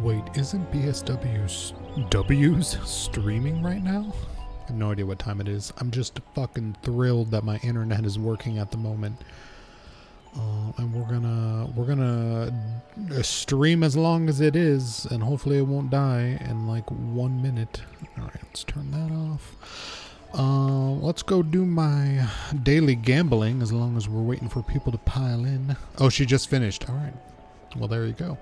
Wait, isn't BSW's streaming right now? I have no idea what time it is. I'm just fucking thrilled that my internet is working at the moment. And we're gonna stream as long as it is, and hopefully it won't die in like 1 minute. All right, let's turn that off. Let's go do my daily gambling as long as we're waiting for people to pile in. Oh, she just finished. All right. Well, there you go.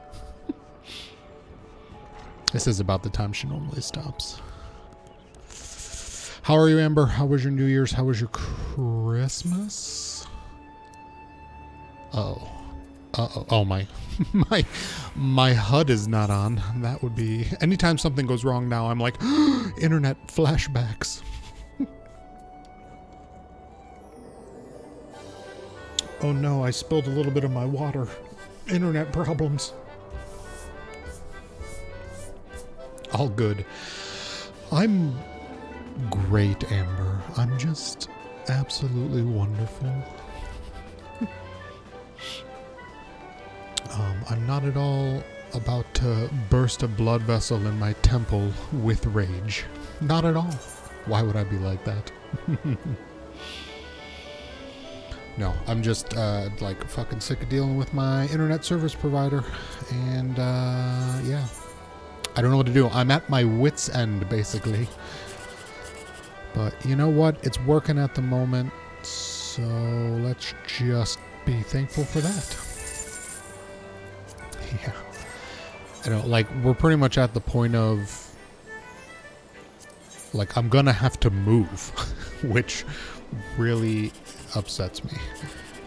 This is about the time she normally stops. How are you, Amber? How was your New Year's? How was your Christmas? Oh. Uh-oh. Oh, my HUD is not on. That would be... Anytime something goes wrong now, I'm like, internet flashbacks. Oh no, I spilled a little bit of my water. Internet problems. All good. I'm great, Amber. I'm just absolutely wonderful. I'm not at all about to burst a blood vessel in my temple with rage. Not at all. Why would I be like that? No, I'm just like fucking sick of dealing with my internet service provider. And yeah. I don't know what to do. I'm at my wit's end, basically. But you know what? It's working at the moment. So let's just be thankful for that. Yeah. I don't like, we're pretty much at the point of like, I'm gonna have to move, which really upsets me.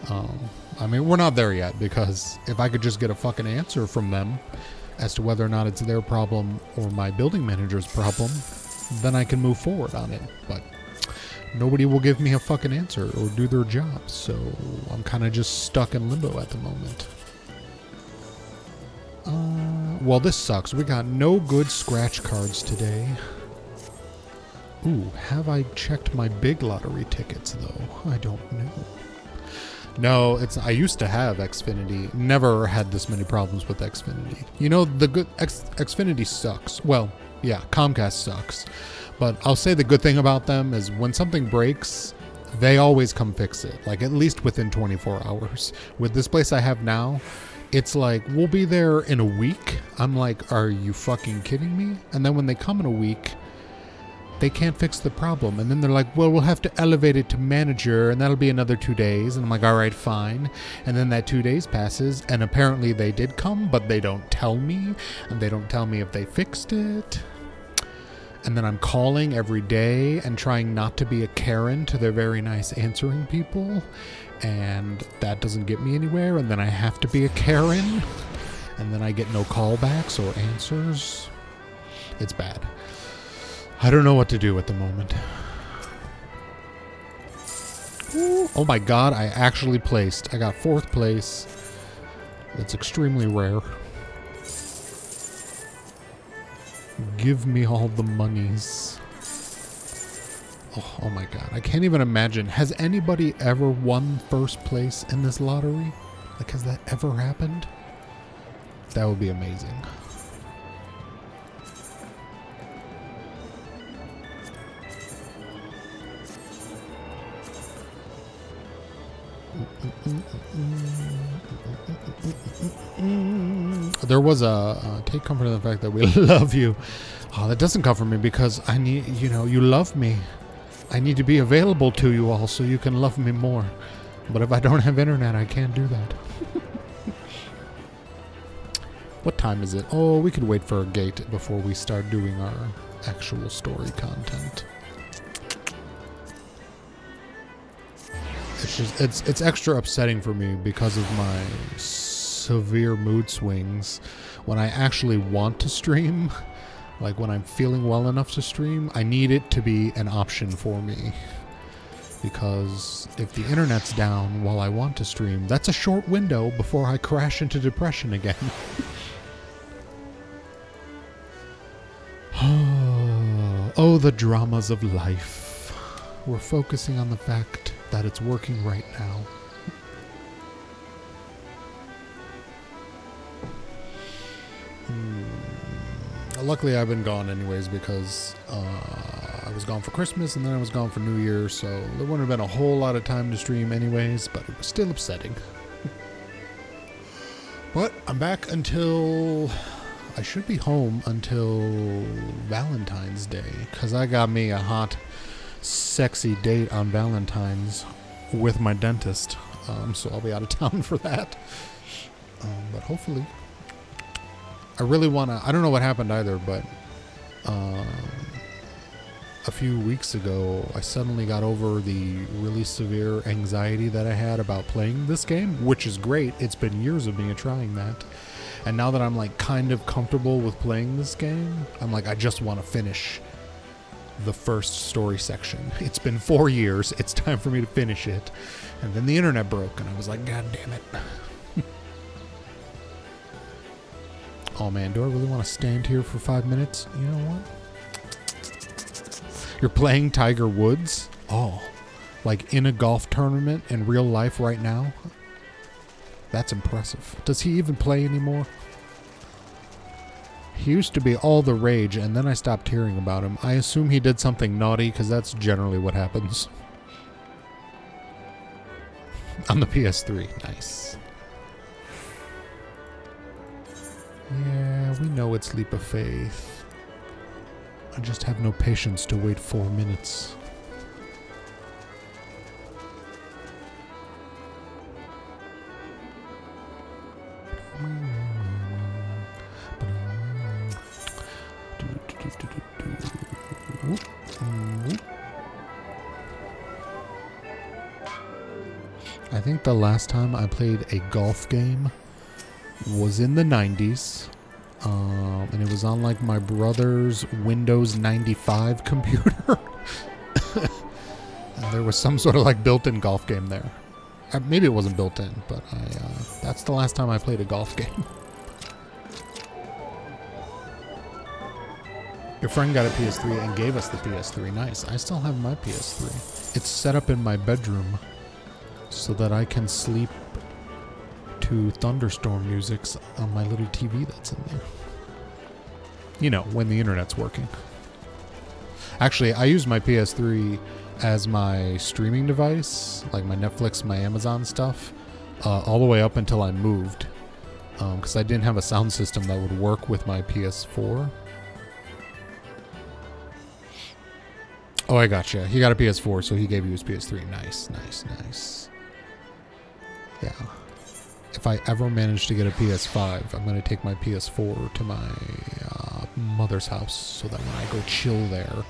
I mean, we're not there yet, because if I could just get a fucking answer from them as to whether or not it's their problem or my building manager's problem, then I can move forward on it. But nobody will give me a fucking answer or do their job, so I'm kind of just stuck in limbo at the moment. Well, this sucks. We got no good scratch cards today. Ooh, have I checked my big lottery tickets, though? I don't know. No, I used to have Xfinity. Never had this many problems with Xfinity. You know, the good Xfinity sucks. Well, yeah, Comcast sucks. But I'll say the good thing about them is when something breaks, they always come fix it. Like, at least within 24 hours. With this place I have now, it's like, we'll be there in a week. I'm like, are you fucking kidding me? And then when they come in a week, they can't fix the problem. And then they're like, well, we'll have to elevate it to manager, and that'll be another 2 days. And I'm like, all right, fine. And then that 2 days passes, and apparently they did come, but they don't tell me. And they don't tell me if they fixed it. And then I'm calling every day and trying not to be a Karen to their very nice answering people. And that doesn't get me anywhere. And then I have to be a Karen. And then I get no callbacks or answers. It's bad. I don't know what to do at the moment. Ooh, oh my god, I actually placed. I got 4th place. That's extremely rare. Give me all the monies. Oh my god, I can't even imagine. Has anybody ever won 1st place in this lottery? Like, has that ever happened? That would be amazing. There was take comfort in the fact that we love you. Oh, that doesn't comfort me because I need, you know, you love me. I need to be available to you all so you can love me more. But if I don't have internet, I can't do that. What time is it? Oh, we could wait for a gate before we start doing our actual story content. It's just, it's extra upsetting for me because of my severe mood swings. When I actually want to stream, like when I'm feeling well enough to stream, I need it to be an option for me. Because if the internet's down while I want to stream, that's a short window before I crash into depression again. Oh, the dramas of life. We're focusing on the fact that it's working right now. luckily I've been gone anyways because I was gone for Christmas and then I was gone for New Year, so there wouldn't have been a whole lot of time to stream anyways, but it was still upsetting. But I'm back until... I should be home until Valentine's Day, because I got me a hot, sexy date on Valentine's with my dentist, so I'll be out of town for that. But hopefully... I really want to... I don't know what happened either, but a few weeks ago, I suddenly got over the really severe anxiety that I had about playing this game, which is great. It's been years of me trying that. And now that I'm like kind of comfortable with playing this game, I'm like, I just want to finish the first story section. It's been 4 years. It's time for me to finish it. And then the internet broke, and I was like, God damn it. Oh man, do I really want to stand here for 5 minutes? You know what? You're playing Tiger Woods? Oh, like in a golf tournament in real life right now? That's impressive. Does he even play anymore? He used to be all the rage, and then I stopped hearing about him. I assume he did something naughty, because that's generally what happens. On the PS3. Nice. Yeah, we know it's Leap of Faith. I just have no patience to wait 4 minutes. I think the last time I played a golf game was in the 90s, and it was on like my brother's Windows 95 computer. And there was some sort of like built-in golf game there. Maybe it wasn't built in, but that's the last time I played a golf game. Your friend got a PS3 and gave us the PS3. Nice. I still have my PS3. It's set up in my bedroom so that I can sleep to thunderstorm music on my little TV that's in there. You know, when the internet's working. Actually, I use my PS3 as my streaming device, like my Netflix, my Amazon stuff, all the way up until I moved. Because I didn't have a sound system that would work with my PS4. Oh, I gotcha. He got a PS4, so he gave you his PS3. Nice, nice, nice. Yeah. If I ever manage to get a PS5, I'm going to take my PS4 to my mother's house so that when I go chill there,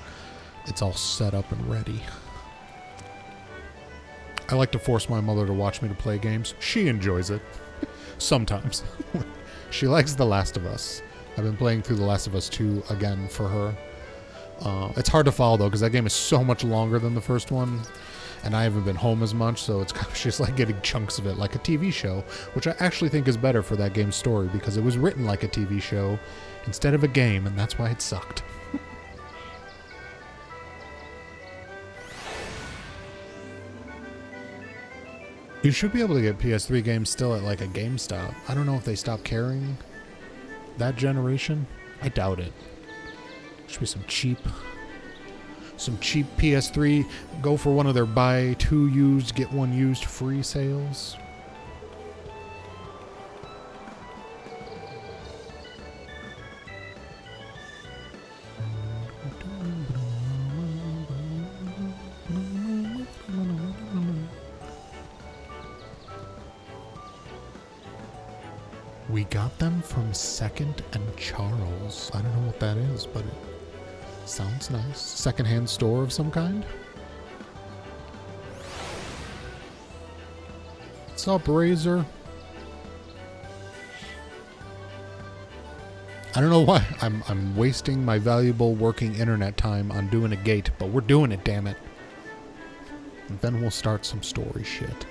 it's all set up and ready. I like to force my mother to watch me to play games. She enjoys it. Sometimes. She likes The Last of Us. I've been playing through The Last of Us 2 again for her. It's hard to follow though, because that game is so much longer than the first one, and I haven't been home as much, so it's kind of just like getting chunks of it, like a TV show, which I actually think is better for that game's story, because it was written like a TV show instead of a game, and that's why it sucked. You should be able to get PS3 games still at like a GameStop. I don't know if they stopped carrying that generation. I doubt it. Should be some cheap PS3. Go for one of their buy 2 used, get 1 used free sales. We got them from Second and Charles. I don't know what that is, but it sounds nice. Secondhand store of some kind? What's up, Razor? I don't know why I'm wasting my valuable working internet time on doing a gate, but we're doing it, damn it. And then we'll start some story shit.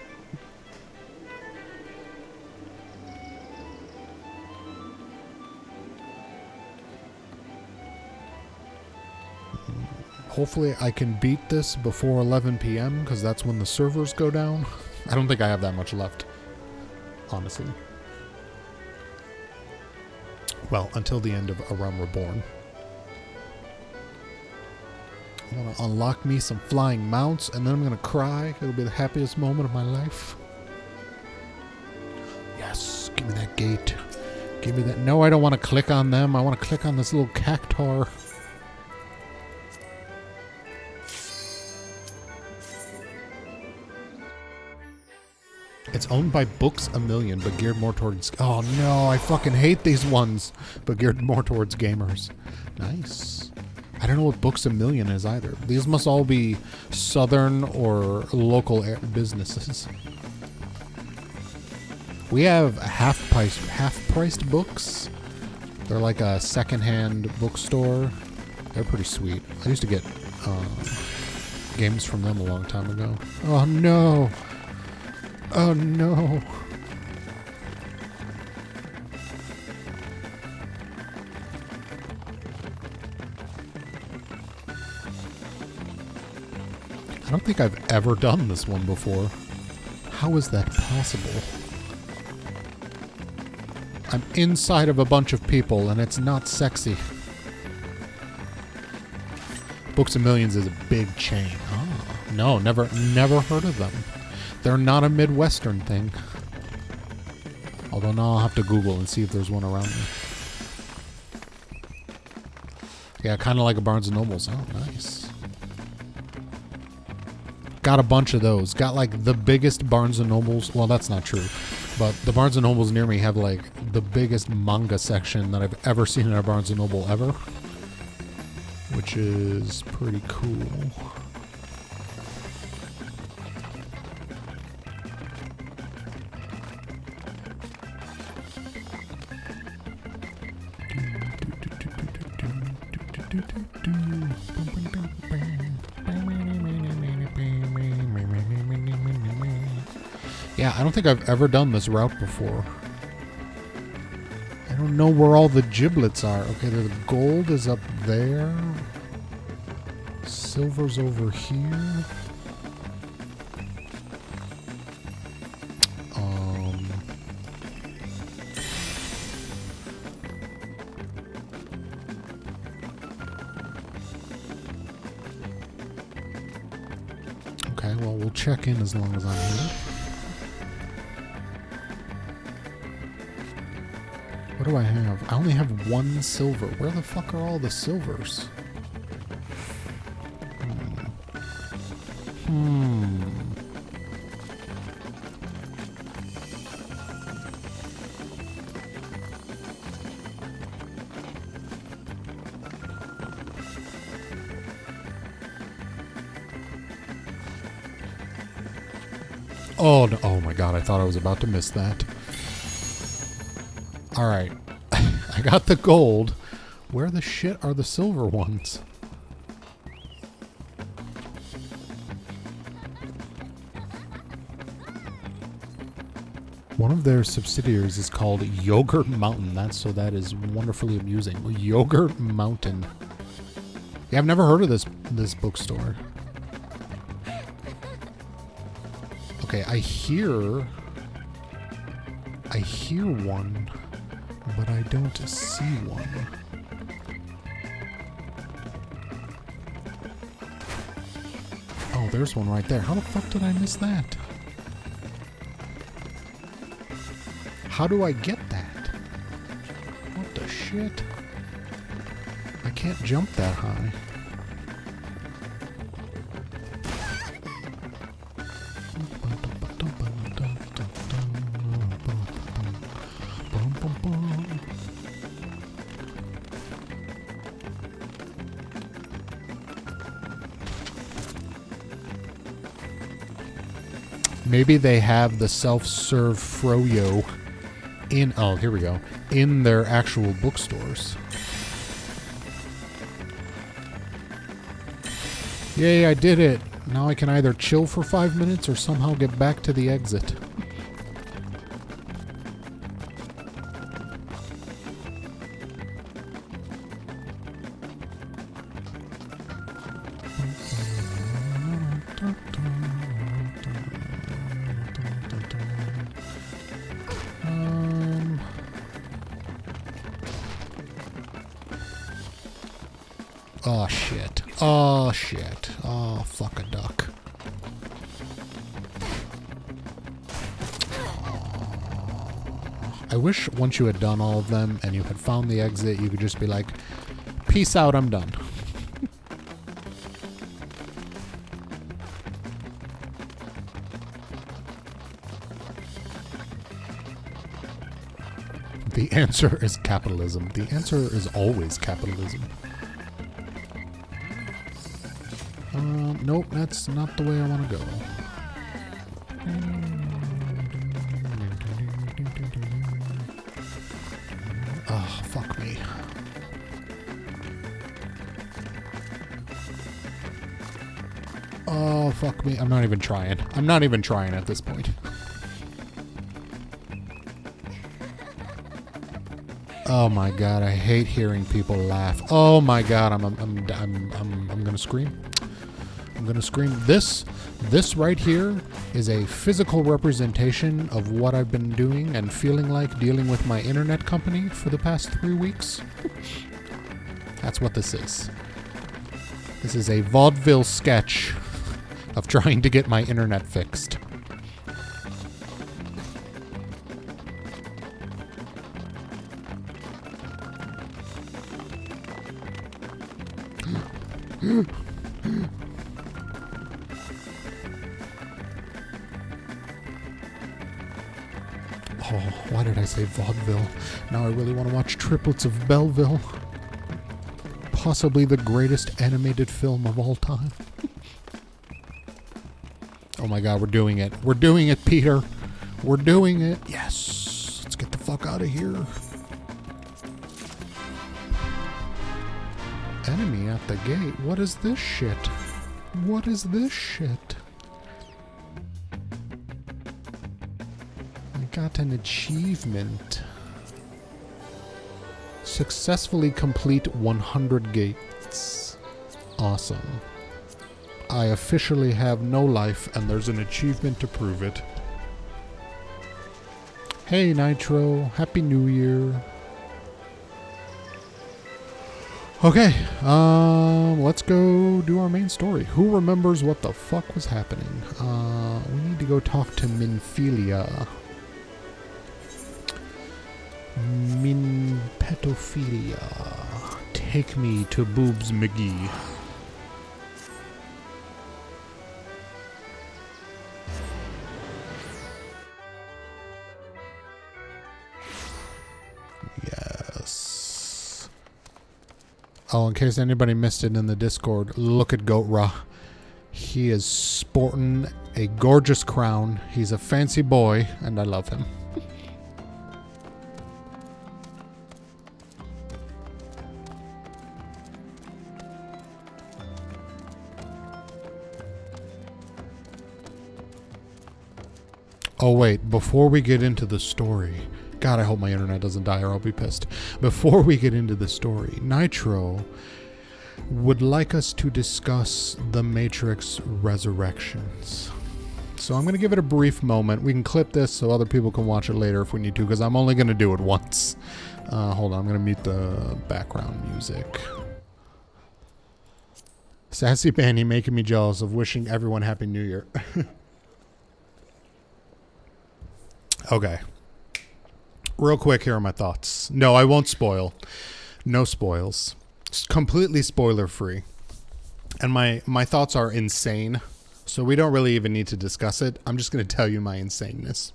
Hopefully I can beat this before 11 p.m. because that's when the servers go down. I don't think I have that much left, honestly. Well, until the end of A Realm Reborn. I want to unlock me some flying mounts, and then I'm going to cry. It'll be the happiest moment of my life. Yes, give me that gate. Give me that. No, I don't want to click on them. I want to click on this little cactar. It's owned by Books A Million, but geared more towards... Oh no, I fucking hate these ones, but geared more towards gamers. Nice. I don't know what Books A Million is either. These must all be southern or local businesses. We have half-priced books. They're like a second-hand bookstore. They're pretty sweet. I used to get games from them a long time ago. Oh no! Oh no! I don't think I've ever done this one before. How is that possible? I'm inside of a bunch of people and it's not sexy. Books A Millions is a big chain. Oh, no, never heard of them. They're not a Midwestern thing. Although now I'll have to Google and see if there's one around me. Yeah, kind of like a Barnes & Noble's. Oh, nice. Got a bunch of those. Got like the biggest Barnes & Noble's. Well, that's not true. But the Barnes & Noble's near me have like the biggest manga section that I've ever seen in a Barnes & Noble ever. Which is pretty cool. Yeah, I don't think I've ever done this route before. I don't know where all the giblets are. Okay, the gold is up there. Silver's over here. Okay, well, we'll check in as long as I'm here. What do I have? I only have one silver. Where the fuck are all the silvers? Oh, no. Oh my god, I thought I was about to miss that. Alright. I got the gold. Where the shit are the silver ones? One of their subsidiaries is called Yogurt Mountain. That is wonderfully amusing. Yogurt Mountain. Yeah, I've never heard of this bookstore. Okay, I hear one, but I don't see one. Oh, there's one right there. How the fuck did I miss that? How do I get that? What the shit? I can't jump that high. Maybe they have the self-serve froyo in, oh, here we go, in their actual bookstores. Yay, I did it. Now I can either chill for 5 minutes or somehow get back to the exit. Oh, shit. Oh, shit. Oh, fuck a duck. I wish once you had done all of them and you had found the exit, you could just be like, peace out, I'm done. The answer is capitalism. The answer is always capitalism. Nope, that's not the way I want to go. Oh, fuck me. Oh, fuck me. I'm not even trying. I'm not even trying at this point. Oh my god, I hate hearing people laugh. Oh my god, I'm gonna scream. I'm gonna scream. This right here is a physical representation of what I've been doing and feeling like dealing with my internet company for the past 3 weeks. That's what this is. This is a vaudeville sketch of trying to get my internet fixed. Oh, why did I say vaudeville? Now I really want to watch Triplets of Belleville. Possibly the greatest animated film of all time. Oh my god, we're doing it. We're doing it, Peter. We're doing it. Yes. Let's get the fuck out of here. Enemy at the gate. What is this shit? What is this shit? I got an achievement. Successfully complete 100 gates. Awesome. I officially have no life, and there's an achievement to prove it. Hey, Nitro. Happy New Year. Okay, let's go do our main story. Who remembers what the fuck was happening? We need to go talk to Minphilia. Minpetophilia. Take me to Boobs McGee. Yes. Oh, in case anybody missed it in the Discord, look at Goat Ra. He is sporting a gorgeous crown. He's a fancy boy, and I love him. Oh wait, before we get into the story, God, I hope my internet doesn't die or I'll be pissed. Before we get into the story, Nitro would like us to discuss the Matrix Resurrections. So I'm going to give it a brief moment. We can clip this so other people can watch it later if we need to, because I'm only going to do it once. Hold on, I'm going to mute the background music. Sassy Bani making me jealous of wishing everyone Happy New Year. Okay. Real quick, here are my thoughts. No, I won't spoil. No spoils. It's completely spoiler free. And my thoughts are insane. So we don't really even need to discuss it. I'm just going to tell you my insaneness.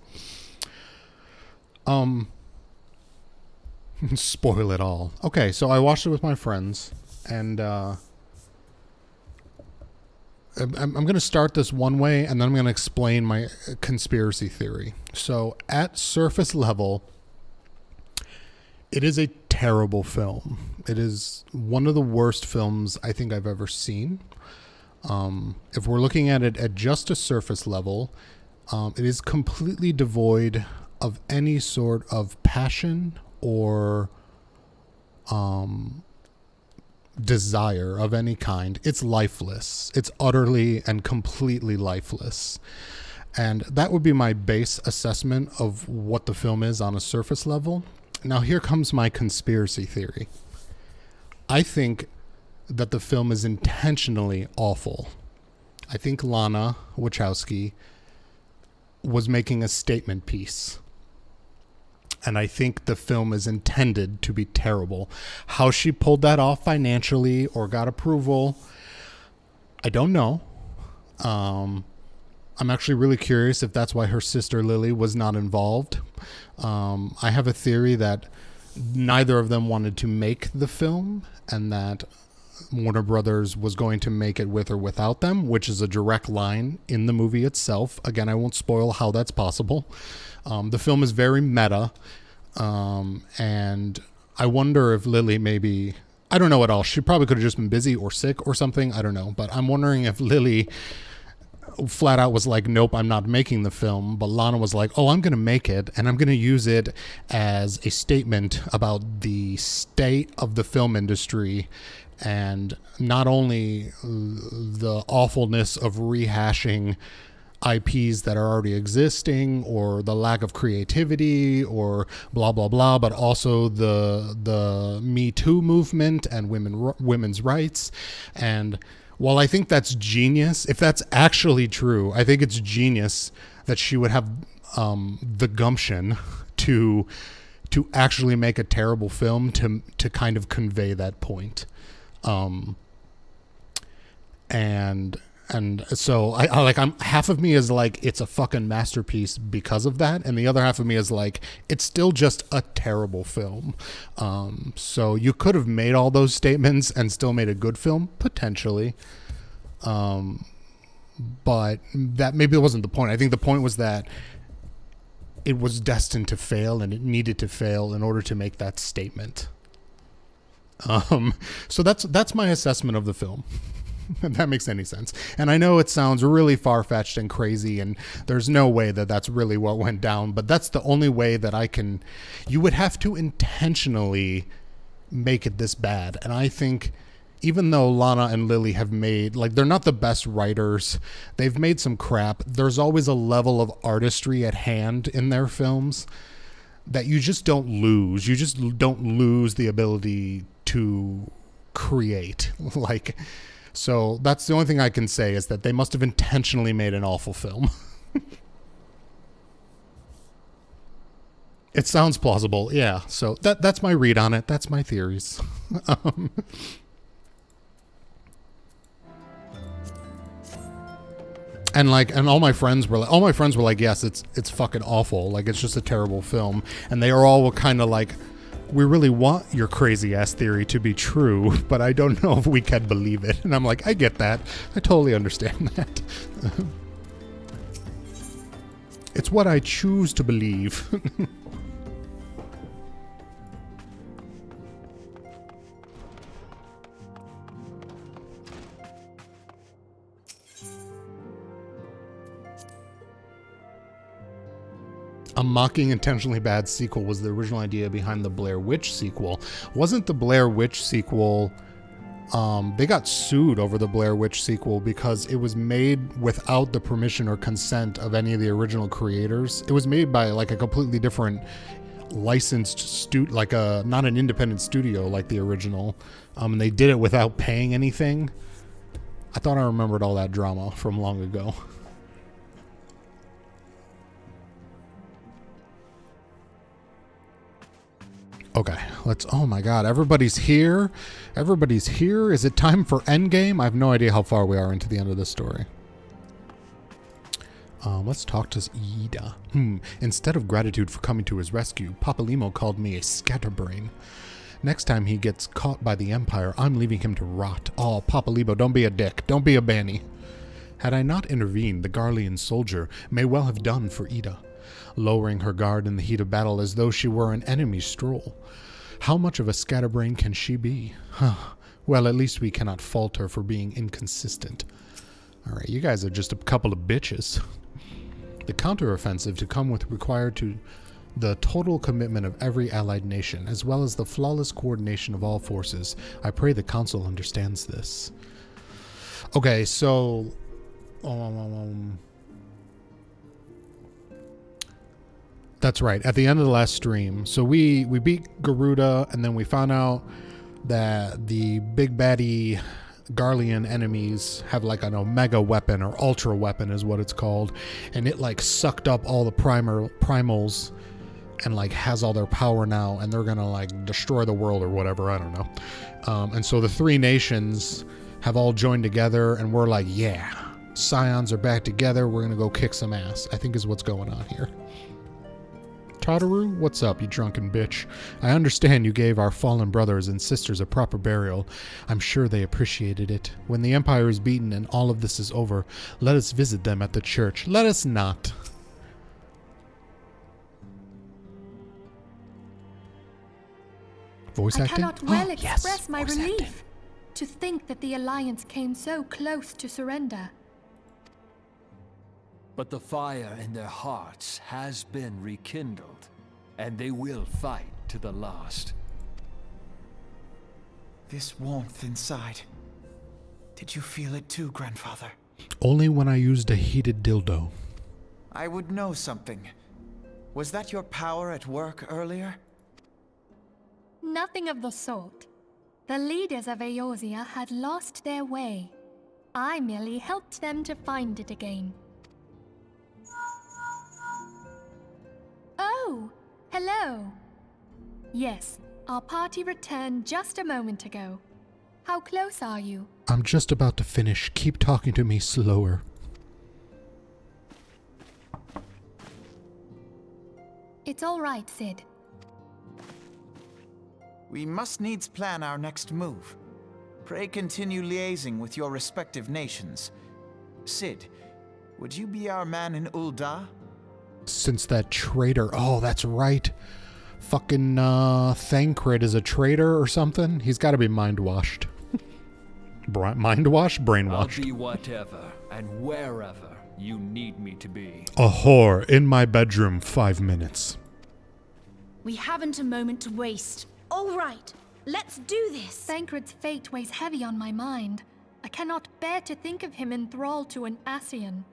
Spoil it all. Okay, so I watched it with my friends. And I'm going to start this one way, and then I'm going to explain my conspiracy theory. So, at surface level, it is a terrible film. It is one of the worst films I think I've ever seen. If we're looking at it at just a surface level, it is completely devoid of any sort of passion or desire of any kind. It's lifeless. It's utterly and completely lifeless. And that would be my base assessment of what the film is on a surface level. Now here comes my conspiracy theory. I think that the film is intentionally awful. I think Lana Wachowski was making a statement piece. And I think the film is intended to be terrible. How she pulled that off financially or got approval, I don't know. I'm actually really curious if that's why her sister Lily was not involved. I have a theory that neither of them wanted to make the film and that Warner Brothers was going to make it with or without them, which is a direct line in the movie itself. Again, I won't spoil how that's possible. The film is very meta, and I wonder if Lily maybe... I don't know at all. She probably could have just been busy or sick or something. I don't know. But I'm wondering if Lily flat out was like, nope, I'm not making the film. But Lana was like, oh, I'm going to make it, and I'm going to use it as a statement about the state of the film industry and not only the awfulness of rehashing IPs that are already existing or the lack of creativity or blah, blah, blah, but also the Me Too movement and women's rights. And while I think that's genius, if that's actually true, I think it's genius that she would have the gumption to actually make a terrible film to kind of convey that point. And so I like, I'm half of me is like, it's a fucking masterpiece because of that. And the other half of me is like, it's still just a terrible film. So you could have made all those statements and still made a good film potentially. But that maybe wasn't the point. I think the point was that it was destined to fail and it needed to fail in order to make that statement. So that's my assessment of the film. If that makes any sense. And I know it sounds really far-fetched and crazy, and there's no way that that's really what went down, but that's the only way that I can... You would have to intentionally make it this bad. And I think even though Lana and Lily have made... Like, they're not the best writers. They've made some crap. There's always a level of artistry at hand in their films that you just don't lose. You just don't lose the ability to create. Like... So that's the only thing I can say is that they must have intentionally made an awful film. It sounds plausible, yeah. So that's my read on it. That's my theories. And all my friends were like, yes, it's fucking awful. Like, it's just a terrible film. And they are all kind of like, we really want your crazy ass theory to be true, but I don't know if we can believe it. And I'm like, I get that. I totally understand that. It's what I choose to believe. A mocking intentionally bad sequel was the original idea behind the Blair Witch sequel. Wasn't the Blair Witch sequel... they got sued over the Blair Witch sequel because it was made without the permission or consent of any of the original creators. It was made by like a completely different licensed not an independent studio like the original. And they did it without paying anything. I thought I remembered all that drama from long ago. Okay, oh my god, everybody's here? Everybody's here? Is it time for Endgame? I have no idea how far we are into the end of this story. Let's talk to Ida. Instead of gratitude for coming to his rescue, Papalimo called me a scatterbrain. Next time he gets caught by the Empire, I'm leaving him to rot. Oh, Papalimo, don't be a dick. Don't be a Bani. Had I not intervened, the Garlean soldier may well have done for Ida, lowering her guard in the heat of battle as though she were an enemy's stroll. How much of a scatterbrain can she be? Well, at least we cannot fault her for being inconsistent. Alright, you guys are just a couple of bitches. The counteroffensive to come with required to the total commitment of every allied nation, as well as the flawless coordination of all forces. I pray the Council understands this. Okay, so... That's right, at the end of the last stream. So we beat Garuda, and then we found out that the big baddie Garlean enemies have like an omega weapon, or ultra weapon is what it's called, and it like sucked up all the primals and like has all their power now, and they're gonna like destroy the world or whatever, I don't know. And so the three nations have all joined together, and we're like, yeah, Scions are back together, we're gonna go kick some ass, I think is what's going on here. Tataru, what's up, you drunken bitch? I understand you gave our fallen brothers and sisters a proper burial. I'm sure they appreciated it. When the Empire is beaten and all of this is over, let us visit them at the church. Let us not. Voice acting? I cannot well express Yes, my voice relief acting. to think that the Alliance came so close to surrender. But the fire in their hearts has been rekindled, and they will fight to the last. This warmth inside. Did you feel it too, Grandfather? Only when I used a heated dildo. I would know something. Was that your power at work earlier? Nothing of the sort. The leaders of Eorzea had lost their way. I merely helped them to find it again. Oh, hello. Yes, our party returned just a moment ago. How close are you? I'm just about to finish. Keep talking to me slower. It's all right, Sid. We must needs plan our next move. Pray continue liaising with your respective nations. Sid, would you be our man in Ul'dah? Since that traitor... Oh, that's right. Fucking Thancred is a traitor or something. He's got to be mind-washed. Mind-washed? Brainwashed. I'll be whatever and wherever you need me to be. A whore in my bedroom, 5 minutes. We haven't a moment to waste. All right, let's do this. Thancred's fate weighs heavy on my mind. I cannot bear to think of him enthralled to an Ascian.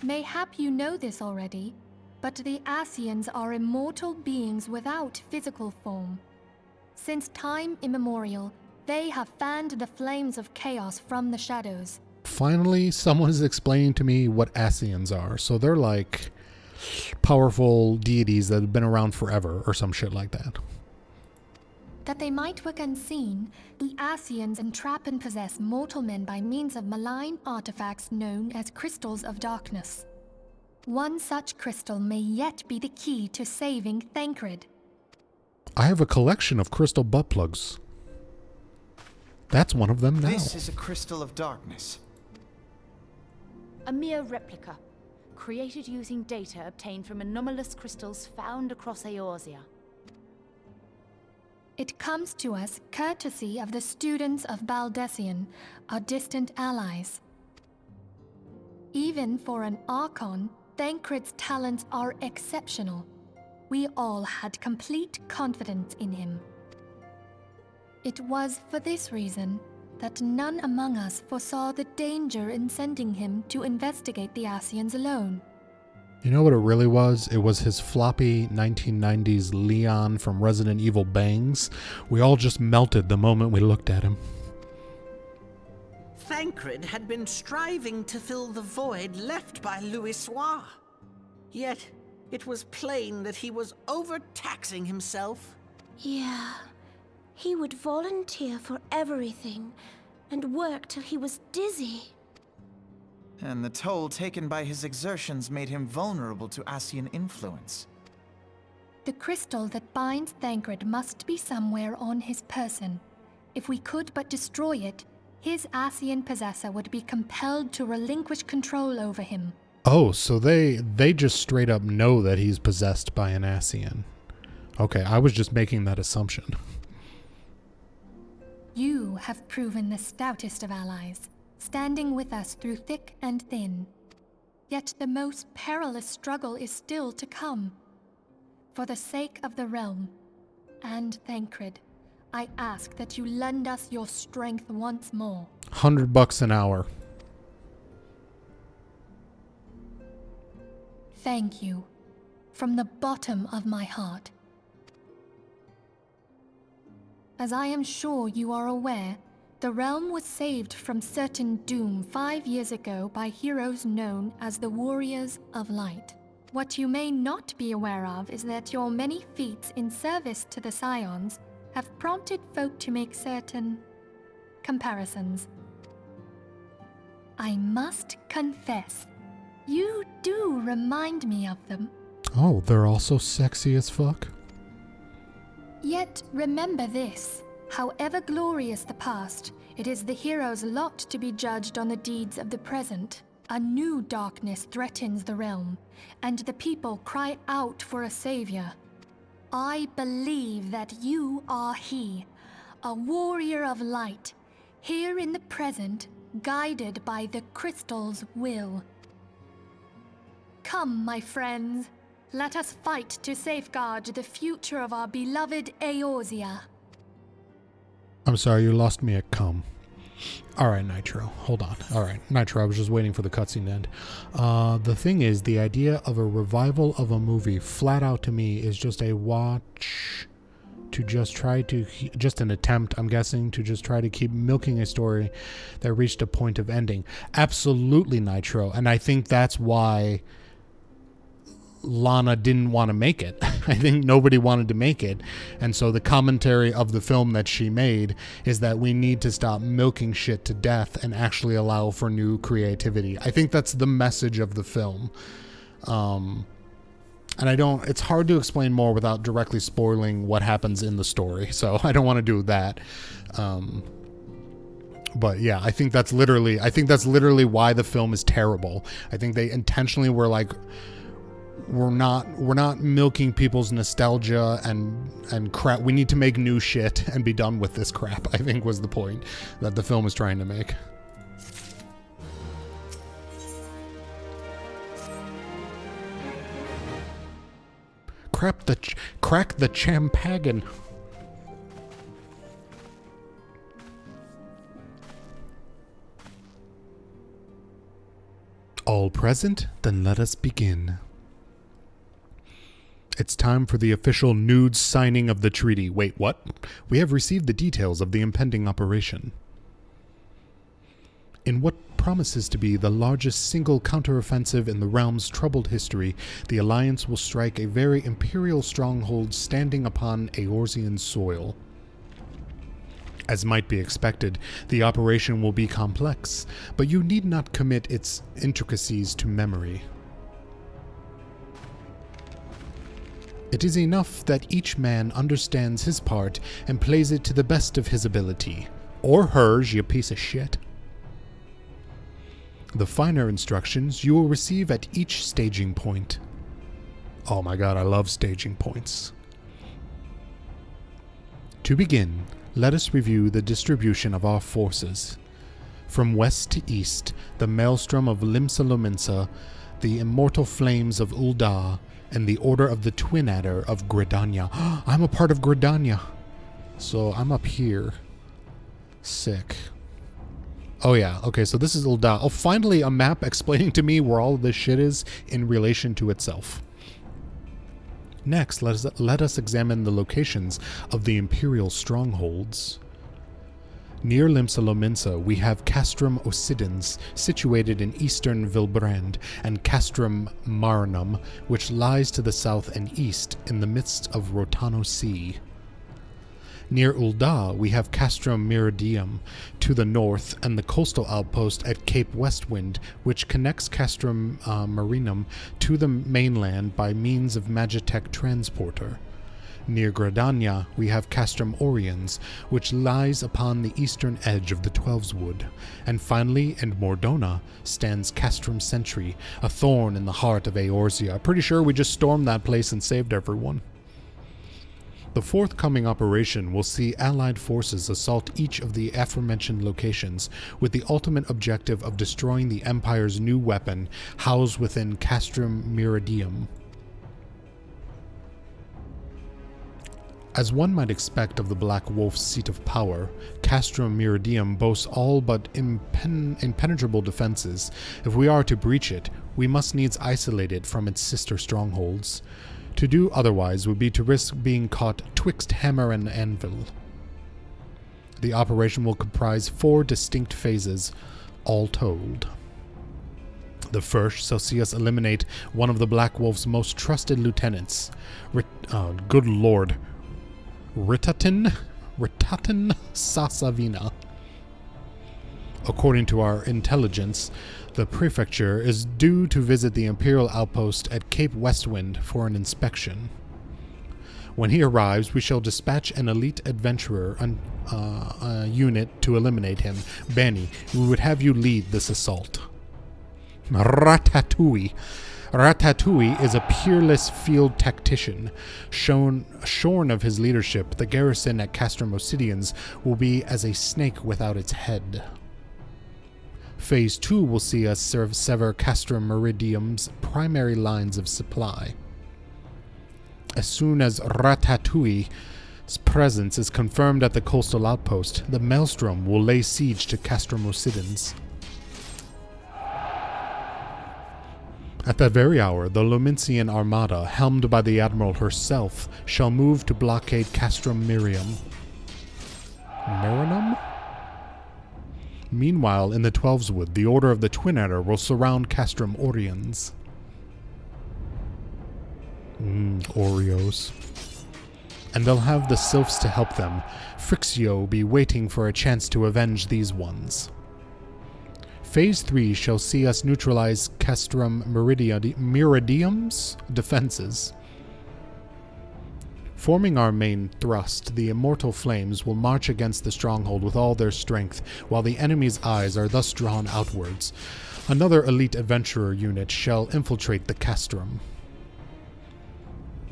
Mayhap you know this already, but the Ascians are immortal beings without physical form. Since time immemorial, they have fanned the flames of chaos from the shadows. Finally, someone is explaining to me what Ascians are. So they're like powerful deities that have been around forever or some shit like that. That they might work unseen, the Ascians entrap and possess mortal men by means of malign artifacts known as crystals of darkness. One such crystal may yet be the key to saving Thancred. I have a collection of crystal butt plugs. That's one of them now. This is a crystal of darkness. A mere replica, created using data obtained from anomalous crystals found across Eorzea. It comes to us courtesy of the students of Baldessian, our distant allies. Even for an Archon, Thancred's talents are exceptional. We all had complete confidence in him. It was for this reason that none among us foresaw the danger in sending him to investigate the Ascians alone. You know what it really was? It was his floppy 1990s Leon from Resident Evil bangs. We all just melted the moment we looked at him. Thancred had been striving to fill the void left by Louisoix. Yet, it was plain that he was overtaxing himself. Yeah, he would volunteer for everything and work till he was dizzy. And the toll taken by his exertions made him vulnerable to Ascian influence. The crystal that binds Thancred must be somewhere on his person. If we could but destroy it, his Ascian possessor would be compelled to relinquish control over him. Oh, so they just straight up know that he's possessed by an Ascian. Okay, I was just making that assumption. You have proven the stoutest of allies, standing with us through thick and thin. Yet the most perilous struggle is still to come. For the sake of the realm, and Thancred, I ask that you lend us your strength once more. $100 an hour. Thank you, from the bottom of my heart. As I am sure you are aware, the realm was saved from certain doom 5 years ago by heroes known as the Warriors of Light. What you may not be aware of is that your many feats in service to the Scions have prompted folk to make certain comparisons. I must confess, you do remind me of them. Oh, they're also sexy as fuck? Yet remember this, however glorious the past, it is the hero's lot to be judged on the deeds of the present. A new darkness threatens the realm, and the people cry out for a savior. I believe that you are he, a warrior of light, here in the present, guided by the crystal's will. Come, my friends, let us fight to safeguard the future of our beloved Eorzea. I'm sorry, you lost me at come. Alright, Nitro. Hold on. Alright, Nitro, I was just waiting for the cutscene to end. The thing is, the idea of a revival of a movie, flat out to me, is just a watch to just try to, just an attempt, I'm guessing, to just try to keep milking a story that reached a point of ending. Absolutely, Nitro. And I think that's why Lana didn't want to make it. I think nobody wanted to make it. And so the commentary of the film that she made is that we need to stop milking shit to death and actually allow for new creativity. I think that's the message of the film. And it's hard to explain more without directly spoiling what happens in the story. So I don't want to do that. But yeah, I think that's literally why the film is terrible. I think they intentionally were like, we're not milking people's nostalgia and crap. We need to make new shit and be done with this crap, I think was the point that the film is trying to make. Crack the champagne. All present? Then let us begin. It's time for the official nude signing of the treaty. Wait, what? We have received the details of the impending operation. In what promises to be the largest single counteroffensive in the realm's troubled history, the Alliance will strike a very imperial stronghold standing upon Eorzean soil. As might be expected, the operation will be complex, but you need not commit its intricacies to memory. It is enough that each man understands his part and plays it to the best of his ability. Or hers, you piece of shit. The finer instructions you will receive at each staging point. Oh my god, I love staging points. To begin, let us review the distribution of our forces. From west to east, the maelstrom of Limsa Lominsa, the immortal flames of Ul'dah, and the Order of the Twin Adder of Gridania. I'm a part of Gridania. So I'm up here. Sick. Oh yeah, okay, so this is Ul'dah. Oh, finally a map explaining to me where all of this shit is in relation to itself. Next, let us examine the locations of the Imperial strongholds. Near Limsa Lominsa, we have Castrum Ossidens, situated in eastern Vilbrand, and Castrum Meridianum, which lies to the south and east in the midst of Rotano Sea. Near Ul'dah, we have Castrum Meridianum to the north and the coastal outpost at Cape Westwind, which connects Castrum Meridianum to the mainland by means of Magitech transporter. Near Gridania, we have Castrum Oriens, which lies upon the eastern edge of the Twelveswood. And finally, in Mordona, stands Castrum Sentry, a thorn in the heart of Eorzea. Pretty sure we just stormed that place and saved everyone. The forthcoming operation will see Allied forces assault each of the aforementioned locations, with the ultimate objective of destroying the Empire's new weapon, housed within Castrum Meridianum. As one might expect of the Black Wolf's seat of power, Castrum Meridianum boasts all but impenetrable defenses. If we are to breach it, we must needs isolate it from its sister strongholds. To do otherwise would be to risk being caught twixt hammer and anvil. The operation will comprise 4 distinct phases, all told. The first shall see us eliminate one of the Black Wolf's most trusted lieutenants. Good lord. Ritatin Sasavina. According to our intelligence, the prefecture is due to visit the Imperial outpost at Cape Westwind for an inspection. When he arrives, we shall dispatch an elite adventurer unit to eliminate him. Bani, we would have you lead this assault. Ratatouille. Ratatouille is a peerless field tactician. Shorn of his leadership, the garrison at Castrum Meridianum will be as a snake without its head. Phase 2 will see us sever Castrum Meridianum's primary lines of supply. As soon as Ratatouille's presence is confirmed at the coastal outpost, the Maelstrom will lay siege to Castrum Meridianum. At that very hour, the Luminsian armada, helmed by the Admiral herself, shall move to blockade Castrum Meridianum. Meanwhile, in the Twelveswood, the Order of the Twin Adder will surround Castrum Oriens. Oreos. And they'll have the Sylphs to help them. Frixio be waiting for a chance to avenge these ones. Phase 3 shall see us neutralize Castrum Meridianum's defenses. Forming our main thrust, the Immortal Flames will march against the stronghold with all their strength, while the enemy's eyes are thus drawn outwards. Another elite adventurer unit shall infiltrate the Castrum.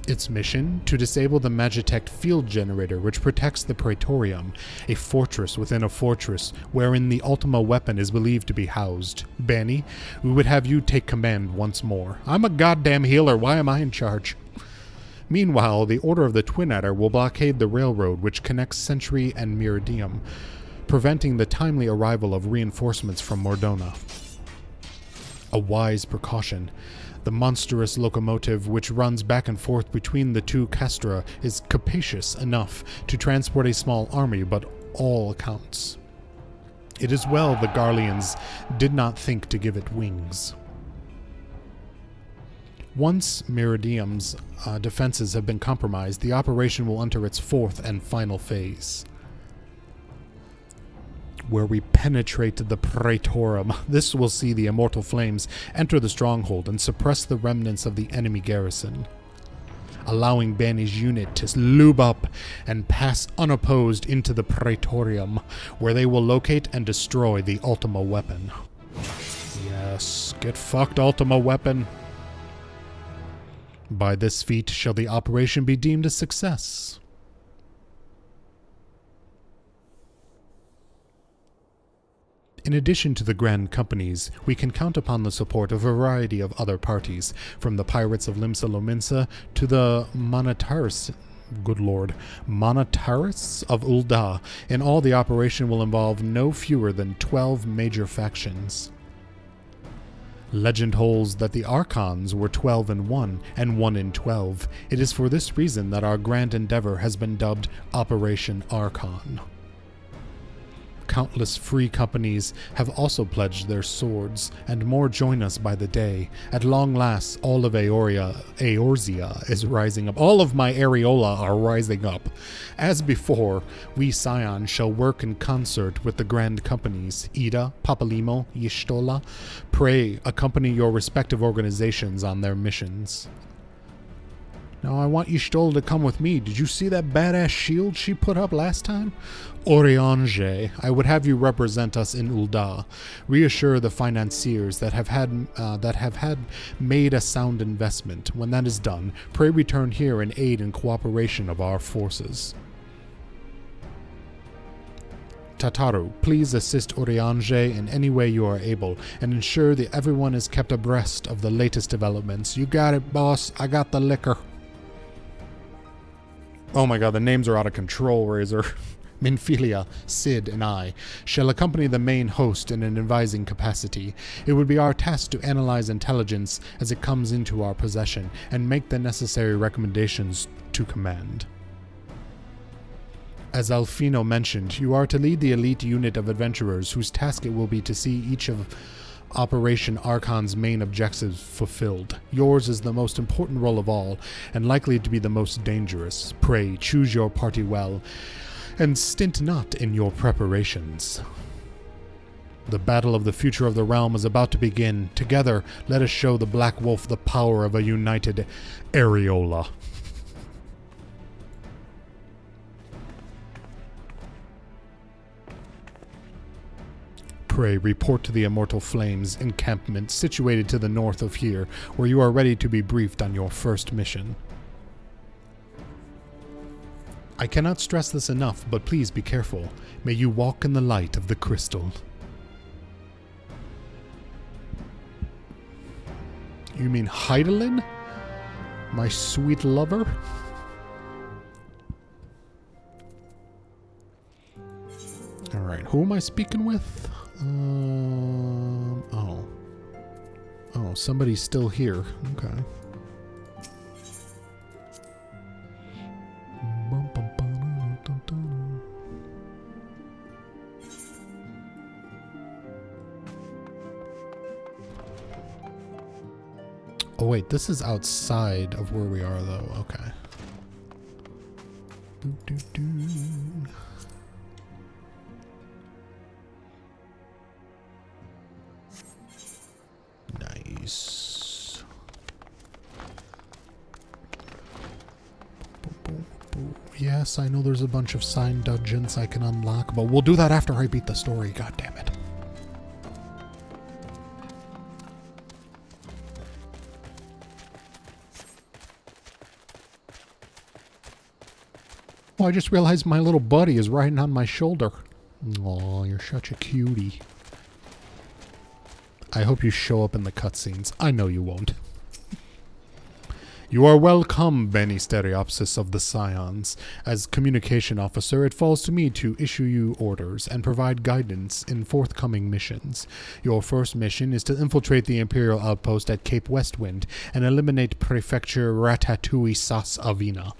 Its mission? To disable the Magitech field generator which protects the Praetorium, a fortress within a fortress wherein the Ultima weapon is believed to be housed. Bani, we would have you take command once more. I'm a goddamn healer, why am I in charge? Meanwhile, the Order of the Twin Adder will blockade the railroad which connects Century and Meridianum, preventing the timely arrival of reinforcements from Mordona. A wise precaution. The monstrous locomotive which runs back and forth between the two castra is capacious enough to transport a small army, but all accounts. It is well the Garleans did not think to give it wings. Once Meridianum's defenses have been compromised, the operation will enter its 4th and final phase, where we penetrate the Praetorium. This will see the Immortal Flames enter the stronghold and suppress the remnants of the enemy garrison, allowing Bani's unit to lube up and pass unopposed into the Praetorium, where they will locate and destroy the Ultima weapon. Yes, get fucked, Ultima weapon. By this feat shall the operation be deemed a success. In addition to the Grand Companies, we can count upon the support of a variety of other parties, from the Pirates of Limsa Lominsa to the Monetarists of Ul'dah. In all, the operation will involve no fewer than 12 major factions. Legend holds that the Archons were 12 in 1 and 1 in 12. It is for this reason that our grand endeavor has been dubbed Operation Archon. Countless free companies have also pledged their swords, and more join us by the day. At long last, all of Eorzea is rising up. All of my areola are rising up. As before, we Scions shall work in concert with the grand companies. Ida, Papalimo, Y'shtola. Pray, accompany your respective organizations on their missions. Now I want Y'shtola to come with me. Did you see that badass shield she put up last time? Oriange, I would have you represent us in Ul'dah. Reassure the financiers that have made a sound investment. When that is done, pray return here and aid in cooperation of our forces. Tataru, please assist Oriange in any way you are able, and ensure that everyone is kept abreast of the latest developments. You got it, boss. I got the liquor. Oh my god, the names are out of control, Razor. Minfilia, Cid, and I shall accompany the main host in an advising capacity. It would be our task to analyze intelligence as it comes into our possession and make the necessary recommendations to command. As Alfino mentioned, you are to lead the elite unit of adventurers whose task it will be to see each of Operation Archon's main objectives fulfilled. Yours is the most important role of all, and likely to be the most dangerous. Pray, choose your party well, and stint not in your preparations. The battle of the future of the realm is about to begin. Together, let us show the Black Wolf the power of a united Areola. Pray, report to the Immortal Flames encampment situated to the north of here, where you are ready to be briefed on your first mission. I cannot stress this enough, but please be careful. May you walk in the light of the crystal. You mean Heidelin? My sweet lover? Alright, who am I speaking with? Oh, somebody's still here. Okay. Oh wait, this is outside of where we are though. Okay. Nice. Yes, I know there's a bunch of signed dungeons I can unlock, but we'll do that after I beat the story, god damn it. Oh, I just realized my little buddy is riding on my shoulder. Aw, you're such a cutie. I hope you show up in the cutscenes. I know you won't. You are welcome, Bani Stereopsis of the Scions. As communication officer, it falls to me to issue you orders and provide guidance in forthcoming missions. Your first mission is to infiltrate the Imperial outpost at Cape Westwind and eliminate Prefecture Ratatouille Sas Avina.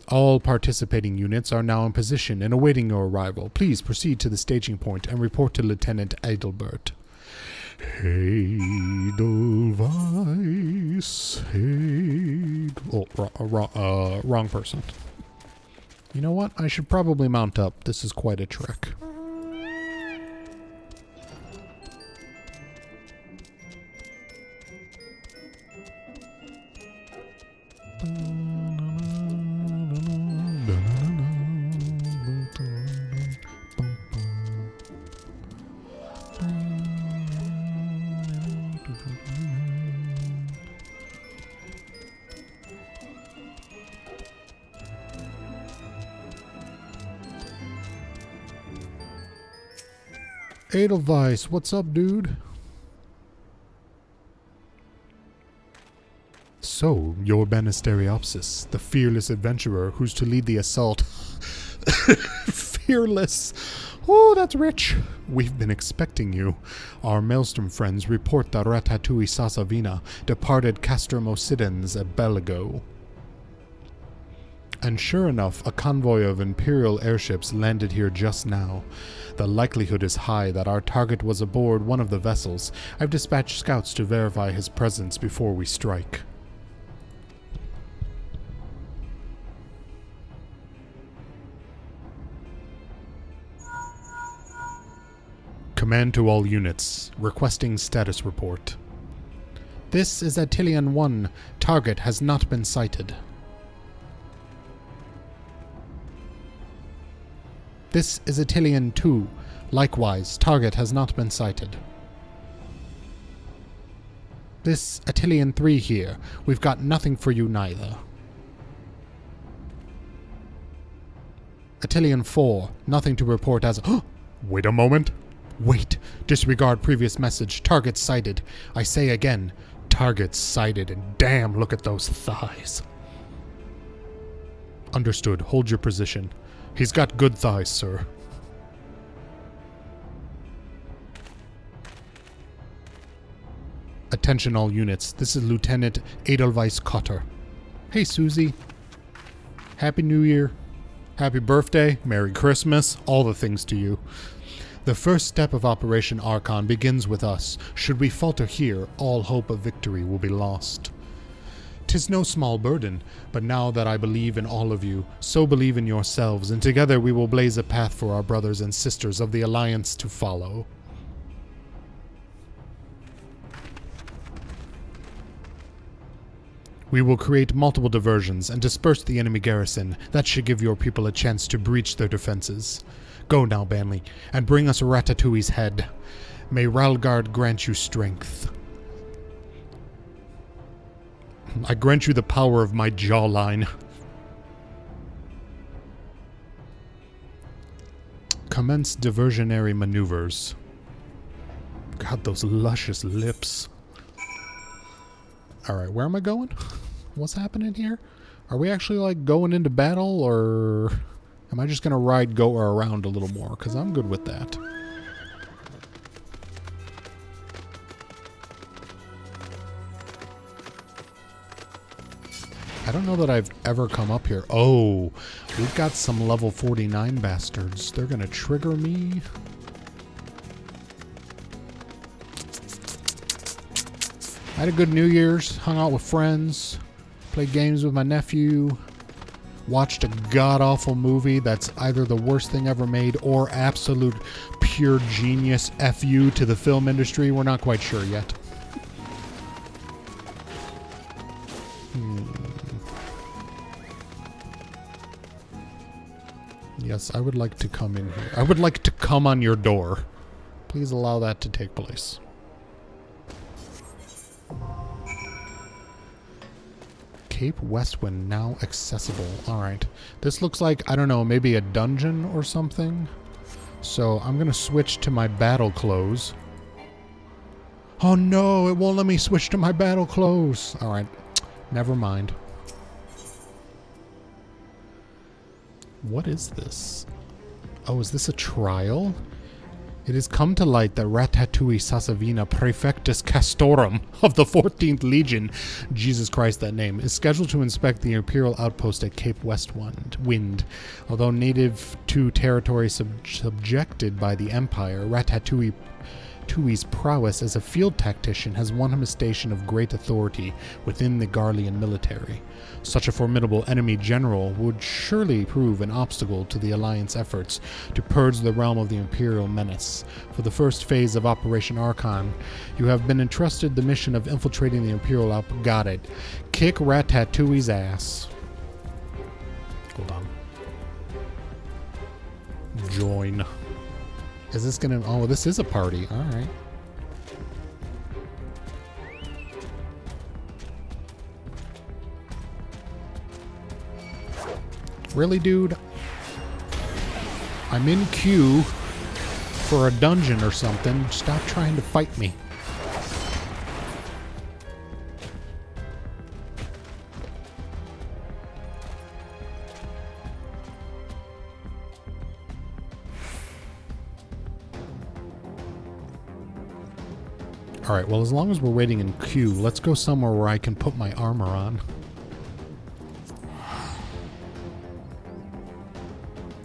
All participating units are now in position and awaiting your arrival. Please proceed to the staging point and report to Lieutenant Adelbert. Edelweiss. Wrong person. You know what? I should probably mount up. This is quite a trek. Edelweiss, what's up, dude? So, you're Bani Stereopsis, the fearless adventurer who's to lead the assault. Fearless. Oh, that's rich. We've been expecting you. Our Maelstrom friends report that Ratatouille Sasavina departed Castrum Meridianum a Belago. And sure enough, a convoy of Imperial airships landed here just now. The likelihood is high that our target was aboard one of the vessels. I've dispatched scouts to verify his presence before we strike. Command to all units. Requesting status report. This is Attilian 1. Target has not been sighted. This is Attilian 2. Likewise, target has not been sighted. This Attilian 3 here. We've got nothing for you neither. Attilian 4. Nothing to report as... Wait a moment. Wait. Disregard previous message. Target sighted. I say again. Target sighted, and damn, look at those thighs. Understood. Hold your position. He's got good thighs, sir. Attention all units. This is Lieutenant Edelweiss Cotter. Hey, Susie. Happy New Year. Happy birthday, Merry Christmas, all the things to you. The first step of Operation Archon begins with us. Should we falter here, all hope of victory will be lost. 'Tis no small burden, but now that I believe in all of you, so believe in yourselves, and together we will blaze a path for our brothers and sisters of the Alliance to follow. We will create multiple diversions and disperse the enemy garrison. That should give your people a chance to breach their defenses. Go now, Bani, and bring us Ratatouille's head. May Ralgard grant you strength. I grant you the power of my jawline. Commence diversionary maneuvers. God, those luscious lips. Alright, where am I going? What's happening here? Are we actually, like, going into battle, or am I just going to ride Goa around a little more? Because I'm good with that. I don't know that I've ever come up here. Oh, we've got some level 49 bastards. They're going to trigger me. I had a good New Year's, hung out with friends, played games with my nephew, watched a god-awful movie that's either the worst thing ever made or absolute pure genius FU to the film industry. We're not quite sure yet. Yes, I would like to come in here. I would like to come on your door. Please allow that to take place. Cape Westwind now accessible. Alright. This looks like, I don't know, maybe a dungeon or something. So I'm going to switch to my battle clothes. Oh no, it won't let me switch to my battle clothes. Alright. Never mind. What is this? Oh, is this a trial? It has come to light that Ratatouille Sassavina Praefectus Castorum of the 14th Legion, Jesus Christ, that name, is scheduled to inspect the Imperial outpost at Cape Westwind. Although native to territory subjected by the Empire, Ratatouille's prowess as a field tactician has won him a station of great authority within the Garlean military. Such a formidable enemy general would surely prove an obstacle to the Alliance efforts to purge the realm of the Imperial menace. For the first phase of Operation Archon, you have been entrusted the mission of infiltrating the Imperial outpost. Got it. Kick Ratatouille's ass. Hold on. Join. Is this gonna... Oh, this is a party. Alright. Really, dude? I'm in queue for a dungeon or something. Stop trying to fight me. Alright, well, as long as we're waiting in queue, let's go somewhere where I can put my armor on.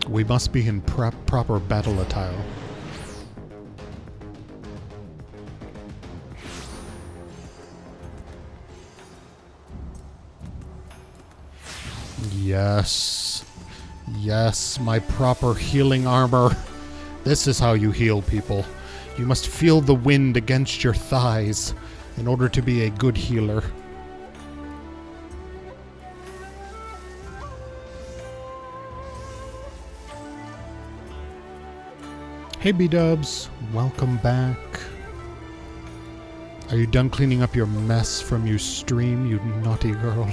We must be in proper battle attire. Yes. Yes, my proper healing armor. This is how you heal people. You must feel the wind against your thighs in order to be a good healer. Hey B-dubs, welcome back. Are you done cleaning up your mess from your stream, you naughty girl?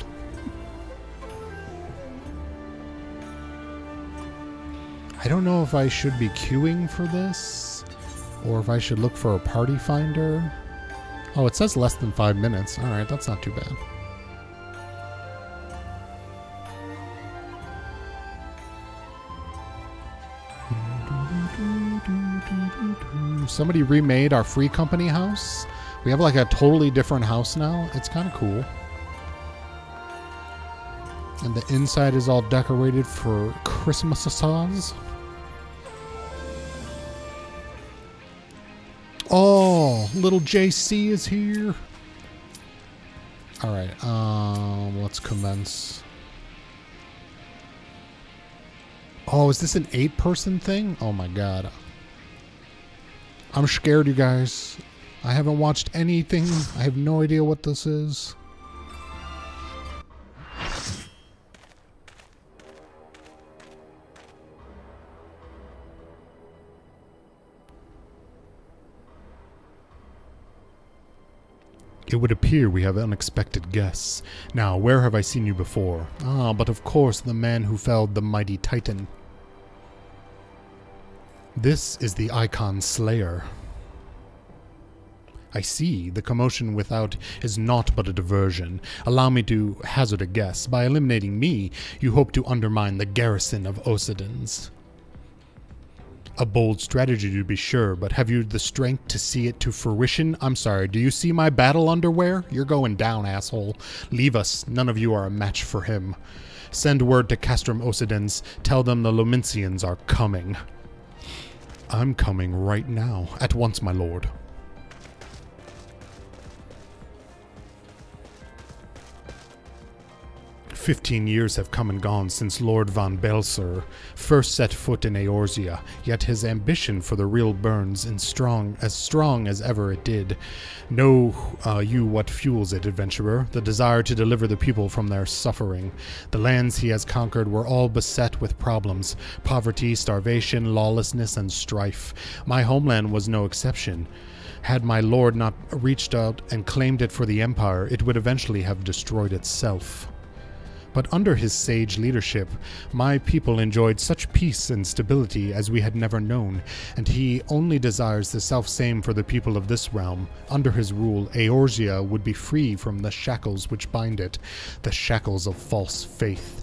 I don't know if I should be queuing for this, or if I should look for a party finder. Oh, it says less than 5 minutes. Alright, that's not too bad. Somebody remade our Free Company house. We have like a totally different house now. It's kind of cool. And the inside is all decorated for Christmas. Oh, little JC is here. All right, let's commence. Oh, is this an 8-person thing? Oh my god. I'm scared, you guys. I haven't watched anything. I have no idea what this is. It would appear we have unexpected guests. Now, where have I seen you before? Ah, but of course, the man who felled the mighty Titan. This is the Icon Slayer. I see. The commotion without is naught but a diversion. Allow me to hazard a guess. By eliminating me, you hope to undermine the garrison of Osidans. A bold strategy to be sure, but have you the strength to see it to fruition? I'm sorry, do you see my battle underwear? You're going down, asshole. Leave us. None of you are a match for him. Send word to Castrum Osidans. Tell them the Lomincians are coming. I'm coming right now. At once, my lord. 15 years have come and gone since Lord von Belser first set foot in Eorzea, yet his ambition for the real burns as strong as ever it did. Know you what fuels it, adventurer? The desire to deliver the people from their suffering. The lands he has conquered were all beset with problems: poverty, starvation, lawlessness, and strife. My homeland was no exception. Had my lord not reached out and claimed it for the Empire, it would eventually have destroyed itself. But under his sage leadership, my people enjoyed such peace and stability as we had never known, and he only desires the self-same for the people of this realm. Under his rule, Eorzea would be free from the shackles which bind it, the shackles of false faith.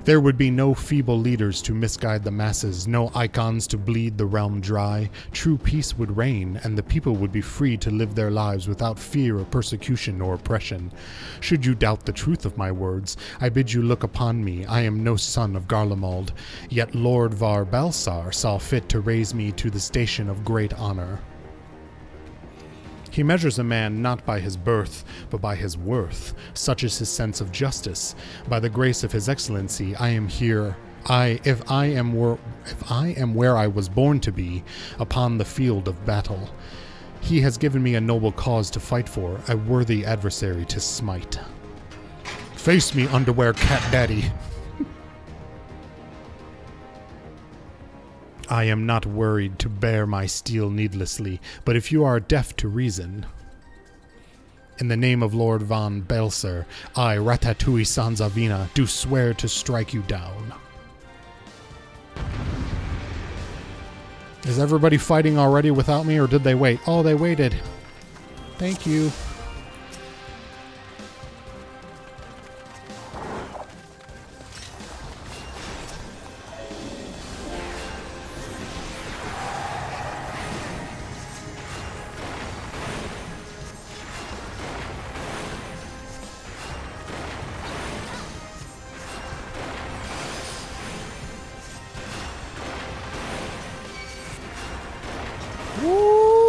There would be no feeble leaders to misguide the masses, no icons to bleed the realm dry. True peace would reign, and the people would be free to live their lives without fear of persecution or oppression. Should you doubt the truth of my words, I bid you look upon me. I am no son of Garlemald, yet Lord Var Balsar saw fit to raise me to the station of great honor. He measures a man not by his birth, but by his worth. Such is his sense of justice. By the grace of his excellency, I am here. If I am where I was born to be, upon the field of battle. He has given me a noble cause to fight for, a worthy adversary to smite. Face me, underwear cat daddy. I am not worried to bear my steel needlessly, but if you are deaf to reason, in the name of Lord von Belser, I, Ratatouille Sanzavina, do swear to strike you down. Is everybody fighting already without me, or did they wait? Oh, they waited. Thank you.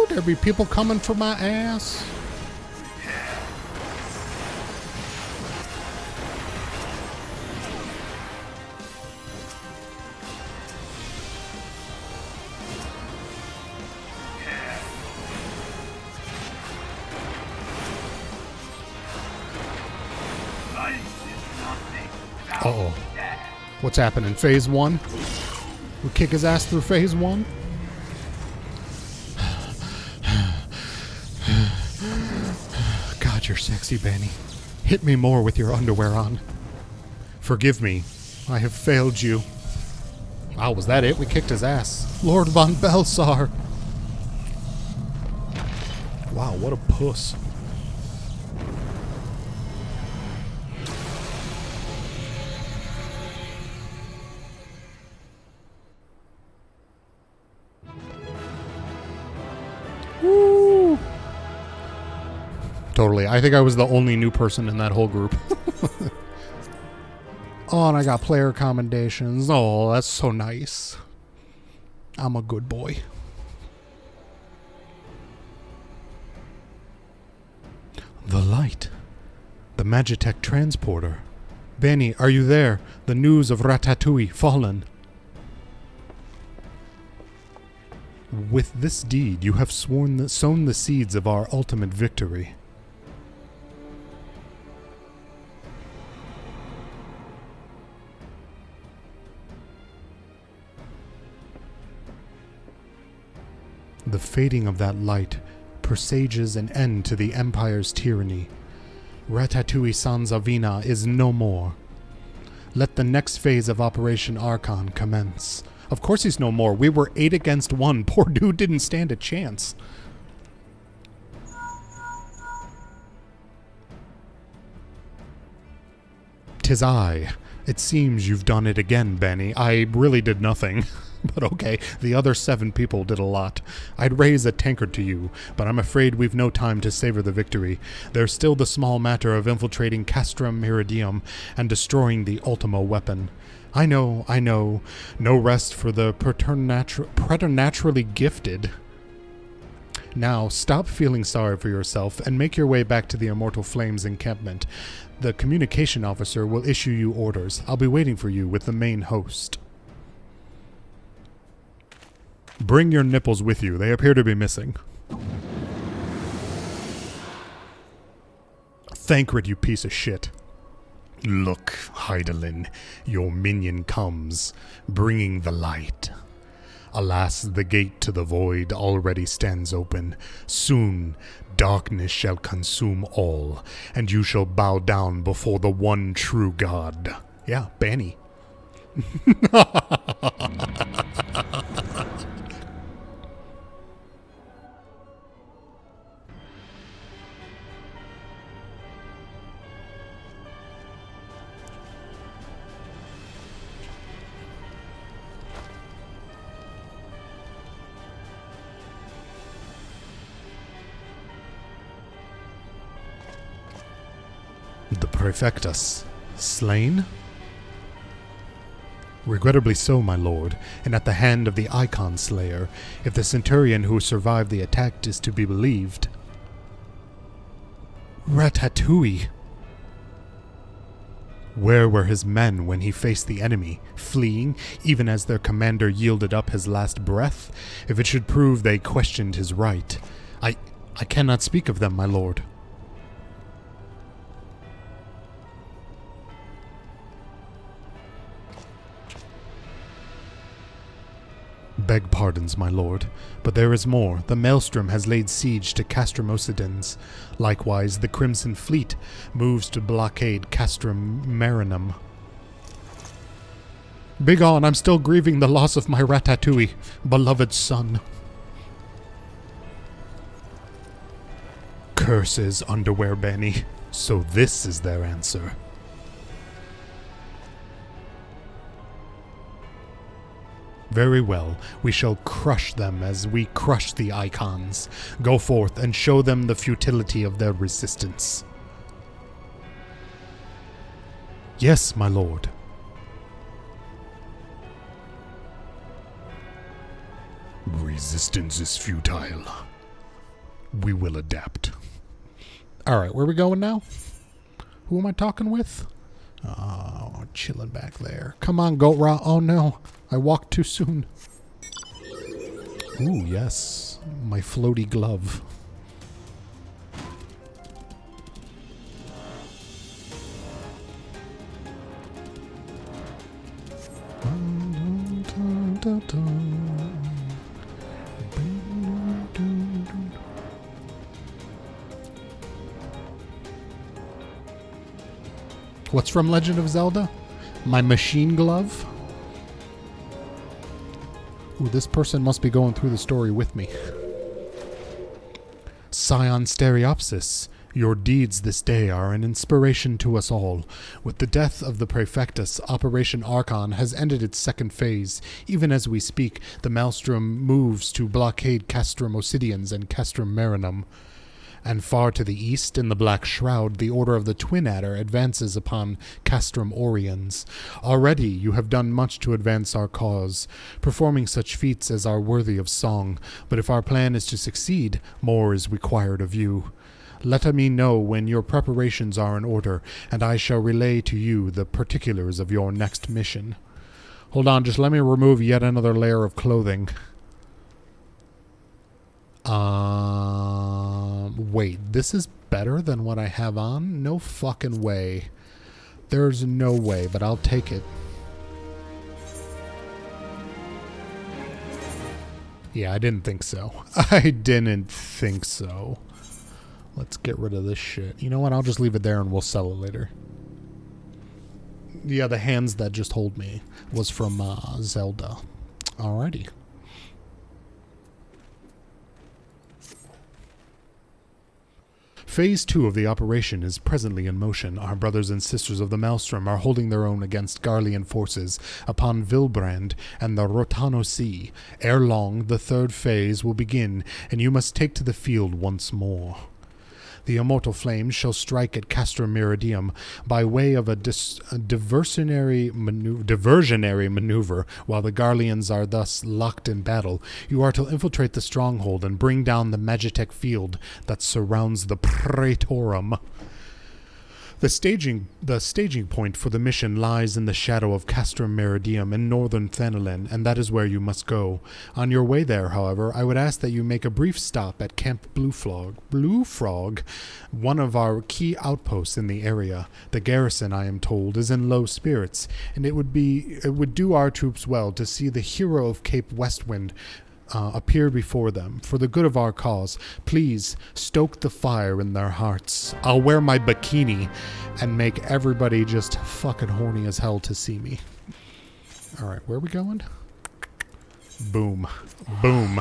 There be people coming for my ass. Uh-oh. What's happening? Phase 1? We kick his ass through phase 1? God, you're sexy, Bani. Hit me more with your underwear on. Forgive me. I have failed you. Wow, was that it? We kicked his ass. Lord von Belsar. Wow, what a puss. Woo! Totally. I think I was the only new person in that whole group. Oh, and I got player commendations. Oh, that's so nice. I'm a good boy. The light. The Magitech transporter. Bani, are you there? The news of Ratatouille fallen. With this deed, you have sown the seeds of our ultimate victory. The fading of that light presages an end to the Empire's tyranny. Ratatouille Sans Avina is no more. Let the next phase of Operation Archon commence. Of course he's no more. We were 8 against 1. Poor dude didn't stand a chance. "'Tis I. It seems you've done it again, Bani. I really did nothing." But okay, the other 7 people did a lot. I'd raise a tankard to you, but I'm afraid we've no time to savor the victory. There's still the small matter of infiltrating Castrum Meridianum and destroying the Ultimo weapon. I know. No rest for the preternaturally gifted. Now, stop feeling sorry for yourself and make your way back to the Immortal Flames encampment. The communication officer will issue you orders. I'll be waiting for you with the main host. Bring your nipples with you. They appear to be missing. Thancred, you piece of shit. Look, Hydaelyn, your minion comes, bringing the light. Alas, the gate to the void already stands open. Soon, darkness shall consume all, and you shall bow down before the one true God. Yeah, Bani. The Praefectus. Slain? Regrettably so, my lord, and at the hand of the Icon Slayer, if the Centurion who survived the attack is to be believed. Ratatouille! Where were his men when he faced the enemy, fleeing, even as their commander yielded up his last breath? If it should prove they questioned his right. I cannot speak of them, my lord. Beg pardons, my lord, but there is more. The Maelstrom has laid siege to Castrum Meridianum. Likewise, the Crimson Fleet moves to blockade Castrum Meridianum. Begone, I'm still grieving the loss of my Ratatouille, beloved son. Curses, underwear Bani. So this is their answer. Very well, we shall crush them as we crush the Icons. Go forth and show them the futility of their resistance. Yes, my lord. Resistance is futile. We will adapt. Alright, where are we going now? Who am I talking with? Oh, chilling back there. Come on, Goat Rot. Oh no, I walked too soon. Ooh, yes. My floaty glove. What's from Legend of Zelda? My machine glove? Ooh, this person must be going through the story with me. Scion Stereopsis, your deeds this day are an inspiration to us all. With the death of the Praefectus, Operation Archon has ended its second phase. Even as we speak, the Maelstrom moves to blockade Castrum Meridianum and Castrum Meridianum. And far to the east, in the Black Shroud, the Order of the Twin Adder advances upon Castrum Oriens. Already you have done much to advance our cause, performing such feats as are worthy of song, but if our plan is to succeed, more is required of you. Let me know when your preparations are in order, and I shall relay to you the particulars of your next mission. Hold on, just let me remove yet another layer of clothing. Wait, this is better than what I have on? No fucking way. There's no way, but I'll take it. Yeah, I didn't think so. I didn't think so. Let's get rid of this shit. You know what? I'll just leave it there and we'll sell it later. Yeah, the hands that just hold me was from Zelda. Alrighty. Phase 2 of the operation is presently in motion. Our brothers and sisters of the Maelstrom are holding their own against Garlean forces upon Vilbrand and the Rotano Sea. Ere long, the third phase will begin, and you must take to the field once more. The immortal flames shall strike at Castrum Meridianum by way of a diversionary maneuver. While the Garleans are thus locked in battle, you are to infiltrate the stronghold and bring down the Magitech field that surrounds the Praetorium. The staging point for the mission lies in the shadow of Castrum Meridianum in northern Thanalin, and that is where you must go. On your way there, however, I would ask that you make a brief stop at Camp Blue Frog, one of our key outposts in the area. The garrison, I am told, is in low spirits, and it would do our troops well to see the hero of Cape Westwind appear before them. For the good of our cause, please stoke the fire in their hearts. I'll wear my bikini and make everybody just fucking horny as hell to see me. Alright, where are we going? Boom. Boom.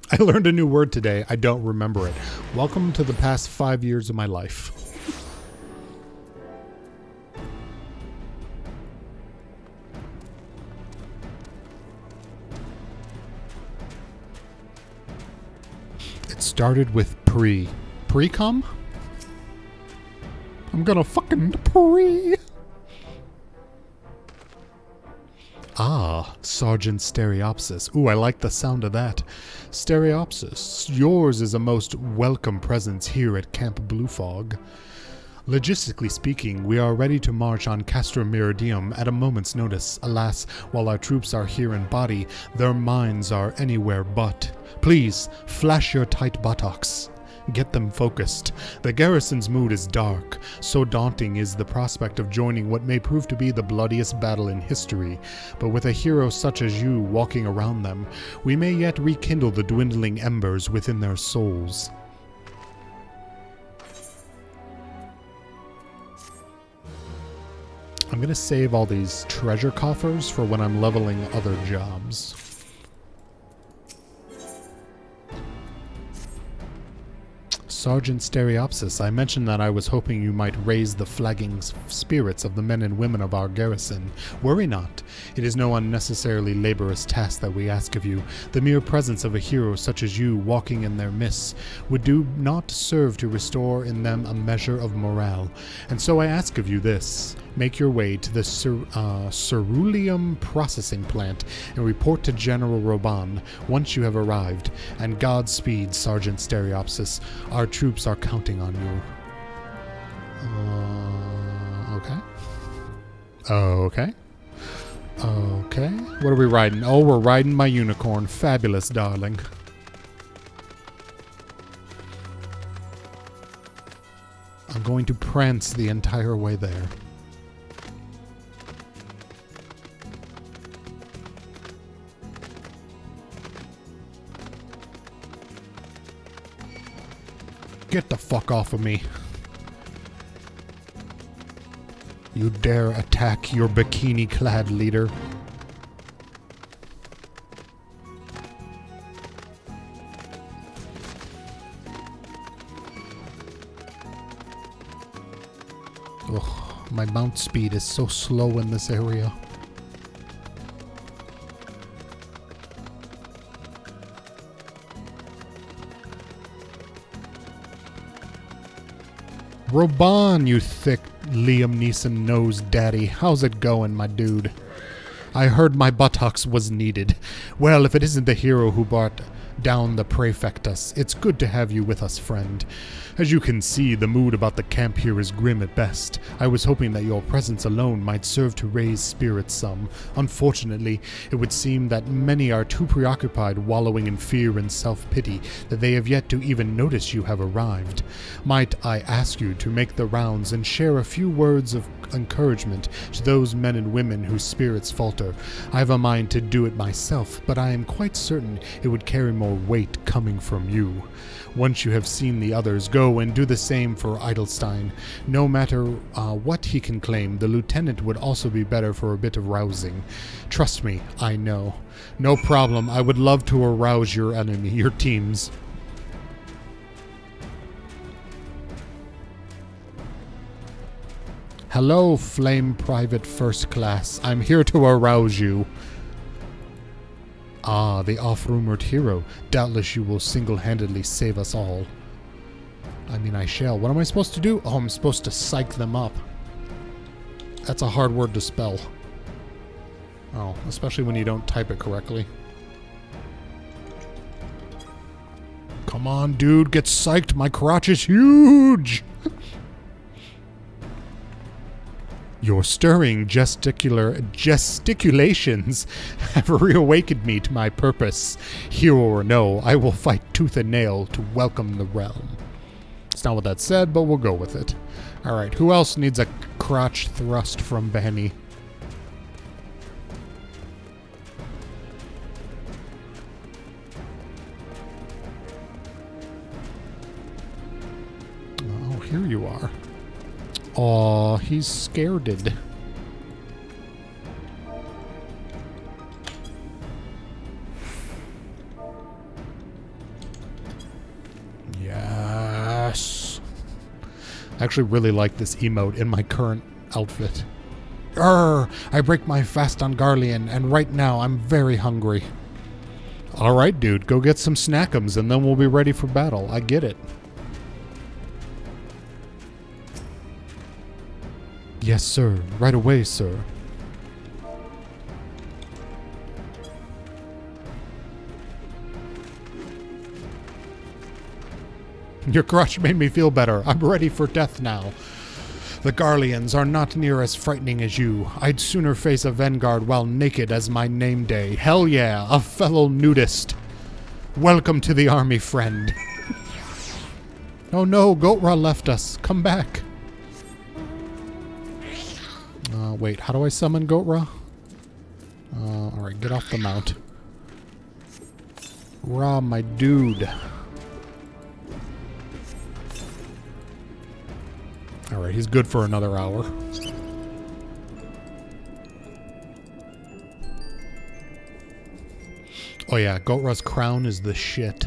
I learned a new word today. I don't remember it. Welcome to the past 5 years of my life. Started with pre-cum? I'm gonna fucking Sergeant Stereopsis. Ooh, I like the sound of that. Stereopsis, yours is a most welcome presence here at Camp Blue Frog. Logistically speaking, we are ready to march on Castrum Meridianum at a moment's notice. Alas, while our troops are here in body, their minds are anywhere but. Please, flash your tight buttocks. Get them focused. The garrison's mood is dark. So daunting is the prospect of joining what may prove to be the bloodiest battle in history. But with a hero such as you walking around them, we may yet rekindle the dwindling embers within their souls. I'm going to save all these treasure coffers for when I'm leveling other jobs. Sergeant Stereopsis, I mentioned that I was hoping you might raise the flagging spirits of the men and women of our garrison. Worry not. It is no unnecessarily laborious task that we ask of you. The mere presence of a hero such as you walking in their midst would do not serve to restore in them a measure of morale. And so I ask of you this. Make your way to the ceruleum processing plant and report to General Roban once you have arrived. And Godspeed, Sergeant Stereopsis. Our troops are counting on you. Okay. Okay. What are we riding? Oh, we're riding my unicorn. Fabulous, darling. I'm going to prance the entire way there. Get the fuck off of me. You dare attack your bikini-clad leader? Ugh, my mount speed is so slow in this area. Roban, you thick Liam Neeson nose daddy. How's it going, my dude? I heard my buttocks was needed. Well, if it isn't the hero who brought down the Praefectus, it's good to have you with us, friend. As you can see, the mood about the camp here is grim at best. I was hoping that your presence alone might serve to raise spirits some. Unfortunately, it would seem that many are too preoccupied wallowing in fear and self-pity that they have yet to even notice you have arrived. Might I ask you to make the rounds and share a few words of encouragement to those men and women whose spirits falter? I have a mind to do it myself, but I am quite certain it would carry more weight coming from you. Once you have seen the others, go and do the same for Edelstein. No matter what he can claim, the lieutenant would also be better for a bit of rousing. Trust me, I know. No problem, I would love to arouse your enemy, your teams. Hello, Flame Private First Class. I'm here to arouse you. Ah, the oft-rumored hero. Doubtless you will single-handedly save us all. I mean, I shall. What am I supposed to do? Oh, I'm supposed to psych them up. That's a hard word to spell. Oh, especially when you don't type it correctly. Come on, dude, get psyched. My crotch is huge. Your stirring gesticulations have reawakened me to my purpose. Hero or no, I will fight tooth and nail to welcome the realm. It's not what that said, but we'll go with it. Alright, who else needs a crotch thrust from Bani? Oh, here you are. Aw, he's scareded. Yes. I actually really like this emote in my current outfit. I break my fast on Garlean, and right now I'm very hungry. Alright, dude, go get some snackums, and then we'll be ready for battle. I get it. Yes, sir. Right away, sir. Your crush made me feel better. I'm ready for death now. The Garleans are not near as frightening as you. I'd sooner face a vanguard while naked as my name day. Hell yeah, a fellow nudist. Welcome to the army, friend. Oh no, Gotra left us. Come back. Wait, how do I summon Gotra? Alright, get off the mount. Ra, my dude. Alright, he's good for another hour. Oh yeah, Gotra's crown is the shit.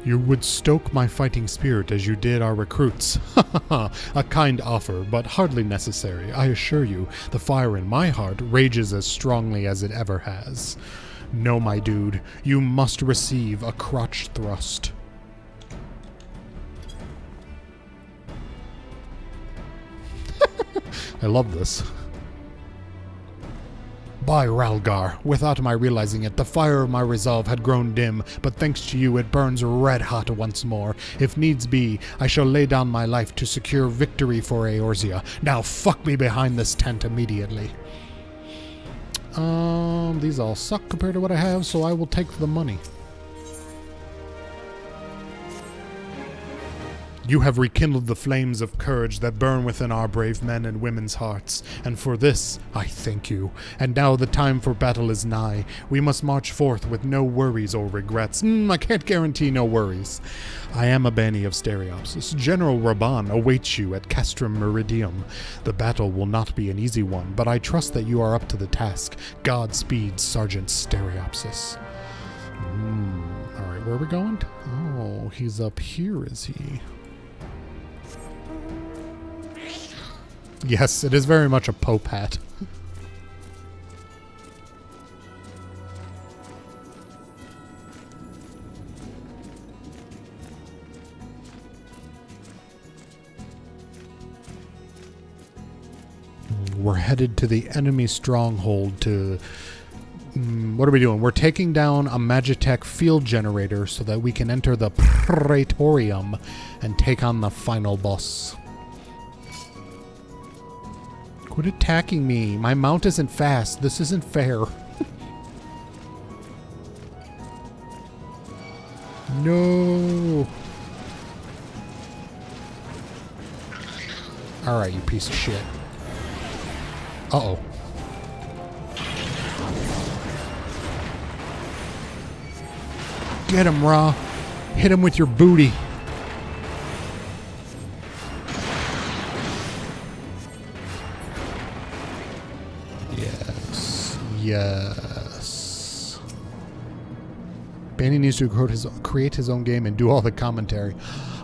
You would stoke my fighting spirit as you did our recruits. A kind offer, but hardly necessary. I assure you, the fire in my heart rages as strongly as it ever has. No, my dude, you must receive a crotch thrust. I love this. By Ralgar, without my realizing it, the fire of my resolve had grown dim, but thanks to you it burns red hot once more. If needs be, I shall lay down my life to secure victory for Eorzea. Now fuck me behind this tent immediately. These all suck compared to what I have, so I will take the money. You have rekindled the flames of courage that burn within our brave men and women's hearts, and for this I thank you. And now the time for battle is nigh. We must march forth with no worries or regrets. I can't guarantee no worries. I am a Bani of Stereopsis. General Raban awaits you at Castrum Meridianum. The battle will not be an easy one, but I trust that you are up to the task. Godspeed, Sergeant Stereopsis. Alright, where are we going? Oh, he's up here, is he? Yes, it is very much a Pope hat. We're headed to the enemy stronghold to... what are we doing? We're taking down a Magitech field generator so that we can enter the Praetorium and take on the final boss. Quit attacking me. My mount isn't fast. This isn't fair. No. Alright, you piece of shit. Uh-oh. Get him, Ra. Hit him with your booty. Yes. Yes. Bani needs to create his own game and do all the commentary.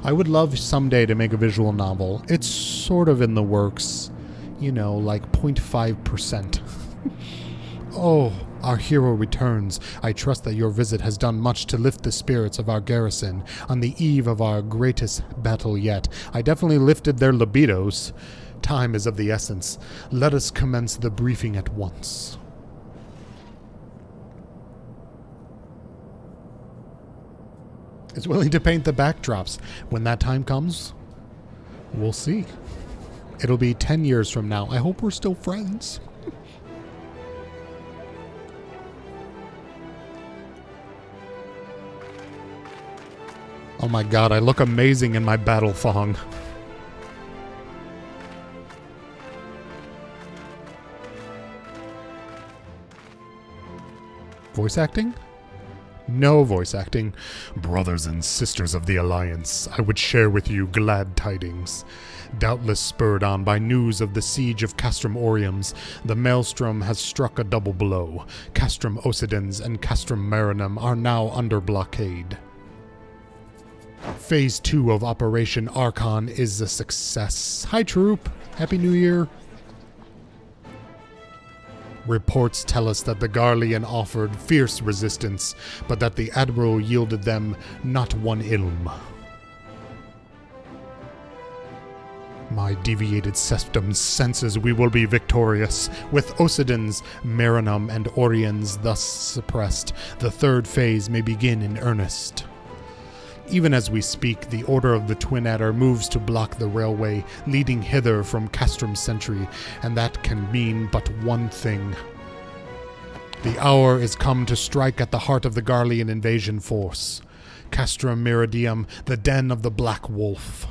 I would love someday to make a visual novel. It's sort of in the works. You know, like 0.5%. Oh, our hero returns. I trust that your visit has done much to lift the spirits of our garrison on the eve of our greatest battle yet. I definitely lifted their libidos. Time is of the essence. Let us commence the briefing at once. Is willing to paint the backdrops. When that time comes, we'll see. It'll be 10 years from now. I hope we're still friends. Oh my god, I look amazing in my battle thong. Voice acting? No voice acting. Brothers and sisters of the Alliance, I would share with you glad tidings. Doubtless spurred on by news of the siege of Castrum Meridianum, the Maelstrom has struck a double blow. Castrum Meridianum and Castrum Meridianum are now under blockade. Phase 2 of Operation Archon is a success. Hi, troop. Happy New Year. Reports tell us that the Garlean offered fierce resistance, but that the Admiral yielded them not one ilm. My deviated system senses we will be victorious. With Osidans, Meridianum, and Oriens thus suppressed, the third phase may begin in earnest. Even as we speak, the Order of the Twin Adder moves to block the railway leading hither from Castrum Sentry, and that can mean but one thing. The hour is come to strike at the heart of the Garlean invasion force. Castrum Meridianum, the den of the Black Wolf.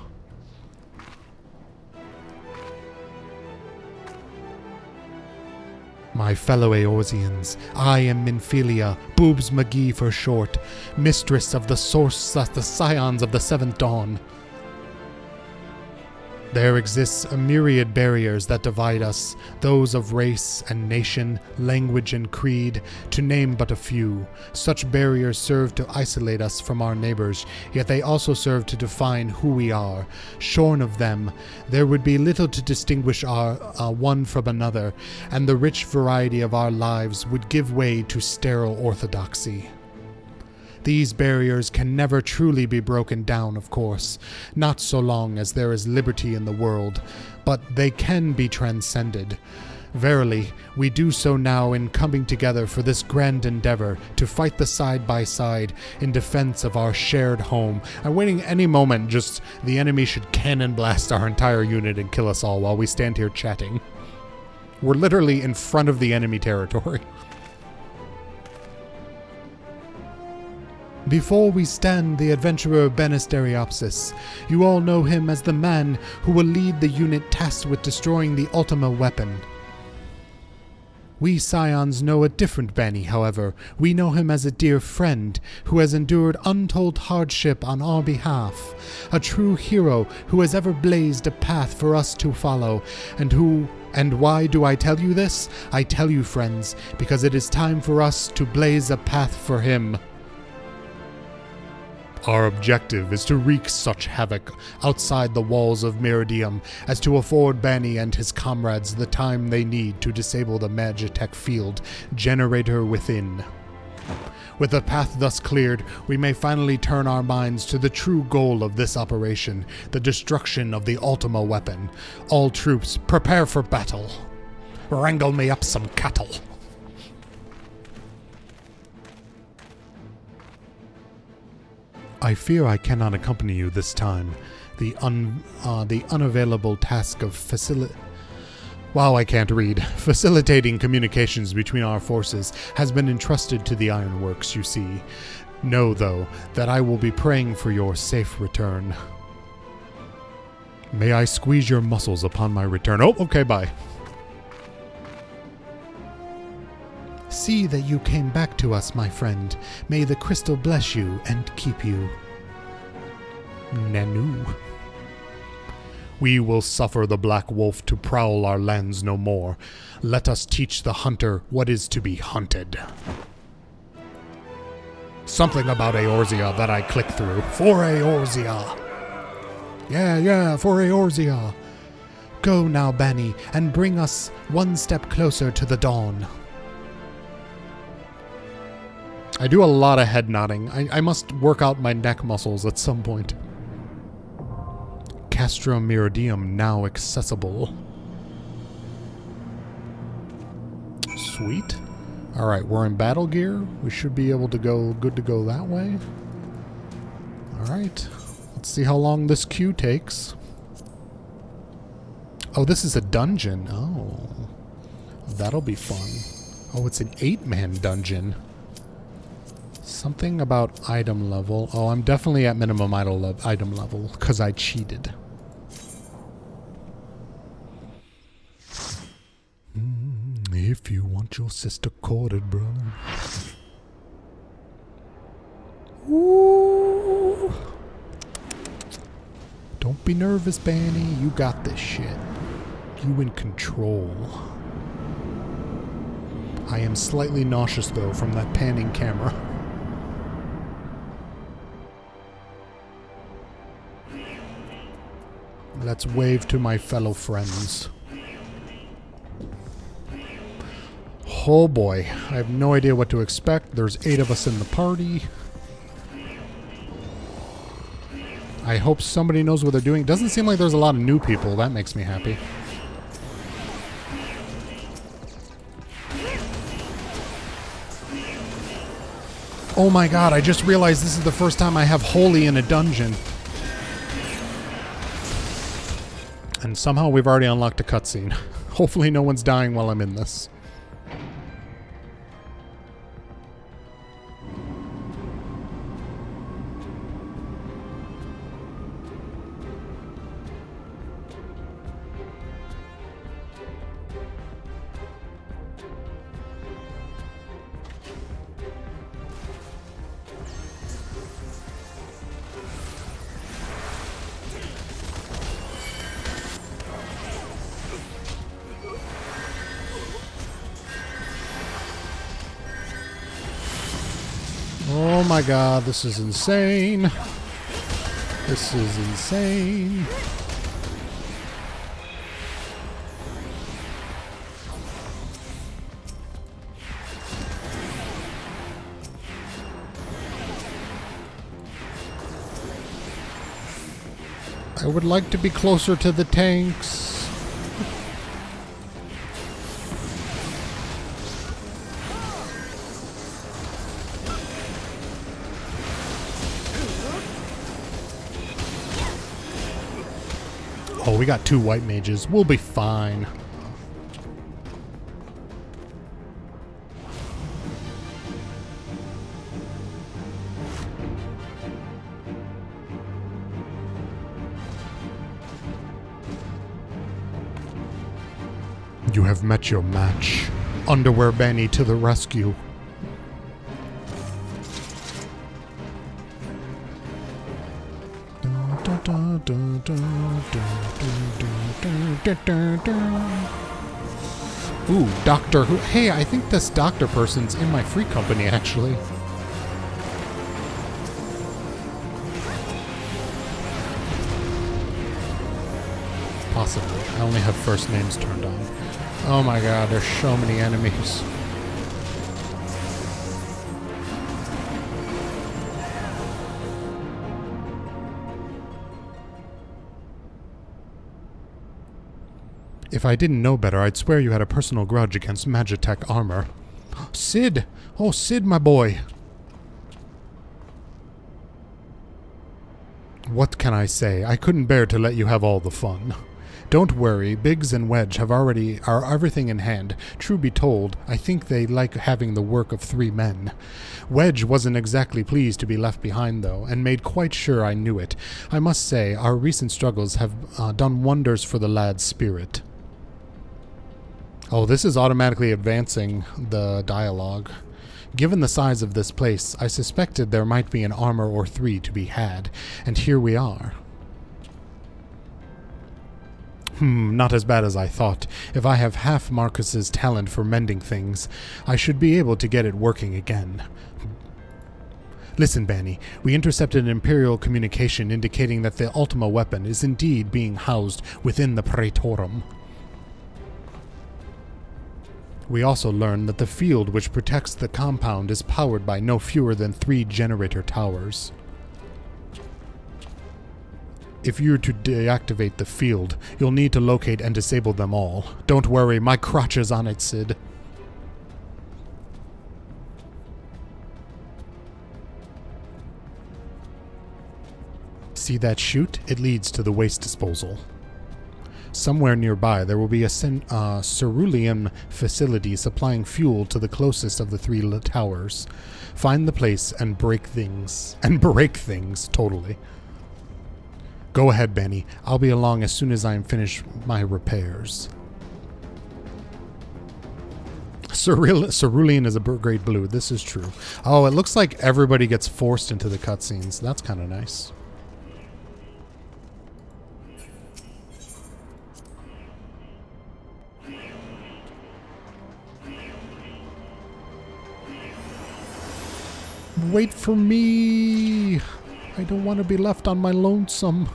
My fellow Eorzeans, I am Minfilia, Boobs McGee for short, mistress of the source, the scions of the Seventh Dawn. There exists a myriad barriers that divide us, those of race and nation, language and creed, to name but a few. Such barriers serve to isolate us from our neighbors, yet they also serve to define who we are. Shorn of them, there would be little to distinguish our one from another, and the rich variety of our lives would give way to sterile orthodoxy. These barriers can never truly be broken down, of course, not so long as there is liberty in the world, but they can be transcended. Verily, we do so now in coming together for this grand endeavor to fight the side by side in defense of our shared home. I'm waiting any moment just the enemy should cannon blast our entire unit and kill us all while we stand here chatting. We're literally in front of the enemy territory. Before we stand the adventurer Benisteriopsis, you all know him as the man who will lead the unit tasked with destroying the Ultima weapon. We Scions know a different Bani, however. We know him as a dear friend who has endured untold hardship on our behalf, a true hero who has ever blazed a path for us to follow, and why do I tell you this? I tell you, friends, because it is time for us to blaze a path for him. Our objective is to wreak such havoc outside the walls of Meridianum as to afford Bani and his comrades the time they need to disable the Magitech field generator within. With the path thus cleared, we may finally turn our minds to the true goal of this operation, the destruction of the Ultima weapon. All troops, prepare for battle. Wrangle me up some cattle. I fear I cannot accompany you this time. The unavailable task of facilitating communications between our forces has been entrusted to the Ironworks, you see. Know, though, that I will be praying for your safe return. May I squeeze your muscles upon my return. Oh, okay, bye. See that you came back to us, my friend. May the crystal bless you and keep you. Nanu. We will suffer the Black Wolf to prowl our lands no more. Let us teach the hunter what is to be hunted. Something about Eorzea that I click through. For Eorzea. Yeah, for Eorzea. Go now, Bani, and bring us one step closer to the dawn. I do a lot of head nodding. I must work out my neck muscles at some point. Castrum Meridianum now accessible. Sweet. Alright, we're in battle gear. We should be able to go, good to go that way. Alright. Let's see how long this queue takes. Oh, this is a dungeon. Oh. That'll be fun. Oh, it's an 8-man dungeon. Something about item level. Oh, I'm definitely at minimum item level because I cheated. If you want your sister courted, brother. Ooh. Don't be nervous, Bani. You got this shit. You in control. I am slightly nauseous, though, from that panning camera. Let's wave to my fellow friends. Oh boy, I have no idea what to expect. There's 8 of us in the party. I hope somebody knows what they're doing. It doesn't seem like there's a lot of new people. That makes me happy. Oh my god, I just realized this is the first time I have Holy in a dungeon. And somehow we've already unlocked a cutscene. Hopefully no one's dying while I'm in this. Oh my god, this is insane. This is insane. I would like to be closer to the tanks. Oh, we got 2 white mages. We'll be fine. You have met your match. Underwear Bani to the rescue. Ooh, Doctor Who. Hey, I think this doctor person's in my free company, actually. Possibly. I only have first names turned on. Oh my god, there's so many enemies. If I didn't know better, I'd swear you had a personal grudge against Magitech armor. Cid! Oh, Cid, my boy! What can I say? I couldn't bear to let you have all the fun. Don't worry, Biggs and Wedge are everything in hand. True be told, I think they like having the work of 3 men. Wedge wasn't exactly pleased to be left behind, though, and made quite sure I knew it. I must say, our recent struggles have done wonders for the lad's spirit. Oh, this is automatically advancing the dialogue. Given the size of this place, I suspected there might be an armor or 3 to be had, and here we are. Not as bad as I thought. If I have half Marcus's talent for mending things, I should be able to get it working again. Listen, Bani, we intercepted an Imperial communication indicating that the Ultima weapon is indeed being housed within the Praetorium. We also learned that the field which protects the compound is powered by no fewer than 3 generator towers. If you're to deactivate the field, you'll need to locate and disable them all. Don't worry, my crotch is on it, Cid. See that chute? It leads to the waste disposal. Somewhere nearby, there will be a cerulean facility supplying fuel to the closest of the 3 towers. Find the place and break things. Totally. Go ahead, Bani. I'll be along as soon as I'm finished my repairs. Cerulean is a great blue. This is true. Oh, it looks like everybody gets forced into the cutscenes. That's kind of nice. Wait for me! I don't want to be left on my lonesome.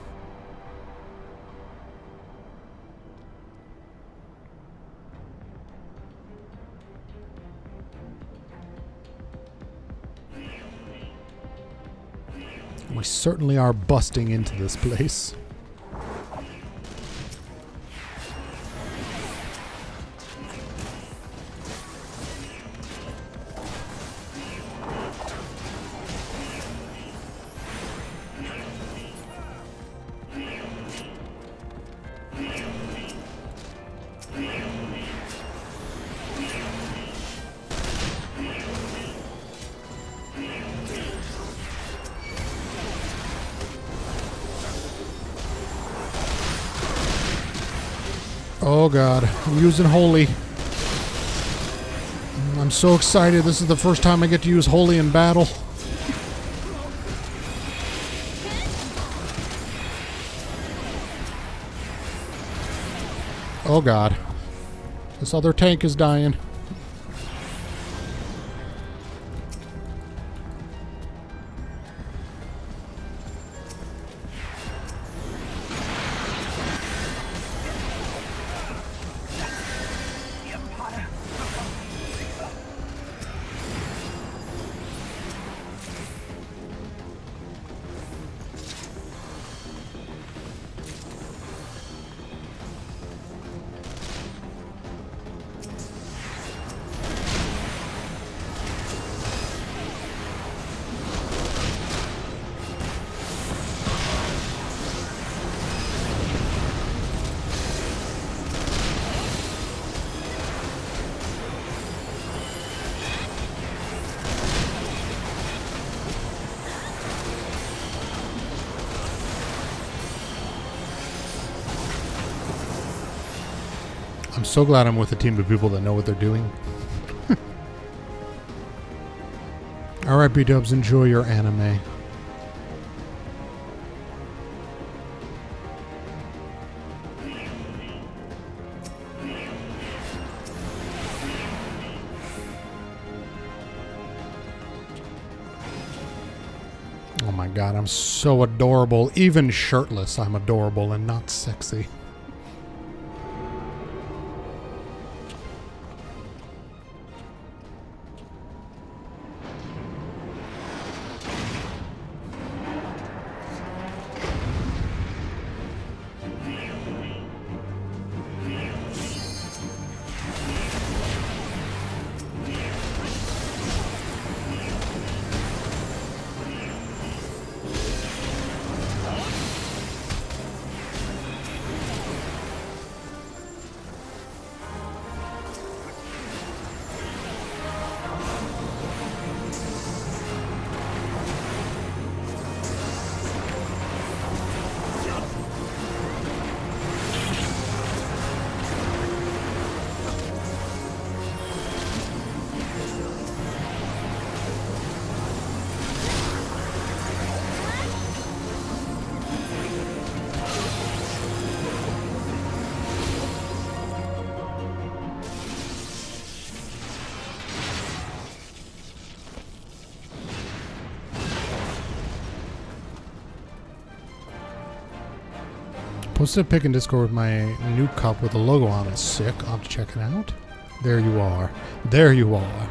We certainly are busting into this place. Oh god, I'm using Holy. I'm so excited. This is the first time I get to use Holy in battle. Oh god. This other tank is dying. I'm so glad I'm with a team of people that know what they're doing. Alright, B-dubs, enjoy your anime. Oh my god, I'm so adorable. Even shirtless, I'm adorable and not sexy. Posted a pic in Discord with my new cup with a logo on it. Sick. I'll have to check it out. There you are. There you are.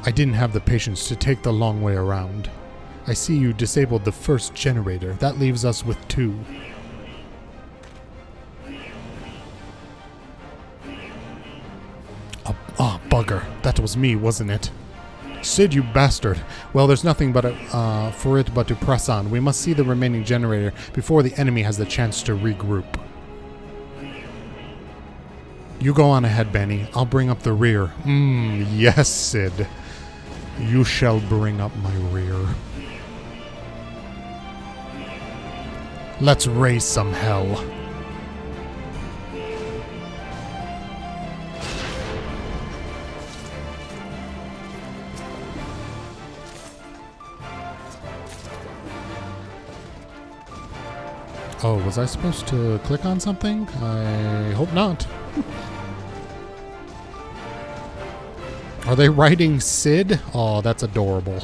I didn't have the patience to take the long way around. I see you disabled the first generator. That leaves us with 2. Ah, bugger. That was me, wasn't it? Sid, you bastard. Well, there's nothing but for it but to press on. We must see the remaining generator before the enemy has the chance to regroup. You go on ahead, Bani. I'll bring up the rear. Yes, Sid. You shall bring up my rear. Let's raise some hell. Oh, was I supposed to click on something? I hope not. Are they writing Sid? Oh, that's adorable.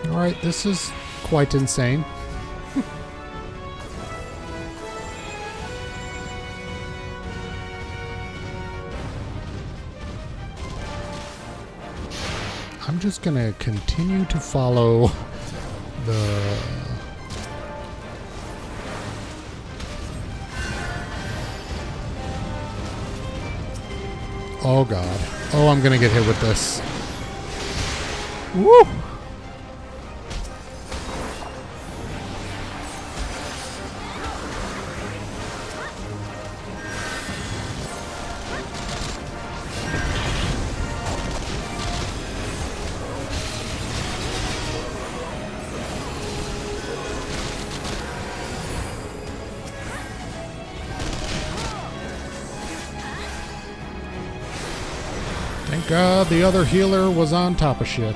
Alright, this is quite insane. I'm just gonna continue to follow the... Oh god. Oh, I'm gonna get hit with this. Woo! Thank God the other healer was on top of shit.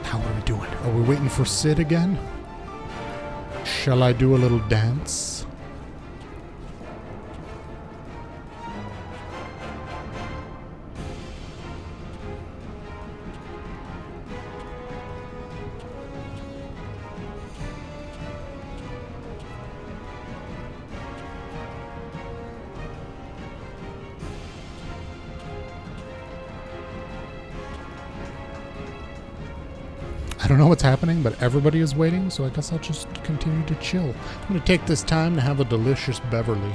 How are we doing? Are we waiting for Sid again? Shall I do a little dance? I don't know what's happening, but everybody is waiting, so I guess I'll just continue to chill. I'm going to take this time to have a delicious Beverly.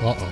Uh-oh.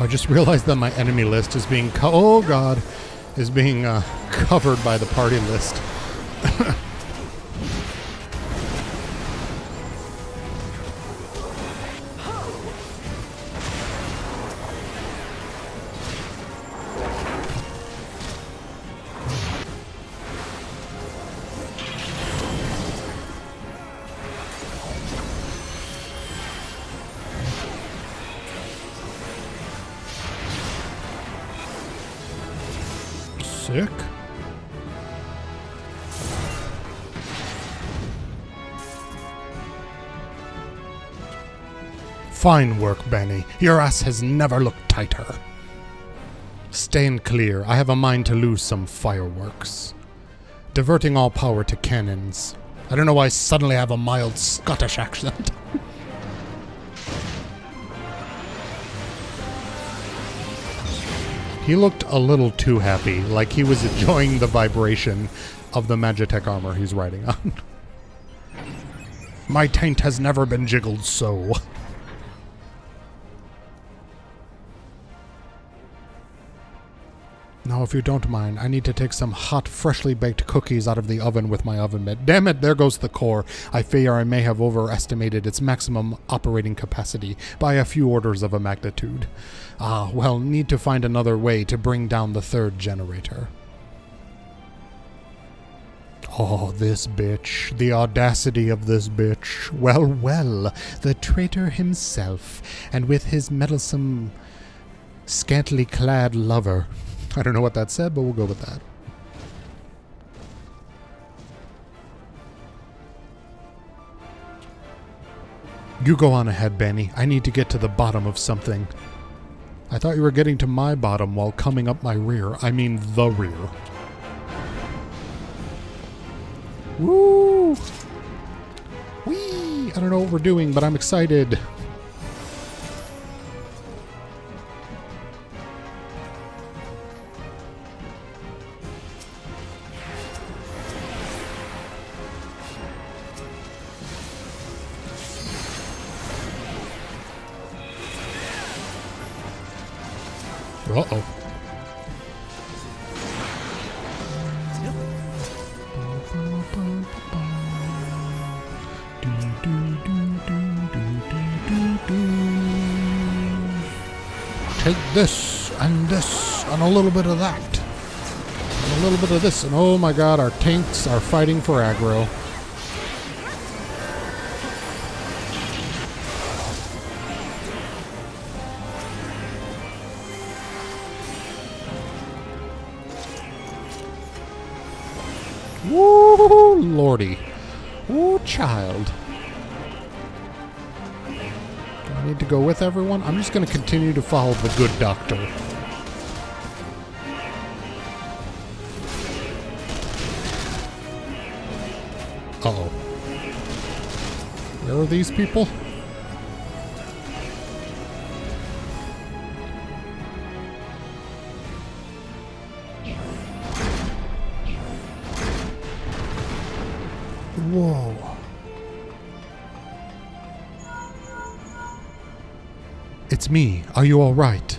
I just realized that my enemy list is being covered by the party list. Sick. Fine work, Bani. Your ass has never looked tighter. Stand clear. I have a mind to lose some fireworks. Diverting all power to cannons. I don't know why I suddenly have a mild Scottish accent. He looked a little too happy, like he was enjoying the vibration of the Magitech armor he's riding on. My taint has never been jiggled so. Now, if you don't mind, I need to take some hot, freshly baked cookies out of the oven with my oven mitt. Damn it, there goes the core. I fear I may have overestimated its maximum operating capacity by a few orders of a magnitude. Ah, well, need to find another way to bring down the third generator. Oh, this bitch. The audacity of this bitch. Well, well, the traitor himself, and with his meddlesome, scantily clad lover. I don't know what that said, but we'll go with that. You go on ahead, Bani. I need to get to the bottom of something. I thought you were getting to my bottom while coming up my rear. I mean the rear. Woo! Whee! I don't know what we're doing, but I'm excited. Uh-oh. Take this, and a little bit of that. And a little bit of this, and oh my god, our tanks are fighting for aggro. Woo, lordy. Woo, child. Do I need to go with everyone? I'm just going to continue to follow the good doctor. Uh-oh. Where are these people? Whoa. It's me. Are you all right?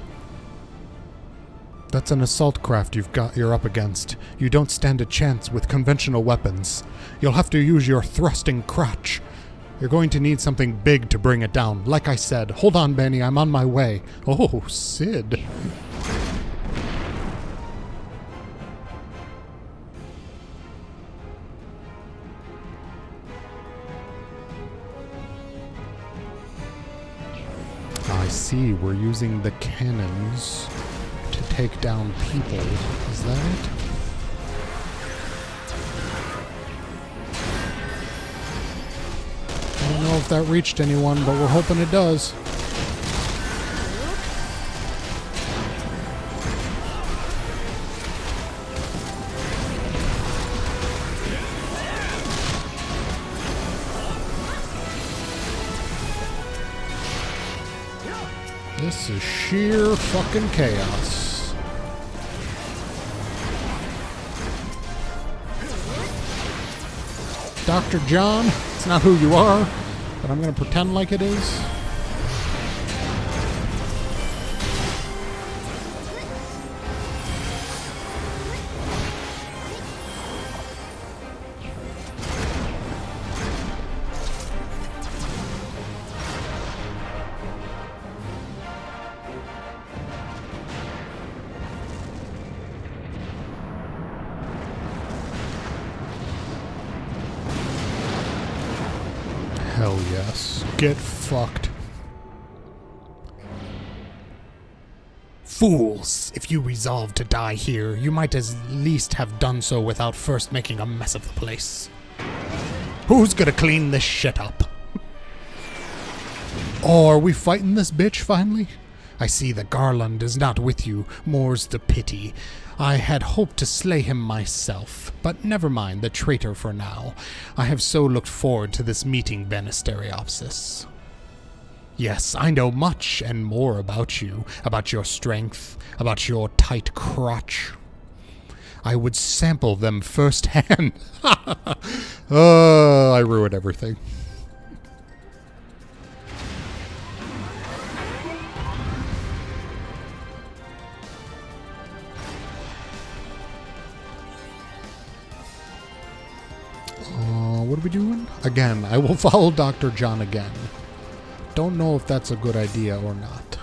That's an assault craft you're up against. You don't stand a chance with conventional weapons. You'll have to use your thrusting crotch. You're going to need something big to bring it down. Like I said, hold on, Bani, I'm on my way. Oh, Sid. I see, we're using the cannons to take down people. Is that it? I don't know if that reached anyone, but we're hoping it does. This is sheer fucking chaos. Dr. John, it's not who you are, but I'm going to pretend like it is. yes. Get fucked. Fools! If you resolve to die here, you might at least have done so without first making a mess of the place. Who's gonna clean this shit up? Oh, are we fighting this bitch finally? I see the Garland is not with you, more's the pity. I had hoped to slay him myself, but never mind the traitor for now. I have so looked forward to this meeting, Banisteriopsis. Yes, I know much and more about you, about your strength, about your tight crotch. I would sample them firsthand. Oh, I ruined everything. What are we doing? Again, I will follow Dr. John again. Don't know if that's a good idea or not.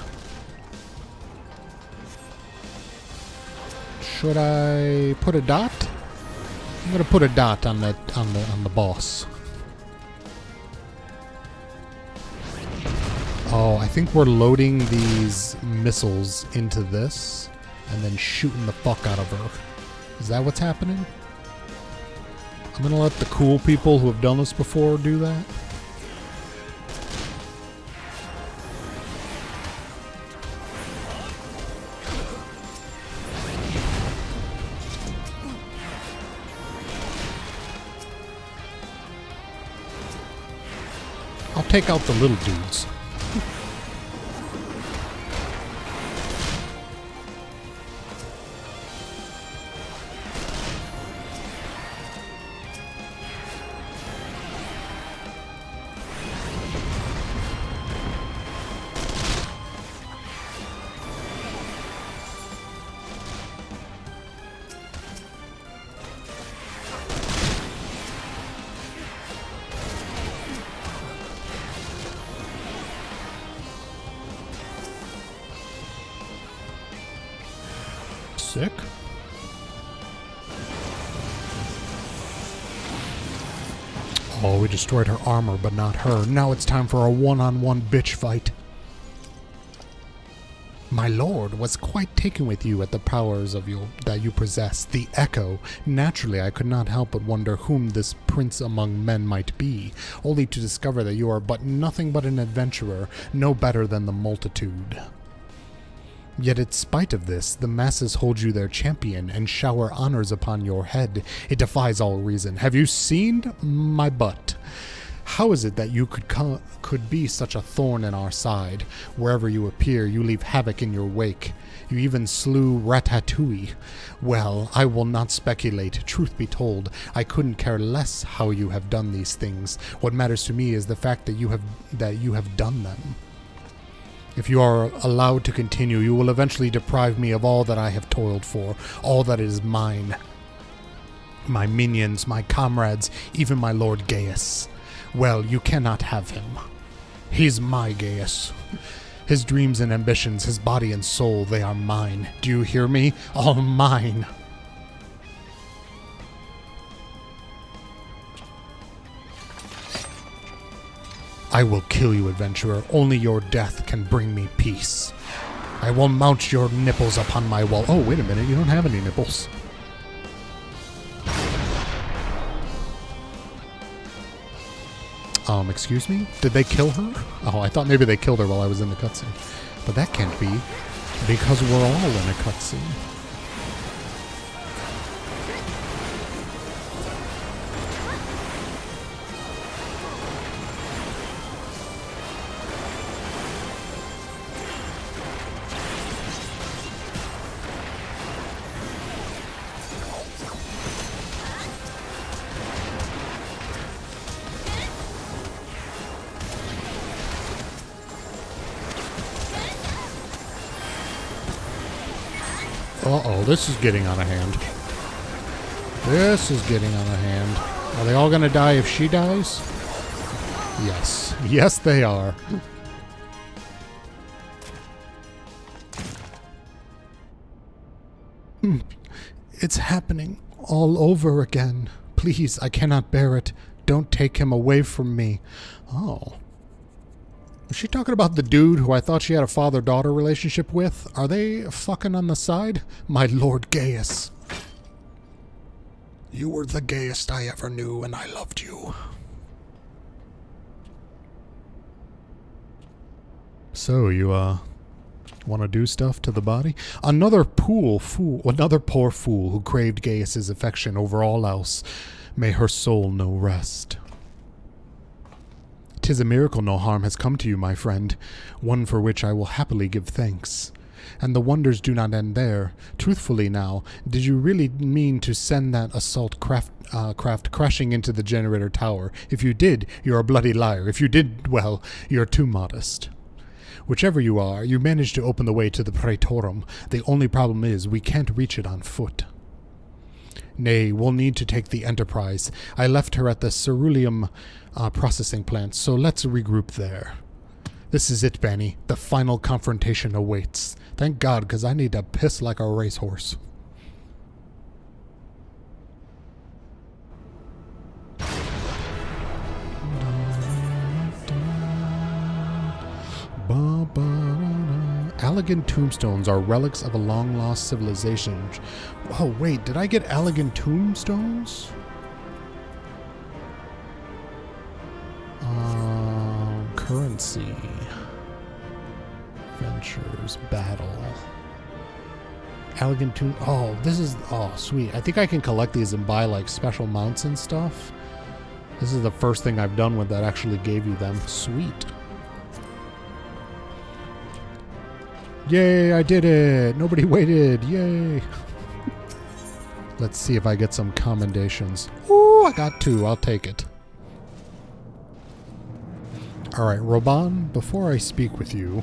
Should I put a dot? I'm gonna put a dot on the boss. Oh, I think we're loading these missiles into this and then shooting the fuck out of her. Is that what's happening? I'm gonna let the cool people who have done this before do that. I'll take out the little dudes. Sick. Oh, we destroyed her armor, but not her. Now it's time for a one-on-one bitch fight. My lord was quite taken with you at the powers of that you possess, the Echo. Naturally, I could not help but wonder whom this prince among men might be, only to discover that you are but nothing but an adventurer, no better than the multitude. Yet in spite of this, the masses hold you their champion and shower honors upon your head. It defies all reason. Have you seen my butt? How is it that you could be such a thorn in our side? Wherever you appear, you leave havoc in your wake. You even slew Ratatouille. Well, I will not speculate. Truth be told, I couldn't care less how you have done these things. What matters to me is the fact that you have done them. If you are allowed to continue, you will eventually deprive me of all that I have toiled for, all that is mine. My minions, my comrades, even my Lord Gaius. Well, you cannot have him. He's my Gaius. His dreams and ambitions, his body and soul, they are mine. Do you hear me? All mine. I will kill you, adventurer. Only your death can bring me peace. I will mount your nipples upon my wall. Oh, wait a minute. You don't have any nipples. Excuse me? Did they kill her? Oh, I thought maybe they killed her while I was in the cutscene. But that can't be, because we're all in a cutscene. Uh-oh, this is getting out of hand. This is getting out of hand. Are they all gonna die if she dies? Yes. Yes, they are. It's happening all over again. Please, I cannot bear it. Don't take him away from me. Oh. Is she talking about the dude who I thought she had a father-daughter relationship with? Are they fucking on the side? My Lord Gaius. You were the gayest I ever knew, and I loved you. So, you, want to do stuff to the body? Another poor fool who craved Gaius's affection over all else. May her soul know rest. 'Tis a miracle no harm has come to you, my friend, one for which I will happily give thanks. And the wonders do not end there. Truthfully now, did you really mean to send that assault craft crashing into the generator tower? If you did, you're a bloody liar. If you did, well, you're too modest. Whichever you are, you managed to open the way to the Praetorium. The only problem is we can't reach it on foot. Nay, we'll need to take the Enterprise. I left her at the Ceruleum processing plant, so let's regroup there. This is it, Bani. The final confrontation awaits. Thank God, because I need to piss like a racehorse. Allegan tombstones are relics of a long-lost civilization. Oh, wait, did I get Allegan tombstones? Currency. Ventures. Battle. Allegan tomb... Oh, this is... Oh, sweet. I think I can collect these and buy, like, special mounts and stuff. This is the first thing I've done with that actually gave you them. Sweet. Yay, I did it! Nobody waited! Yay! Let's see if I get some commendations. Ooh, I got 2. I'll take it. Alright, Roban, before I speak with you,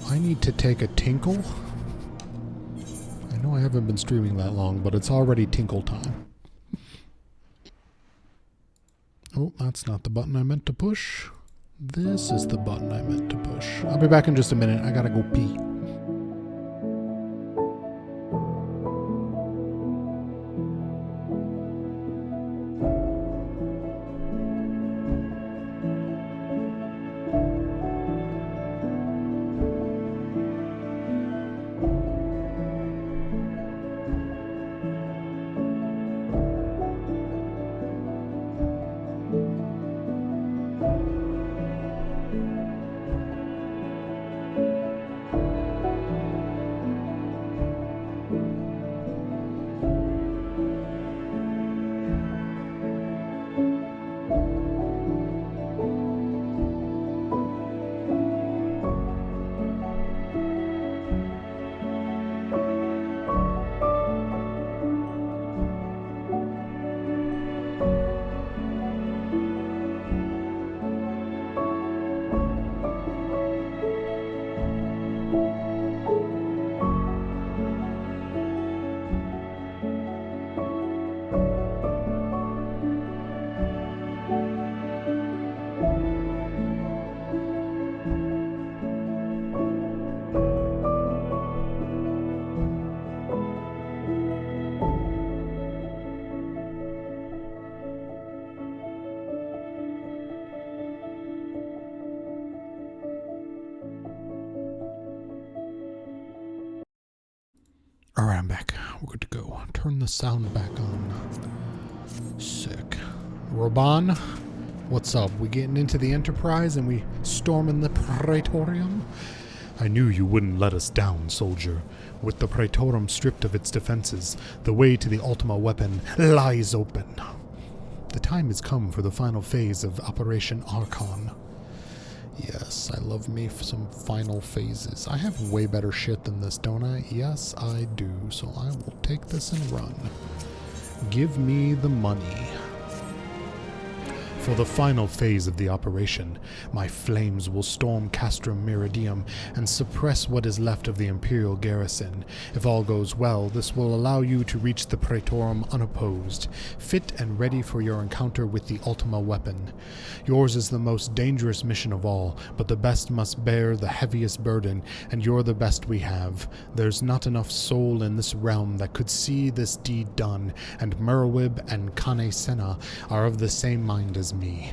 I need to take a tinkle. I know I haven't been streaming that long, but it's already tinkle time. Oh, that's not the button I meant to push. This is the button I meant to push. I'll be back in just a minute. I gotta go pee. Alright, I'm back. We're good to go. Turn the sound back on. Sick. Roban, what's up? We getting into the Enterprise and we storming the Praetorium? I knew you wouldn't let us down, soldier. With the Praetorium stripped of its defenses, the way to the Ultima weapon lies open. The time has come for the final phase of Operation Archon. Yes, I love me some final phases. I have way better shit than this, don't I? Yes, I do. So I will take this and run. Give me the money. For the final phase of the operation, my flames will storm Castrum Meridianum and suppress what is left of the Imperial garrison. If all goes well, this will allow you to reach the Praetorium unopposed, fit and ready for your encounter with the Ultima weapon. Yours is the most dangerous mission of all, but the best must bear the heaviest burden, and you're the best we have. There's not enough soul in this realm that could see this deed done, and Merwib and Kane Senna are of the same mind as me.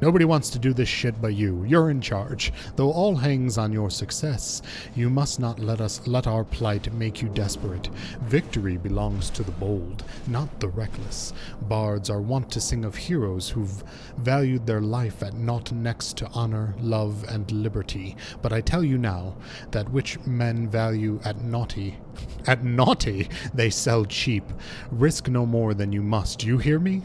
Nobody wants to do this shit but you. You're in charge. Though all hangs on your success, you must not let our plight make you desperate. Victory belongs to the bold, not the reckless. Bards are wont to sing of heroes who've valued their life at naught next to honor, love, and liberty. But I tell you now, that which men value at naughty, they sell cheap. Risk no more than you must. You hear me?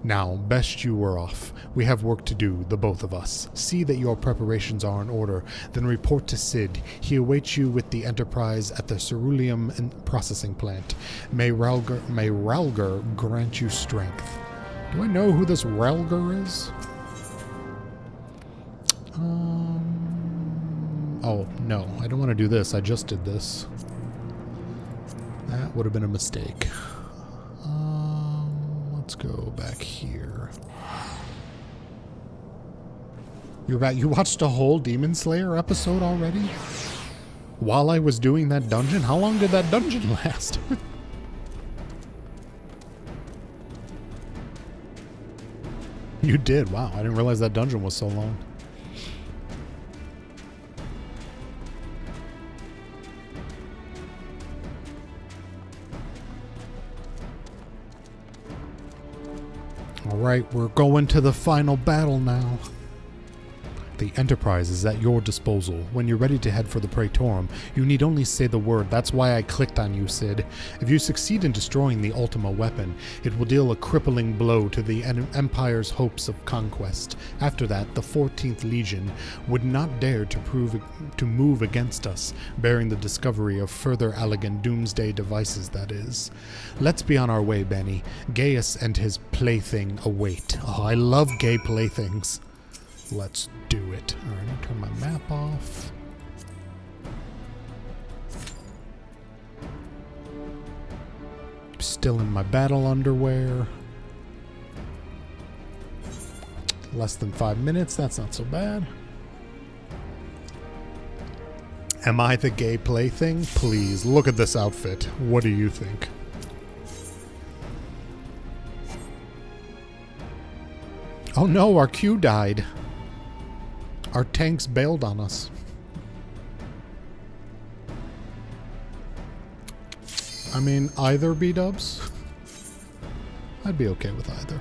Now, best you were off. We have work to do, the both of us. See that your preparations are in order, then report to Cid. He awaits you with the Enterprise at the Ceruleum processing plant. May Ralger grant you strength. Do I know who this Ralger is? Oh, no. I don't want to do this. I just did this. That would have been a mistake. Let's go back here. You watched a whole Demon Slayer episode already? While I was doing that dungeon? How long did that dungeon last? You did? Wow, I didn't realize that dungeon was so long. Alright, we're going to the final battle now. The Enterprise is at your disposal. When you're ready to head for the Praetorium, you need only say the word. That's why I clicked on you, Cid. If you succeed in destroying the Ultima weapon, it will deal a crippling blow to the Empire's hopes of conquest. After that, the 14th Legion would not dare to move against us, bearing the discovery of further elegant doomsday devices, that is. Let's be on our way, Bani. Gaius and his plaything await. Oh, I love gay playthings. Let's do it. Alright, I'll turn my map off. Still in my battle underwear. Less than 5 minutes, that's not so bad. Am I the gay plaything? Please, look at this outfit. What do you think? Oh no, our queue died. Our tanks bailed on us. I mean, either B-dubs? I'd be okay with either.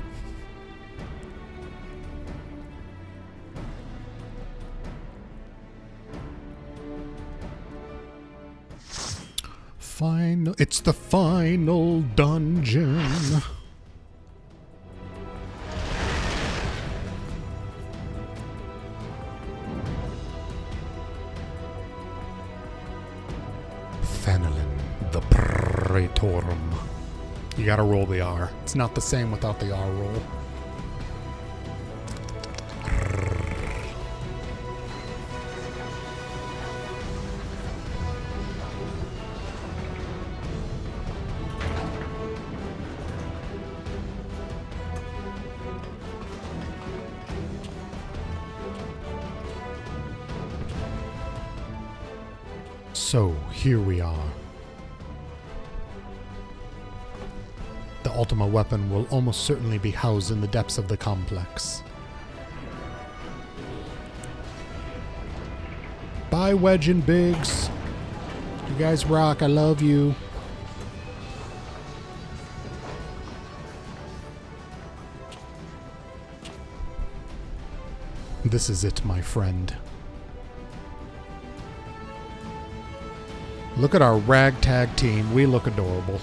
It's the final dungeon. The Praetorium. You gotta roll the R. It's not the same without the R roll. So, here we are. The Ultima weapon will almost certainly be housed in the depths of the complex. Bye, Wedge and Biggs. You guys rock. I love you. This is it, my friend. Look at our ragtag team. We look adorable.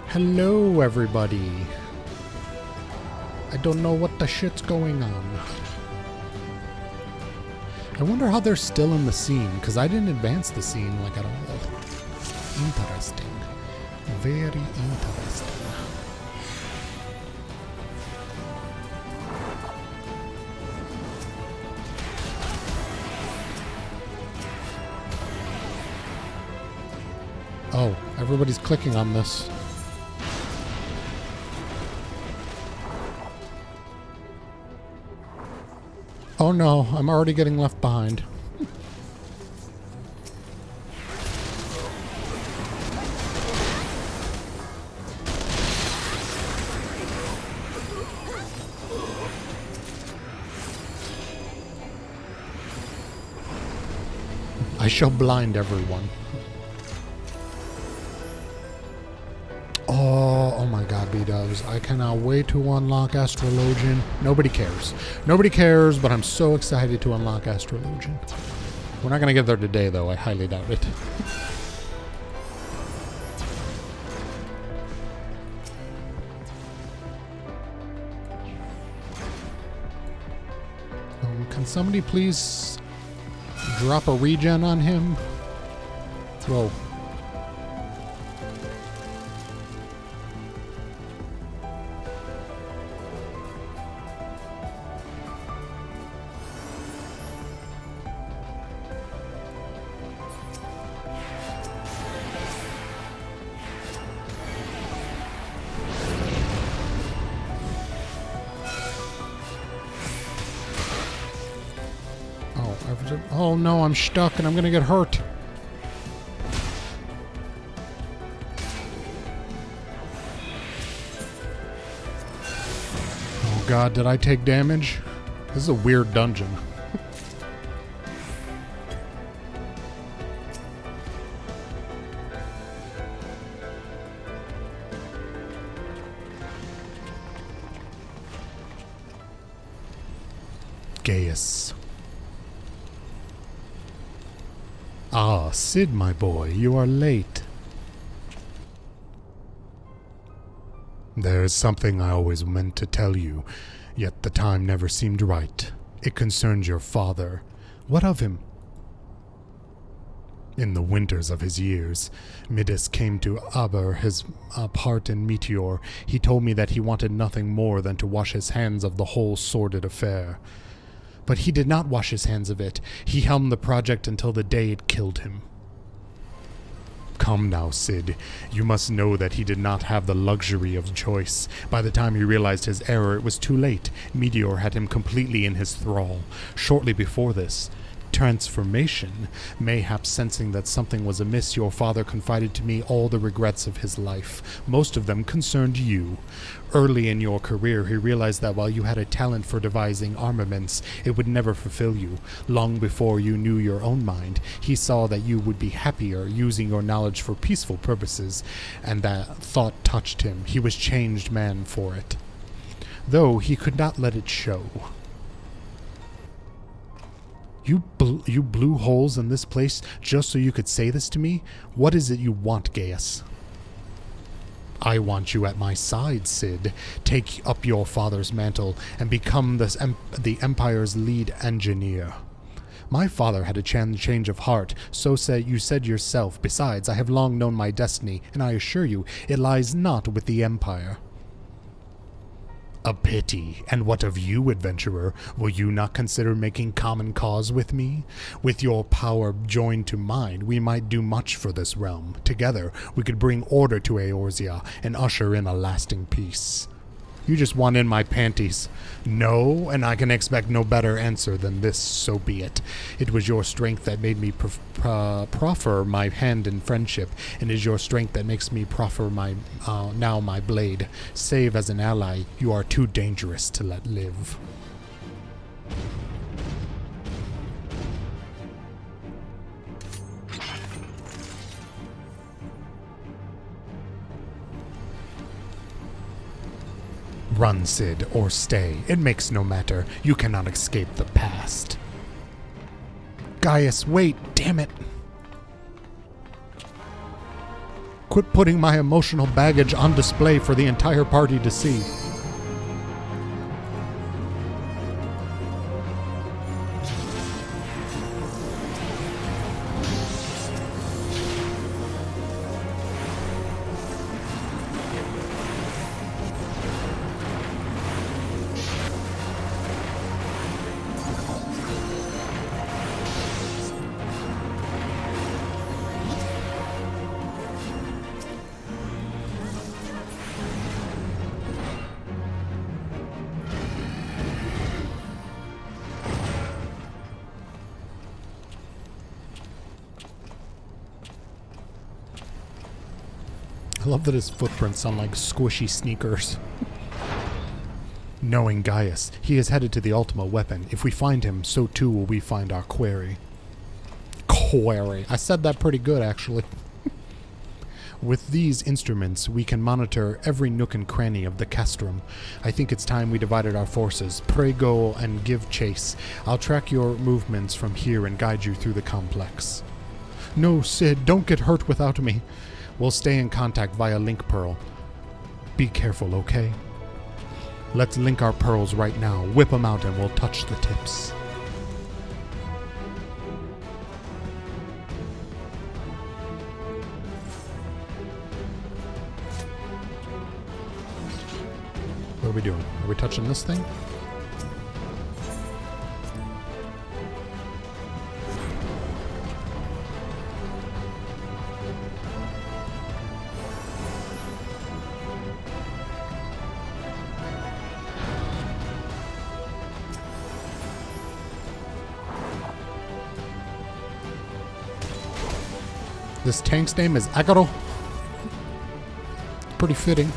Hello, everybody. I don't know what the shit's going on. I wonder how they're still in the scene, because I didn't advance the scene like at all. Interesting. Very interesting. Oh, everybody's clicking on this. Oh no, I'm already getting left behind. I shall blind everyone. Oh my god, B-dubs. I cannot wait to unlock Astrologian. Nobody cares. Nobody cares, but I'm so excited to unlock Astrologian. We're not going to get there today, though. I highly doubt it. Can somebody please drop a regen on him? Whoa. Oh no, I'm stuck and I'm gonna get hurt. Oh god, did I take damage? This is a weird dungeon. Gaius. Ah, Cid, my boy, you are late. There is something I always meant to tell you, yet the time never seemed right. It concerns your father. What of him? In the winters of his years, Midas came to Aber his part in Meteor. He told me that he wanted nothing more than to wash his hands of the whole sordid affair. But he did not wash his hands of it. He helmed the project until the day it killed him. Come now, Cid. You must know that he did not have the luxury of choice. By the time he realized his error, it was too late. Meteor had him completely in his thrall. Shortly before this transformation, mayhap sensing that something was amiss, your father confided to me all the regrets of his life. Most of them concerned you. Early in your career, he realized that while you had a talent for devising armaments, it would never fulfill you. Long before you knew your own mind, he saw that you would be happier using your knowledge for peaceful purposes, and that thought touched him. He was changed man for it, though he could not let it show. You blew holes in this place just so you could say this to me? What is it you want, Gaius? I want you at my side, Cid. Take up your father's mantle and become the Empire's lead engineer. My father had a change of heart, so you said yourself. Besides, I have long known my destiny, and I assure you, it lies not with the Empire. A pity. And what of you, adventurer? Will you not consider making common cause with me? With your power joined to mine, we might do much for this realm. Together, we could bring order to Eorzea and usher in a lasting peace. You just want in my panties. No, and I can expect no better answer than this, so be it. It was your strength that made me proffer my hand in friendship, and it is your strength that makes me proffer now my blade. Save as an ally, you are too dangerous to let live. Run, Cid, or stay. It makes no matter. You cannot escape the past. Gaius, wait! Damn it! Quit putting my emotional baggage on display for the entire party to see. I love that his footprints sound like squishy sneakers. Knowing Gaius, he is headed to the ultimate weapon. If we find him, so too will we find our quarry. Query. I said that pretty good, actually. With these instruments, we can monitor every nook and cranny of the Castrum. I think it's time we divided our forces. Pray go and give chase. I'll track your movements from here and guide you through the complex. No, Cid, don't get hurt without me. We'll stay in contact via link pearl. Be careful, okay? Let's link our pearls right now. Whip them out and we'll touch the tips. What are we doing? Are we touching this thing? This tank's name is Agaro. Pretty fitting.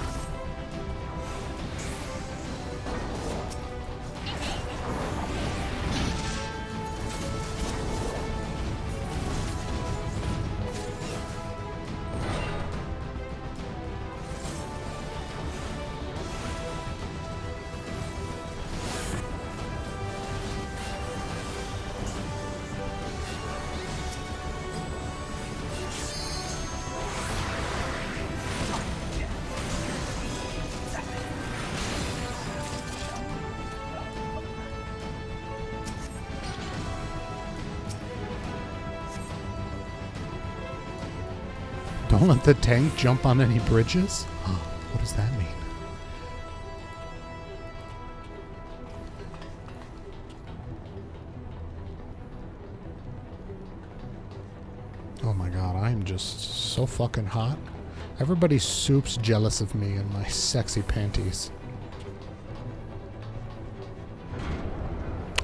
Don't let the tank jump on any bridges? What does that mean? Oh my god, I'm just so fucking hot. Everybody's soup's jealous of me and my sexy panties.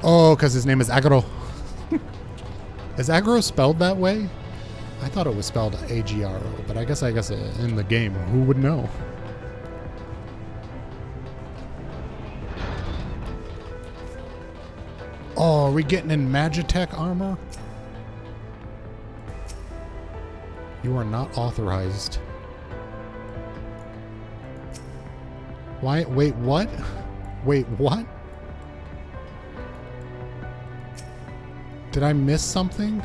Oh, because his name is Agaro. Is Agaro spelled that way? I thought it was spelled A-G-R-O, but I guess in the game, who would know? Oh, are we getting in Magitech armor? You are not authorized. Why? Wait, what? Wait, what? Did I miss something?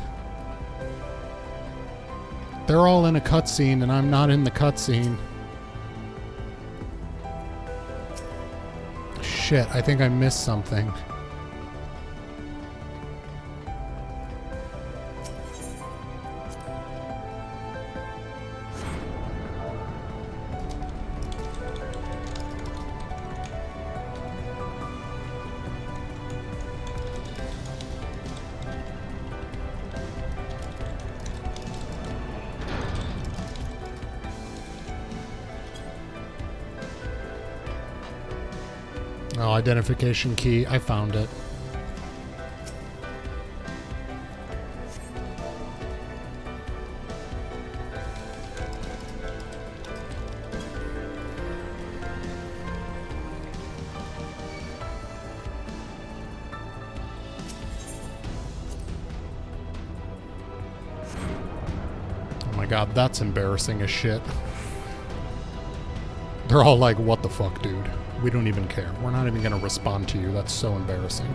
They're all in a cutscene, and I'm not in the cutscene. Shit, I think I missed something. Oh, identification key. I found it. Oh my god, that's embarrassing as shit. They're all like, what the fuck, dude? We don't even care. We're not even going to respond to you. That's so embarrassing.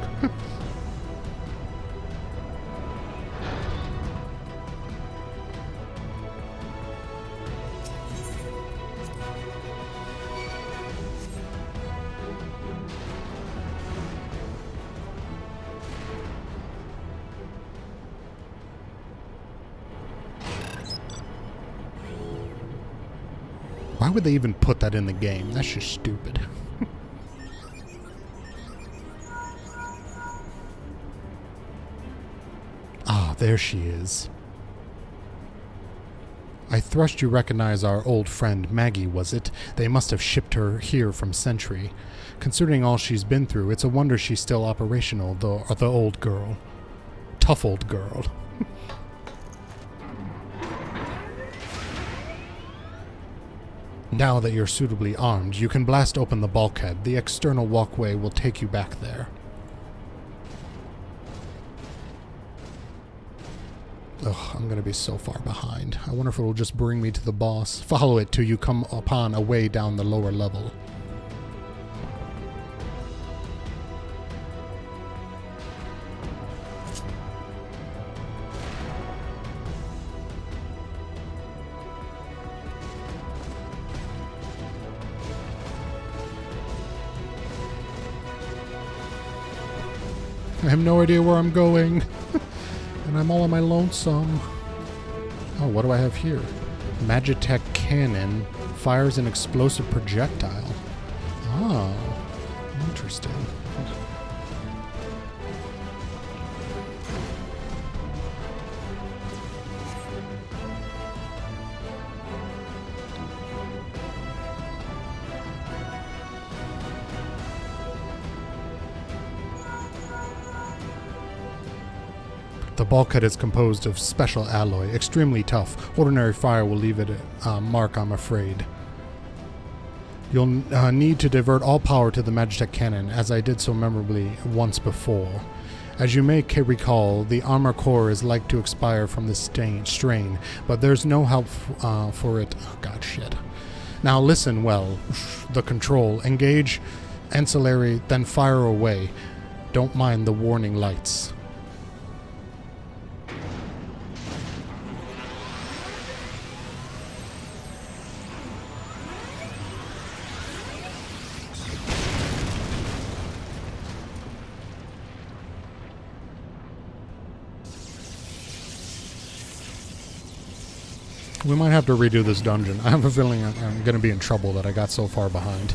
Why would they even put that in the game? That's just stupid. Ah, there she is. I trust you recognize our old friend Maggie, was it? They must have shipped her here from Sentry. Considering all she's been through, it's a wonder she's still operational, the old girl. Tough old girl. Now that you're suitably armed, you can blast open the bulkhead. The external walkway will take you back there. Ugh, I'm gonna be so far behind. I wonder if it'll just bring me to the boss. Follow it till you come upon a way down the lower level. I have no idea where I'm going. And I'm all on my lonesome. Oh, what do I have here? Magitech cannon fires an explosive projectile. Oh, interesting. The bulkhead is composed of special alloy, extremely tough. Ordinary fire will leave it a mark, I'm afraid. You'll need to divert all power to the Magitech cannon, as I did so memorably once before. As you may recall, the armor core is like to expire from this strain, but there's no help for it. Oh, God, shit. Now listen well. The control. Engage ancillary, then fire away. Don't mind the warning lights. We might have to redo this dungeon. I have a feeling I'm going to be in trouble that I got so far behind.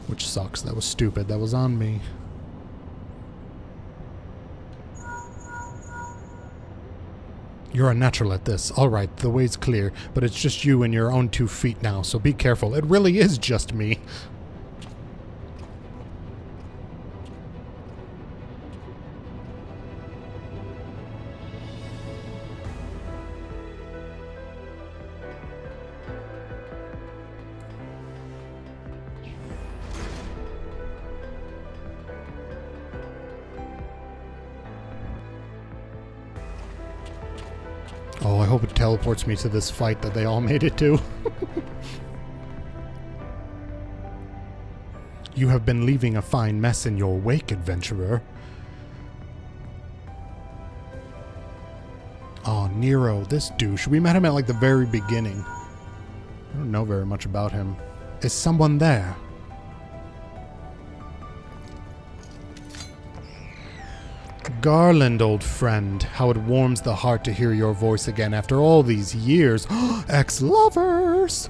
Which sucks. That was stupid. That was on me. You're a natural at this. Alright, the way's clear, but it's just you and your own 2 feet now, so be careful. It really is just me. Oh, I hope it teleports me to this fight that they all made it to. You have been leaving a fine mess in your wake, adventurer. Oh, Nero, this douche. We met him at like the very beginning. I don't know very much about him. Is someone there? Garland, old friend, how it warms the heart to hear your voice again after all these years. Ex-lovers!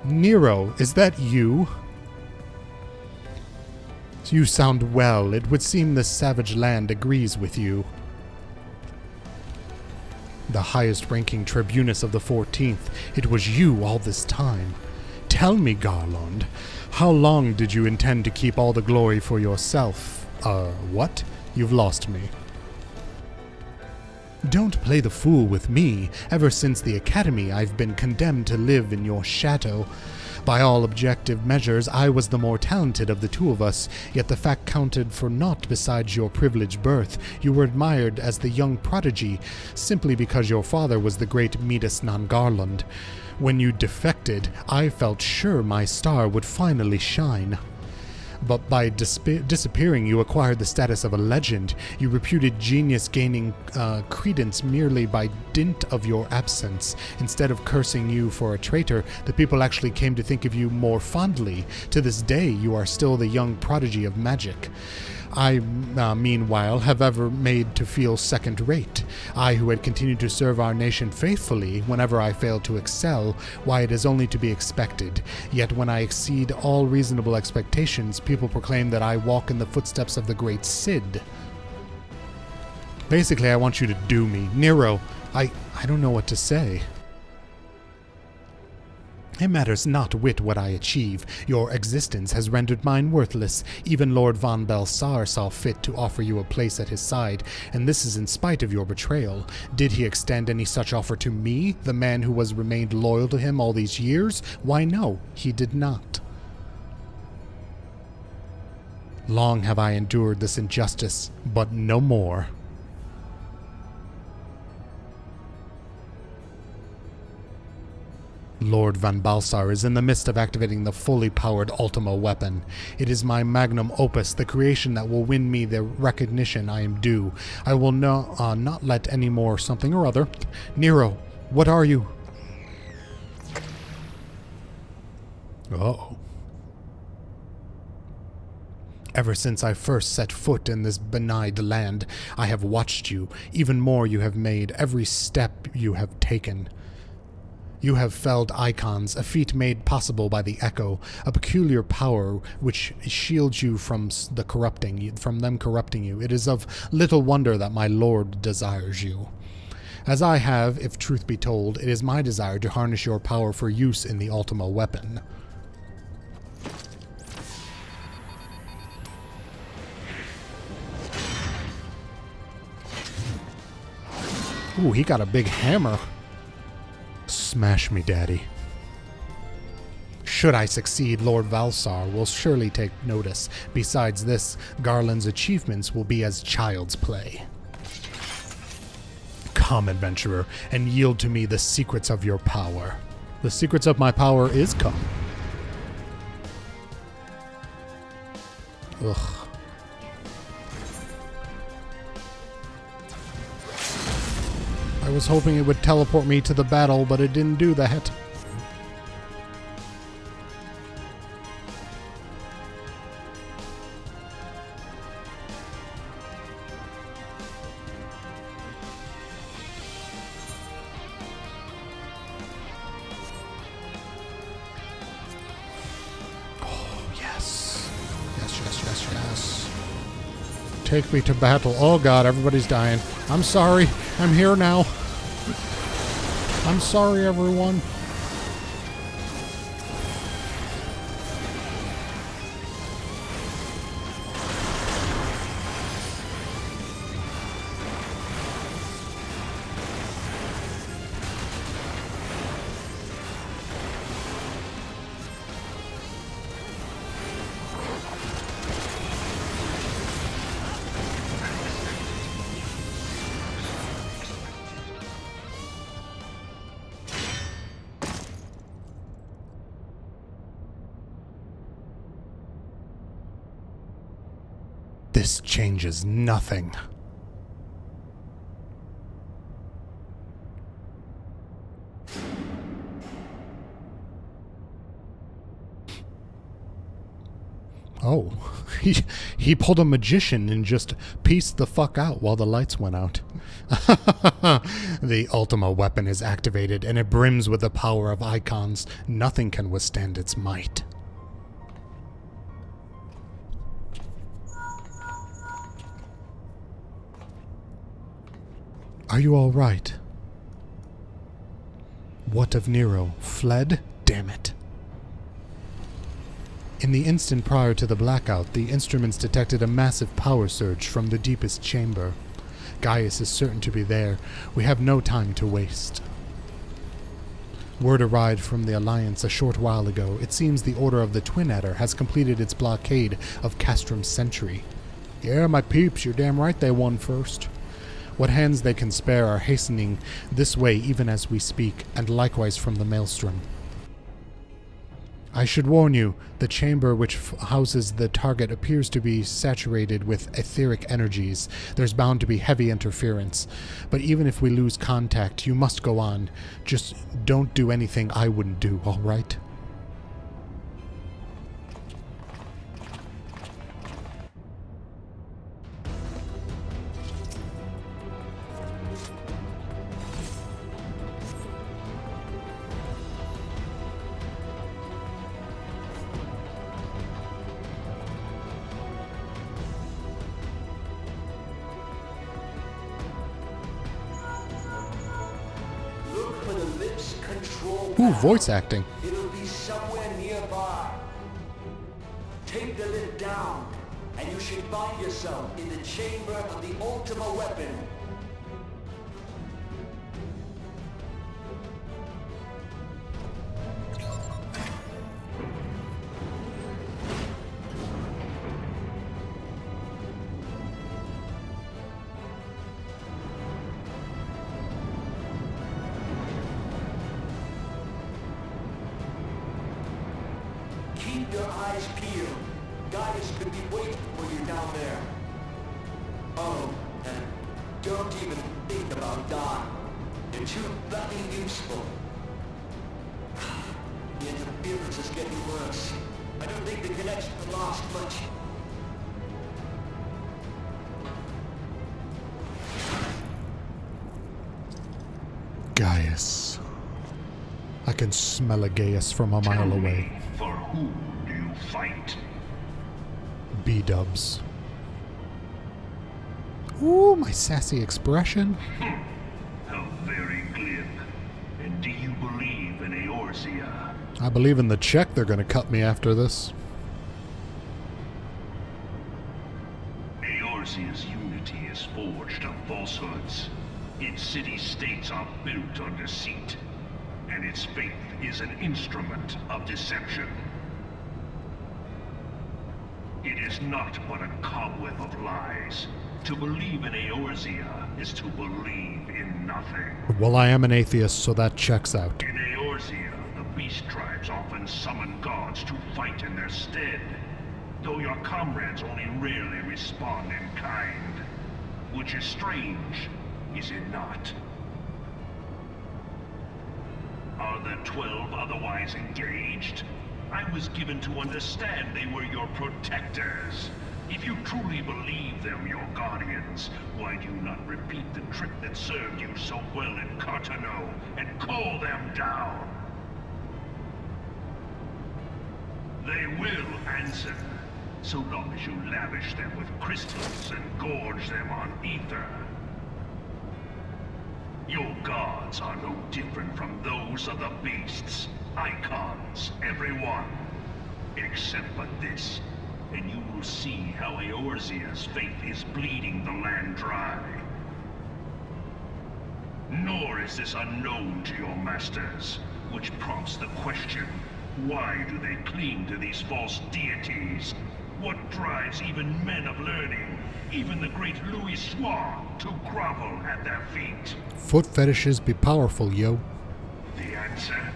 Nero, is that you? You sound well. It would seem this savage land agrees with you. The highest-ranking tribunus of the 14th. It was you all this time. Tell me, Garland, how long did you intend to keep all the glory for yourself? What? You've lost me. Don't play the fool with me. Ever since the academy, I've been condemned to live in your shadow. By all objective measures, I was the more talented of the 2 of us, yet the fact counted for naught besides your privileged birth. You were admired as the young prodigy, simply because your father was the great Midas non Garland. When you defected, I felt sure my star would finally shine. But by disappearing, you acquired the status of a legend. You reputed genius gaining credence merely by dint of your absence. Instead of cursing you for a traitor, the people actually came to think of you more fondly. To this day, you are still the young prodigy of magic. I, meanwhile, have ever made to feel second-rate. I, who had continued to serve our nation faithfully whenever I failed to excel, why, it is only to be expected. Yet when I exceed all reasonable expectations, people proclaim that I walk in the footsteps of the great Cid. Basically, I want you to do me. Nero, I don't know what to say. It matters not whit what I achieve. Your existence has rendered mine worthless. Even Lord von Belsar saw fit to offer you a place at his side, and this is in spite of your betrayal. Did he extend any such offer to me, the man who has remained loyal to him all these years? Why, no, he did not. Long have I endured this injustice, but no more. Lord Van Balsar is in the midst of activating the fully powered Ultima weapon. It is my magnum opus, the creation that will win me the recognition I am due. I will not let any more something or other. Nero, what are you? Oh. Ever since I first set foot in this benign land, I have watched you. Even more, you have made every step you have taken. You have felled icons, a feat made possible by the Echo, a peculiar power which shields you from them corrupting you. It is of little wonder that my lord desires you. As I have, if truth be told, it is my desire to harness your power for use in the Ultima weapon. Ooh, he got a big hammer. Smash me, Daddy. Should I succeed, Lord Valsar will surely take notice. Besides this, Garland's achievements will be as child's play. Come, adventurer, and yield to me the secrets of your power. The secrets of my power is come. Ugh. I was hoping it would teleport me to the battle, but it didn't do that. Oh, yes. Yes. Take me to battle. Oh god, everybody's dying. I'm sorry. I'm here now. I'm sorry, everyone. This changes nothing. Oh, he pulled a magician and just pieced the fuck out while the lights went out. The Ultima weapon is activated and it brims with the power of icons. Nothing can withstand its might. Are you all right? What of Nero? Fled? Damn it. In the instant prior to the blackout, the instruments detected a massive power surge from the deepest chamber. Gaius is certain to be there. We have no time to waste. Word arrived from the Alliance a short while ago. It seems the Order of the Twin Adder has completed its blockade of Castrum Sentry. Yeah, my peeps, you're damn right they won first. What hands they can spare are hastening this way even as we speak, and likewise from the Maelstrom. I should warn you, the chamber which houses the target appears to be saturated with etheric energies. There's bound to be heavy interference. But even if we lose contact, you must go on. Just don't do anything I wouldn't do, all right? Ooh, voice acting. It'll be somewhere nearby. Take the lid down, and you should find yourself in the chamber of the Ultima weapon. you down there. Oh, and don't even think about dying. You're too bloody useful. The interference is getting worse. I don't think the connection will last much. Gaius. I can smell a Gaius from a mile away. For who do you fight? B-dubs. Ooh, my sassy expression. How very glib. And do you believe in Eorzea? I believe in the check they're going to cut me after this. Eorzea's unity is forged of falsehoods. Its city-states are built on deceit, and its faith is an instrument of deception. It is not but a cobweb of lies. To believe in Eorzea is to believe in nothing. Well, I am an atheist, so that checks out. In Eorzea, the beast tribes often summon gods to fight in their stead, though your comrades only rarely respond in kind. Which is strange, is it not? Are the 12 otherwise engaged? I was given to understand they were your protectors. If you truly believe them your guardians, why do you not repeat the trick that served you so well in Cartano and call them down? They will answer, so long as you lavish them with crystals and gorge them on ether. Your gods are no different from those of the beasts. Icons, everyone. Except for this, and you will see how Eorzea's faith is bleeding the land dry. Nor is this unknown to your masters, which prompts the question, why do they cling to these false deities? What drives even men of learning, even the great Louis Soir, to grovel at their feet? Foot fetishes be powerful, yo. The answer?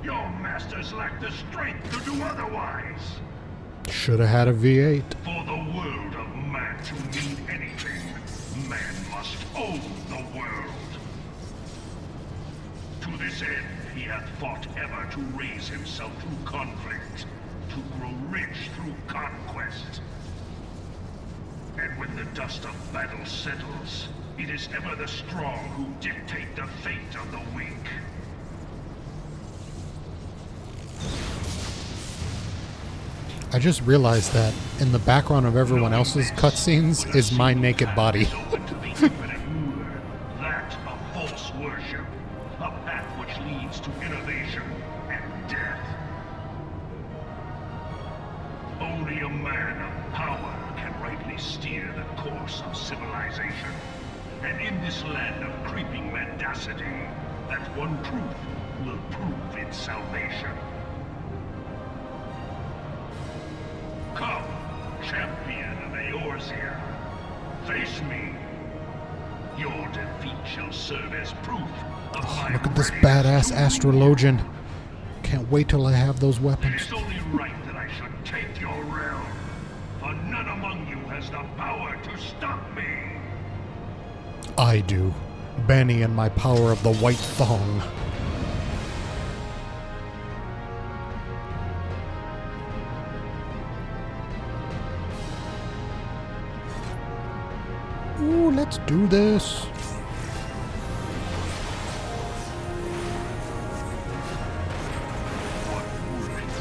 Your masters lack the strength to do otherwise. Should have had a V8. For the world of man to mean anything, man must own the world. To this end, he hath fought ever to raise himself through conflict, to grow rich through conquest. And when the dust of battle settles, it is ever the strong who dictate the fate of the weak. I just realized that in the background of everyone else's cutscenes is my naked body. That of false worship, a path which leads to innovation and death. Only a man of power can rightly steer the course of civilization. And in this land of creeping mendacity, that one truth will prove its salvation. Come, champion of Eorzea. Face me. Your defeat shall serve as proof of my Look at this readiness badass astrologian. Can't wait till I have those It weapons. is only right that I should take your realm, for none among you has the power to stop me. I do. Bani and my power of the white thong. Ooh, let's do this. What foolish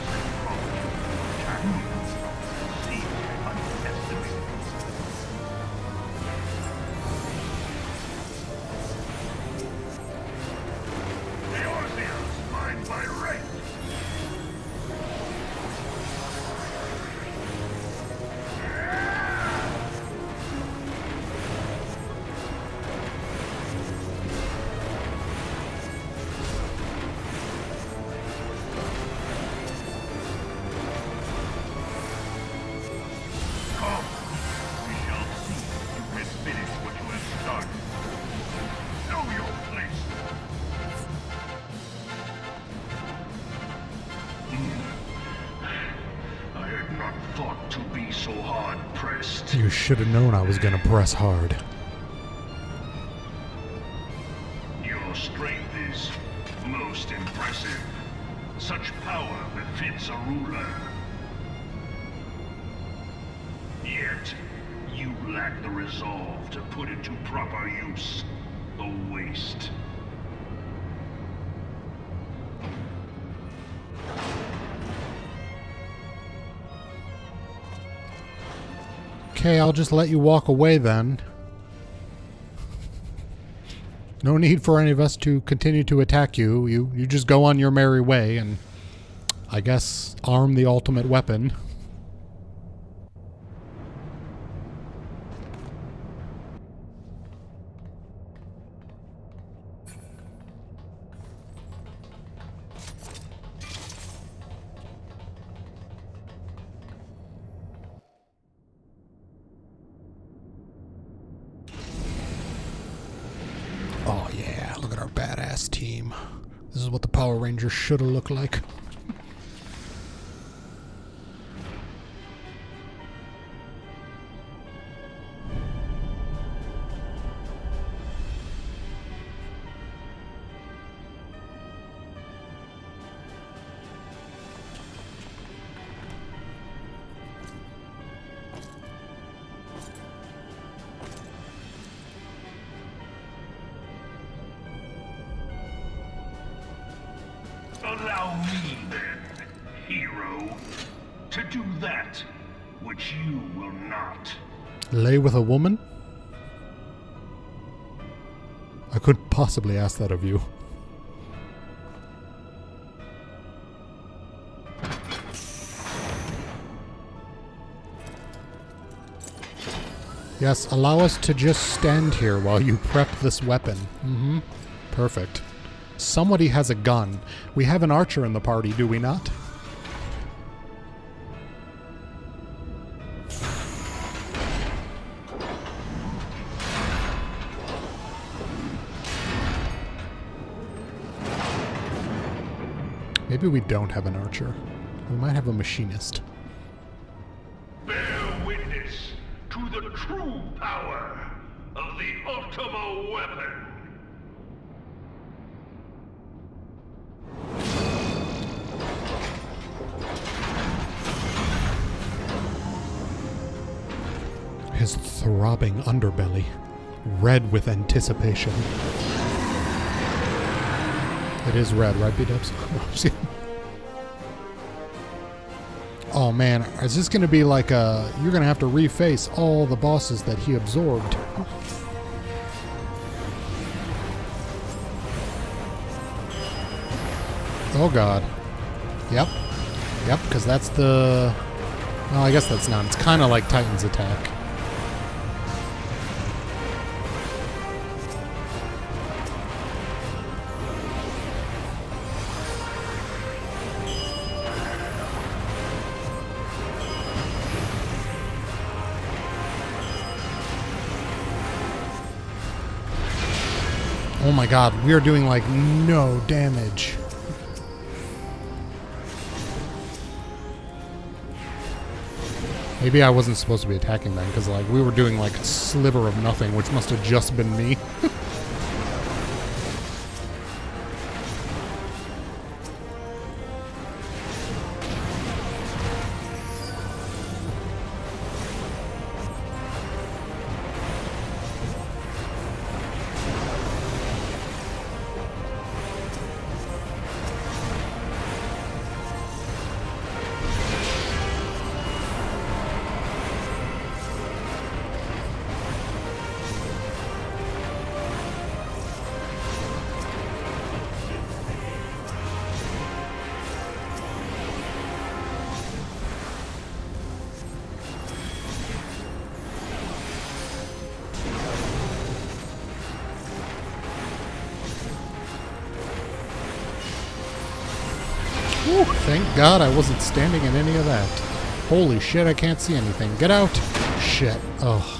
see underestimate. Eorzea's mine by right. to be so hard-pressed. You should have known I was gonna press hard. Your strength is most impressive. Such power befits a ruler. Yet, you lack the resolve to put it to proper use. A waste. Okay, I'll just let you walk away then. No need for any of us to continue to attack you. You just go on your merry way and, I guess, arm the ultimate weapon. Oh yeah, look at our badass team. This is what the Power Rangers should have looked like. Allow me, then, hero, to do that which you will not. Lay with a woman? I couldn't possibly ask that of you. Yes, allow us to just stand here while you prep this weapon. Mm-hmm. Perfect. Somebody has a gun. We have an archer in the party, do we not? Maybe we don't have an archer. We might have a machinist. Bear witness to the true power of the Ultima weapon. His throbbing underbelly, red with anticipation. It is red, right, B-dubs? Oh man, is this going to be like a... You're going to have to reface all the bosses that he absorbed. Oh god. Yep. Yep, because that's the... Well, I guess that's not. It's kind of like Titan's attack. Oh my god, we are doing like no damage. Maybe I wasn't supposed to be attacking then, because like we were doing like a sliver of nothing, which must have just been me. Whew, thank God I wasn't standing in any of that. Holy shit, I can't see anything. Get out! Shit. Ugh.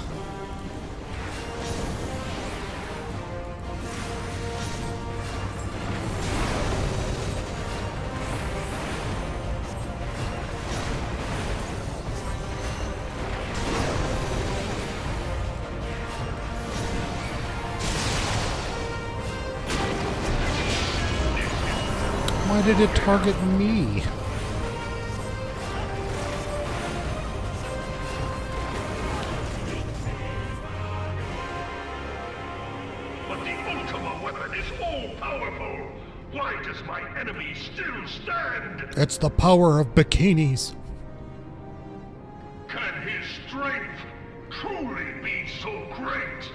Why did it target me? But the Ultima weapon is all-powerful. Why does my enemy still stand? It's the power of bikinis. Can his strength truly be so great?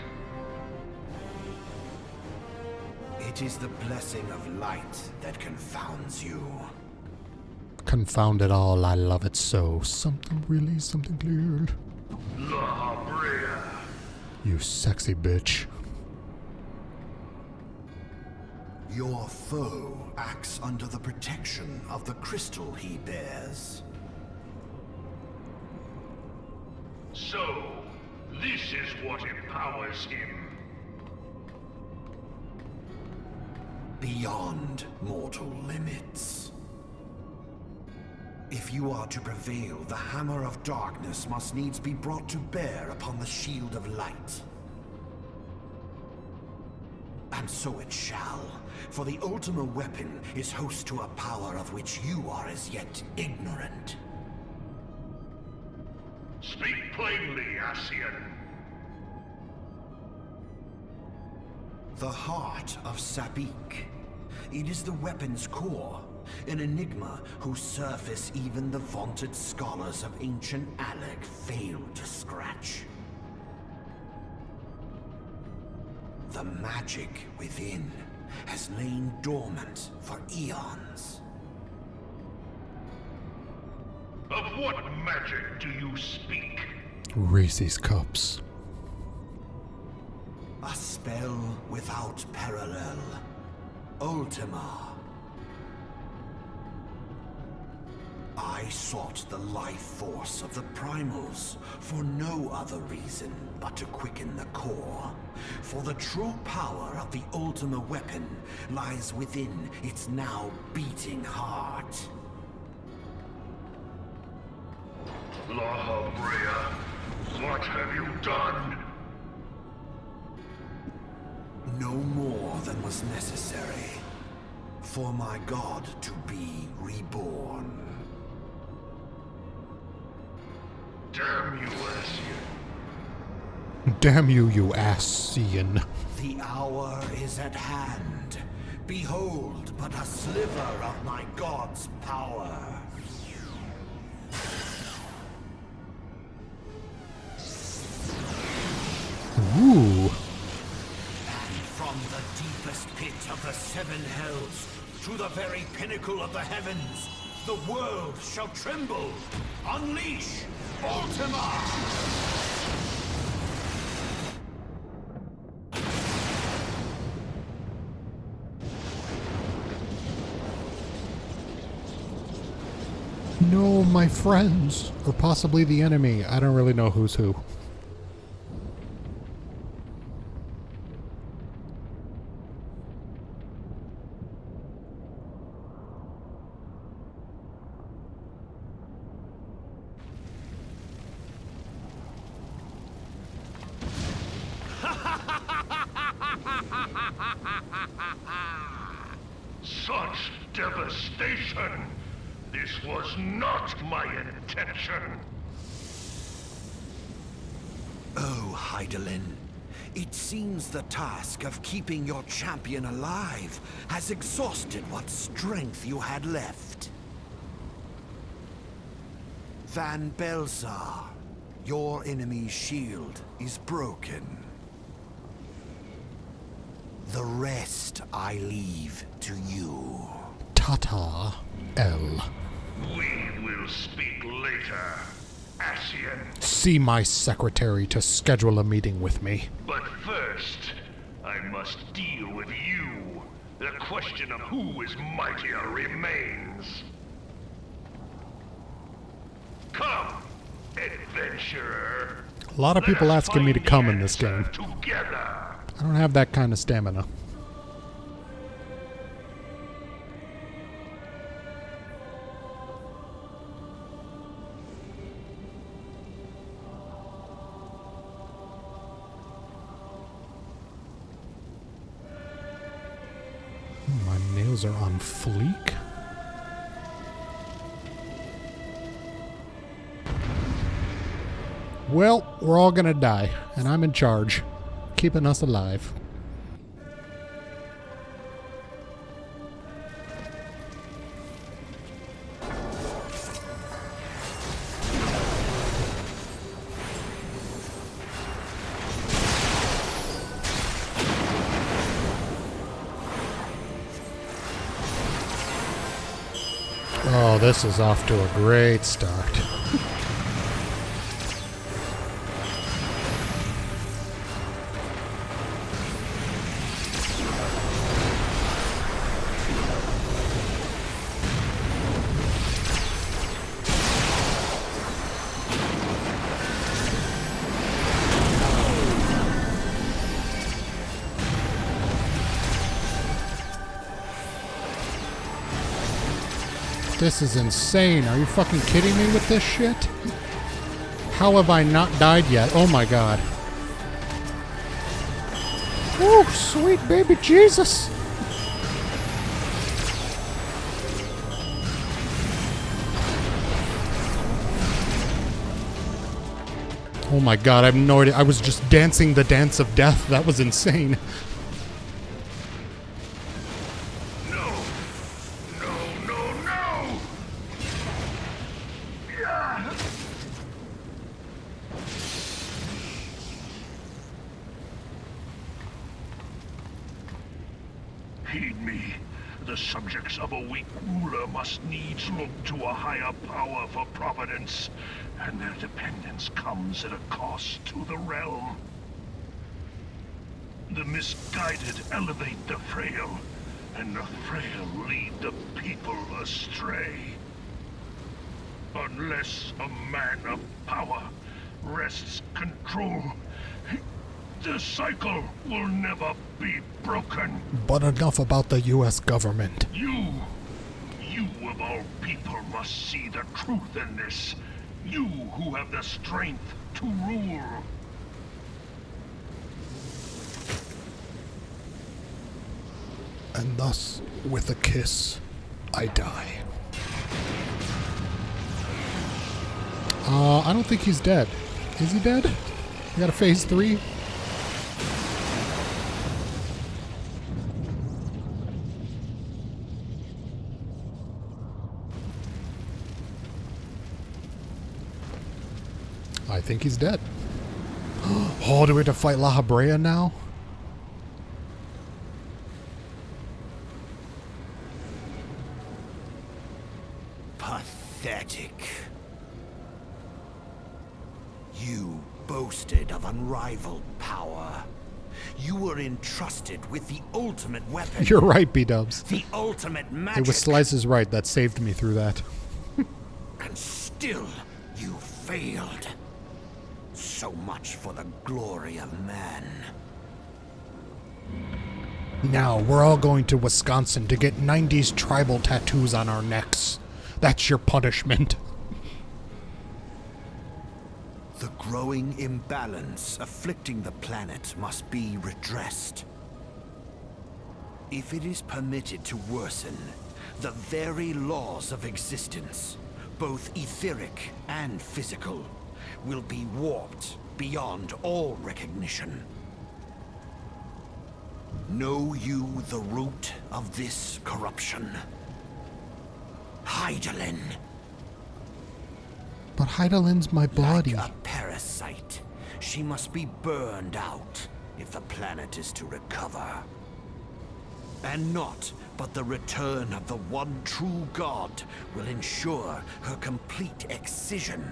It is the blessing of light that confounds you. Confound it all, I love it so. Something really, something clear. La Brea. You sexy bitch. Your foe acts under the protection of the crystal he bears. So, this is what empowers him. Beyond mortal limits. If you are to prevail, the hammer of darkness must needs be brought to bear upon the shield of light. And so it shall, for the Ultima weapon is host to a power of which you are as yet ignorant. Speak plainly, Ascian. The heart of Sabik. It is the weapon's core, an enigma whose surface even the vaunted scholars of ancient Alec failed to scratch. The magic within has lain dormant for eons. Of what magic do you speak? Reese's cups. A spell without parallel. Ultima. I sought the life force of the primals for no other reason but to quicken the core. For the true power of the Ultima weapon lies within its now beating heart. La Brea, what have you done? No more than was necessary for my god to be reborn. Damn you, Ascian. Damn you, you Ascian. The hour is at hand. Behold but a sliver of my god's power. Ooh. From the deepest pit of the seven hells to the very pinnacle of the heavens, the world shall tremble. Unleash Ultima! No, my friends. Or possibly the enemy. I don't really know who's who. Such devastation! This was not my intention! Oh, Heidelin. It seems the task of keeping your champion alive has exhausted what strength you had left. Van Belsar, your enemy's shield is broken. The rest I leave to you. Tata L. We will speak later, Ascian. See my secretary to schedule a meeting with me. But first, I must deal with you. The question of who is mightier remains. Come, adventurer. A lot of people asking me to come in this game. Together. I don't have that kind of stamina. My nails are on fleek. Well, we're all gonna die, and I'm in charge, keeping us alive. Oh, this is off to a great start. This is insane. Are you fucking kidding me with this shit? How have I not died yet? Oh my god. Oh, sweet baby Jesus. Oh my god, I have no idea. I was just dancing the dance of death. That was insane. Heed me. The subjects of a weak ruler must needs look to a higher power for providence, and their dependence comes at a cost to the realm. The misguided elevate the frail, and the frail lead the people astray. Unless a man of power wrests control, the cycle will never be broken. But enough about the U.S. government. You of all people must see the truth in this. You who have the strength to rule. And thus, with a kiss, I die. I don't think he's dead. Is he dead? We got a phase 3? I think he's dead. Oh, do we have to fight La Habrea now? Pathetic. You boasted of unrivaled power. You were entrusted with the ultimate weapon. You're right, B-dubs. The ultimate magic. It was Slice's right that saved me through that. And still, you failed. So much for the glory of man. Now, we're all going to Wisconsin to get 90s tribal tattoos on our necks. That's your punishment. The growing imbalance afflicting the planet must be redressed. If it is permitted to worsen, the very laws of existence, both etheric and physical, will be warped beyond all recognition. Know you the root of this corruption? Hydaelyn. But Hydaelyn's my body. Like a parasite, she must be burned out if the planet is to recover. And naught but the return of the one true god will ensure her complete excision.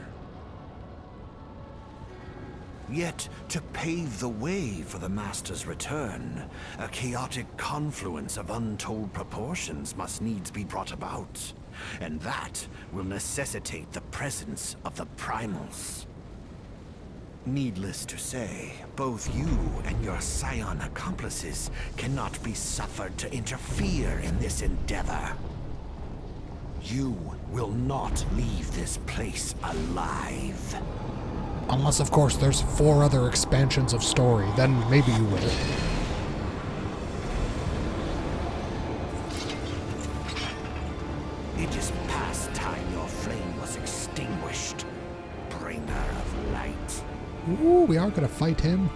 Yet, to pave the way for the Master's return, a chaotic confluence of untold proportions must needs be brought about. And that will necessitate the presence of the primals. Needless to say, both you and your scion accomplices cannot be suffered to interfere in this endeavor. You will not leave this place alive. Unless, of course, there's 4 other expansions of story. Then maybe you will. It is past time your flame was extinguished, bringer of light. Ooh, we are gonna fight him.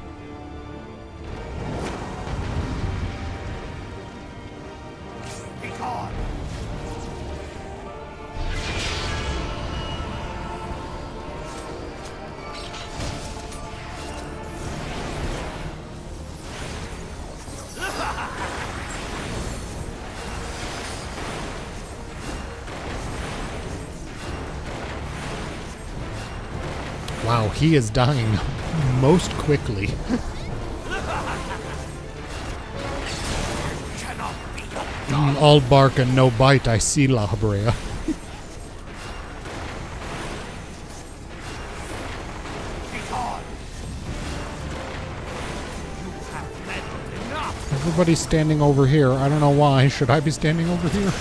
Wow, he is dying most quickly. All bark and no bite, I see, La Brea. Everybody's standing over here. I don't know why. Should I be standing over here?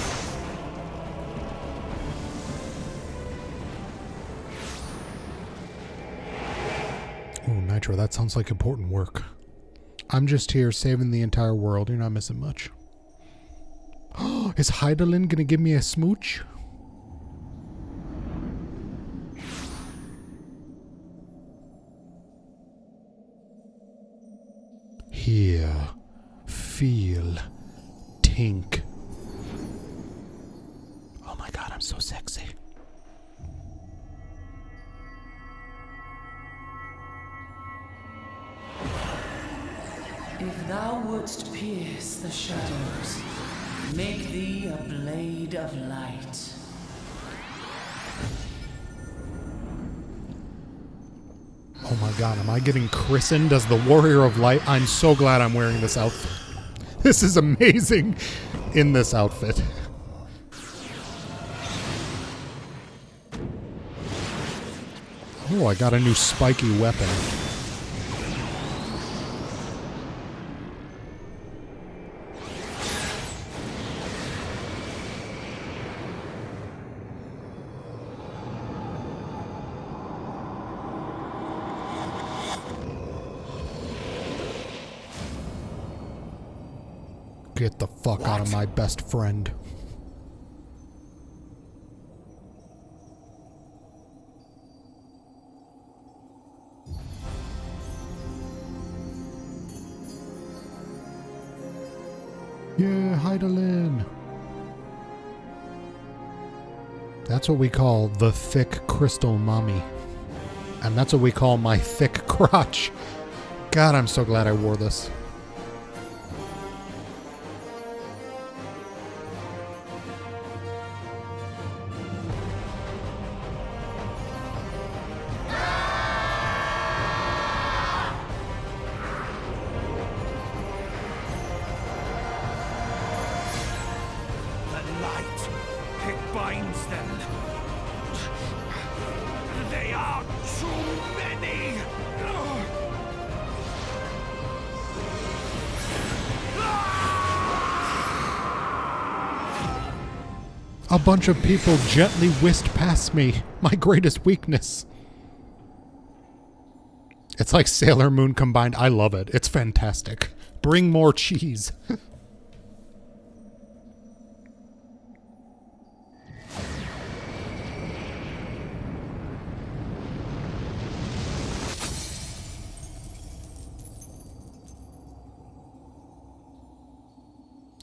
Oh, Nitro, that sounds like important work. I'm just here saving the entire world. You're not missing much. Is Heidelin gonna give me a smooch? Hear, feel, think. Oh my god, I'm so sexy. If thou wouldst pierce the shadows, make thee a blade of light. Oh my god, am I getting christened as the Warrior of Light? I'm so glad I'm wearing this outfit. This is amazing in this outfit. Oh, I got a new spiky weapon. Get the fuck out of my best friend. Yeah, Heidelin. That's what we call the thick crystal mommy. And that's what we call my thick crotch. God, I'm so glad I wore this. A bunch of people gently whisked past me. My greatest weakness. It's like Sailor Moon combined. I love it. It's fantastic. Bring more cheese.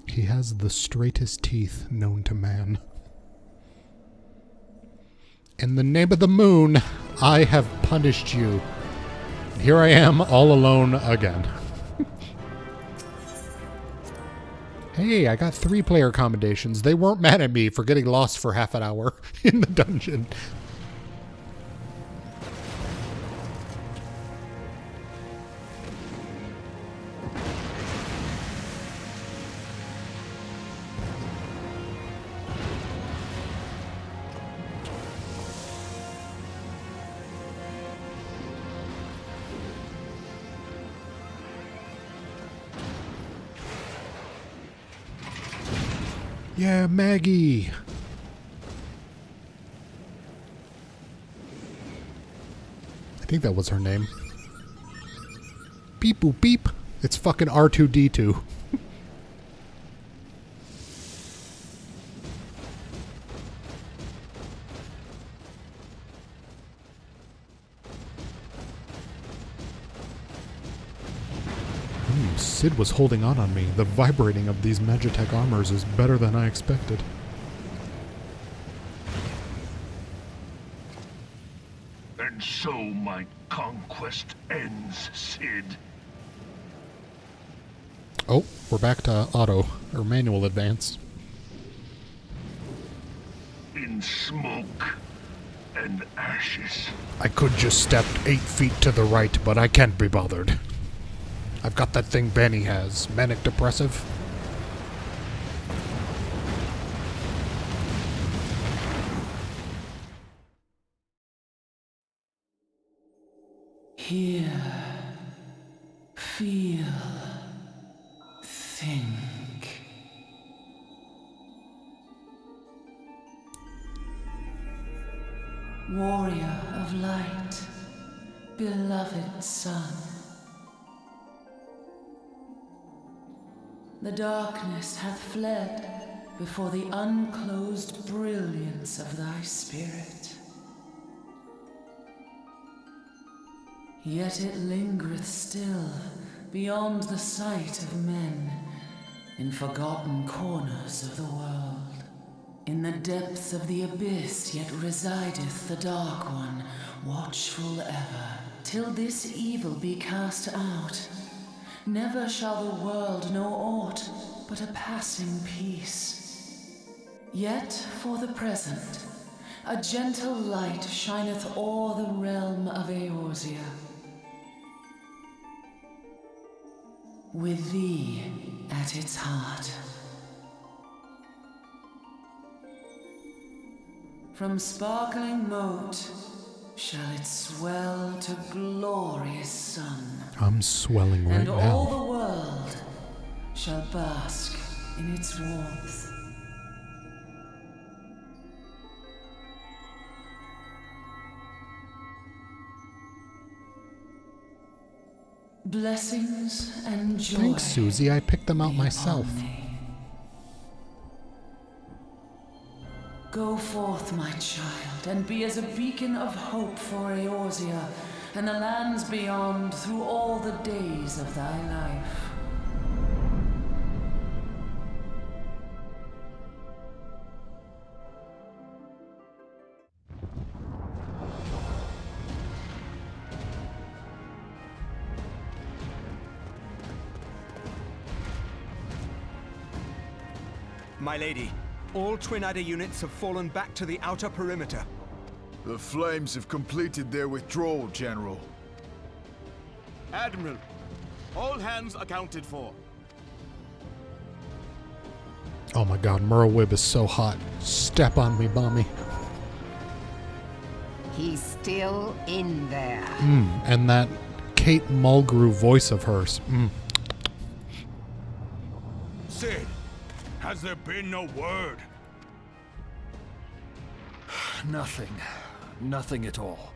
He has the straightest teeth known to man. In the name of the moon, I have punished you. Here I am, all alone again. Hey, I got 3-player accommodations. They weren't mad at me for getting lost for half an hour in the dungeon. Yeah, Maggie. I think that was her name. Beep boop beep. It's fucking R2-D2. Sid was holding on me. The vibrating of these Magitech armors is better than I expected. And so my conquest ends, Sid. Oh, we're back to auto, or manual advance. In smoke and ashes. I could just step 8 feet to the right, but I can't be bothered. I've got that thing Bani has. Manic depressive. Hear, feel, think. Warrior of light, beloved son. The darkness hath fled before the unclosed brilliance of thy spirit. Yet it lingereth still beyond the sight of men, in forgotten corners of the world. In the depths of the abyss yet resideth the Dark One, watchful ever, till this evil be cast out. Never shall the world know aught but a passing peace. Yet for the present, a gentle light shineth o'er the realm of Eorzea. With thee at its heart. From sparkling moat shall it swell to glorious sun. I'm swelling right and now. And all the world shall bask in its warmth. Blessings and joy. Thanks, Susie. I picked them out myself. Go forth, my child, and be as a beacon of hope for Eorzea and the lands beyond through all the days of thy life. My lady, all Twin Adder units have fallen back to the outer perimeter. The Flames have completed their withdrawal, General. Admiral, all hands accounted for. Oh my god, Merle Wib is so hot. Step on me, Bani. He's still in there. And that Kate Mulgrew voice of hers. Sid, has there been no word? Nothing. Nothing at all.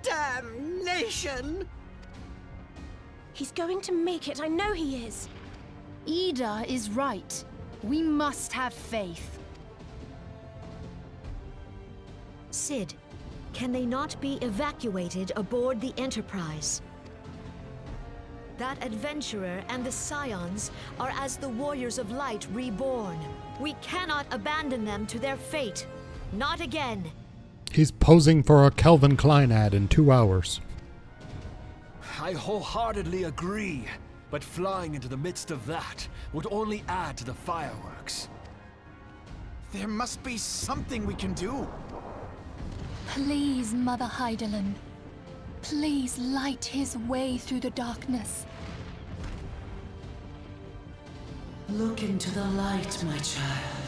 Damnation! He's going to make it, I know he is. Ida is right. We must have faith. Sid, can they not be evacuated aboard the Enterprise? That adventurer and the Scions are as the Warriors of Light reborn. We cannot abandon them to their fate. Not again. He's posing for a Calvin Klein ad in 2 hours. I wholeheartedly agree, but flying into the midst of that would only add to the fireworks. There must be something we can do. Please, Mother Hydaelyn. Please light his way through the darkness. Look into the light, my child.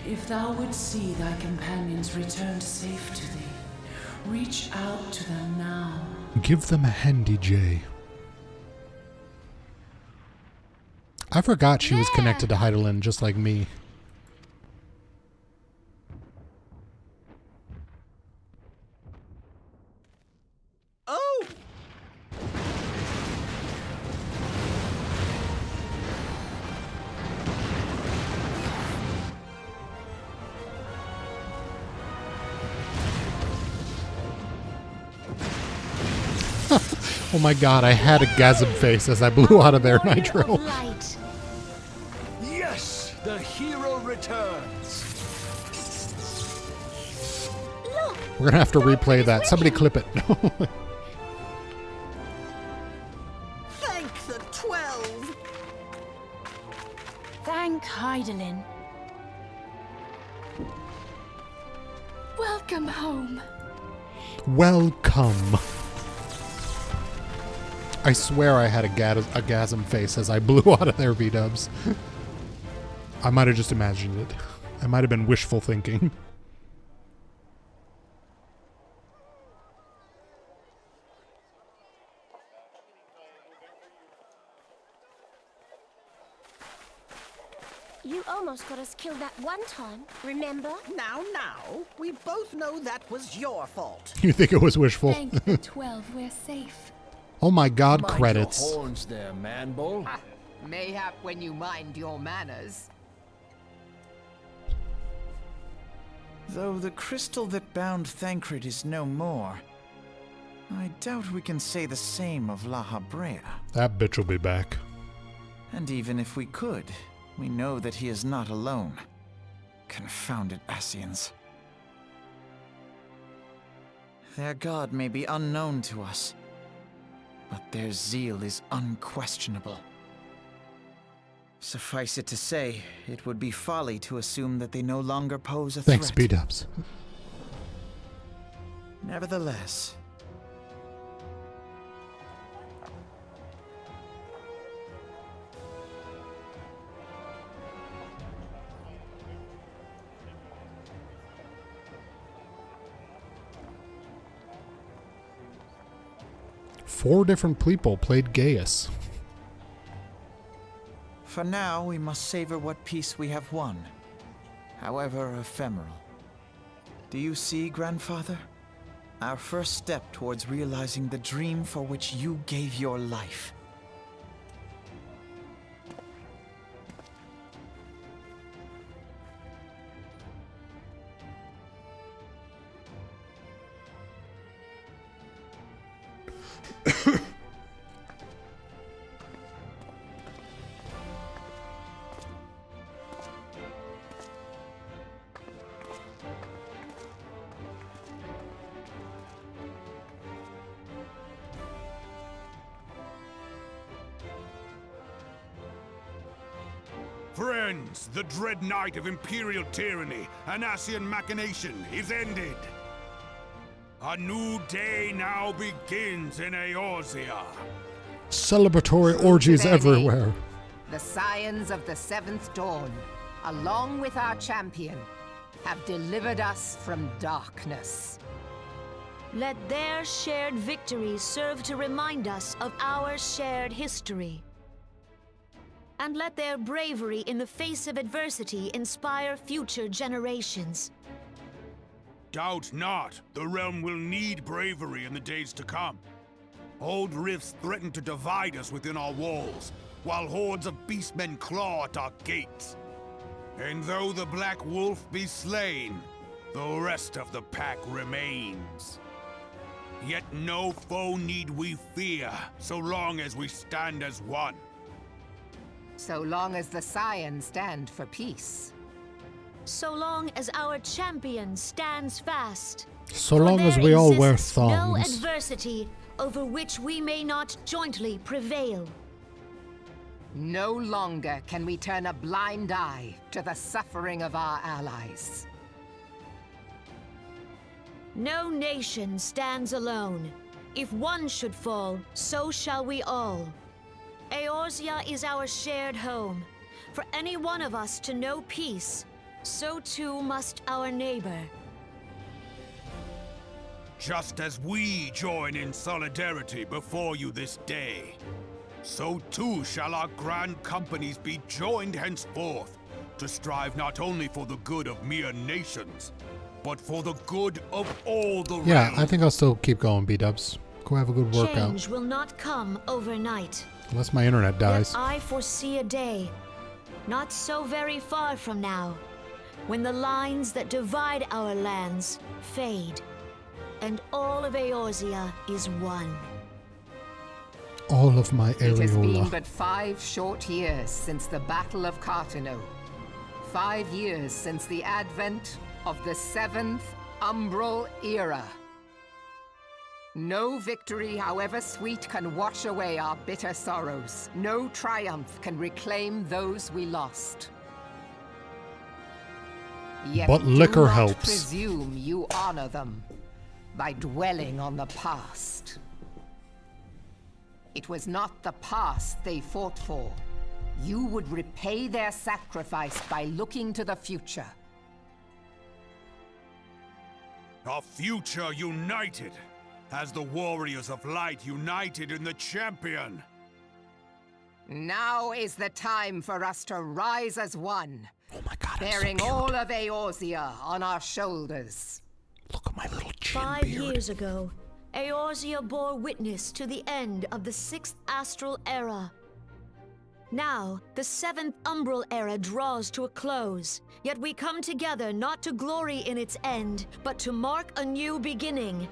If thou wouldst see thy companions returned safe to thee, reach out to them now. Give them a handy J. I forgot she was connected to Hydaelyn just like me. Oh! Oh my god, I had a gasm face as I blew out of there, Nitro. Yes, the hero returns. Look, We're gonna have to replay that. Somebody clip it. Thank the 12. Thank Heidelin. Welcome home. Welcome. I swear I had a gasm face as I blew out of there, B-dubs. I might have just imagined it. I might have been wishful thinking. you almost got us killed that one time, remember? Now, we both know that was your fault. You think it was wishful? Thank the 12, we're safe. Oh my god, Mind credits. your horns there, man-bull. Mayhap when you mind your manners. Though the crystal that bound Thancred is no more, I doubt we can say the same of La Habrea. That bitch will be back. And even if we could, we know that he is not alone. Confounded Ascians. Their god may be unknown to us, but their zeal is unquestionable. Suffice it to say, it would be folly to assume that they no longer pose a threat. Thanks, B-dubs. Nevertheless, Four different people played Gaius. for now we must savor what peace we have won, however ephemeral. Do you see, Grandfather? Our first step towards realizing the dream for which you gave your life. Friends, the dread night of Imperial tyranny and Ascian machination is ended. A new day now begins in Eorzea. Celebratory orgies Bani, everywhere. The scions of the Seventh Dawn, along with our champion, have delivered us from darkness. Let their shared victory serve to remind us of our shared history. And let their bravery in the face of adversity inspire future generations. Doubt not, the realm will need bravery in the days to come. Old rifts threaten to divide us within our walls, while hordes of beastmen claw at our gates. And though the Black Wolf be slain, the rest of the pack remains. Yet no foe need we fear, so long as we stand as one. So long as the scions stand for peace. So long as our champion stands fast. So long as we all wear No thongs. adversity over which we may not jointly prevail. No longer can we turn a blind eye to the suffering of our allies. No nation stands alone. If one should fall, so shall we all. Eorzea is our shared home. For any one of us to know peace, so too must our neighbor. Just as we join in solidarity before you this day, so too shall our grand companies be joined henceforth to strive not only for the good of mere nations, but for the good of all the realm. Yeah, I think I'll still keep going, B-dubs. Go have a good workout. Change will not come overnight. Unless my internet dies. Yet I foresee a day, not so very far from now, when the lines that divide our lands fade, and all of Eorzea is one. All of my It has been areola. but 5 short years since the Battle of Cartano. 5 years since the advent of the 7th Umbral Era. No victory, however sweet, can wash away our bitter sorrows. No triumph can reclaim those we lost. Yet But liquor do not helps. presume you honor them by dwelling on the past. It was not the past they fought for. You would repay their sacrifice by looking to the future. A future united, as the warriors of light united in the champion. Now is the time for us to rise as one. Oh my God, bearing all of Eorzea on our shoulders. Look at my little chin 5 beard. years ago, Eorzea bore witness to the end of the 6th Astral Era. Now, the 7th Umbral Era draws to a close, yet we come together not to glory in its end, but to mark a new beginning.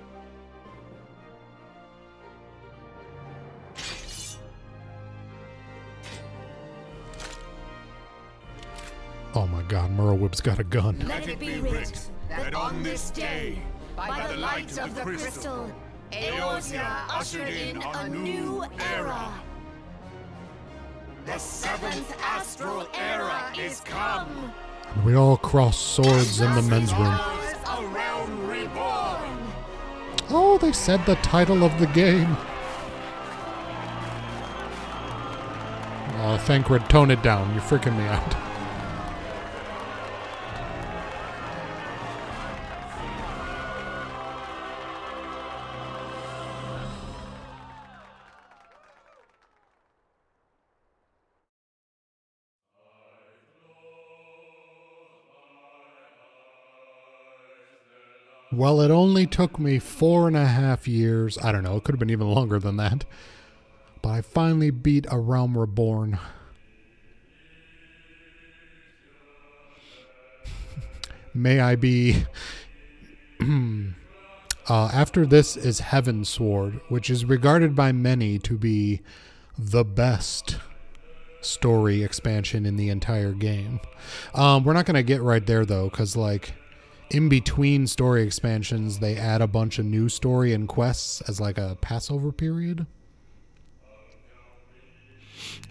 Oh my God, Merlewip's got a gun. Let it be writ that on this day, by the light of the crystal, Eorzea ushered in a new era. The 7th Astral Era is come. And we all cross swords in the men's room. A Realm Reborn. Oh, they said the title of the game. Oh, Thancred, tone it down. You're freaking me out. Well, it only took me 4.5 years. I don't know, it could have been even longer than that. But I finally beat A Realm Reborn. May I be... after this is Heaven Sword, which is regarded by many to be the best story expansion in the entire game. We're not going to get right there, though, because, like... in between story expansions, they add a bunch of new story and quests as like a Passover period.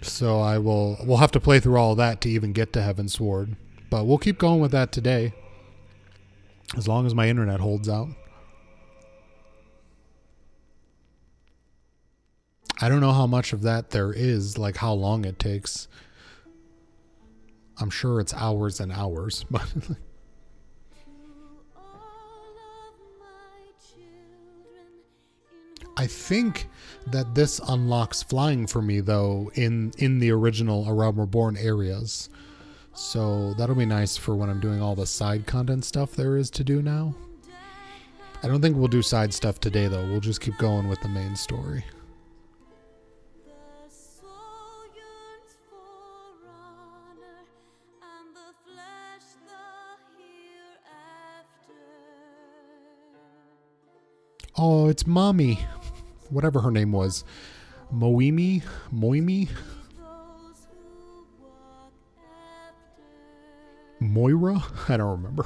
So we'll have to play through all of that to even get to Heaven's Sword. But we'll keep going with that today. As long as my internet holds out. I don't know how much of that there is, like how long it takes. I'm sure it's hours and hours, but... I think that this unlocks flying for me, though, in the original A Realm Reborn areas. So that'll be nice for when I'm doing all the side content stuff there is to do now. I don't think we'll do side stuff today, though. We'll just keep going with the main story. Oh, it's Mommy. Whatever her name was. Moimi? Moira? I don't remember.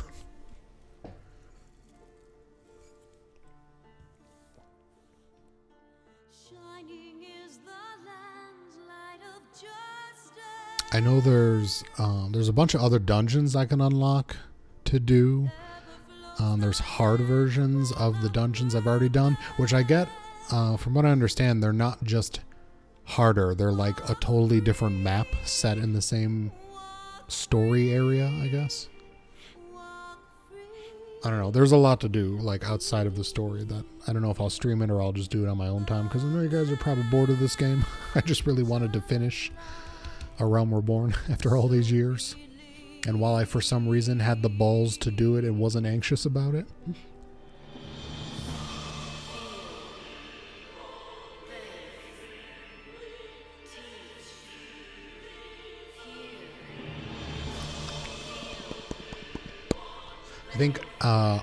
I know there's a bunch of other dungeons I can unlock to do. There's hard versions of the dungeons I've already done, which I get, from what I understand, they're not just harder. They're like a totally different map set in the same story area, I guess. I don't know. There's a lot to do, like, outside of the story that I don't know if I'll stream it or I'll just do it on my own time, because I know you guys are probably bored of this game. I just really wanted to finish A Realm Reborn after all these years. And while I, for some reason, had the balls to do it and wasn't anxious about it.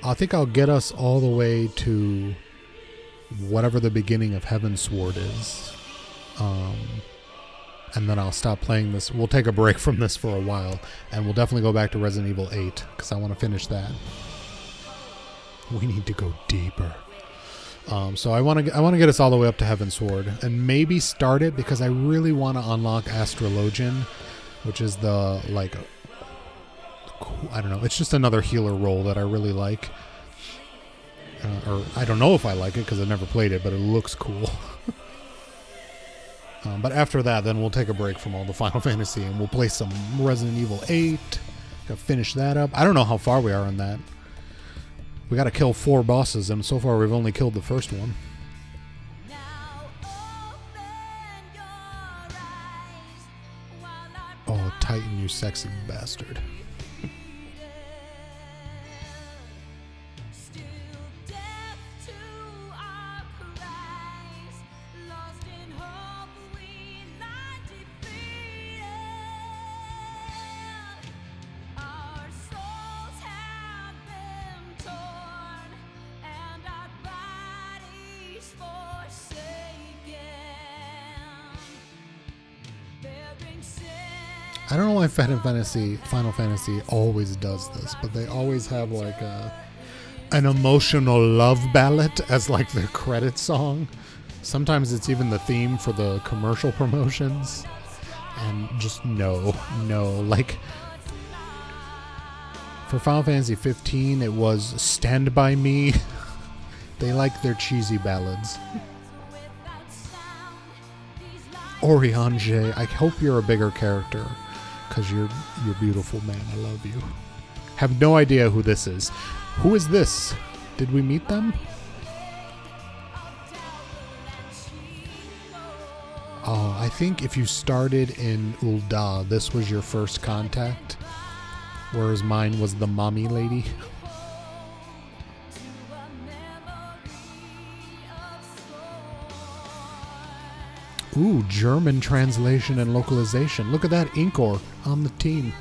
I think I'll get us all the way to whatever the beginning of Heaven's Sword is. And then I'll stop playing this. We'll take a break from this for a while, and we'll definitely go back to Resident Evil 8 because I want to finish that. We need to go deeper. So I want to get us all the way up to Heaven's Sword and maybe start it because I really want to unlock Astrologian, which is the like I don't know. It's just another healer role that I really like. Or I don't know if I like it because I've never played it, but it looks cool. But after that, then we'll take a break from all the Final Fantasy and we'll play some Resident Evil 8. Gotta finish that up. I don't know how far we are on that. We gotta kill 4 bosses, and so far we've only killed the first one. Oh, Titan, you sexy bastard. I don't know why Final Fantasy always does this, but they always have like an emotional love ballad as like their credit song. Sometimes it's even the theme for the commercial promotions. And just no. Like for Final Fantasy 15, it was Stand By Me. They like their cheesy ballads. Oriange, I hope you're a bigger character. Because you're beautiful, man. I love you. Have no idea who this is. Who is this? Did we meet them? Oh, I think if you started in Ul'dah, this was your first contact. Whereas mine was the mommy lady. Ooh, German translation and localization. Look at that Inkor on the team.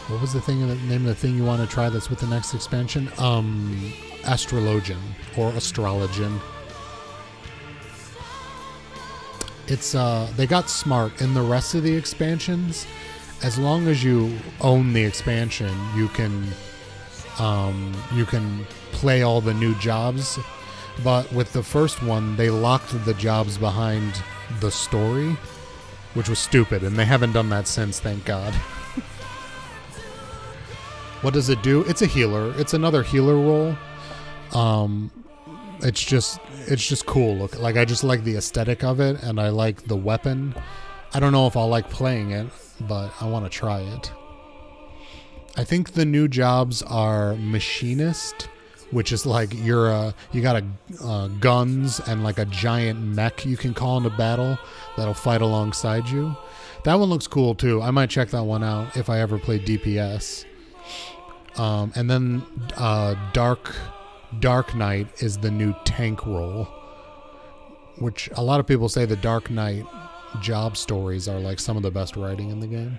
What was the thing? The name of the thing you want to try that's with the next expansion? Astrologian or Astrologian. It's they got smart in the rest of the expansions. As long as you own the expansion, you can play all the new jobs. But with the first one, they locked the jobs behind the story, which was stupid, and they haven't done that since, thank God. What does it do? It's a healer. It's another healer role. It's just cool. Look, like I just like the aesthetic of it, and I like the weapon. I don't know if I'll like playing it, but I want to try it. I think the new jobs are machinist, which is like you got guns and like a giant mech you can call into battle that'll fight alongside you. That one looks cool too. I might check that one out if I ever play DPS. And then Dark Knight is the new tank role, which a lot of people say the Dark Knight job stories are like some of the best writing in the game.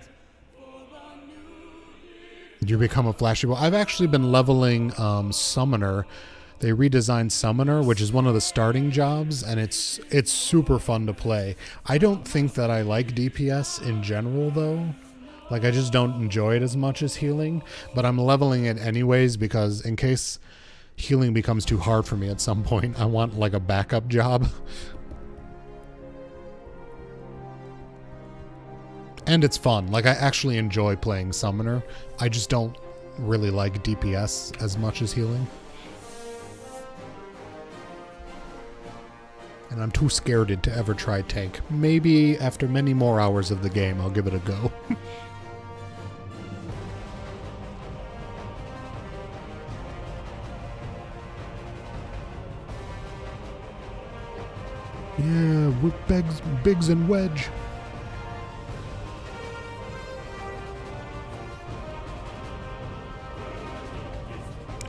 You become a flashy ball. I've actually been leveling Summoner. They redesigned Summoner, which is one of the starting jobs, and it's super fun to play. I don't think that I like DPS in general, though. Like, I just don't enjoy it as much as healing, but I'm leveling it anyways because in case healing becomes too hard for me at some point, I want like a backup job. And it's fun. Like, I actually enjoy playing Summoner. I just don't really like DPS as much as healing. And I'm too scared to ever try tank. Maybe after many more hours of the game, I'll give it a go. Yeah, with Biggs and Wedge.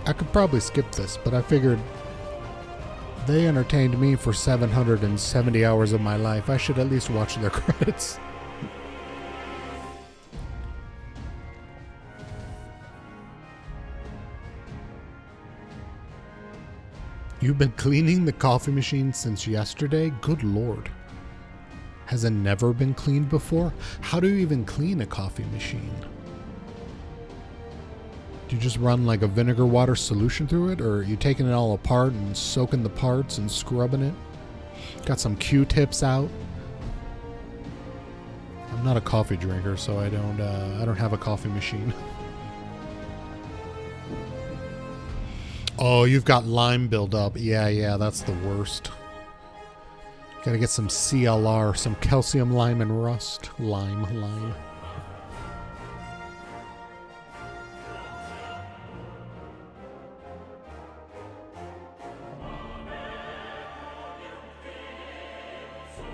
I could probably skip this, but I figured They entertained me for 770 hours of my life. I should at least watch their credits. You've been cleaning the coffee machine since yesterday? Good lord. Has it never been cleaned before? How do you even clean a coffee machine? Do you just run like a vinegar water solution through it? Or are you taking it all apart and soaking the parts and scrubbing it? Got some Q-tips out. I'm not a coffee drinker, so I don't have a coffee machine. Oh, you've got lime buildup. Yeah, that's the worst. Gotta get some CLR, some calcium, lime, and rust. Lime.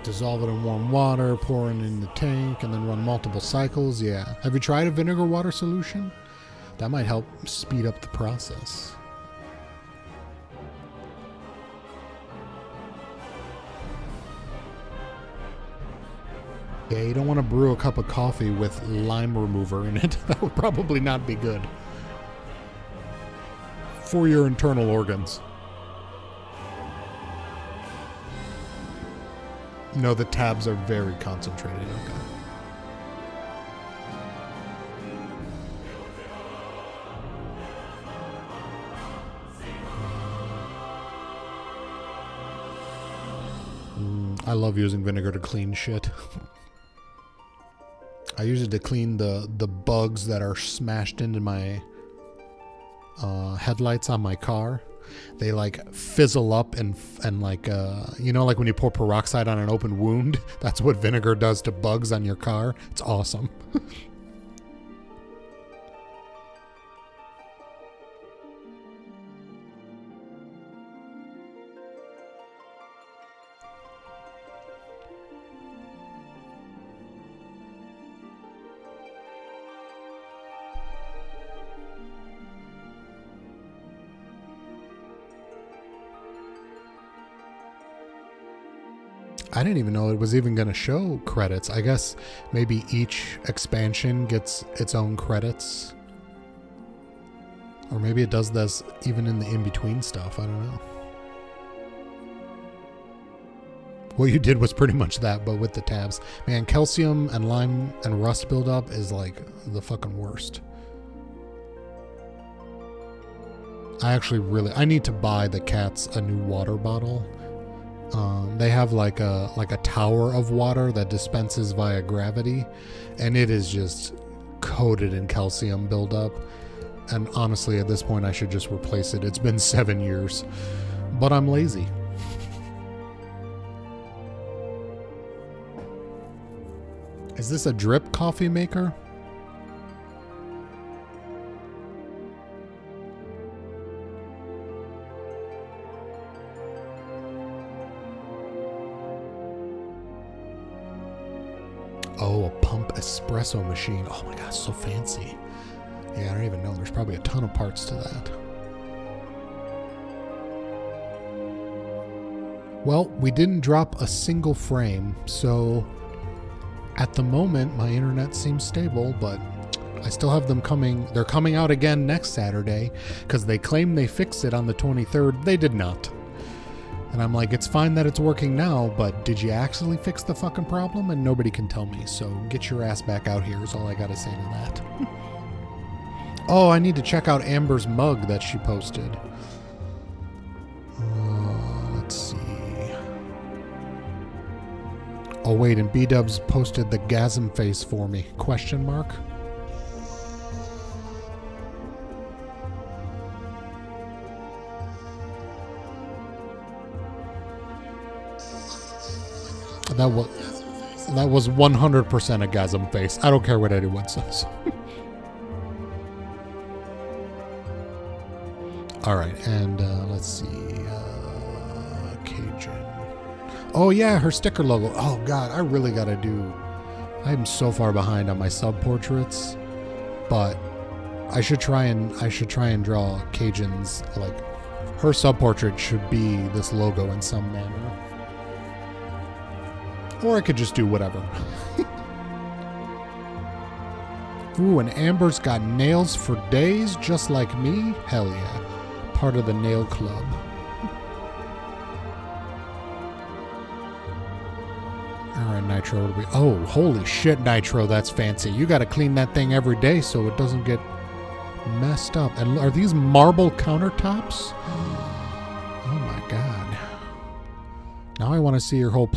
Dissolve it in warm water, pour it in the tank, and then run multiple cycles. Yeah. Have you tried a vinegar water solution? That might help speed up the process. Yeah, you don't want to brew a cup of coffee with lime remover in it. That would probably not be good for your internal organs. No, the tabs are very concentrated. Okay. I love using vinegar to clean shit. I use it to clean the bugs that are smashed into my headlights on my car. They like fizzle up and like you know, like when you pour peroxide on an open wound. That's what vinegar does to bugs on your car. It's awesome. I didn't even know it was even going to show credits. I guess maybe each expansion gets its own credits. Or maybe it does this even in the in-between stuff. I don't know. What you did was pretty much that, but with the tabs. Man, calcium and lime and rust buildup is like the fucking worst. I need to buy the cats a new water bottle. They have like a tower of water that dispenses via gravity, and it is just coated in calcium buildup. And honestly, at this point, I should just replace it. It's been 7 years, but I'm lazy. Is this a drip coffee maker? Oh, a pump espresso machine. Oh my gosh, so fancy. Yeah, I don't even know. There's probably a ton of parts to that. Well, we didn't drop a single frame, so at the moment my internet seems stable, but I still have them coming. They're coming out again next Saturday because they claim they fixed it on the 23rd. They did not. And I'm like, it's fine that it's working now, but did you actually fix the fucking problem? And nobody can tell me, so get your ass back out here is all I gotta say to that. Oh, I need to check out Amber's mug that she posted. Let's see. Oh wait, and B-Dubs posted the gasm face for me. Question mark? That was 100% a gasm face. I don't care what anyone says. All right, and let's see. Cajun. Oh yeah, her sticker logo. Oh god, I really gotta do. I'm so far behind on my sub portraits, but I should try and draw Cajun's, like Her sub-portrait should be this logo in some manner. Or I could just do whatever. Ooh, and Amber's got nails for days just like me? Hell yeah. Part of the nail club. Alright, Nitro. Oh, holy shit, Nitro, that's fancy. You gotta clean that thing every day so it doesn't get messed up. And are these marble countertops? Oh my god. Now I want to see your whole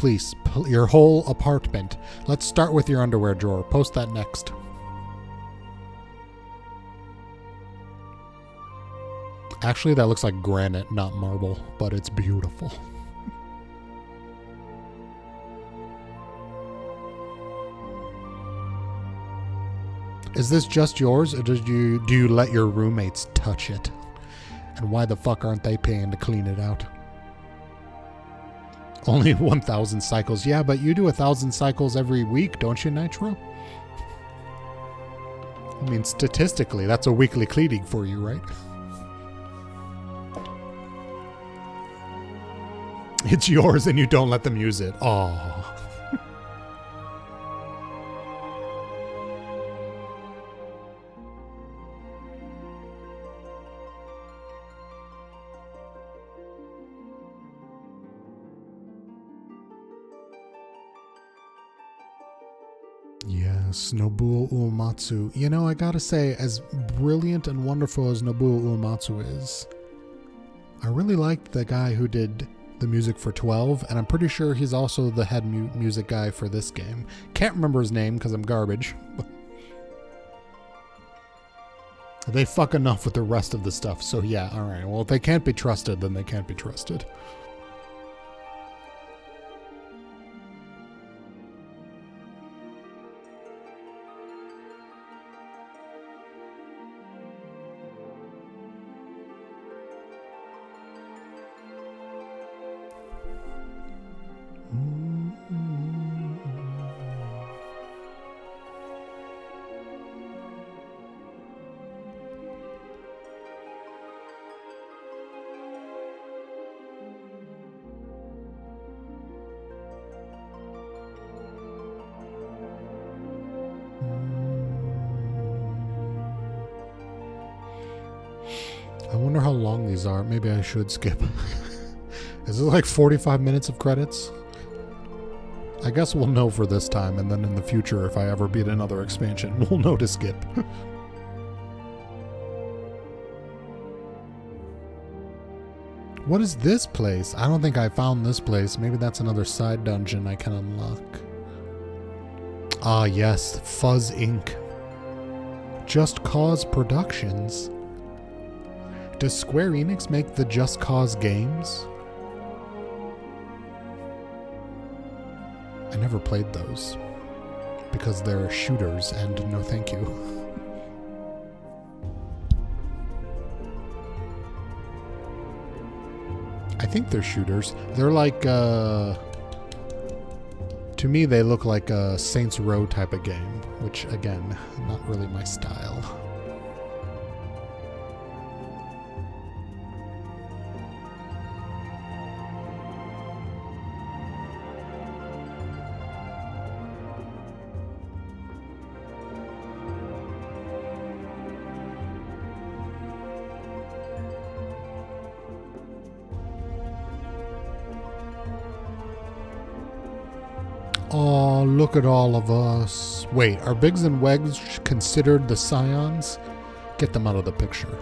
your whole apartment. Let's start with your underwear drawer. Post that next. Actually, that looks like granite, not marble, but it's beautiful. Is this just yours, or do you let your roommates touch it? And why the fuck aren't they paying to clean it out? Only 1,000 cycles. Yeah, but you do 1,000 cycles every week, don't you, Nitro? I mean, statistically, that's a weekly cleaning for you, right? It's yours and you don't let them use it. Aww. Yes, Nobuo Uematsu. You know, I gotta say, as brilliant and wonderful as Nobuo Uematsu is, I really liked the guy who did the music for 12, and I'm pretty sure he's also the head music guy for this game. Can't remember his name because I'm garbage. They fuck enough with the rest of the stuff, so yeah, alright. Well, if they can't be trusted, then they can't be trusted. I wonder how long these are. Maybe I should skip. Is it like 45 minutes of credits? I guess we'll know for this time, and then in the future, if I ever beat another expansion, we'll know to skip. What is this place? I don't think I found this place. Maybe that's another side dungeon I can unlock. Ah, yes. Fuzz Inc. Just Cause Productions. Does Square Enix make the Just Cause games? I never played those because they're shooters and no thank you. I think they're shooters. They're like, to me they look like a Saints Row type of game, which again, not really my style. Oh, look at all of us. Wait, are Biggs and Wegs considered the Scions? Get them out of the picture.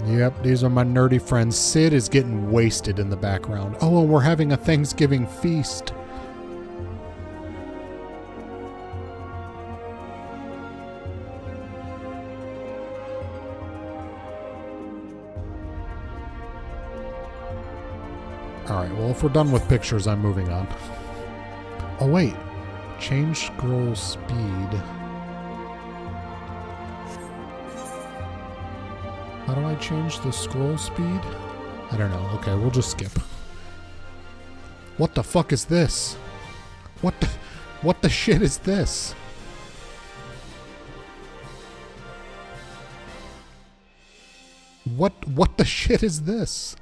Yep, these are my nerdy friends. Sid is getting wasted in the background. Oh, and we're having a Thanksgiving feast. Alright, well, if we're done with pictures, I'm moving on. Oh, wait. Change scroll speed. How do I change the scroll speed? I don't know. Okay, we'll just skip. What the fuck is this? What the shit is this? What the shit is this?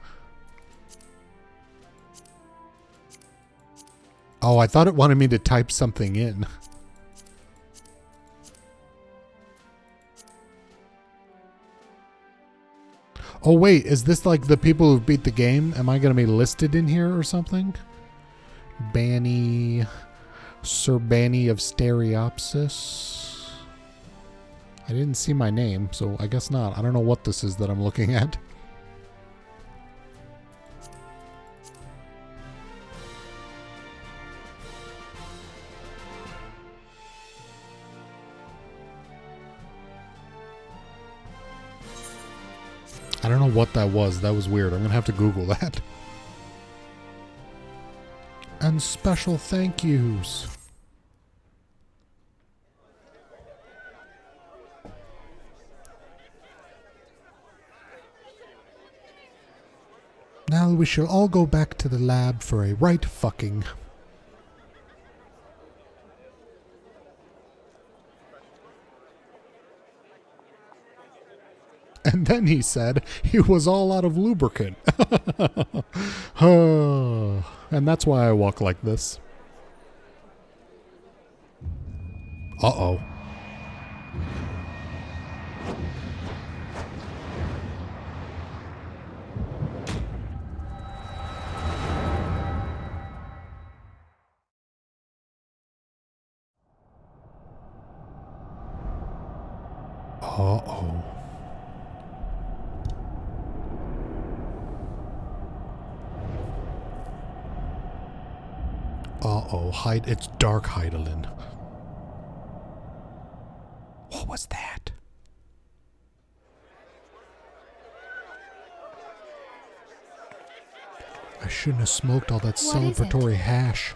Oh, I thought it wanted me to type something in. Oh wait, is this like the people who beat the game? Am I going to be listed in here or something? Bani, Sir Bani of Stereopsis. I didn't see my name, so I guess not. I don't know what this is that I'm looking at. I don't know what that was. That was weird. I'm going to have to Google that. And special thank yous. Now we shall all go back to the lab for a right fucking. And then he said he was all out of lubricant. And that's why I walk like this. Uh-oh. Uh-oh. Uh-oh, it's Dark Hydaelyn. What was that? I shouldn't have smoked all that celebratory hash.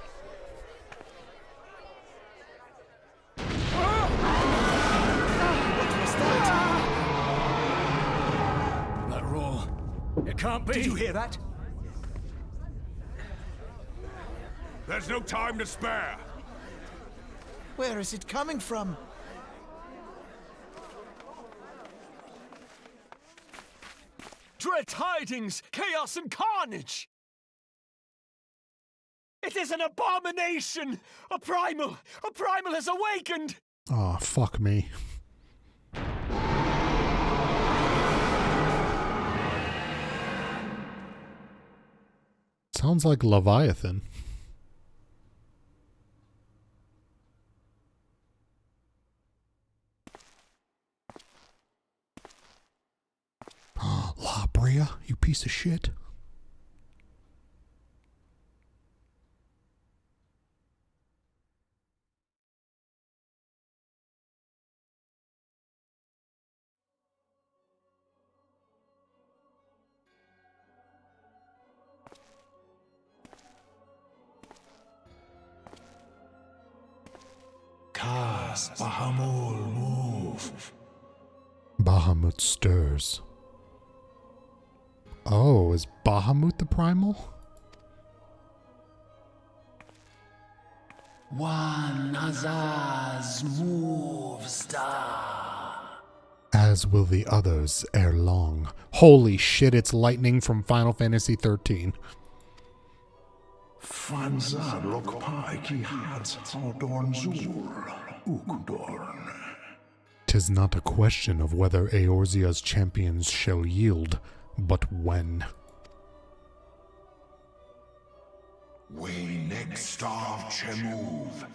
That roar. It can't be. Did you hear that? There's no time to spare. Where is it coming from? Dread tidings, chaos and carnage! It is an abomination! A primal has awakened! Oh, fuck me. Sounds like Leviathan. La Brea, you piece of shit. Cast Bahamul move. Bahamut stirs. Oh, is Bahamut the primal? One Azaz move star. As will the others ere long. Holy shit, it's lightning from Final Fantasy XIII. Fanzad lokpai ki hads haldorn zur ukdorn. 'Tis not a question of whether Eorzea's champions shall yield, but when. We next starve Chemuv.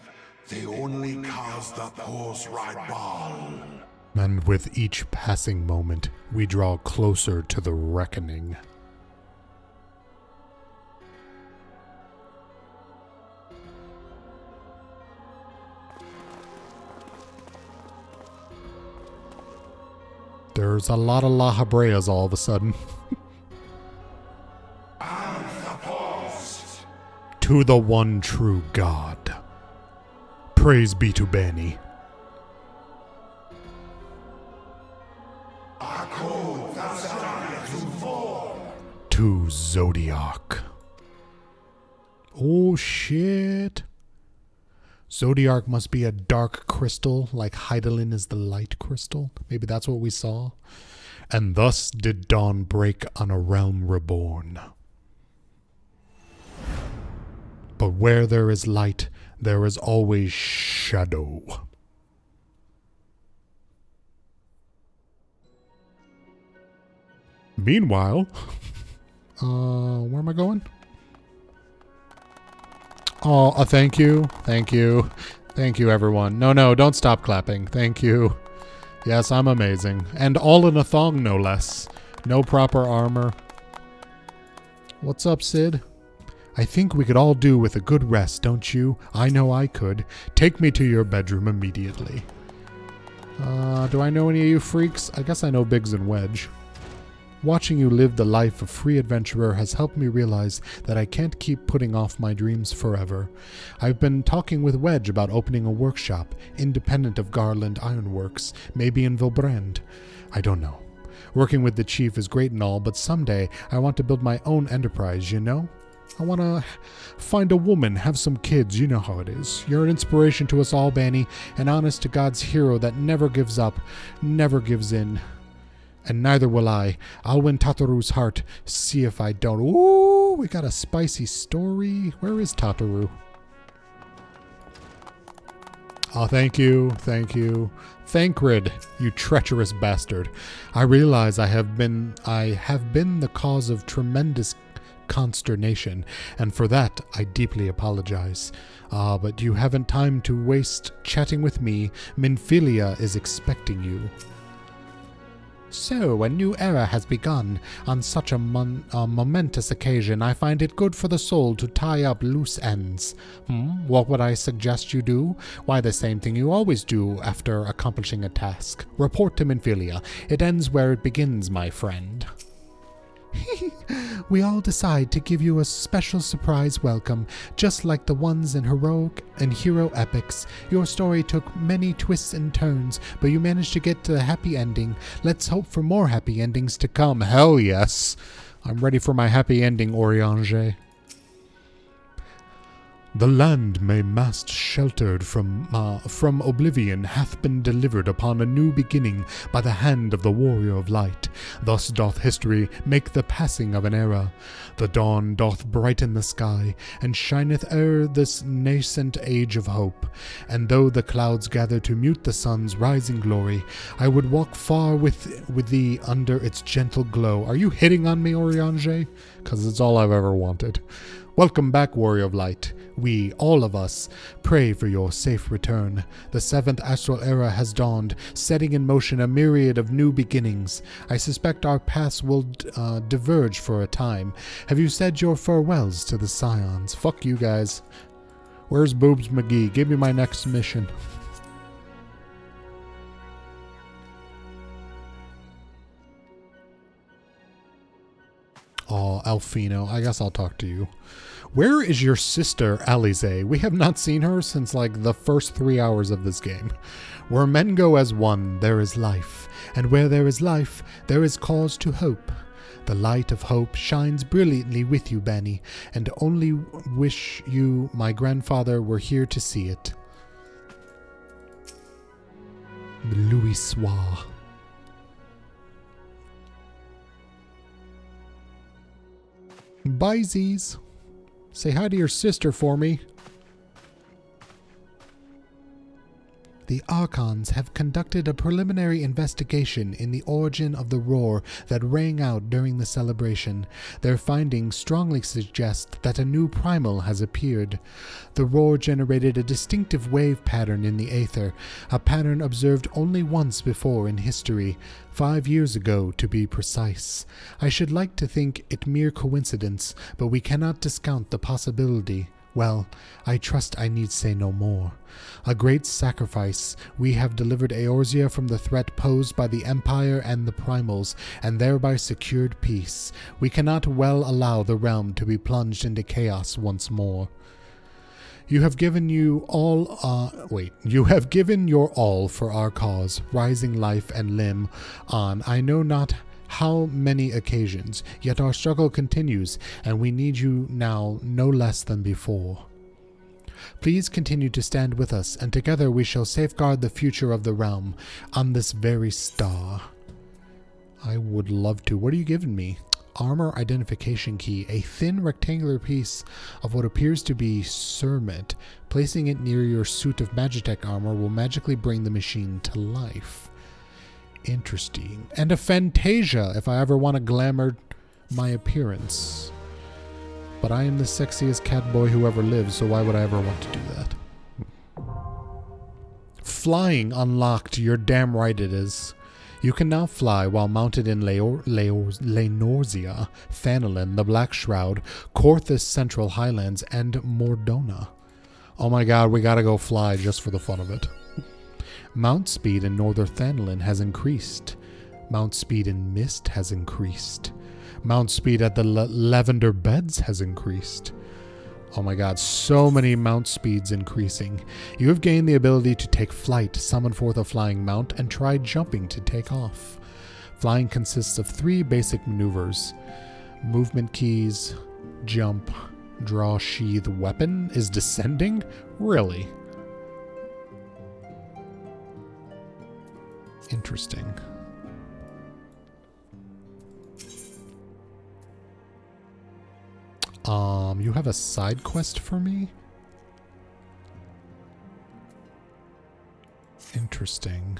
They only cause the horse ride ball. And with each passing moment, we draw closer to the reckoning. There's a lot of La Habreas all of a sudden. To the one true God. Praise be to Bani. To Zodiac. Oh shit. Zodiac must be a dark crystal, like Hydaelyn is the light crystal. Maybe that's what we saw. And thus did dawn break on A Realm Reborn. But where there is light, there is always shadow. Meanwhile, where am I going? Oh, thank you. Thank you. Thank you, everyone. No, don't stop clapping. Thank you. Yes, I'm amazing. And all in a thong, no less. No proper armor. What's up, Sid? I think we could all do with a good rest, don't you? I know I could. Take me to your bedroom immediately. Do I know any of you freaks? I guess I know Biggs and Wedge. Watching you live the life of free adventurer has helped me realize that I can't keep putting off my dreams forever. I've been talking with Wedge about opening a workshop, independent of Garland Ironworks, maybe in Vilbrand. I don't know. Working with the chief is great and all, but someday I want to build my own enterprise, you know? I want to find a woman, have some kids, you know how it is. You're an inspiration to us all, Bani, an honest-to-God's hero that never gives up, never gives in. And neither will I. I'll win Tataru's heart, see if I don't. Ooh, we got a spicy story. Where is Tataru? Oh, thank you, thank you. Thancred, you treacherous bastard. I realize I have been the cause of tremendous consternation, and for that I deeply apologize. But you haven't time to waste chatting with me. Minfilia is expecting you. So, a new era has begun. On such a momentous occasion, I find it good for the soul to tie up loose ends. What would I suggest you do? Why, the same thing you always do after accomplishing a task. Report to Minfilia. It ends where it begins, my friend. We all decide to give you a special surprise welcome, just like the ones in heroic and hero epics. Your story took many twists and turns, but you managed to get to the happy ending. Let's hope for more happy endings to come. Hell yes. I'm ready for my happy ending, Oriange. The land may mast sheltered from oblivion hath been delivered upon a new beginning by the hand of the warrior of light. Thus doth history make the passing of an era. The dawn doth brighten the sky, and shineth o'er this nascent age of hope. And though the clouds gather to mute the sun's rising glory, I would walk far with thee under its gentle glow. Are you hitting on me, Oriange? 'Cause it's all I've ever wanted. Welcome back, Warrior of Light. We, all of us, pray for your safe return. The 7th Astral Era has dawned, setting in motion a myriad of new beginnings. I suspect our paths will diverge for a time. Have you said your farewells to the Scions? Fuck you guys. Where's Boobs McGee? Give me my next mission. Oh, Alfino, I guess I'll talk to you. Where is your sister, Alize? We have not seen her since like the first 3 hours of this game. Where men go as one, there is life. And where there is life, there is cause to hope. The light of hope shines brilliantly with you, Bani, and only wish you, my grandfather, were here to see it. Louis Soir. Bye, Z's. Say hi to your sister for me. The Archons have conducted a preliminary investigation in the origin of the roar that rang out during the celebration. Their findings strongly suggest that a new primal has appeared. The roar generated a distinctive wave pattern in the aether, a pattern observed only once before in history, 5 years ago to be precise. I should like to think it mere coincidence, but we cannot discount the possibility. Well, I trust I need say no more. A great sacrifice. We have delivered Eorzea from the threat posed by the Empire and the Primals, and thereby secured peace. We cannot well allow the realm to be plunged into chaos once more. You have given your all for our cause, rising life and limb on I know not how many occasions, yet our struggle continues, and we need you now no less than before. Please continue to stand with us, and together we shall safeguard the future of the realm on this very star. I would love to. What are you giving me? Armor identification key. A thin rectangular piece of what appears to be cermet. Placing it near your suit of Magitech armor will magically bring the machine to life. Interesting. And a Fantasia if I ever want to glamour my appearance. But I am the sexiest cat boy who ever lived, so why would I ever want to do that? Flying unlocked. You're damn right it is. You can now fly while mounted in Leorzia, Thanalin, the Black Shroud, Korthus Central Highlands, and Mordona. Oh my god, we gotta go fly just for the fun of it. Mount speed in Northern Thanalin has increased. Mount speed in Mist has increased. Mount speed at the Lavender Beds has increased. Oh my god, so many mount speeds increasing. You have gained the ability to take flight, summon forth a flying mount, and try jumping to take off. Flying consists of 3 basic maneuvers. Movement keys, jump, draw sheath weapon. Is descending? Really? Interesting. You have a side quest for me? Interesting.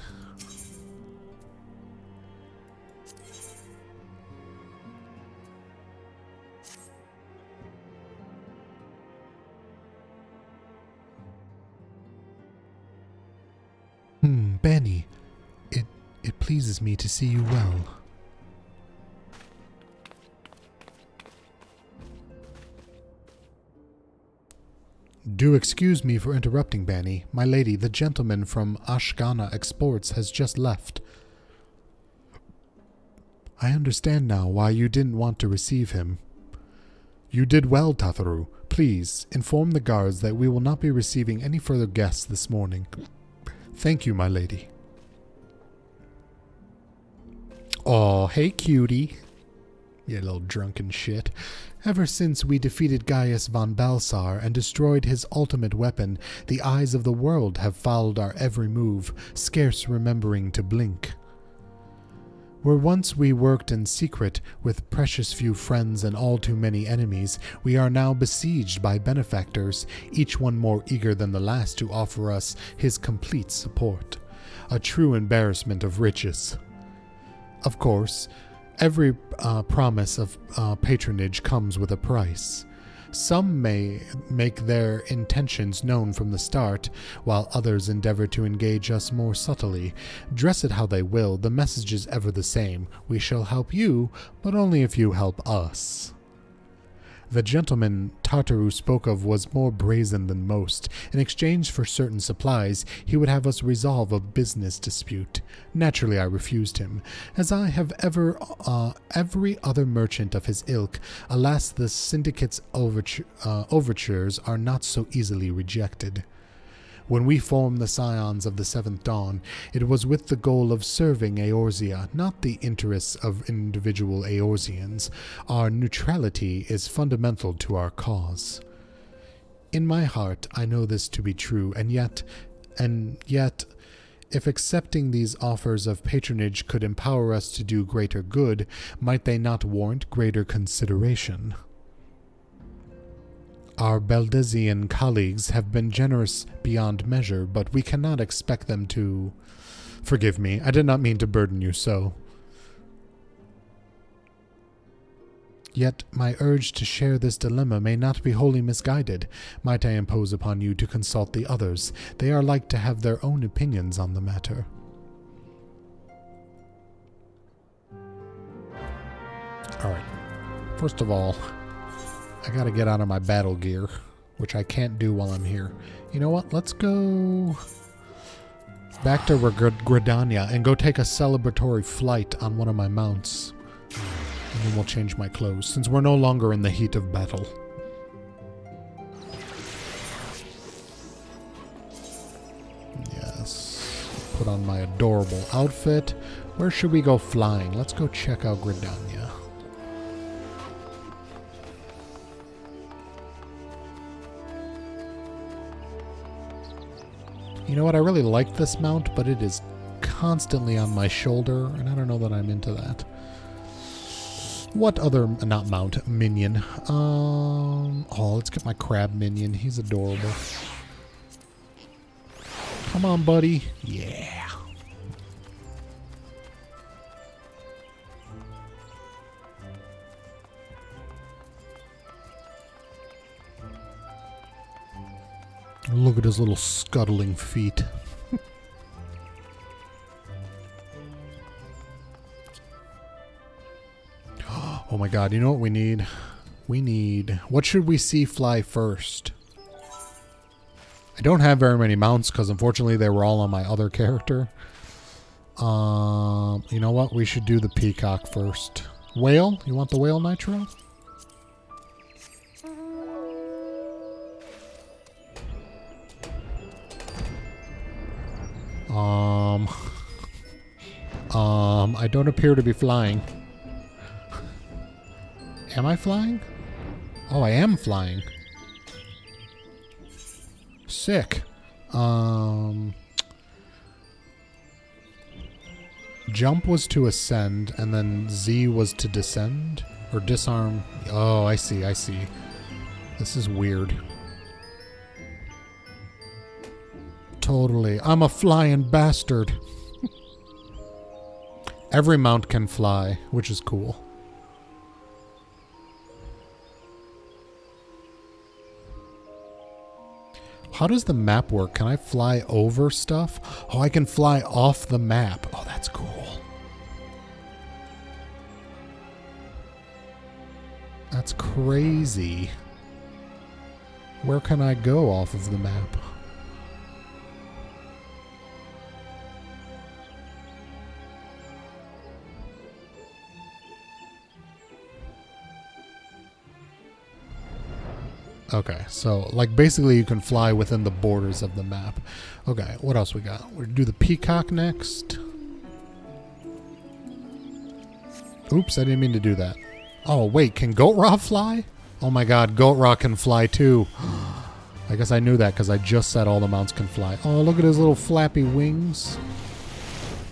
Bani. It pleases me to see you well. Do excuse me for interrupting, Bani. My lady, the gentleman from Ashgana Exports has just left. I understand now why you didn't want to receive him. You did well, Tatharu. Please, inform the guards that we will not be receiving any further guests this morning. Thank you, my lady. Aw, hey cutie. You little drunken shit. Ever since we defeated Gaius von Balsar and destroyed his ultimate weapon, the eyes of the world have followed our every move, scarce remembering to blink. Where once we worked in secret, with precious few friends and all too many enemies, we are now besieged by benefactors, each one more eager than the last to offer us his complete support. A true embarrassment of riches. Of course, every promise of patronage comes with a price. Some may make their intentions known from the start, while others endeavor to engage us more subtly. Dress it how they will, the message is ever the same. We shall help you, but only if you help us. The gentleman Tartaru spoke of was more brazen than most. In exchange for certain supplies, he would have us resolve a business dispute. Naturally, I refused him, as I have every other merchant of his ilk. Alas, the syndicate's overtures are not so easily rejected. When we formed the Scions of the Seventh Dawn, it was with the goal of serving Eorzea, not the interests of individual Eorzeans. Our neutrality is fundamental to our cause. In my heart, I know this to be true, and yet, if accepting these offers of patronage could empower us to do greater good, might they not warrant greater consideration? Our Beldezian colleagues have been generous beyond measure, but we cannot expect them to... Forgive me, I did not mean to burden you so. Yet my urge to share this dilemma may not be wholly misguided. Might I impose upon you to consult the others? They are like to have their own opinions on the matter. Alright. First of all, I gotta get out of my battle gear, which I can't do while I'm here. You know what? Let's go back to Gridania and go take a celebratory flight on one of my mounts. And then we'll change my clothes, since we're no longer in the heat of battle. Yes. Put on my adorable outfit. Where should we go flying? Let's go check out Gridania. You know what? I really like this mount, but it is constantly on my shoulder, and I don't know that I'm into that. What other, not mount, minion? Oh, let's get my crab minion. He's adorable. Come on, buddy. Yeah. Look at his little scuttling feet. Oh my god, you know what we need? We need... What should we see fly first? I don't have very many mounts because unfortunately they were all on my other character. You know what? We should do the peacock first. Whale? You want the whale, Nitro? I don't appear to be flying. Am I flying? Oh, I am flying. Sick. Jump was to ascend, and then Z was to descend? Or disarm? Oh, I see, I see. This is weird. Totally. I'm a flying bastard. Every mount can fly, which is cool. How does the map work? Can I fly over stuff? Oh, I can fly off the map. Oh, that's cool. That's crazy. Where can I go off of the map? Okay, so like basically you can fly within the borders of the map. Okay, what else we got? We'll do the peacock next. Oops, I didn't mean to do that. Oh, wait, can Goatraw fly? Oh my god, Goatraw can fly too. I guess I knew that because I just said all the mounts can fly. Oh, look at his little flappy wings.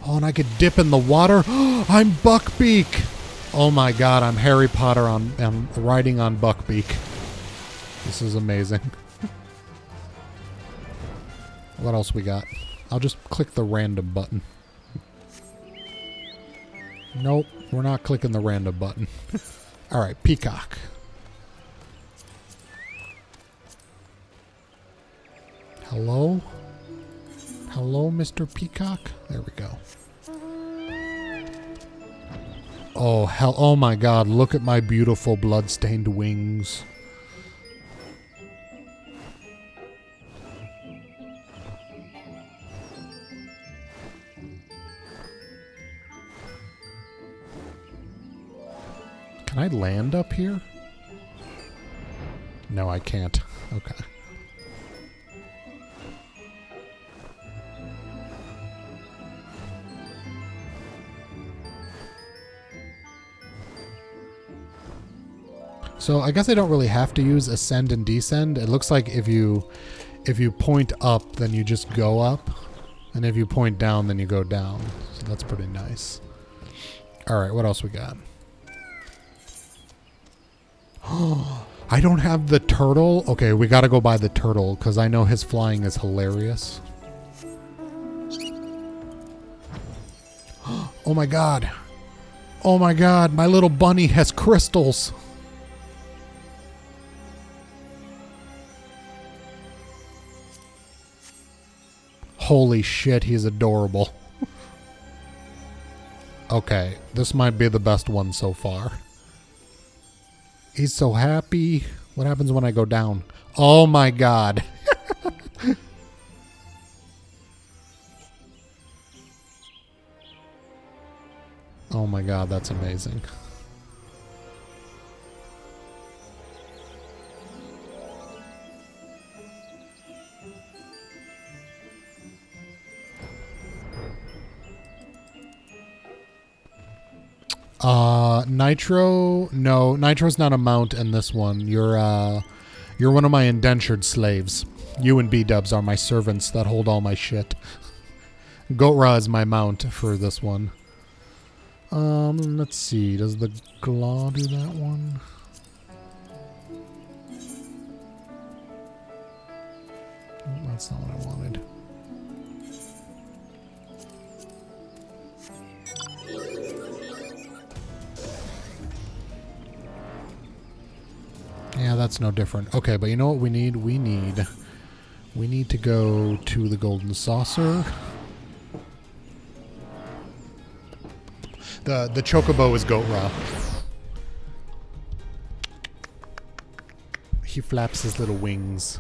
Oh, and I could dip in the water. I'm Buckbeak. Oh my god, I'm Harry Potter I'm riding on Buckbeak. This is amazing. What else we got? I'll just click the random button. Nope, we're not clicking the random button. Alright, peacock. Hello? Hello, Mr. Peacock? There we go. Oh, hell. Oh my god, look at my beautiful blood-stained wings. Can I land up here? No, I can't. Okay. So I guess I don't really have to use ascend and descend. It looks like if you point up, then you just go up. And if you point down, then you go down. So that's pretty nice. Alright, what else we got? I don't have the turtle. Okay, we gotta go buy the turtle because I know his flying is hilarious. Oh my god. Oh my god, my little bunny has crystals. Holy shit, he's adorable. Okay, this might be the best one so far. He's so happy. What happens when I go down? Oh my god. Oh my god, that's amazing. Nitro? No, Nitro's not a mount in this one. You're one of my indentured slaves. You and B-dubs are my servants that hold all my shit. Gotra is my mount for this one. Let's see. Does the Glaw do that one? Oh, that's not what I wanted. Yeah, that's no different. Okay, but you know what we need? We need to go to the Golden Saucer. The Chocobo is Gotra. He flaps his little wings.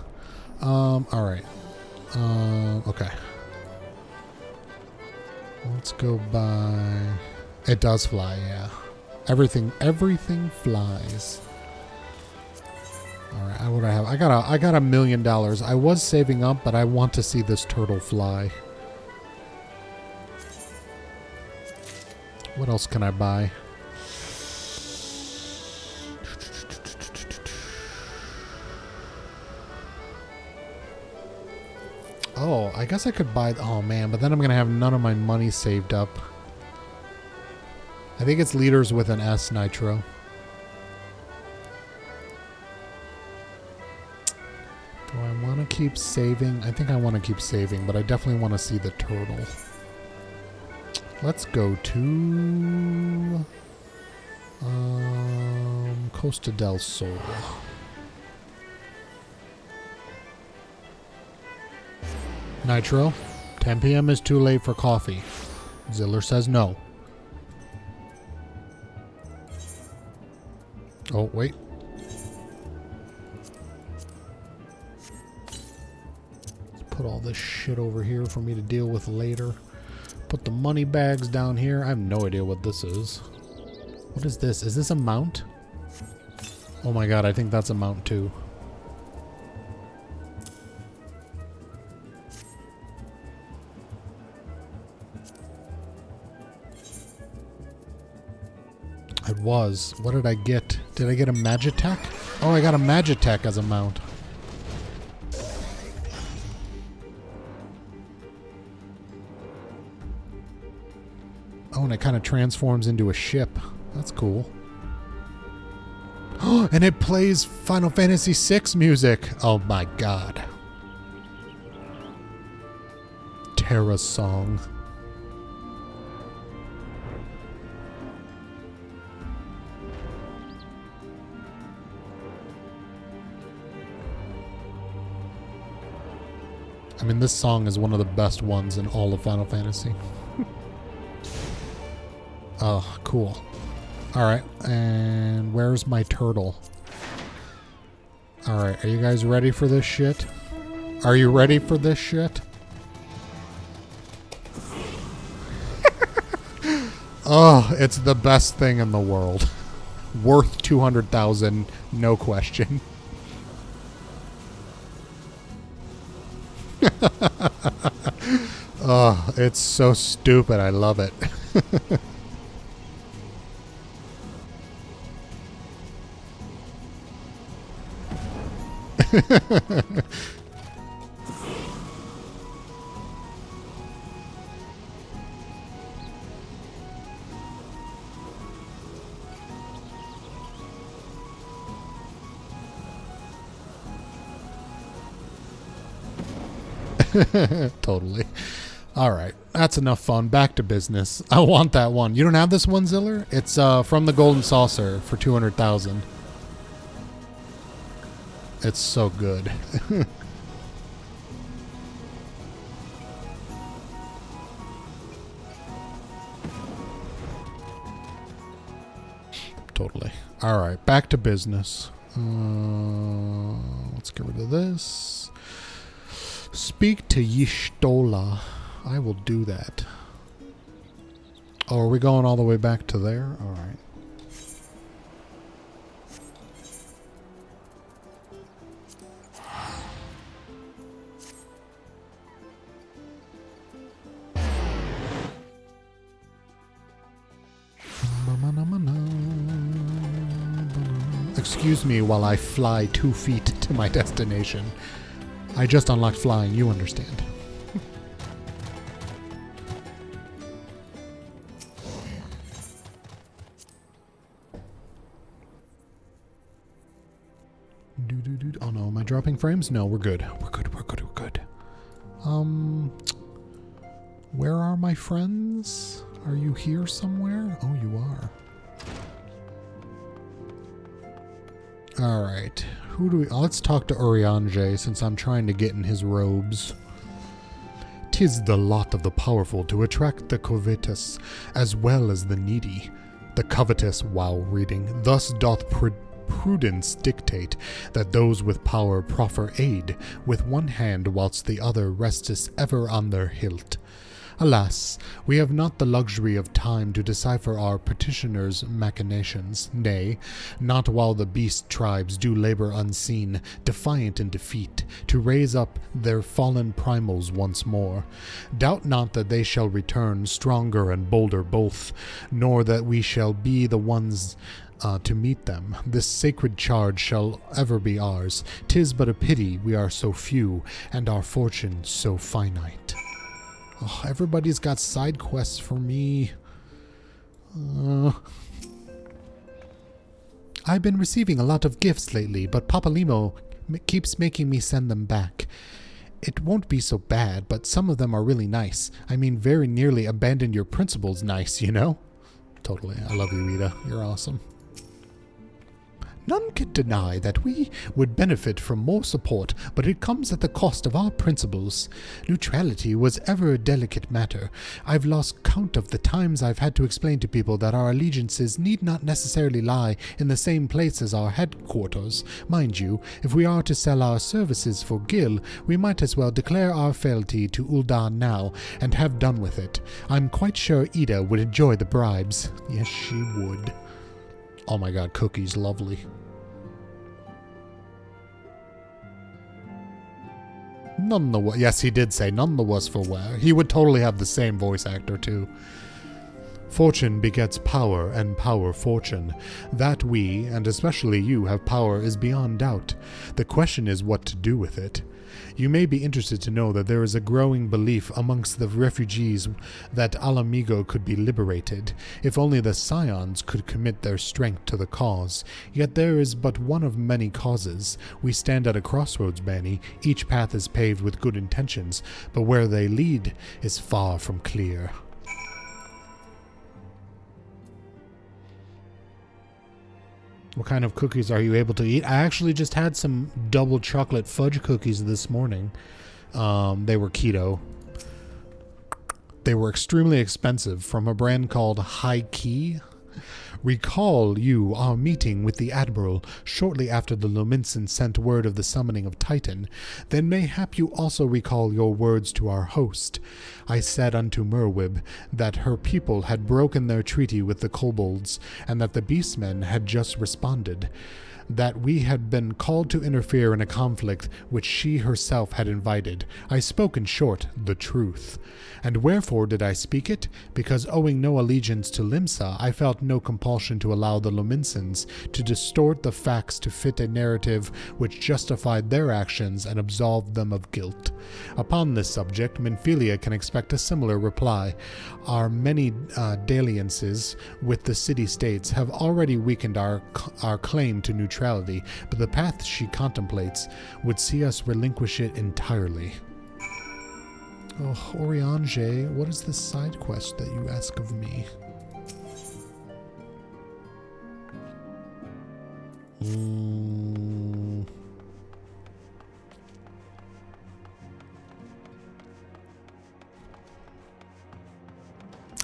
Alright. Okay. Let's go by... It does fly, yeah. Everything flies. Alright, what do I have? I got $1 million. I was saving up, but I want to see this turtle fly. What else can I buy? Oh, I guess I could buy... Oh, man, but then I'm going to have none of my money saved up. I think it's leaders with an S, Nitro. Do I want to keep saving? I think I want to keep saving, but I definitely want to see the turtle. Let's go to... Costa del Sol. Nitro, 10 p.m. is too late for coffee. Ziller says no. Oh, wait. Let's put all this shit over here for me to deal with later. Put the money bags down here. I have no idea what this is. What is this? Is this a mount? Oh my god, I think that's a mount too. It was. What did I get? Did I get a Magitech? Oh, I got a Magitech as a mount. Oh, and it kind of transforms into a ship. That's cool. Oh, and it plays Final Fantasy VI music. Oh my god. Terra's song. I mean, this song is one of the best ones in all of Final Fantasy. Oh, cool. Alright, and where's my turtle? Alright, are you guys ready for this shit? Are you ready for this shit? Oh, it's the best thing in the world. Worth 200,000, no question. Oh, it's so stupid. I love it. Totally. All right, that's enough fun. Back to business. I want that one. You don't have this one, Ziller? It's from the Golden Saucer for 200,000. It's so good. Totally. All right, back to business. Let's get rid of this. Speak to Y'shtola. I will do that. Oh, are we going all the way back to there? All right. Excuse me while I fly 2 feet to my destination. I just unlocked flying, you understand. Oh no, am I dropping frames? No, we're good. We're good. Where are my friends? Are you here somewhere? Oh, you are. Alright. Who do we... let's talk to Urianger, since I'm trying to get in his robes. 'Tis the lot of the powerful to attract the covetous, as well as the needy. The covetous, while reading, thus doth prudence dictate that those with power proffer aid with one hand whilst the other resteth ever on their hilt. Alas, we have not the luxury of time to decipher our petitioners' machinations, nay, not while the beast tribes do labor unseen, defiant in defeat, to raise up their fallen primals once more. Doubt not that they shall return, stronger and bolder both, nor that we shall be the ones to meet them. This sacred charge shall ever be ours. 'Tis but a pity we are so few, and our fortune so finite. Oh, everybody's got side quests for me. I've been receiving a lot of gifts lately, but Papalimo keeps making me send them back. It won't be so bad, but some of them are really nice. I mean, very nearly abandon your principles nice, you know? Totally. I love you, Rita. You're awesome. None can deny that we would benefit from more support, but it comes at the cost of our principles. Neutrality was ever a delicate matter. I've lost count of the times I've had to explain to people that our allegiances need not necessarily lie in the same place as our headquarters. Mind you, if we are to sell our services for Gil, we might as well declare our fealty to Ul'dah now and have done with it. I'm quite sure Ida would enjoy the bribes. Yes, she would. Oh my god, Cookie's lovely. None the worse. Yes, he did say none the worse for wear. He would totally have the same voice actor too. Fortune begets power, and power fortune. That we, and especially you, have power is beyond doubt. The question is what to do with it. You may be interested to know that there is a growing belief amongst the refugees that Alamigo could be liberated, if only the Scions could commit their strength to the cause. Yet there is but one of many causes. We stand at a crossroads, Bani. Each path is paved with good intentions, but where they lead is far from clear. What kind of cookies are you able to eat? I actually just had some double chocolate fudge cookies this morning. They were keto. They were extremely expensive from a brand called High Key. Recall you our meeting with the Admiral shortly after the Lominsan sent word of the summoning of Titan. Then mayhap you also recall your words to our host. I said unto Merwib that her people had broken their treaty with the kobolds, and that the beastmen had just responded. That we had been called to interfere in a conflict which she herself had invited. I spoke in short the truth. And wherefore did I speak it? Because owing no allegiance to Limsa, I felt no compulsion to allow the Lominsans to distort the facts to fit a narrative which justified their actions and absolved them of guilt. Upon this subject, Minfilia can expect a similar reply. Our many dalliances with the city-states have already weakened our claim to neutrality, but the path she contemplates would see us relinquish it entirely. Oh, Urianger, what is this side quest that you ask of me?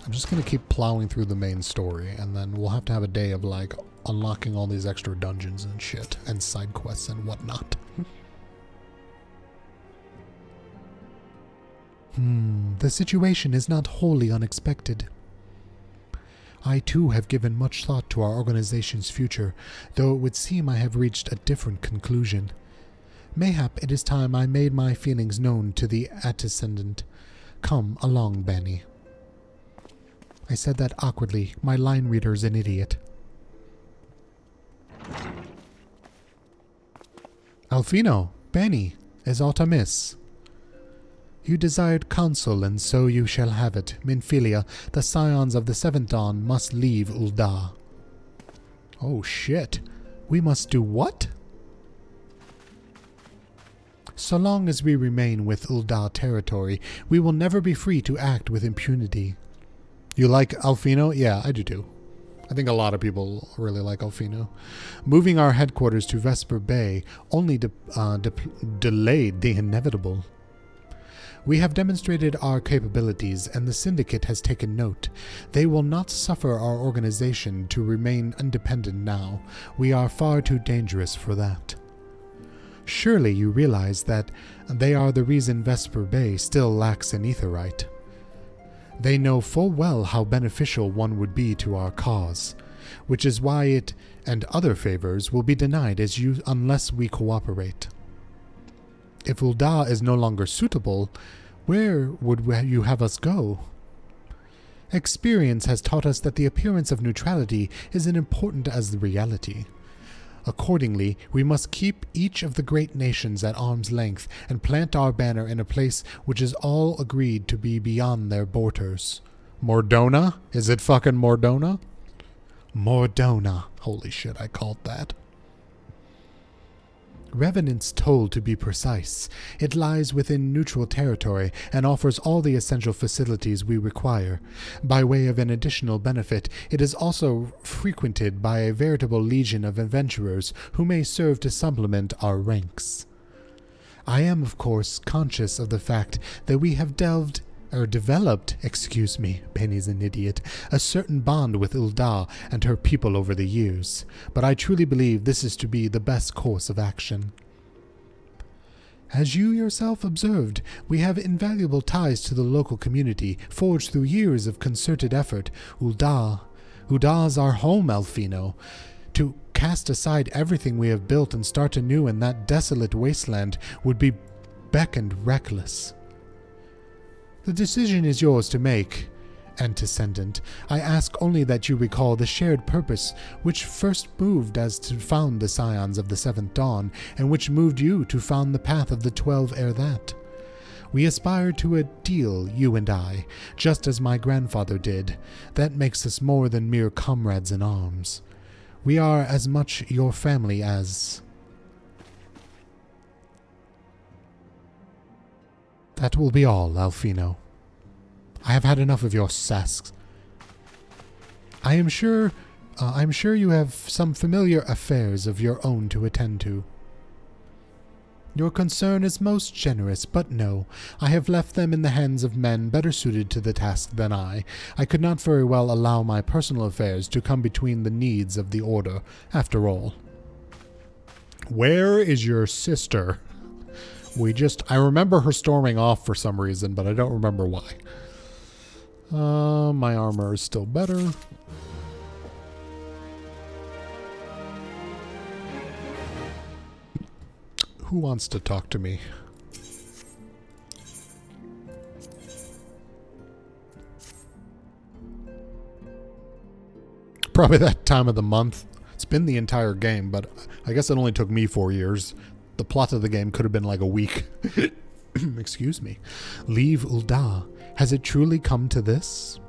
I'm just going to keep plowing through the main story, and then we'll have to have a day of, like, unlocking all these extra dungeons and shit, and side quests and whatnot. The situation is not wholly unexpected. I too have given much thought to our organization's future, though it would seem I have reached a different conclusion. Mayhap it is time I made my feelings known to the antecedent. Come along, Bani. I said that awkwardly. My line reader's an idiot. Alfino, Bani, is aught amiss? You desired counsel, and so you shall have it. Minfilia, the scions of the Seventh Dawn must leave Ul'dah. Oh shit. We must do what? So long as we remain with Ul'dah territory, we will never be free to act with impunity. You like Alfino? Yeah, I do too. I think a lot of people really like Alfino. Moving our headquarters to Vesper Bay only delayed the inevitable. We have demonstrated our capabilities, and the Syndicate has taken note. They will not suffer our organization to remain independent now. We are far too dangerous for that. Surely you realize that they are the reason Vesper Bay still lacks an aetherite. They know full well how beneficial one would be to our cause, which is why it and other favors will be denied unless we cooperate. If Ul'dah is no longer suitable, where would you have us go? Experience has taught us that the appearance of neutrality is as important as the reality. Accordingly, we must keep each of the great nations at arm's length and plant our banner in a place which is all agreed to be beyond their borders. Mordona? Is it fucking Mordona? Mordona. Holy shit, I called that. Revenant's Toll, to be precise. It lies within neutral territory and offers all the essential facilities we require. By way of an additional benefit, it is also frequented by a veritable legion of adventurers who may serve to supplement our ranks. I am, of course, conscious of the fact that we have developed, Bani's an idiot, a certain bond with Ul'dah and her people over the years, but I truly believe this is to be the best course of action. As you yourself observed, we have invaluable ties to the local community, forged through years of concerted effort. Ul'dah's our home, Alfino. To cast aside everything we have built and start anew in that desolate wasteland would be beckoned reckless. The decision is yours to make, Antecedent. I ask only that you recall the shared purpose which first moved us to found the Scions of the Seventh Dawn, and which moved you to found the Path of the 12 ere that. We aspire to a deal, you and I, just as my grandfather did. That makes us more than mere comrades in arms. We are as much your family as... That will be all, Alfino. I have had enough of your sass. I'm sure you have some familiar affairs of your own to attend to. Your concern is most generous, but no, I have left them in the hands of men better suited to the task than I. I could not very well allow my personal affairs to come between the needs of the Order, after all. Where is your sister? I remember her storming off for some reason, but I don't remember why. My armor is still better. Who wants to talk to me? Probably that time of the month. It's been the entire game, but I guess it only took me 4 years. The plot of the game could have been like a week. Excuse me. Leave Ul'dah. Has it truly come to this?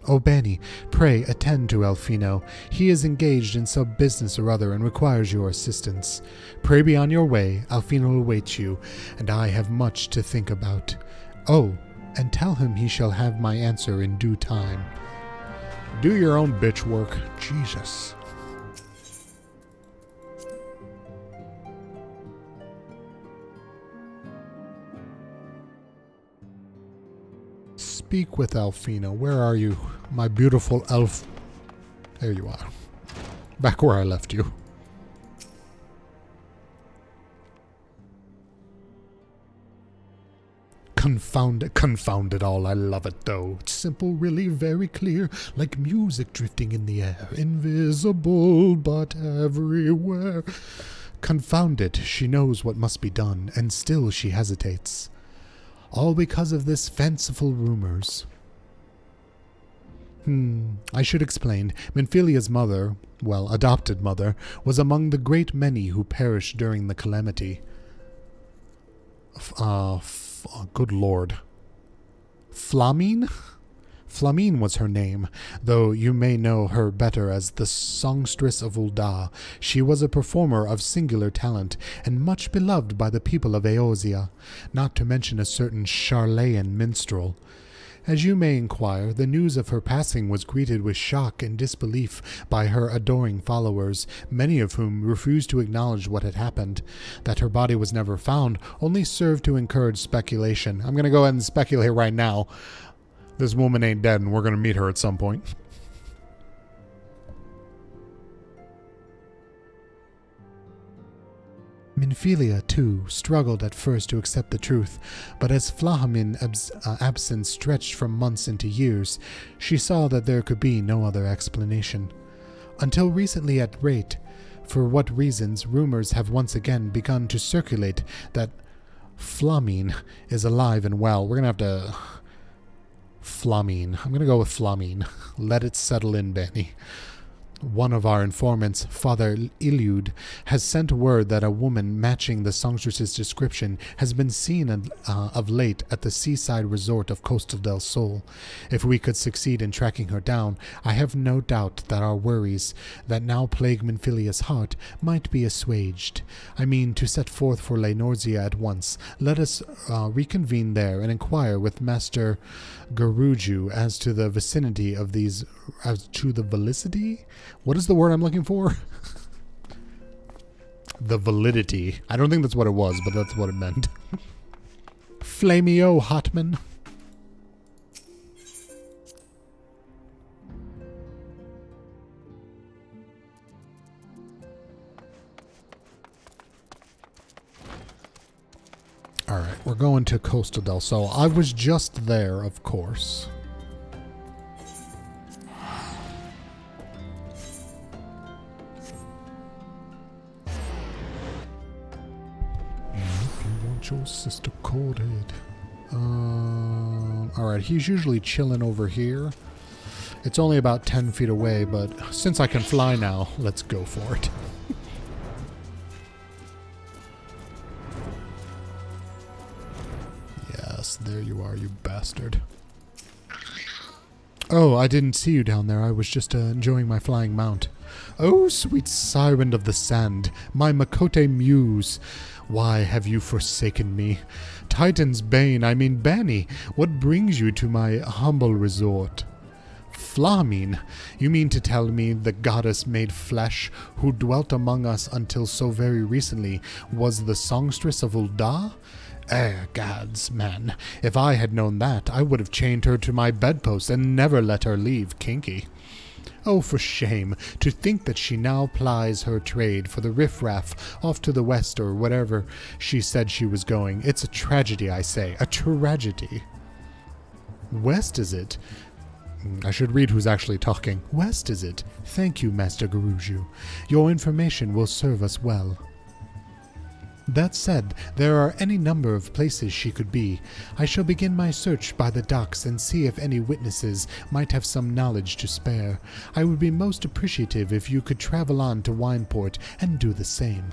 Oh, Bani, pray attend to Alfino. He is engaged in some business or other and requires your assistance. Pray be on your way. Alfino awaits you, and I have much to think about. Oh, and tell him he shall have my answer in due time. Do your own bitch work. Jesus. Speak with Alfino. Where are you, my beautiful elf? There you are. Back where I left you. Confound it all. I love it, though. It's simple, really, very clear, like music drifting in the air. Invisible, but everywhere. Confound it. She knows what must be done, and still she hesitates. All because of this fanciful rumors. I should explain. Menphilia's mother, well, adopted mother, was among the great many who perished during the calamity. Good lord. Flamine? Flamine was her name, though you may know her better as the Songstress of Ul'dah. She was a performer of singular talent, and much beloved by the people of Eorzea, not to mention a certain Charlayan minstrel. As you may inquire, the news of her passing was greeted with shock and disbelief by her adoring followers, many of whom refused to acknowledge what had happened. That her body was never found only served to encourage speculation. I'm going to go ahead and speculate right now. This woman ain't dead, and we're going to meet her at some point. Minfilia, too, struggled at first to accept the truth, but as Flahamin's absence stretched from months into years, she saw that there could be no other explanation. Until recently at rate, for what reasons, rumors have once again begun to circulate that Flamine is alive and well. We're going to have to... Flamine. I'm going to go with Flamine. Let it settle in, Bani. One of our informants, Father Iliud, has sent word that a woman matching the songstress's description has been seen of late at the seaside resort of Costa del Sol. If we could succeed in tracking her down, I have no doubt that our worries that now plague Minfilia's heart might be assuaged. I mean to set forth for Leonorzea at once. Let us reconvene there and inquire with Master Garuju as to the vicinity of these... as to the validity? What is the word I'm looking for? The validity. I don't think that's what it was, but that's what it meant. Flamio, Hotman. Alright, we're going to Costa del Sol. I was just there, of course. Your sister coded. Alright, he's usually chilling over here. It's only about 10 feet away, but since I can fly now, let's go for it. Yes, there you are, you bastard. Oh, I didn't see you down there. I was just enjoying my flying mount. Oh, sweet siren of the sand, my Makote muse. Why have you forsaken me? Titan's bane, I mean Bani, what brings you to my humble resort? Flamine, you mean to tell me the goddess made flesh who dwelt among us until so very recently was the songstress of Ul'dah? Gads, man, if I had known that, I would have chained her to my bedpost and never let her leave Kinky. Oh, for shame, to think that she now plies her trade for the riffraff off to the west or wherever she said she was going. It's a tragedy, I say, a tragedy. West, is it? I should read who's actually talking. West, is it? Thank you, Master Garuju. Your information will serve us well. That said, there are any number of places she could be. I shall begin my search by the docks and see if any witnesses might have some knowledge to spare. I would be most appreciative if you could travel on to Wineport and do the same.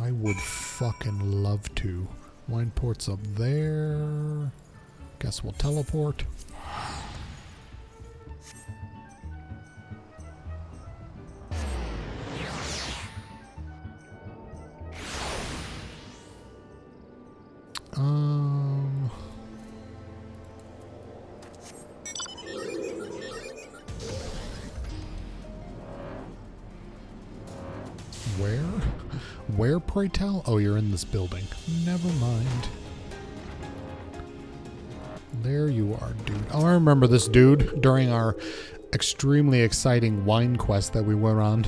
I would fucking love to. Wineport's up there. Guess we'll teleport. Where, pray tell? Oh, you're in this building. Never mind. There you are, dude. Oh, I remember this dude during our extremely exciting wine quest that we went on.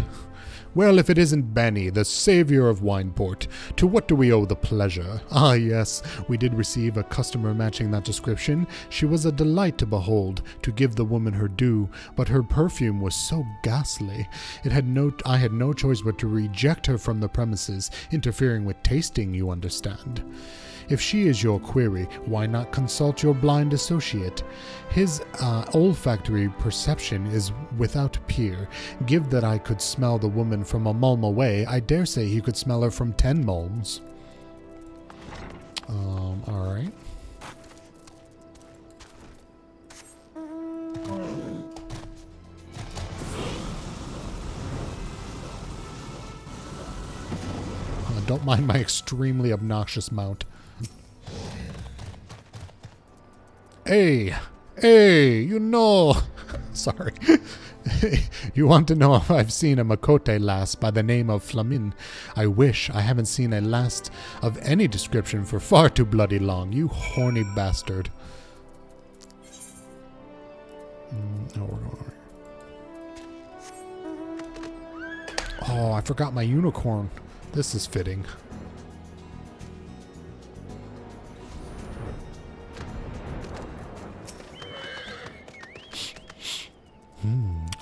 Well, if it isn't Bani, the savior of Wineport, to what do we owe the pleasure? Ah, yes, we did receive a customer matching that description. She was a delight to behold, to give the woman her due, but her perfume was so ghastly. I had no choice but to reject her from the premises, interfering with tasting, you understand. If she is your query, why not consult your blind associate? His olfactory perception is without peer. Give that I could smell the woman from a mulm away, I dare say he could smell her from 10 mulms. Alright. Don't mind my extremely obnoxious mount. Hey, you know. Sorry. You want to know if I've seen a Makote lass by the name of Flamin? I wish. I haven't seen a lass of any description for far too bloody long. You horny bastard. Oh, I forgot my unicorn. This is fitting.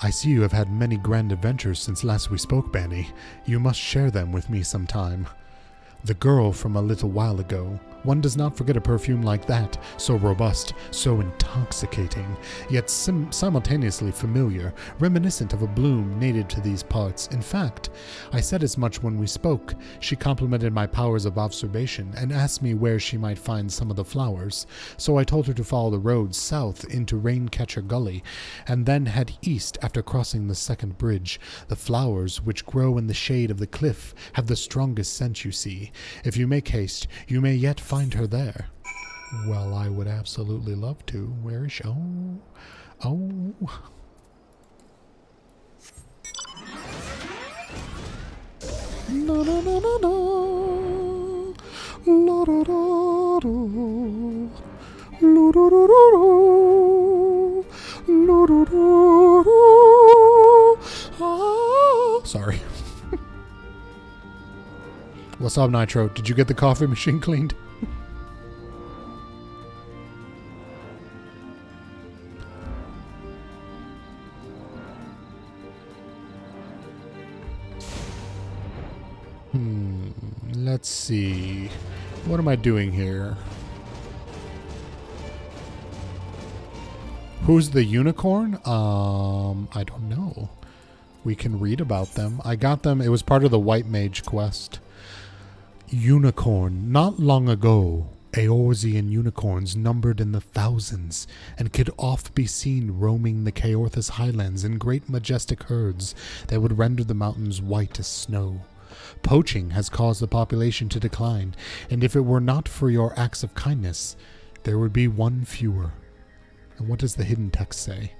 I see you have had many grand adventures since last we spoke, Bani. You must share them with me sometime. The girl from a little while ago. One does not forget a perfume like that, so robust, so intoxicating, yet simultaneously familiar, reminiscent of a bloom native to these parts. In fact, I said as much when we spoke. She complimented my powers of observation and asked me where she might find some of the flowers. So I told her to follow the road south into Raincatcher Gully, and then head east after crossing the second bridge. The flowers, which grow in the shade of the cliff, have the strongest scent, you see. If you make haste, you may yet find her there. Well, I would absolutely love to. Where is she? Oh. No, no, no, no, no. La, da, da, da. La, da, da, da, da. La, da, da, da. Ah. Sorry. What's up, Nitro? Did you get the coffee machine cleaned? Let's see. What am I doing here? Who's the unicorn? I don't know. We can read about them. I got them. It was part of the White Mage quest. Unicorn. Not long ago, Eorzean unicorns numbered in the thousands and could oft be seen roaming the Kaorthus highlands in great majestic herds that would render the mountains white as snow. Poaching has caused the population to decline, and if it were not for your acts of kindness, there would be one fewer. And what does the hidden text say?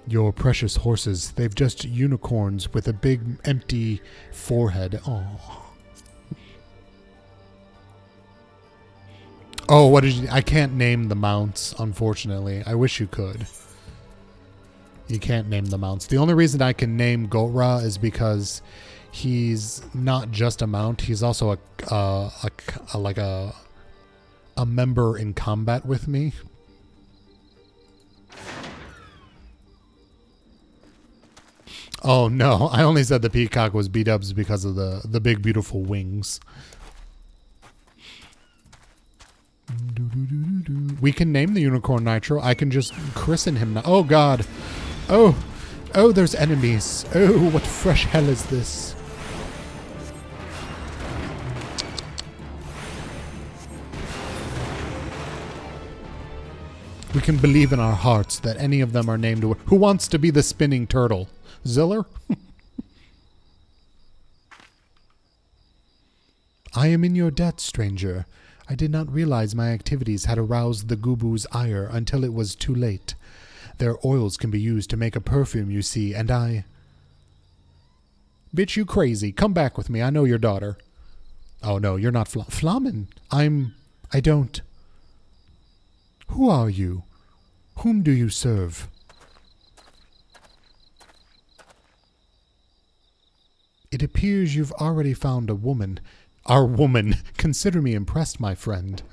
Your precious horses, they've just unicorns with a big empty forehead. Oh, what did you... I can't name the mounts, unfortunately. I wish you could. You can't name the mounts. The only reason I can name Gotra is because he's not just a mount. He's also a member in combat with me. Oh no, I only said the peacock was B-dubs because of the big beautiful wings. We can name the unicorn Nitro. I can just christen him now. Oh god. Oh, there's enemies. Oh, what fresh hell is this? We can believe in our hearts that any of them are named. Who wants to be the spinning turtle? Ziller? I am in your debt, stranger. I did not realize my activities had aroused the Gubu's ire until it was too late. Their oils can be used to make a perfume, you see, and I... Bitch, you crazy. Come back with me. I know your daughter. Oh, no, you're not Flamin. I don't... Who are you? Whom do you serve? It appears you've already found a woman. Our woman. Consider me impressed, my friend.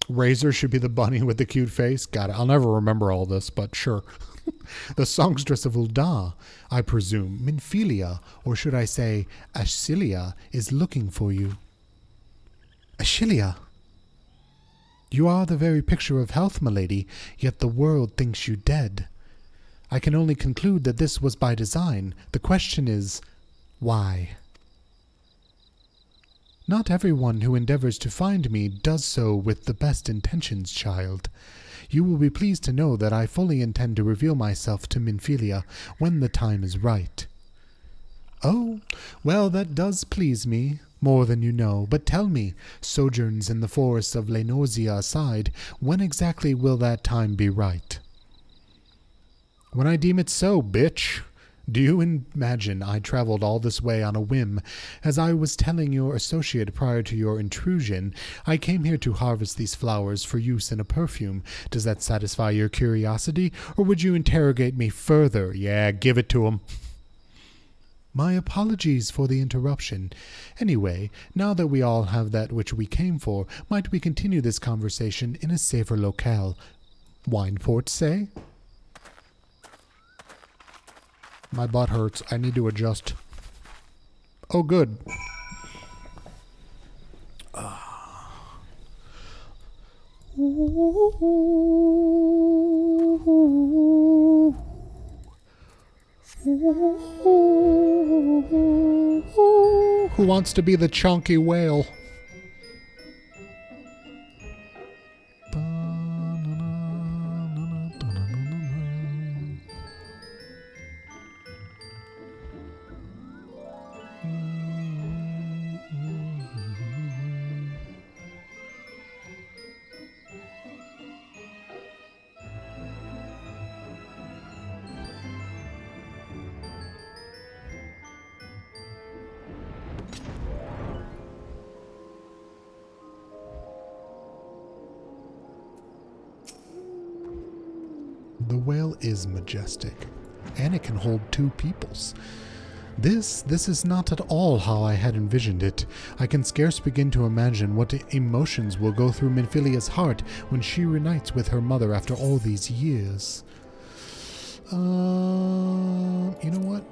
Razor should be the bunny with the cute face. Got it. I'll never remember all this, but sure. The songstress of Ul'dah, I presume, Minfilia, or should I say Ashilia, is looking for you. Ashilia? You are the very picture of health, milady, yet the world thinks you dead. I can only conclude that this was by design. The question is, why? Not everyone who endeavors to find me does so with the best intentions, child. You will be pleased to know that I fully intend to reveal myself to Minfilia when the time is right. Oh, well, that does please me, more than you know. But tell me, sojourns in the forests of Lenorsia aside, when exactly will that time be right? When I deem it so, bitch. Do you imagine I traveled all this way on a whim? As I was telling your associate prior to your intrusion, I came here to harvest these flowers for use in a perfume. Does that satisfy your curiosity, or would you interrogate me further? Yeah, give it to 'em. My apologies for the interruption. Anyway, now that we all have that which we came for, might we continue this conversation in a safer locale? Wineport, say? My butt hurts. I need to adjust. Oh, good. Who wants to be the chunky whale? The whale is majestic, and it can hold 2 peoples. This is not at all how I had envisioned it. I can scarce begin to imagine what emotions will go through Minfilia's heart when she reunites with her mother after all these years. You know what?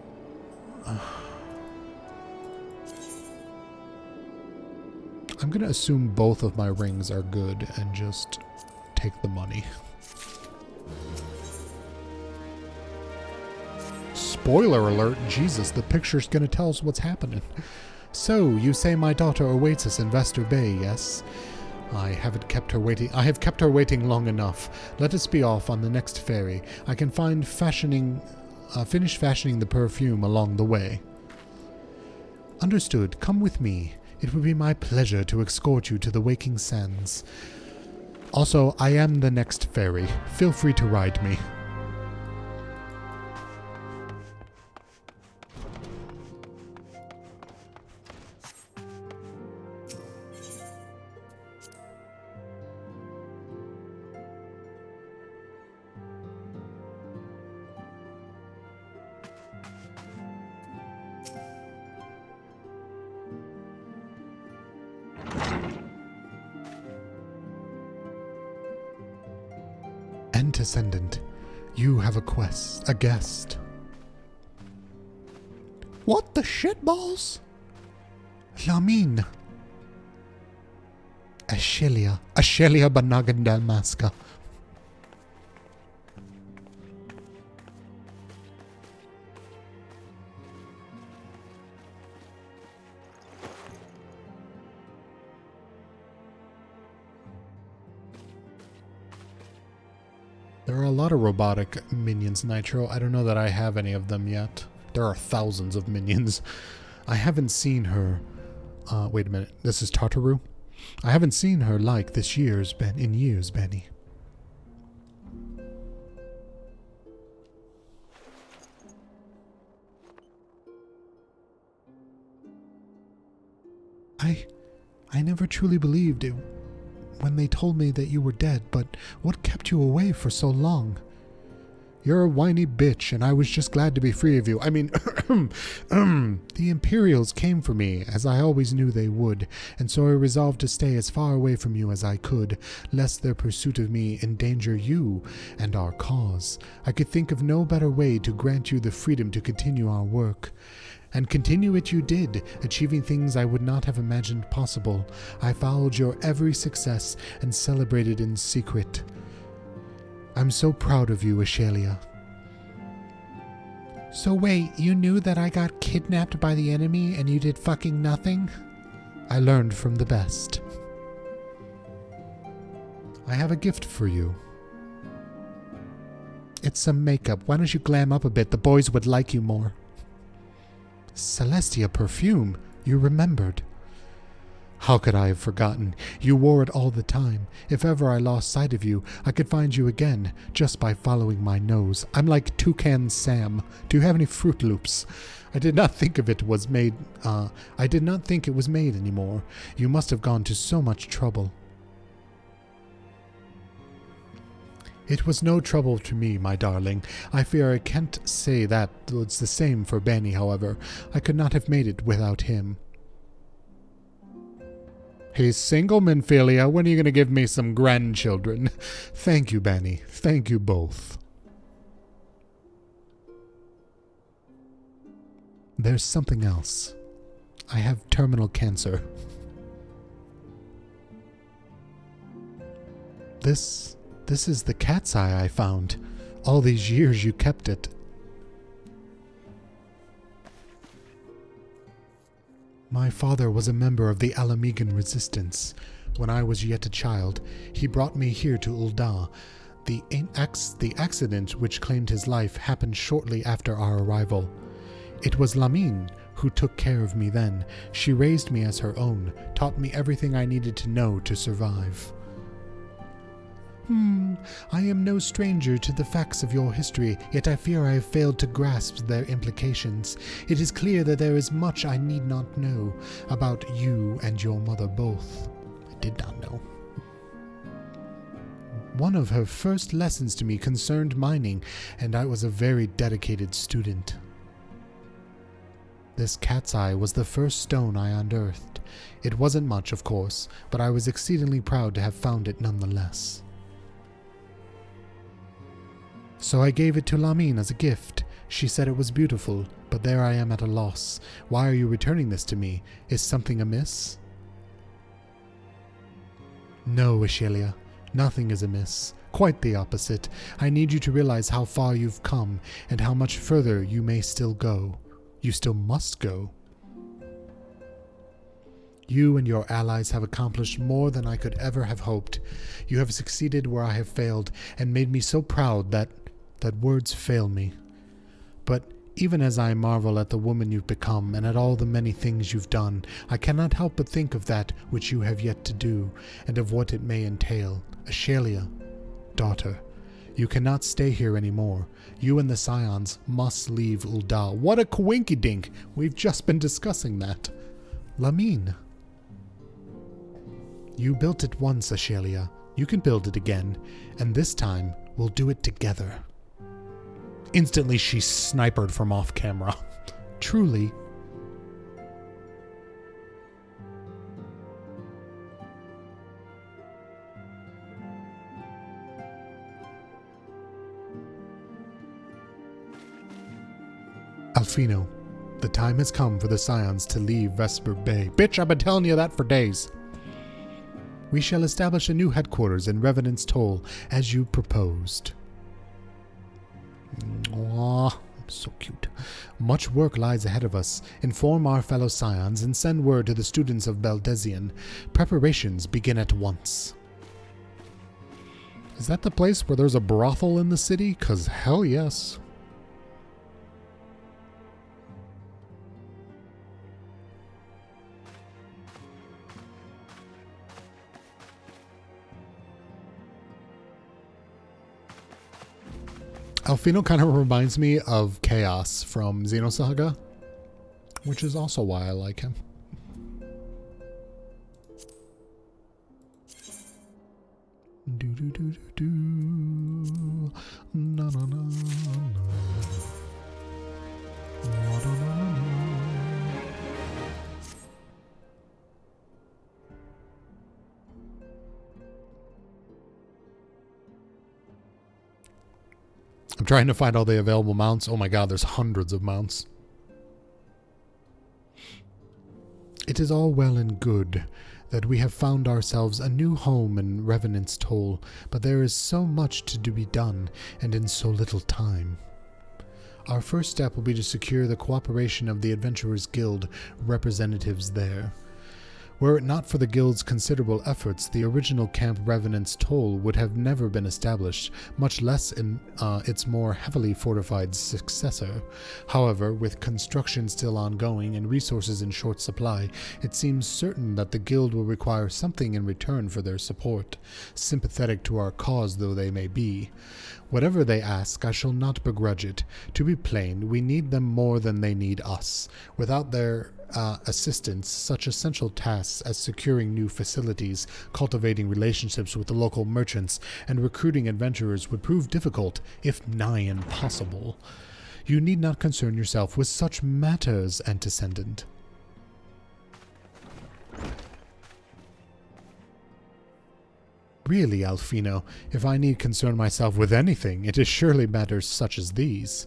I'm gonna assume both of my rings are good and just take the money. Spoiler alert, Jesus, the picture's gonna tell us what's happening. So, you say my daughter awaits us in Vestor Bay, yes? I have kept her waiting long enough. Let us be off on the next ferry. I can finish fashioning the perfume along the way. Understood. Come with me. It would be my pleasure to escort you to the Waking Sands. Also, I am the next ferry. Feel free to ride me. Descendant, you have a guest. What the shitballs? Lamin. Ashelia Banagandalmaska. There are a lot of robotic minions, Nitro. I don't know that I have any of them yet. There are thousands of minions. I haven't seen her... wait a minute. This is Tartaru? I haven't seen her like this in years, Bani. I never truly believed it when they told me that you were dead, but what kept you away for so long? You're a whiny bitch, and I was just glad to be free of you. I mean, the Imperials came for me, as I always knew they would, and so I resolved to stay as far away from you as I could, lest their pursuit of me endanger you and our cause. I could think of no better way to grant you the freedom to continue our work. And continue it you did, achieving things I would not have imagined possible. I followed your every success and celebrated in secret. I'm so proud of you, Ashelia. So wait, you knew that I got kidnapped by the enemy and you did fucking nothing? I learned from the best. I have a gift for you. It's some makeup. Why don't you glam up a bit? The boys would like you more. Celestia perfume, you remembered. How could I have forgotten? You wore it all the time. If ever I lost sight of you, I could find you again, just by following my nose. I'm like Toucan Sam. Do you have any Fruit Loops? I did not think it was made anymore. You must have gone to so much trouble. It was no trouble to me, my darling. I fear I can't say that was the same for Bani, however. I could not have made it without him. He's single, Minfilia. When are you going to give me some grandchildren? Thank you, Bani. Thank you both. There's something else. I have terminal cancer. This is the cat's eye I found. All these years you kept it. My father was a member of the Alamegan resistance. When I was yet a child, he brought me here to Ul'dah. The accident which claimed his life happened shortly after our arrival. It was Lamine who took care of me then. She raised me as her own, taught me everything I needed to know to survive. I am no stranger to the facts of your history, yet I fear I have failed to grasp their implications. It is clear that there is much I need not know about you and your mother both. I did not know. One of her first lessons to me concerned mining, and I was a very dedicated student. This cat's eye was the first stone I unearthed. It wasn't much, of course, but I was exceedingly proud to have found it nonetheless. So I gave it to Lamine as a gift. She said it was beautiful, but there I am at a loss. Why are you returning this to me? Is something amiss? No, Ashelia. Nothing is amiss. Quite the opposite. I need you to realize how far you've come, and how much further you may still go. You still must go. You and your allies have accomplished more than I could ever have hoped. You have succeeded where I have failed, and made me so proud that words fail me. But even as I marvel at the woman you've become, and at all the many things you've done, I cannot help but think of that which you have yet to do, and of what it may entail. Ashelia, daughter, you cannot stay here anymore. You and the Scions must leave Ul'dah. What a coinkydink! We've just been discussing that. Lamine. You built it once, Ashelia. You can build it again, and this time we'll do it together. Instantly she's snipered from off camera. Truly. Alfino, the time has come for the Scions to leave Vesper Bay. Bitch, I've been telling you that for days. We shall establish a new headquarters in Revenant's Toll, as you proposed. Aww, so cute. Much work lies ahead of us. Inform our fellow Scions and send word to the students of Baldesion. Preparations begin at once. Is that the place where there's a brothel in the city? 'Cause hell yes. Alfino kind of reminds me of Chaos from Xenosaga, which is also why I like him. Do do do do do. Na na na na. Na na na na. I'm trying to find all the available mounts. Oh my god, there's hundreds of mounts. It is all well and good that we have found ourselves a new home in Revenant's Toll, but there is so much to be done, and in so little time. Our first step will be to secure the cooperation of the Adventurers Guild representatives there. Were it not for the Guild's considerable efforts, the original Camp Revenant's Toll would have never been established, much less in its more heavily fortified successor. However, with construction still ongoing and resources in short supply, it seems certain that the Guild will require something in return for their support, sympathetic to our cause though they may be. Whatever they ask, I shall not begrudge it. To be plain, we need them more than they need us. Without their assistance, such essential tasks as securing new facilities, cultivating relationships with the local merchants, and recruiting adventurers would prove difficult, if nigh impossible. You need not concern yourself with such matters, Antecedent. Really, Alfino, if I need concern myself with anything, it is surely matters such as these.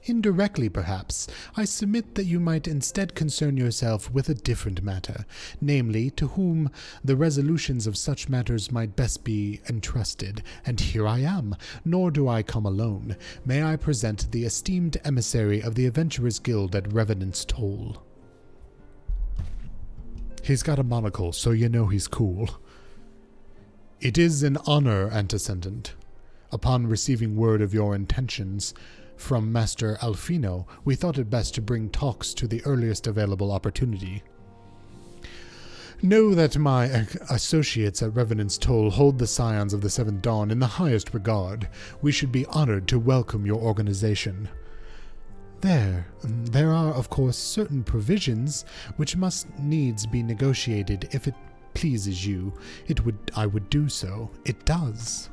Indirectly, perhaps, I submit that you might instead concern yourself with a different matter, namely, to whom the resolutions of such matters might best be entrusted, and here I am, nor do I come alone. May I present the esteemed emissary of the Adventurers Guild at Revenant's Toll. He's got a monocle, so you know he's cool. It is an honor, Antecedent. Upon receiving word of your intentions from Master Alfino, we thought it best to bring talks to the earliest available opportunity. Know that my associates at Revenant's Toll hold the Scions of the Seventh Dawn in the highest regard. We should be honored to welcome your organization. There are, of course, certain provisions which must needs be negotiated. If it pleases you, I would do so. It does.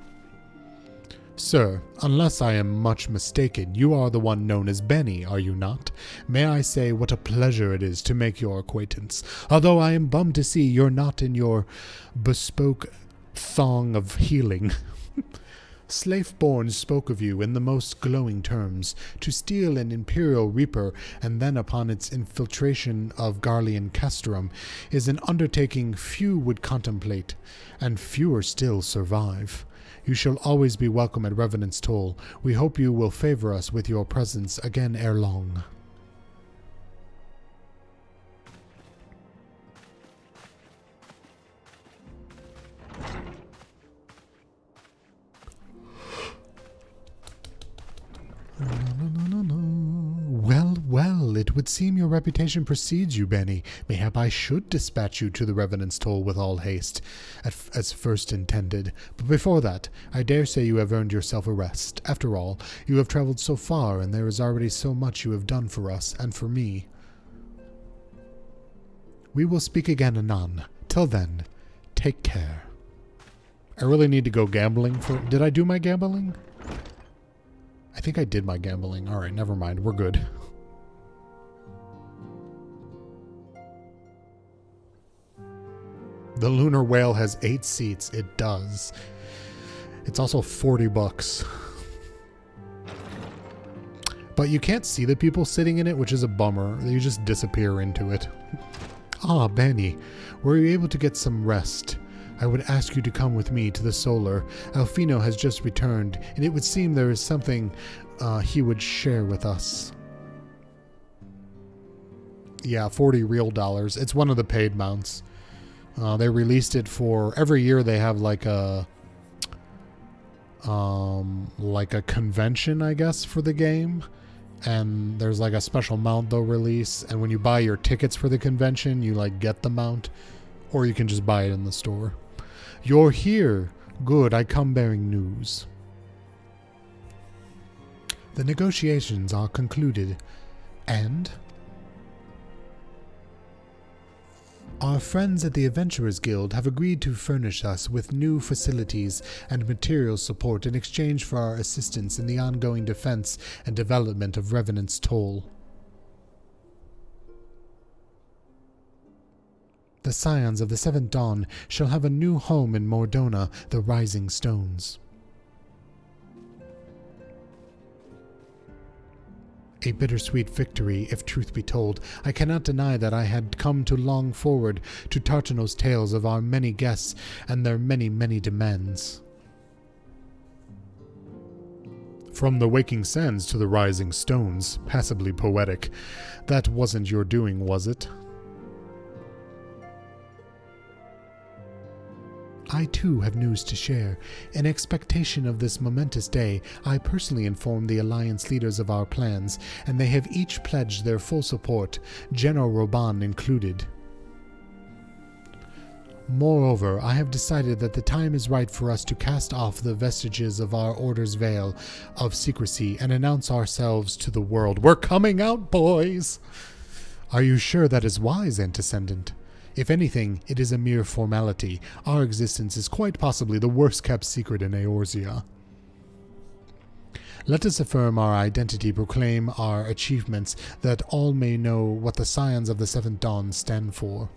Sir, unless I am much mistaken, you are the one known as Bani, are you not? May I say what a pleasure it is to make your acquaintance, although I am bummed to see you're not in your bespoke thong of healing. Slaveborn spoke of you in the most glowing terms. To steal an Imperial Reaper and then upon its infiltration of Garlean Castrum is an undertaking few would contemplate, and fewer still survive. You shall always be welcome at Revenant's Toll. We hope you will favor us with your presence again ere long. Well, it would seem your reputation precedes you, Bani. Mayhap I should dispatch you to the Revenant's Toll with all haste, as first intended. But before that, I dare say you have earned yourself a rest. After all, you have traveled so far, and there is already so much you have done for us, and for me. We will speak again anon. Till then, take care. I really need to go gambling for... Did I do my gambling? I think I did my gambling. Alright, never mind. We're good. The Lunar Whale has 8 seats. It does. It's also $40. But you can't see the people sitting in it, which is a bummer. You just disappear into it. Ah, Bani, were you able to get some rest? I would ask you to come with me to the Solar. Alfino has just returned, and it would seem there is something he would share with us. Yeah, 40 real dollars. It's one of the paid mounts. They released it for... Every year they have like a convention, I guess, for the game. And there's like a special mount they'll release. And when you buy your tickets for the convention, you like get the mount. Or you can just buy it in the store. You're here. Good, I come bearing news. The negotiations are concluded. And... our friends at the Adventurers Guild have agreed to furnish us with new facilities and material support in exchange for our assistance in the ongoing defense and development of Revenant's Toll. The Scions of the Seventh Dawn shall have a new home in Mordona, the Rising Stones. A bittersweet victory, if truth be told. I cannot deny that I had come to long forward to Tartano's tales of our many guests and their many, many demands. From the waking sands to the rising stones, passably poetic. That wasn't your doing, was it? I too have news to share. In expectation of this momentous day, I personally informed the Alliance leaders of our plans, and they have each pledged their full support, General Roban included. Moreover, I have decided that the time is right for us to cast off the vestiges of our Order's veil of secrecy and announce ourselves to the world. We're coming out, boys! Are you sure that is wise, Antecedent? If anything, it is a mere formality. Our existence is quite possibly the worst-kept secret in Eorzea. Let us affirm our identity, proclaim our achievements, that all may know what the Scions of the Seventh Dawn stand for.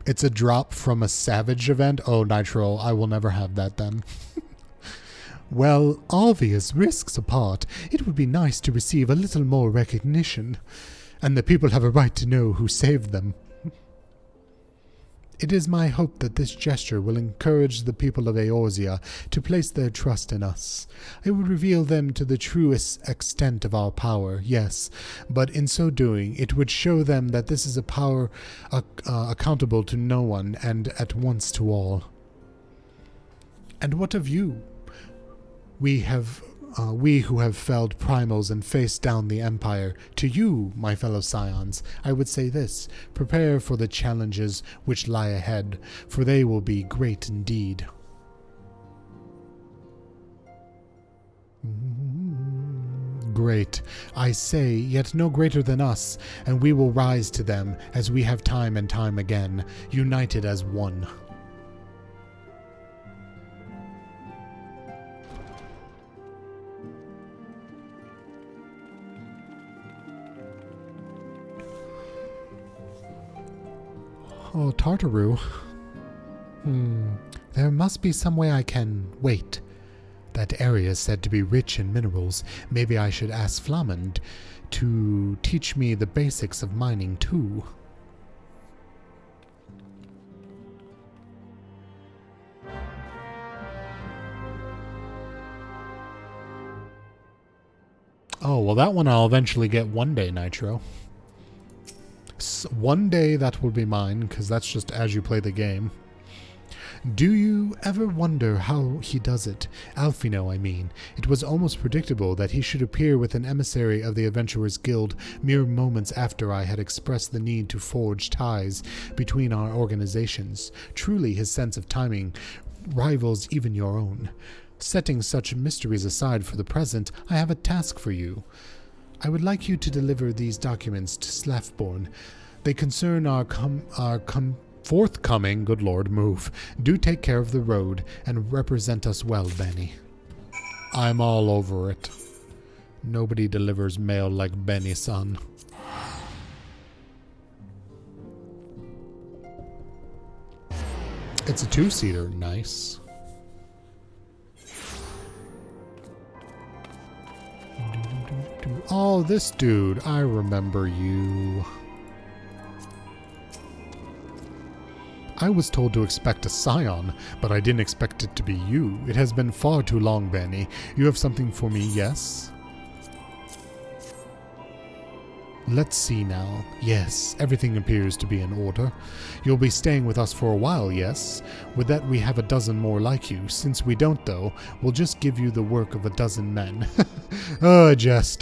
It's a drop from a Savage event? Oh, Nitro, I will never have that then. Well, obvious risks apart, it would be nice to receive a little more recognition, and the people have a right to know who saved them. It is my hope that this gesture will encourage the people of Eorzea to place their trust in us. It would reveal them to the truest extent of our power, yes, but in so doing, it would show them that this is a power accountable to no one and at once to all. And what of you? We who have felled primals and faced down the Empire, to you, my fellow Scions, I would say this: prepare for the challenges which lie ahead, for they will be great indeed. Great, I say, yet no greater than us, and we will rise to them, as we have time and time again, united as one. Oh, Tartaru. There must be some way I can... Wait. That area is said to be rich in minerals. Maybe I should ask Flamand to teach me the basics of mining too. Oh, well that one I'll eventually get one day, Nitro. One day that will be mine, because that's just as you play the game. Do you ever wonder how he does it? Alfino, I mean. It was almost predictable that he should appear with an emissary of the Adventurers Guild mere moments after I had expressed the need to forge ties between our organizations. Truly, his sense of timing rivals even your own. Setting such mysteries aside for the present, I have a task for you. I would like you to deliver these documents to Slafborn. They concern our forthcoming, good lord, move. Do take care of the road and represent us well, Bani. I'm all over it. Nobody delivers mail like Bani-san. It's a two-seater, nice. Oh, this dude, I remember you. I was told to expect a Scion, but I didn't expect it to be you. It has been far too long, Bani. You have something for me, yes? Let's see now. Yes, everything appears to be in order. You'll be staying with us for a while, yes? With that we have a dozen more like you. Since we don't, though, we'll just give you the work of a dozen men. Oh, I just.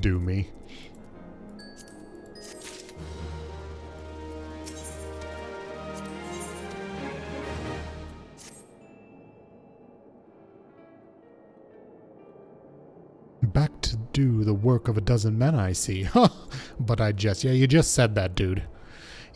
Do me. Back to do the work of a dozen men, I see. Huh, but yeah, you just said that, dude.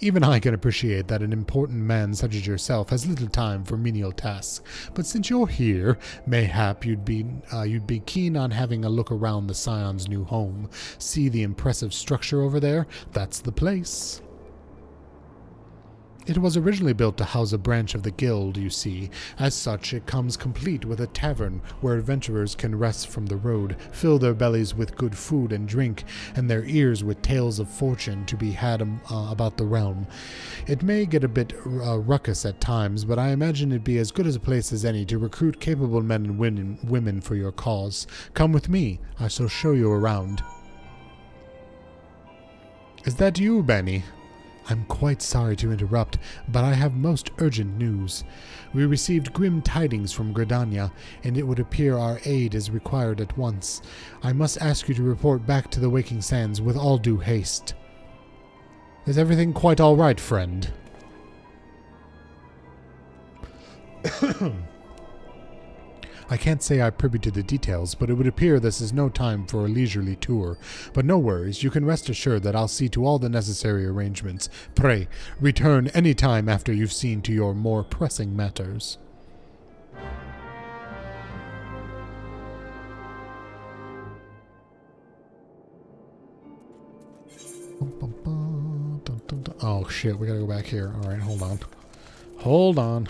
Even I can appreciate that an important man such as yourself has little time for menial tasks. But since you're here, mayhap you'd be keen on having a look around the Scion's new home. See the impressive structure over there? That's the place. It was originally built to house a branch of the guild, you see. As such, it comes complete with a tavern where adventurers can rest from the road, fill their bellies with good food and drink, and their ears with tales of fortune to be had about the realm. It may get a bit ruckus at times, but I imagine it'd be as good a place as any to recruit capable men and women for your cause. Come with me. I shall show you around. Is that you, Bani? I'm quite sorry to interrupt, but I have most urgent news. We received grim tidings from Gridania, and it would appear our aid is required at once. I must ask you to report back to the Waking Sands with all due haste. Is everything quite all right, friend? I can't say I'm privy to the details, but it would appear this is no time for a leisurely tour. But no worries, you can rest assured that I'll see to all the necessary arrangements. Pray, return any time after you've seen to your more pressing matters. Oh shit, we gotta go back here. Alright, hold on. Hold on.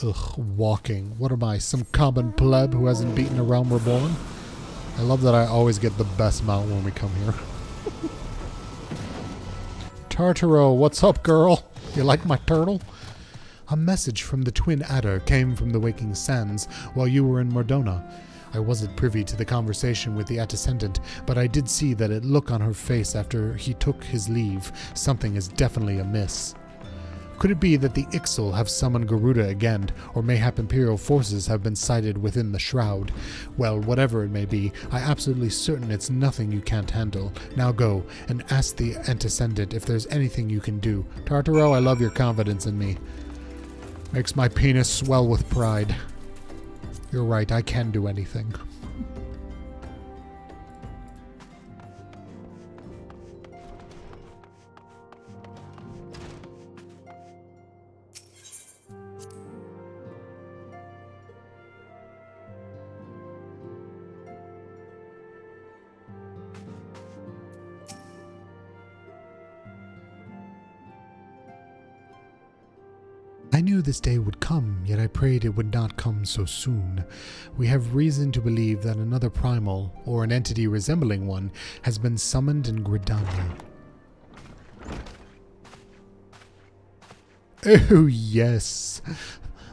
Ugh, walking. What am I, some common pleb who hasn't beaten A Realm Reborn? I love that I always get the best mount when we come here. Tartaro, what's up, girl? You like my turtle? A message from the Twin Adder came from the Waking Sands while you were in Mordona. I wasn't privy to the conversation with the Attescendant, but I did see that it look on her face after he took his leave. Something is definitely amiss. Could it be that the Ixal have summoned Garuda again, or mayhap Imperial forces have been sighted within the Shroud? Well, whatever it may be, I'm absolutely certain it's nothing you can't handle. Now go, and ask the Antecedent if there's anything you can do. Tartaro, I love your confidence in me. Makes my penis swell with pride. You're right, I can do anything. I knew this day would come, yet I prayed it would not come so soon. We have reason to believe that another primal, or an entity resembling one, has been summoned in Gridania. Oh, yes.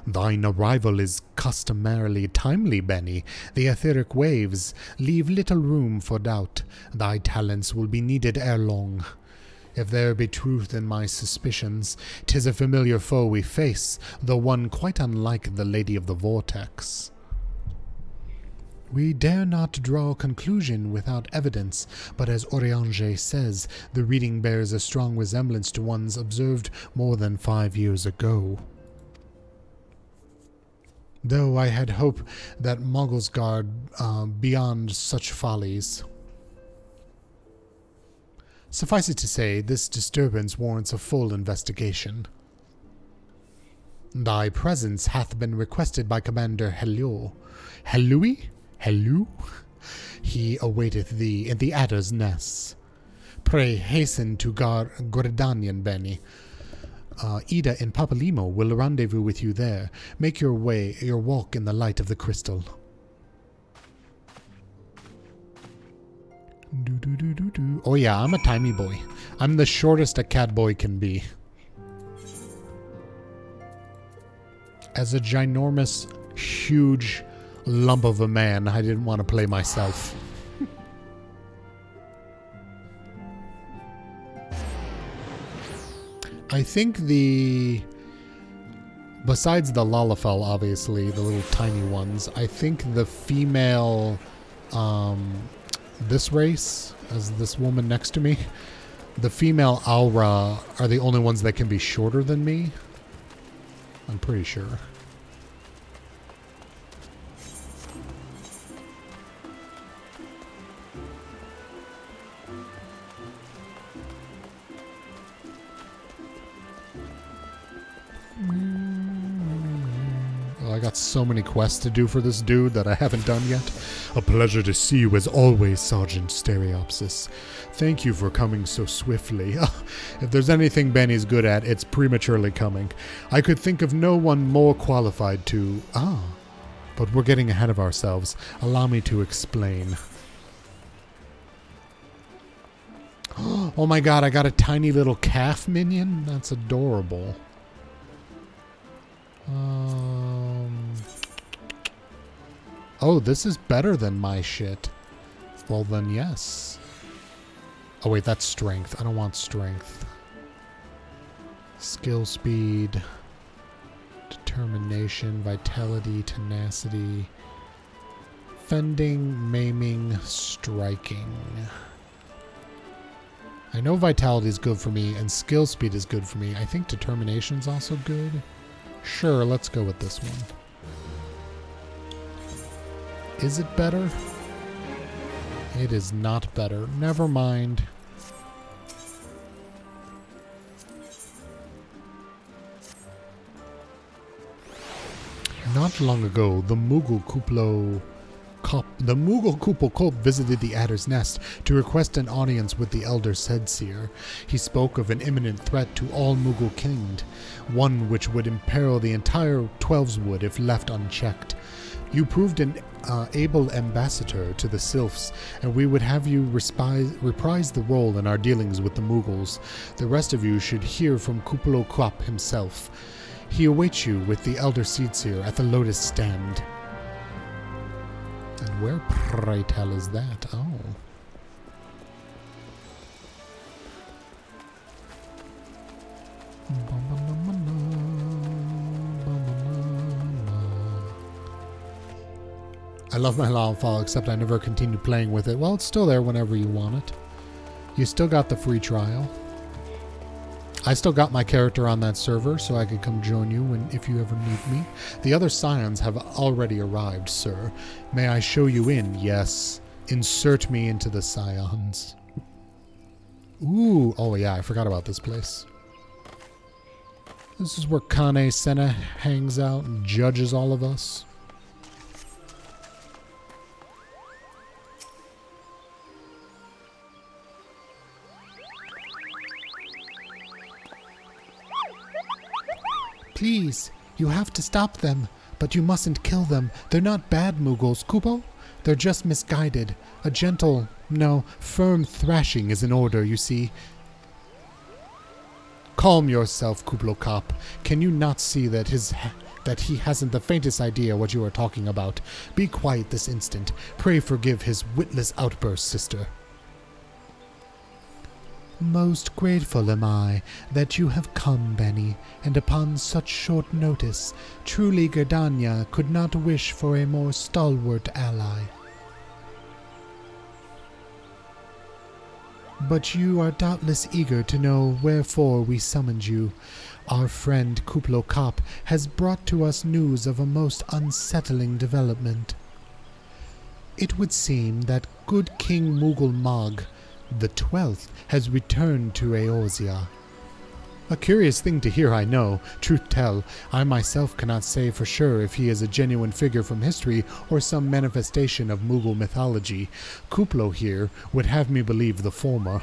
Thine arrival is customarily timely, Bani. The etheric waves leave little room for doubt. Thy talents will be needed ere long. If there be truth in my suspicions, 'tis a familiar foe we face, though one quite unlike the Lady of the Vortex. We dare not draw a conclusion without evidence, but as Oriange says, the reading bears a strong resemblance to ones observed more than 5 years ago. Though I had hoped that Mogglesguard beyond such follies. Suffice it to say, this disturbance warrants a full investigation. Thy presence hath been requested by Commander Helio. Helui? Helu? He awaiteth thee in the Adder's Nest. Pray hasten to Gordanian, Bani. Ida and Papalimo will rendezvous with you there. Make your walk in the light of the crystal. Oh yeah, I'm a tiny boy. I'm the shortest a cat boy can be. As a ginormous, huge lump of a man, I didn't want to play myself. I think besides the Lalafell, obviously, the little tiny ones, I think the female, this race, as this woman next to me, the female Aura are the only ones that can be shorter than me. I'm pretty sure. I got so many quests to do for this dude that I haven't done yet. A pleasure to see you as always, Sergeant Stereopsis. Thank you for coming so swiftly. If there's anything Benny's good at, it's prematurely coming. I could think of no one more qualified to... But we're getting ahead of ourselves. Allow me to explain. Oh my god, I got a tiny little calf minion? That's adorable. Oh, this is better than my shit. Well then, yes. Oh wait, that's strength. I don't want strength. Skill, speed, determination, vitality, tenacity, fending, maiming, striking. I know vitality is good for me and skill speed is good for me. I think determination's also good. Sure, let's go with this one. Is it better? It is not better. Never mind. Not long ago, the Mughal Kuplo Kop visited the Adder's Nest to request an audience with the Elder Sedseer. He spoke of an imminent threat to all Mughal kind, one which would imperil the entire Twelveswood if left unchecked. You proved an able ambassador to the Sylphs, and we would have you reprise the role in our dealings with the Mughals. The rest of you should hear from Kuplo Kop himself. He awaits you with the Elder Sedseer at the Lotus Stand. And where, pray tell, is that? Oh. I love my Lawfall, except I never continued playing with it. Well, it's still there whenever you want it. You still got the free trial. I still got my character on that server, so I could come join you if you ever need me. The other scions have already arrived, sir. May I show you in? Yes. Insert me into the scions. Ooh, oh yeah, I forgot about this place. This is where Kane Senna hangs out and judges all of us. Please, you have to stop them, but you mustn't kill them. They're not bad Mughals, Kupo. They're just misguided. A gentle, no, firm thrashing is in order, you see. Calm yourself, Kuplo Kop. Can you not see that he hasn't the faintest idea what you are talking about? Be quiet this instant. Pray forgive his witless outburst, sister. Most grateful am I that you have come, Bani, and upon such short notice. Truly Gerdania could not wish for a more stalwart ally. But you are doubtless eager to know wherefore we summoned you. Our friend Kuplo Kop has brought to us news of a most unsettling development. It would seem that good King Mughal Mag the 12th has returned to Eorzea. A curious thing to hear, I know. Truth tell, I myself cannot say for sure if he is a genuine figure from history or some manifestation of Mughal mythology. Kuplo here would have me believe the former.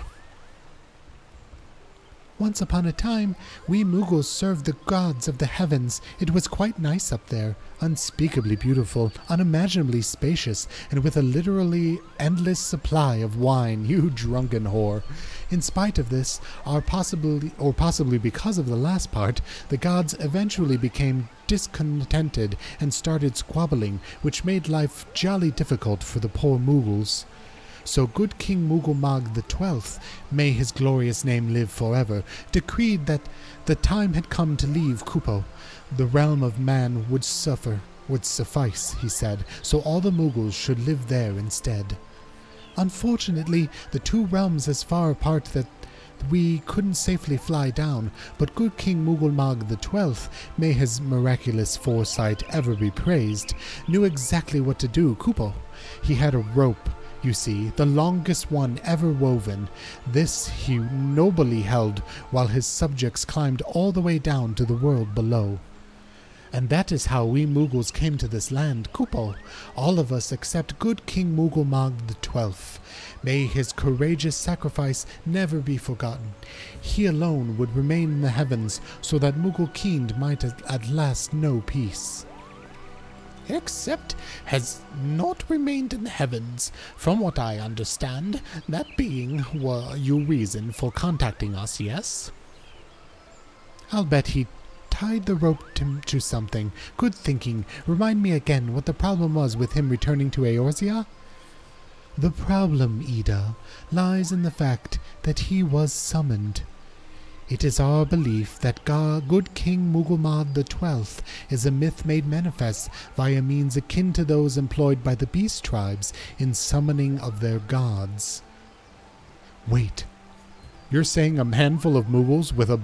Once upon a time, we Mughals served the gods of the heavens. It was quite nice up there, unspeakably beautiful, unimaginably spacious, and with a literally endless supply of wine, you drunken whore. In spite of this, possibly because of the last part, the gods eventually became discontented and started squabbling, which made life jolly difficult for the poor Mughals. So good King Mughal Mag the 12th, may his glorious name live forever, decreed that the time had come to leave Kupo. The realm of man would suffice, he said, so all the Mughals should live there instead. Unfortunately, the two realms as far apart that we couldn't safely fly down, but good King Mughal Mag the 12th, may his miraculous foresight ever be praised, knew exactly what to do, Kupo. He had a rope, you see, the longest one ever woven. This he nobly held while his subjects climbed all the way down to the world below. And that is how we Mughals came to this land, Kupo. All of us except good King Mughal Mag the 12th. May his courageous sacrifice never be forgotten. He alone would remain in the heavens so that Mughal kind might at last know peace. Except has not remained in the heavens, from what I understand, that being were your reason for contacting us, yes? I'll bet he tied the rope to something. Good thinking. Remind me again what the problem was with him returning to Eorzea? The problem, Ida, lies in the fact that he was summoned. It is our belief that good King Mughulmad XII is a myth made manifest via means akin to those employed by the beast tribes in summoning of their gods. Wait, you're saying a handful of Mughals with a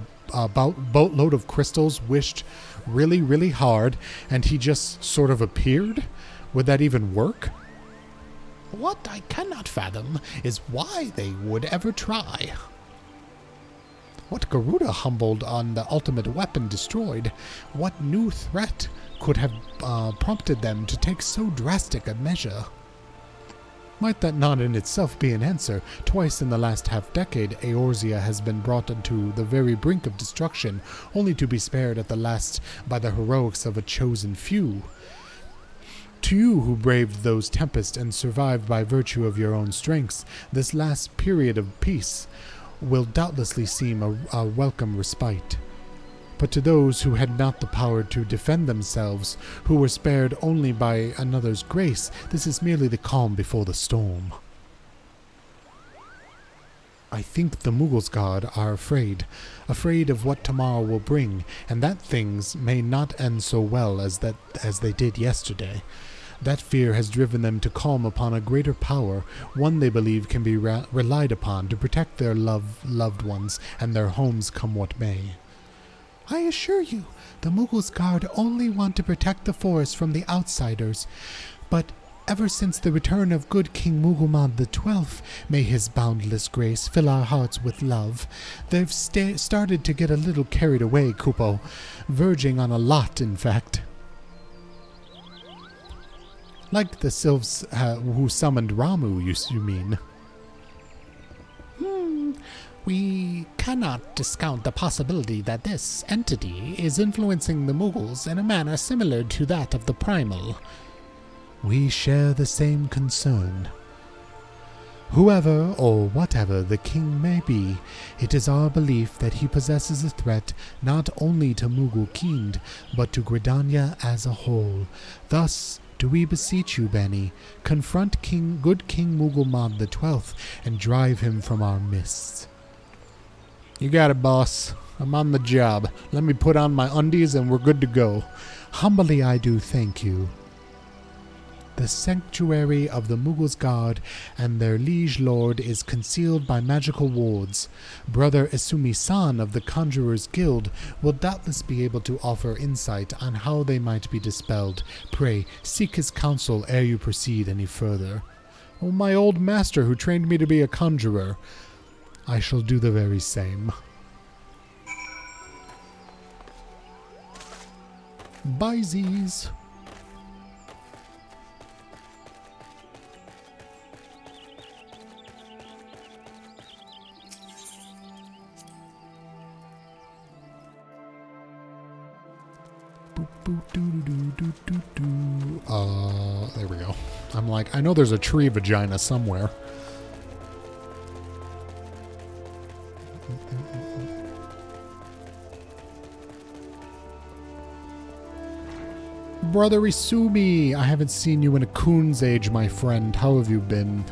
boatload of crystals wished really, really hard and he just sort of appeared? Would that even work? What I cannot fathom is why they would ever try. What Garuda humbled on the ultimate weapon destroyed, what new threat could have prompted them to take so drastic a measure? Might that not in itself be an answer? Twice in the last half-decade, Eorzea has been brought to the very brink of destruction, only to be spared at the last by the heroics of a chosen few. To you who braved those tempests and survived by virtue of your own strengths, this last period of peace will doubtlessly seem a welcome respite. But to those who had not the power to defend themselves, who were spared only by another's grace, this is merely the calm before the storm. I think the Mughals, God, are afraid of what tomorrow will bring, and that things may not end so well as they did yesterday. That fear has driven them to calm upon a greater power, one they believe can be relied upon to protect their loved ones and their homes come what may. I assure you, the Mughals Guard only want to protect the forest from the outsiders, but ever since the return of good King Mughulmad XII, may his boundless grace fill our hearts with love, they've started to get a little carried away, Kupo, verging on a lot, in fact. Like the sylphs who summoned Ramu, you mean? We cannot discount the possibility that this entity is influencing the Mughals in a manner similar to that of the Primal. We share the same concern. Whoever or whatever the king may be, it is our belief that he possesses a threat not only to Mughal Kind, but to Gridania as a whole. Thus, do we beseech you, Bani, confront good King Mughulmad XII and drive him from our midst. You got it, boss. I'm on the job. Let me put on my undies and we're good to go. Humbly I do thank you. The sanctuary of the Mughals' guard and their liege lord is concealed by magical wards. Brother Isumi-san of the Conjurers Guild will doubtless be able to offer insight on how they might be dispelled. Pray, seek his counsel ere you proceed any further. Oh, my old master who trained me to be a conjurer. I shall do the very same. Bye-sies. There we go. I'm like, I know there's a tree vagina somewhere. Brother Isumi, I haven't seen you in a coon's age, my friend. How have you been?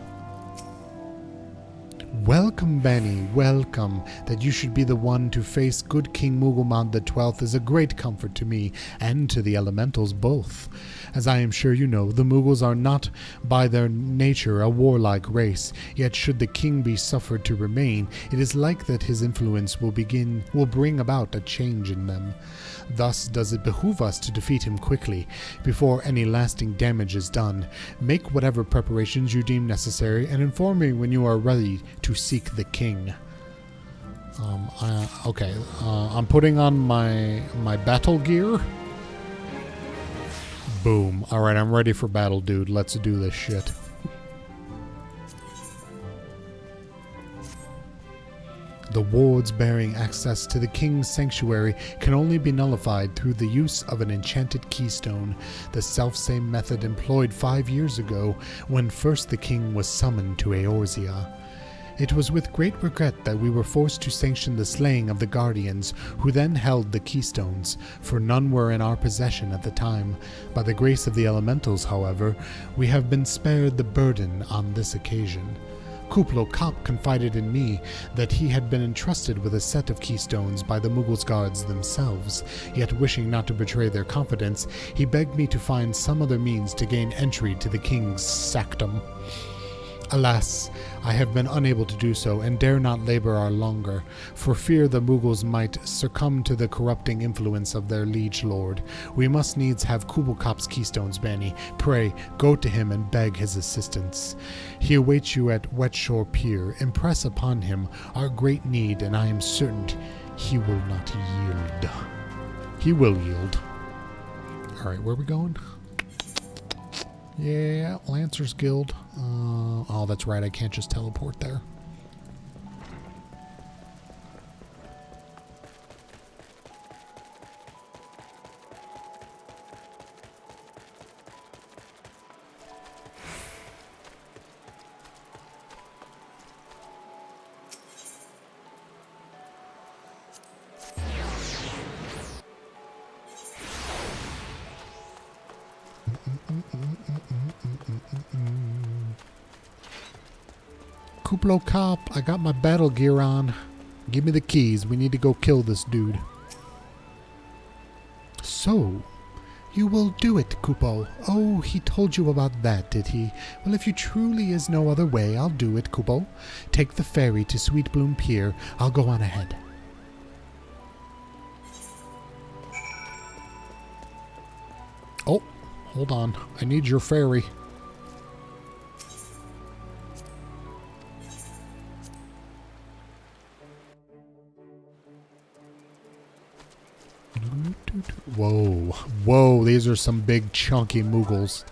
Welcome, Bani, welcome. That you should be the one to face good King Mughulmad XII is a great comfort to me and to the elementals both. As I am sure you know, the Mughals are not by their nature a warlike race, yet should the king be suffered to remain, it is like that his influence will bring about a change in them. Thus does it behoove us to defeat him quickly, before any lasting damage is done. Make whatever preparations you deem necessary, and inform me when you are ready to seek the king. I'm putting on my battle gear. Boom. Alright, I'm ready for battle, dude. Let's do this shit. The wards bearing access to the king's sanctuary can only be nullified through the use of an enchanted keystone, the selfsame method employed 5 years ago when first the king was summoned to Eorzea. It was with great regret that we were forced to sanction the slaying of the Guardians, who then held the keystones, for none were in our possession at the time. By the grace of the elementals, however, we have been spared the burden on this occasion. Kuplo Kop confided in me that he had been entrusted with a set of keystones by the Mughals' guards themselves, yet wishing not to betray their confidence, he begged me to find some other means to gain entry to the king's sanctum. Alas, I have been unable to do so, and dare not labor our longer, for fear the Mughals might succumb to the corrupting influence of their liege lord. We must needs have Kubal Kop's keystones, Bani. Pray, go to him and beg his assistance. He awaits you at Wet Shore Pier. Impress upon him our great need, and I am certain he will not yield. He will yield. Alright, where are we going? Yeah, Lancers Guild. Oh, that's right, I can't just teleport there. Kuplo Kop, I got my battle gear on. Give me the keys. We need to go kill this dude. So, you will do it, Kupo. Oh, he told you about that, did he? Well, if you truly is no other way, I'll do it, Kupo. Take the ferry to Sweet Bloom Pier. I'll go on ahead. Oh, hold on. I need your ferry. Whoa. Whoa, these are some big chunky Mughals.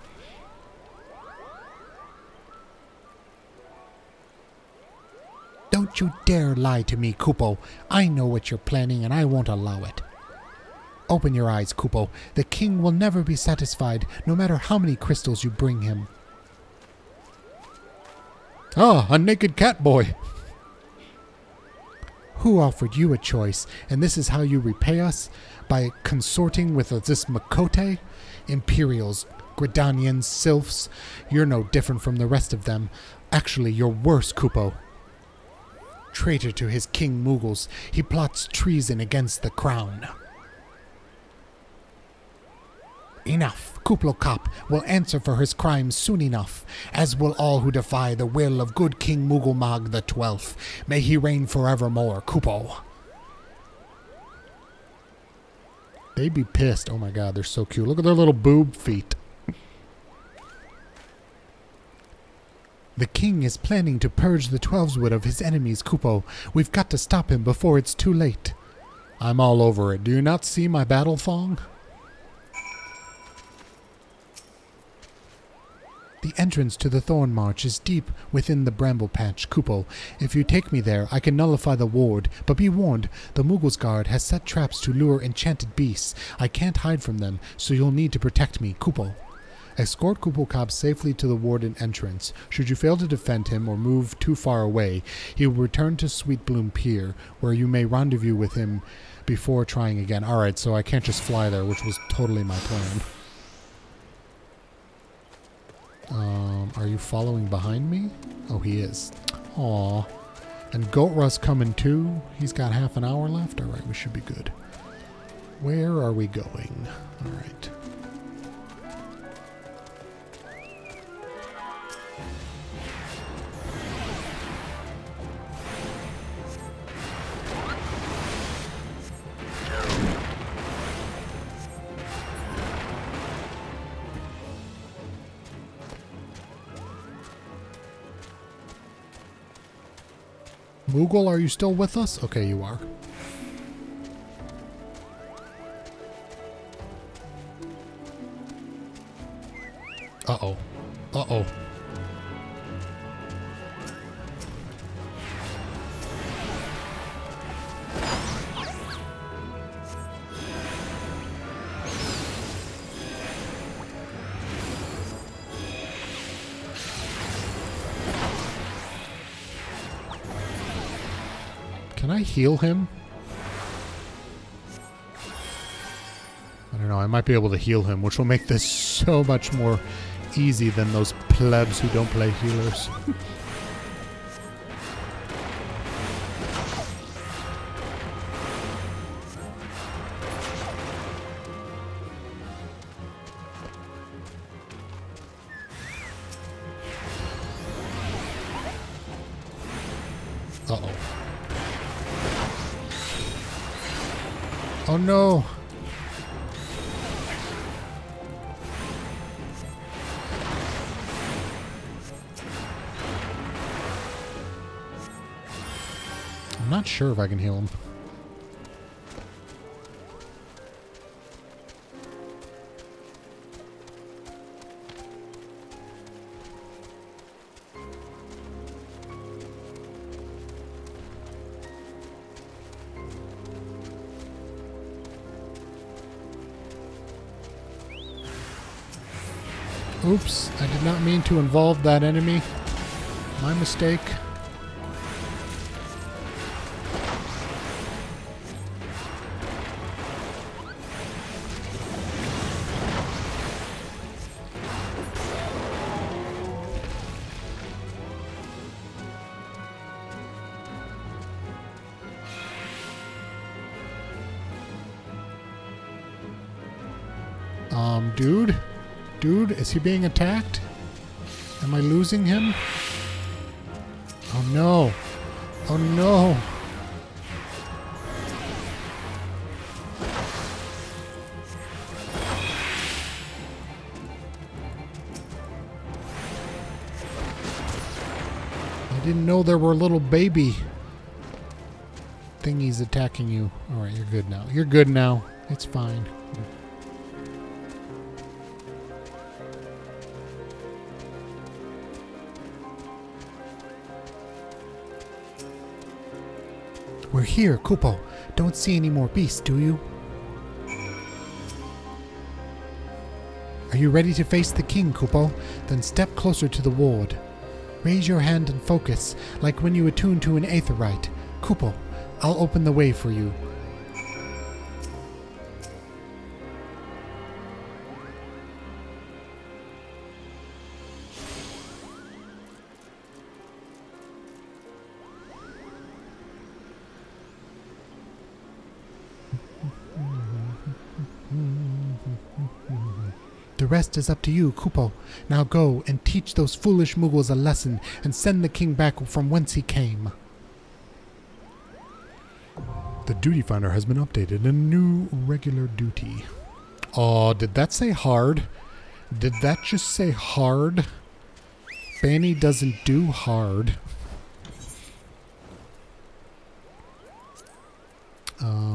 Don't you dare lie to me, Kupo. I know what you're planning and I won't allow it. Open your eyes, Kupo. The king will never be satisfied, no matter how many crystals you bring him. Ah, a naked cat boy. Who offered you a choice, and this is how you repay us? By consorting with this Makote? Imperials, Gridanians, Sylphs. You're no different from the rest of them. Actually, you're worse, Kupo. Traitor to his king Mughals, he plots treason against the crown. Enough. Kuplo Kop will answer for his crimes soon enough, as will all who defy the will of good King Mughal the 12th. May he reign forevermore, Kupo. They'd be pissed. Oh my god, they're so cute. Look at their little boob feet. The king is planning to purge the 12swood of his enemies, Kupo. We've got to stop him before it's too late. I'm all over it. Do you not see my battle thong? The entrance to the Thorn March is deep within the bramble patch, Kupo. If you take me there, I can nullify the ward, but be warned, the Mughals guard has set traps to lure enchanted beasts. I can't hide from them, so you'll need to protect me, Kupo. Escort Kuplo Kop safely to the warden entrance. Should you fail to defend him or move too far away, he will return to Sweet Bloom Pier, where you may rendezvous with him before trying again. Alright, so I can't just fly there, which was totally my plan. Are you following behind me? Oh, he is. Aw. And Goatra's coming too. He's got half an hour left. Alright, we should be good. Where are we going? Alright. Mughal, are you still with us? Okay, you are. Uh-oh. Uh-oh. Can I heal him? I don't know. I might be able to heal him, which will make this so much more easy than those plebs who don't play healers. Uh-oh. Oh no! I'm not sure if I can heal him. Oops, I did not mean to involve that enemy. My mistake. Dude? Dude, is he being attacked? Am I losing him? Oh no. Oh no. I didn't know there were little baby thingies attacking you. Alright, you're good now. You're good now. It's fine. We're here, Kupo. Don't see any more beasts, do you? Are you ready to face the king, Kupo? Then step closer to the ward. Raise your hand and focus, like when you attune to an aetherite. Kupo, I'll open the way for you. The rest is up to you, Kupo. Now go and teach those foolish Mughals a lesson and send the king back from whence he came. The duty finder has been updated. A new regular duty. Oh, did that say hard? Did that just say hard? Bani doesn't do hard.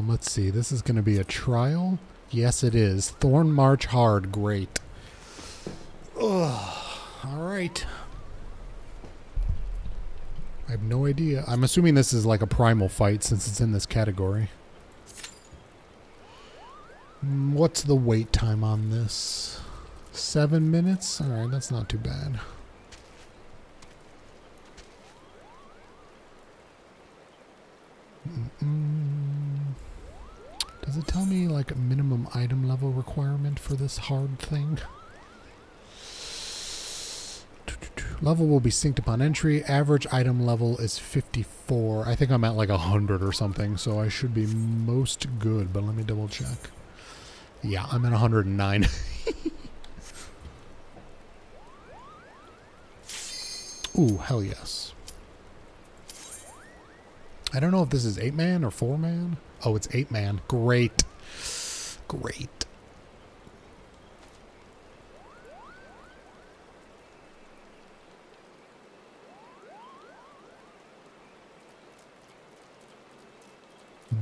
Let's see. This is going to be a trial. Yes, it is. Thorn March hard. Great. Ugh. All right. I have no idea. I'm assuming this is like a primal fight since it's in this category. What's the wait time on this? 7 minutes? All right, that's not too bad. Does it tell me like a minimum item level requirement for this hard thing? Level will be synced upon entry. Average item level is 54. I think I'm at like 100 or something, so I should be most good, but let me double check. Yeah, I'm at 109. Ooh, hell yes. I don't know if this is 8-man or 4-man. Oh, it's 8-man. Great. Great.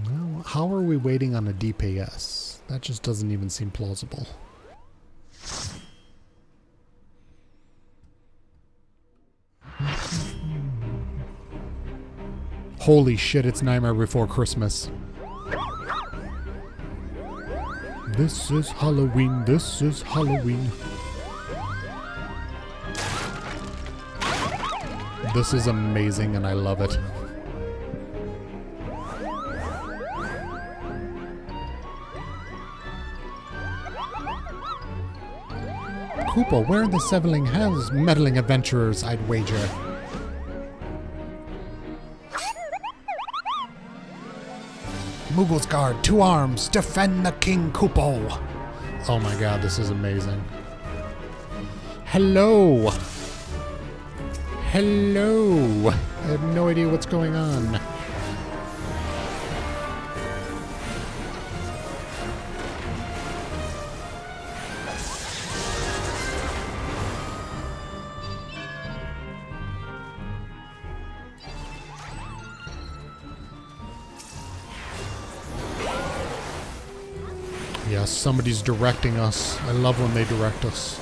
Well, how are we waiting on a DPS? That just doesn't even seem plausible. Holy shit, it's Nightmare Before Christmas. This is Halloween, this is Halloween. This is amazing and I love it. Kupo. Where in the Seveling Hells, meddling adventurers, I'd wager. Moogle's Guard, 2 arms, defend the King Kupo. Oh my god, this is amazing. Hello. Hello. I have no idea what's going on. Yes, somebody's directing us. I love when they direct us.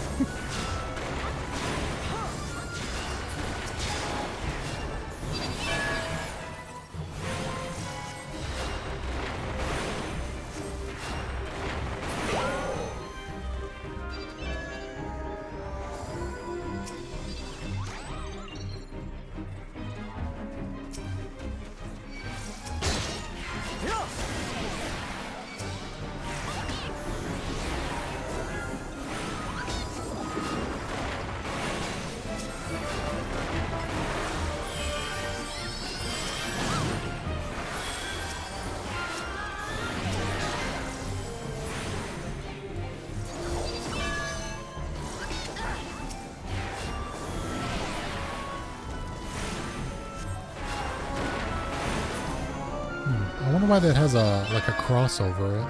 I wonder why that has a like a cross over it.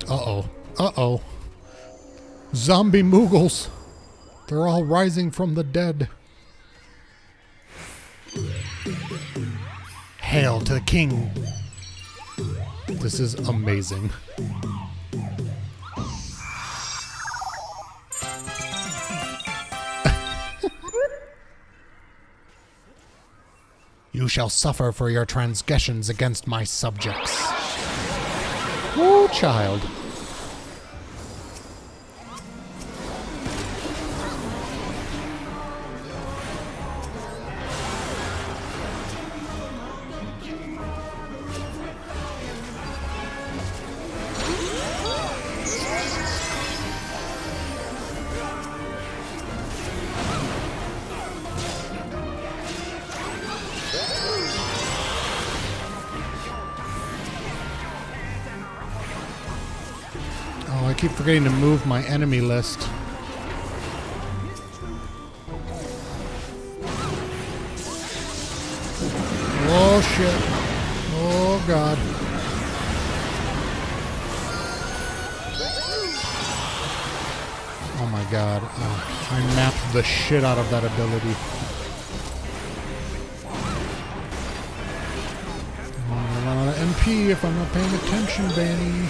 Uh-oh. Uh-oh. Zombie Moogles. They're all rising from the dead. Hail to the king. This is amazing. You shall suffer for your transgressions against my subjects. Oh, child. I keep forgetting to move my enemy list. Oh shit. Oh god. Oh my god. I mapped the shit out of that ability. I'm running out of MP if I'm not paying attention, Bani.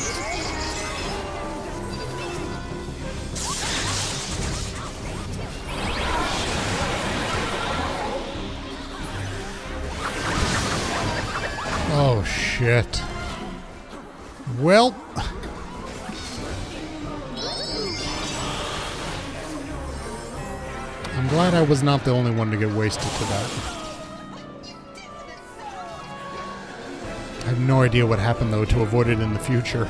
Oh, shit. Well. I'm glad I was not the only one to get wasted to that. I have no idea what happened, though, to avoid it in the future.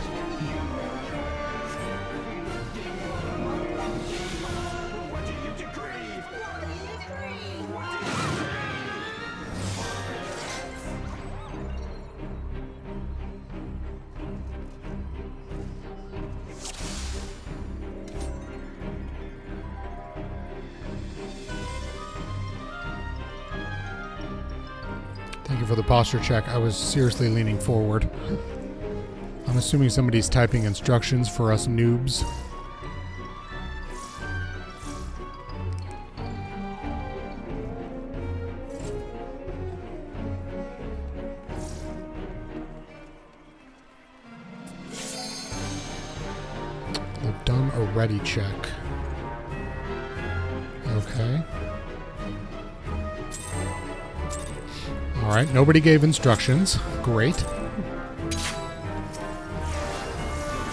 Thank you for the posture check. I was seriously leaning forward. I'm assuming somebody's typing instructions for us noobs. They've done a ready check. Okay. Alright, nobody gave instructions. Great.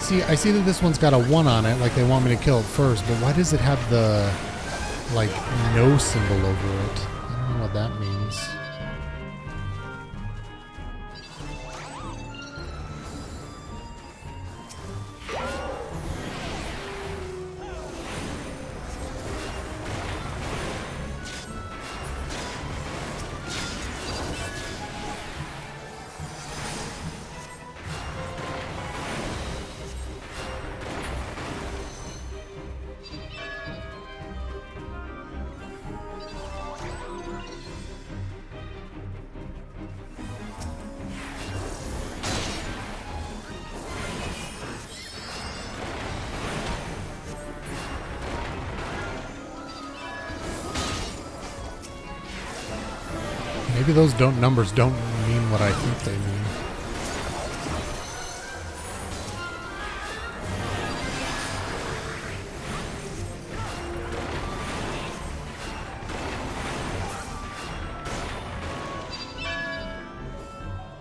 See, I see that this one's got a 1 on it, like they want me to kill it first, but why does it have the, like, no symbol over it? I don't know what that means. Maybe those numbers don't mean what I think they mean.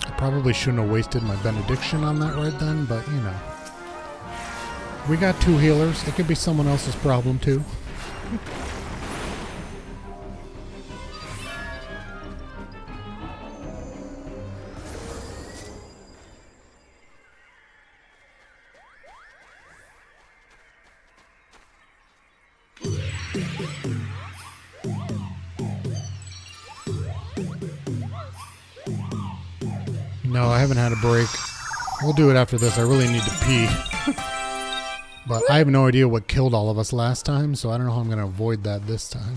I probably shouldn't have wasted my benediction on that right then, but you know. We got 2 healers. It could be someone else's problem too. No, I haven't had a break. We'll do it after this. I really need to pee. But I have no idea what killed all of us last time, so I don't know how I'm going to avoid that this time.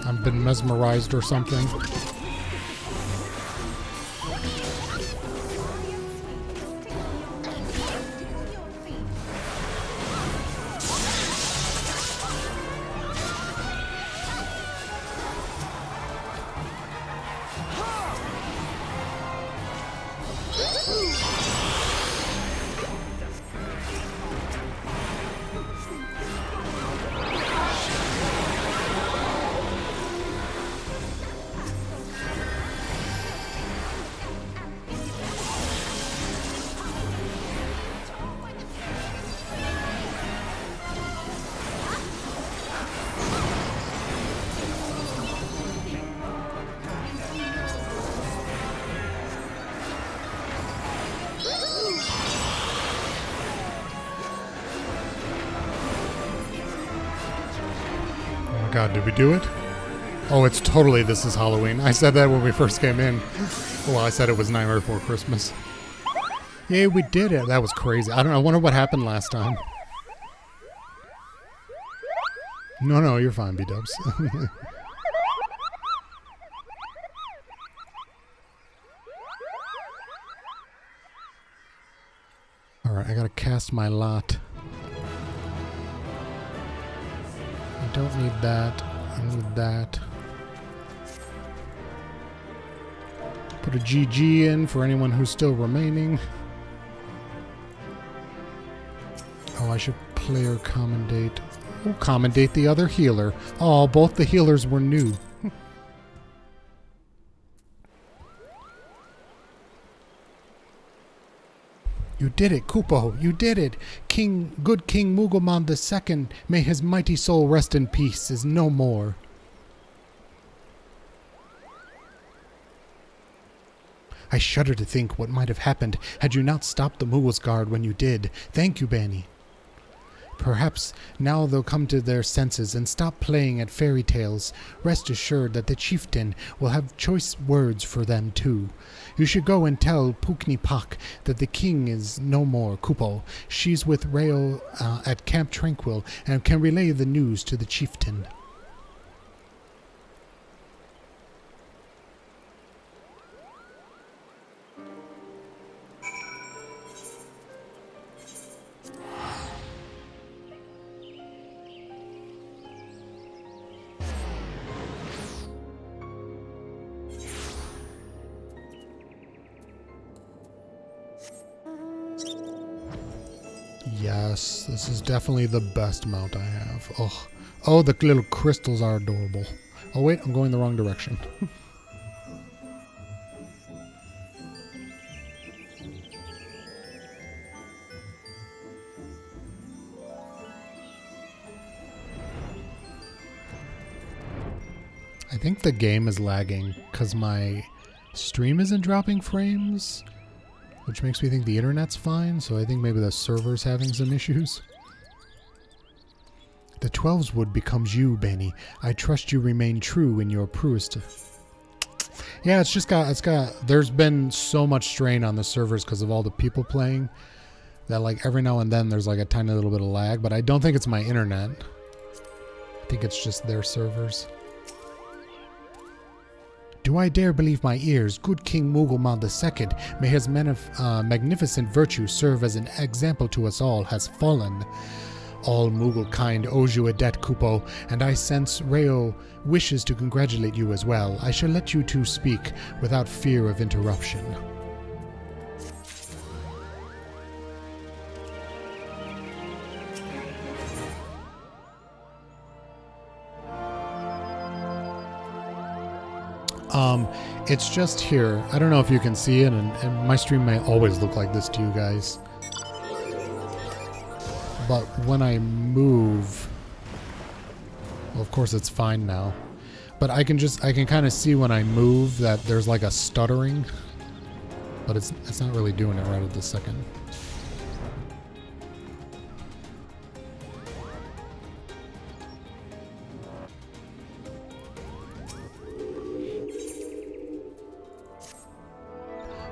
I've been mesmerized or something. God, did we do it? Oh, it's totally This Is Halloween. I said that when we first came in. Well, I said it was Nightmare Before Christmas. Yeah, we did it. That was crazy. I don't know. I wonder what happened last time. No, you're fine, B-dubs. Alright, I gotta cast my lot. I don't need that. I need that. Put a GG in for anyone who's still remaining. Oh, I should player commendate. Oh, commendate the other healer. Oh, both the healers were new. You did it, Kupo. You did it. Good King Mugoman II, may his mighty soul rest in peace, is no more. I shudder to think what might have happened had you not stopped the Mughals guard when you did. Thank you, Bani. Perhaps now they'll come to their senses and stop playing at fairy tales. Rest assured that the chieftain will have choice words for them too. You should go and tell Pukni Pak that the king is no more, Kupo. She's with Rael at Camp Tranquil and can relay the news to the chieftain. Yes, this is definitely the best mount I have. Oh, oh, the little crystals are adorable. Oh wait, I'm going the wrong direction. I think the game is lagging because my stream isn't dropping frames, which makes me think the internet's fine, so I think maybe the server's having some issues. The 12's wood becomes you, Bani. I trust you remain true in your purest. Yeah, there's been so much strain on the servers because of all the people playing that like every now and then there's like a tiny little bit of lag, but I don't think it's my internet. I think it's just their servers. Do I dare believe my ears? Good King Mughal II, may his magnificent virtue serve as an example to us all, has fallen. All Mughal kind owes you a debt, Kupo, and I sense Reo wishes to congratulate you as well. I shall let you two speak without fear of interruption. It's just here. I don't know if you can see it, and my stream may always look like this to you guys. But when I move, well, of course it's fine now. But I can kind of see when I move that there's like a stuttering, but it's not really doing it right at this second.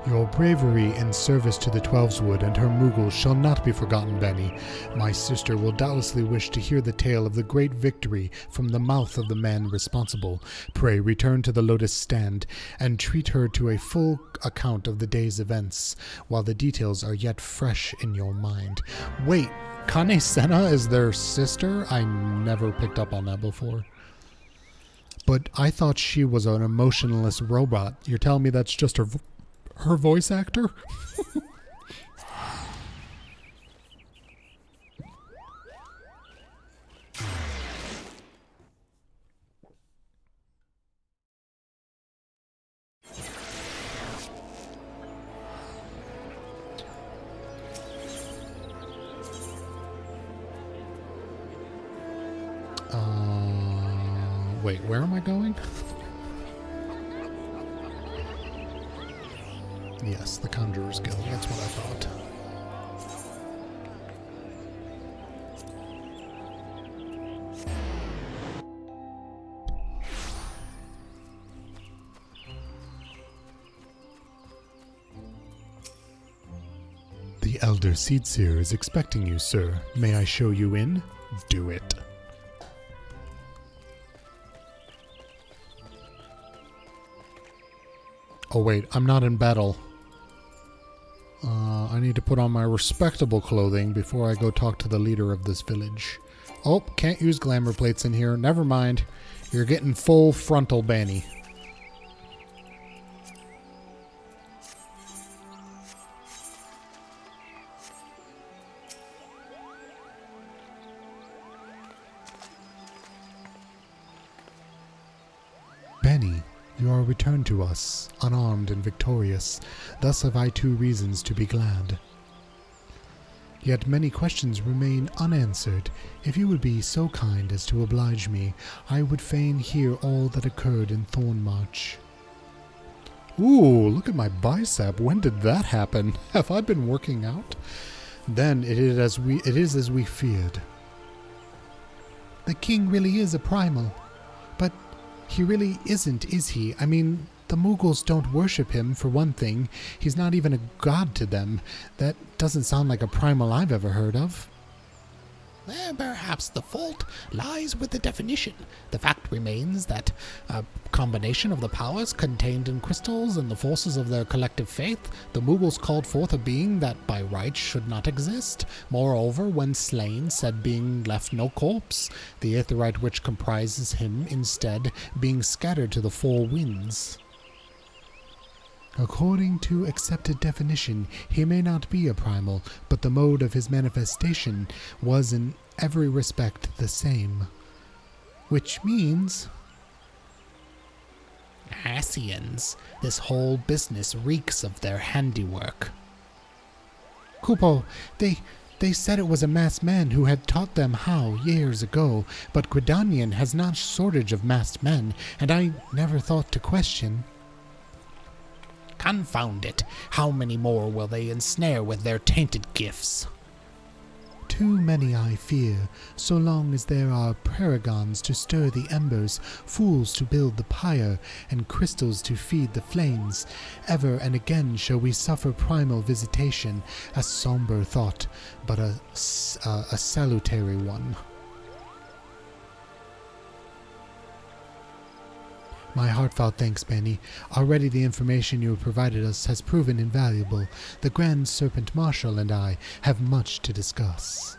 Your bravery in service to the 12's wood and her Mughals shall not be forgotten, Bani. My sister will doubtlessly wish to hear the tale of the great victory from the mouth of the man responsible. Pray return to the Lotus Stand and treat her to a full account of the day's events, while the details are yet fresh in your mind. Wait, Kane Senna is their sister? I never picked up on that before. But I thought she was an emotionless robot. You're telling me that's just her voice actor? Wait, where am I going? Yes, the Conjurer's Guild. That's what I thought. The Elder Seedseer is expecting you, sir. May I show you in? Do it. Oh wait, I'm not in battle. I need to put on my respectable clothing before I go talk to the leader of this village. Oh, can't use glamour plates in here. Never mind. You're getting full frontal Bani. Bani, you are returned to us, unarmed and victorious. Thus have I two reasons to be glad. Yet many questions remain unanswered. If you would be so kind as to oblige me, I would fain hear all that occurred in Thornmarch. Ooh, look at my bicep. When did that happen? Have I been working out? Then it is as we feared. The king really is a primal. But he really isn't, is he? I mean, the Mughals don't worship him, for one thing. He's not even a god to them. That doesn't sound like a primal I've ever heard of. Perhaps the fault lies with the definition. The fact remains that a combination of the powers contained in crystals and the forces of their collective faith, the Mughals called forth a being that by rights should not exist. Moreover, when slain, said being left no corpse, the aetheryte which comprises him instead being scattered to the four winds. According to accepted definition, he may not be a primal, but the mode of his manifestation was in every respect the same. Which means... Ascians. This whole business reeks of their handiwork. Kupo, they said it was a masked man who had taught them how years ago, but Gridanian has not shortage of masked men, and I never thought to question. Confound it! How many more will they ensnare with their tainted gifts? Too many, I fear, so long as there are paragons to stir the embers, fools to build the pyre, and crystals to feed the flames. Ever and again shall we suffer primal visitation, a somber thought, but a salutary one. My heartfelt thanks, Bani. Already the information you have provided us has proven invaluable. The Grand Serpent Marshal and I have much to discuss.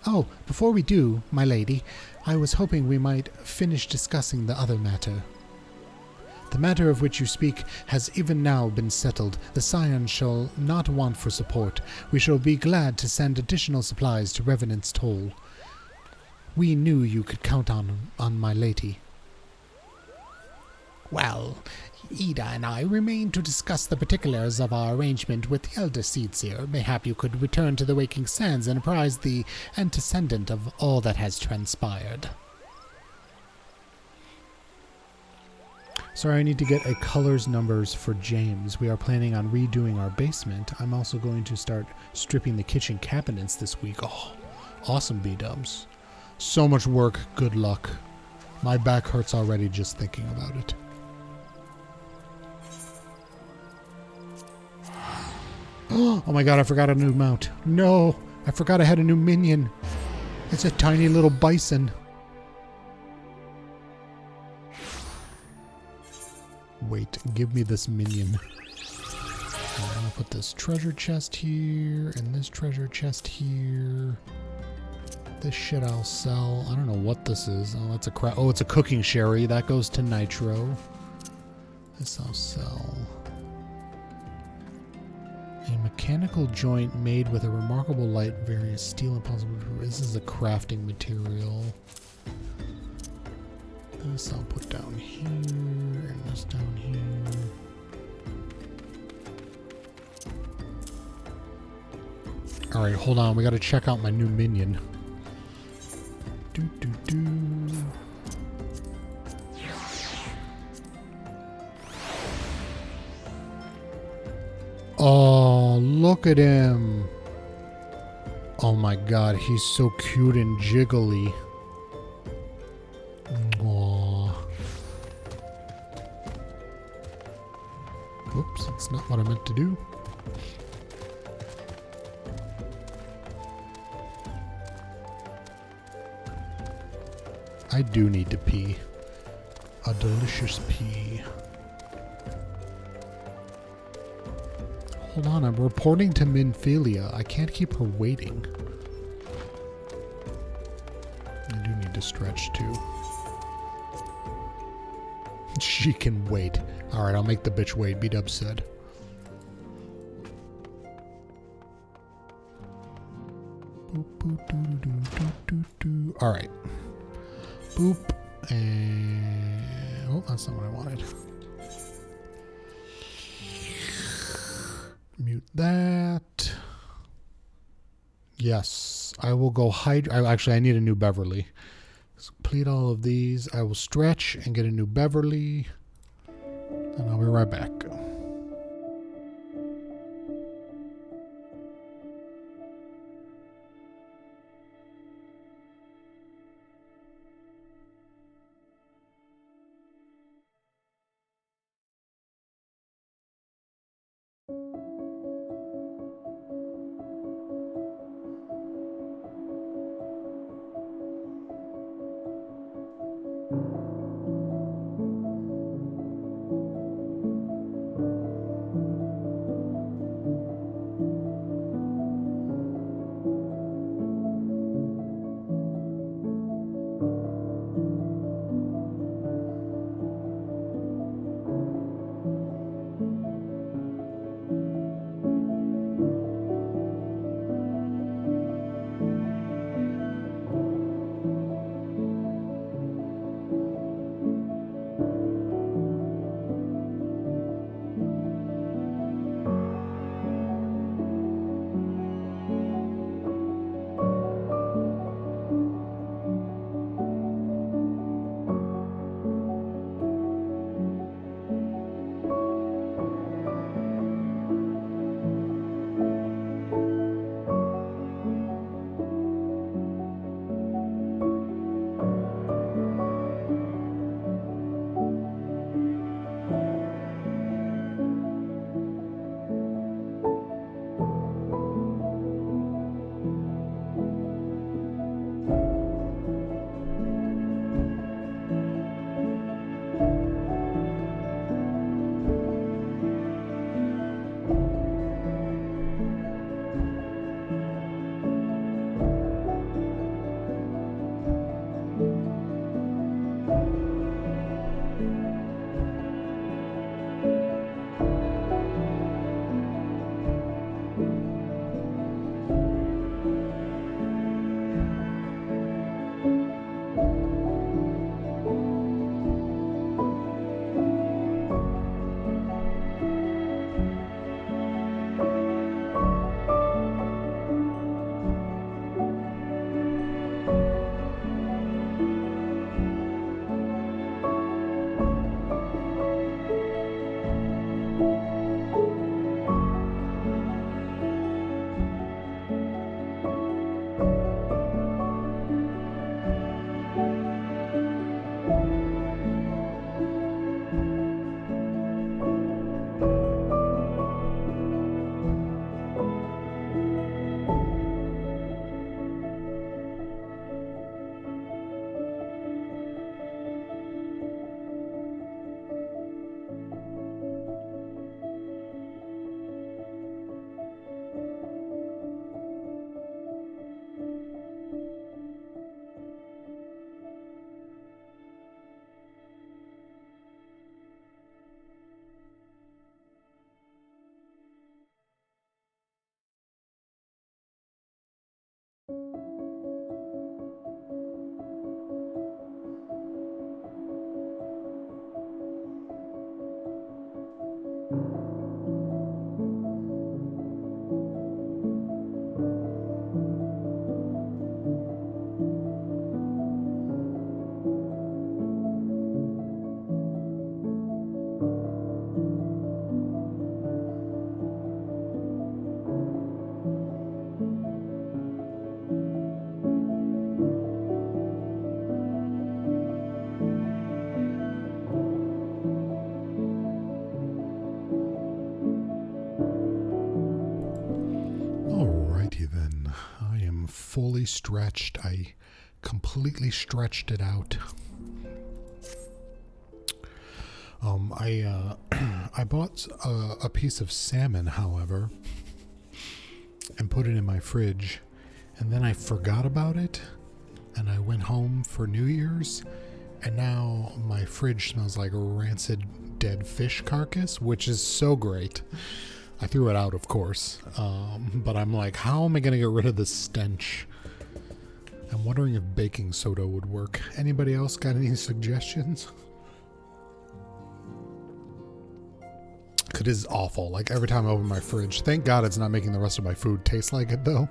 Oh, before we do, my lady, I was hoping we might finish discussing the other matter. The matter of which you speak has even now been settled. The Scions shall not want for support. We shall be glad to send additional supplies to Revenant's Toll. We knew you could count on my lady. Well, Ida and I remain to discuss the particulars of our arrangement with the Elder Seedseer. Mayhap you could return to the Waking Sands and apprise the antecedent of all that has transpired. Sorry, I need to get a colors numbers for James. We are planning on redoing our basement. I'm also going to start stripping the kitchen cabinets this week. Oh, awesome, B-dubs. So much work. Good luck. My back hurts already just thinking about it. Oh my god, I forgot a new mount. No, I forgot I had a new minion. It's a tiny little bison. Wait, give me this minion. I'll put this treasure chest here, and this treasure chest here. This shit I'll sell. I don't know what this is. Oh, that's a oh, it's a cooking sherry. That goes to Nitro. This I'll sell. A mechanical joint made with a remarkable light, various steel and possible. This is a crafting material. This I'll put down here, and this down here. Alright, hold on. We gotta check out my new minion. Oh, look at him. Oh my god, he's so cute and jiggly. Aww. Whoops, that's not what I meant to do. I do need to pee. A delicious pee. Hold on, I'm reporting to Minphilia. I can't keep her waiting. I do need to stretch too. She can wait. Alright, I'll make the bitch wait, B-Dub said. Alright. Boop. And... oh, that's not what I wanted. Mute that. Yes, I will go actually, I need a new Beverly. Let's complete all of these. I will stretch and get a new Beverly. And I'll be right back. fully stretched. I completely stretched it out. I bought a piece of salmon, however, and put it in my fridge, and then I forgot about it, and I went home for New Year's, and now my fridge smells like a rancid dead fish carcass, which is so great. I threw it out, of course, but I'm like, how am I going to get rid of this stench? I'm wondering if baking soda would work. Anybody else got any suggestions? It is awful. Like, every time I open my fridge. Thank God it's not making the rest of my food taste like it, though.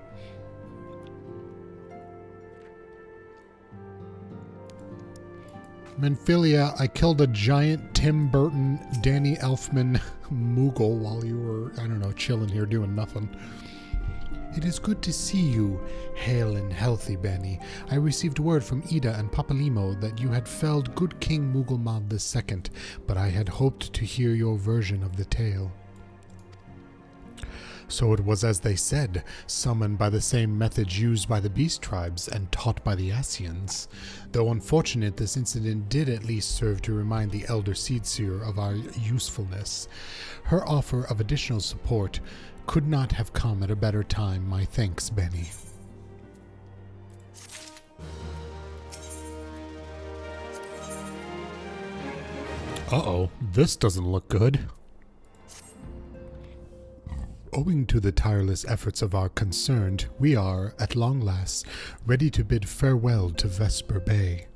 Menphilia, I killed a giant Tim Burton, Danny Elfman Moogle while you were, I don't know, chilling here doing nothing. It is good to see you, hale and healthy, Bani. I received word from Ida and Papalimo that you had felled good King Mughal II, but I had hoped to hear your version of the tale. So it was as they said, summoned by the same methods used by the beast tribes and taught by the Asians. Though unfortunate, this incident did at least serve to remind the Elder Seedseer of our usefulness. Her offer of additional support could not have come at a better time. My thanks, Bani. Uh-oh, this doesn't look good. Owing to the tireless efforts of our concerned, we are, at long last, ready to bid farewell to Vesper Bay.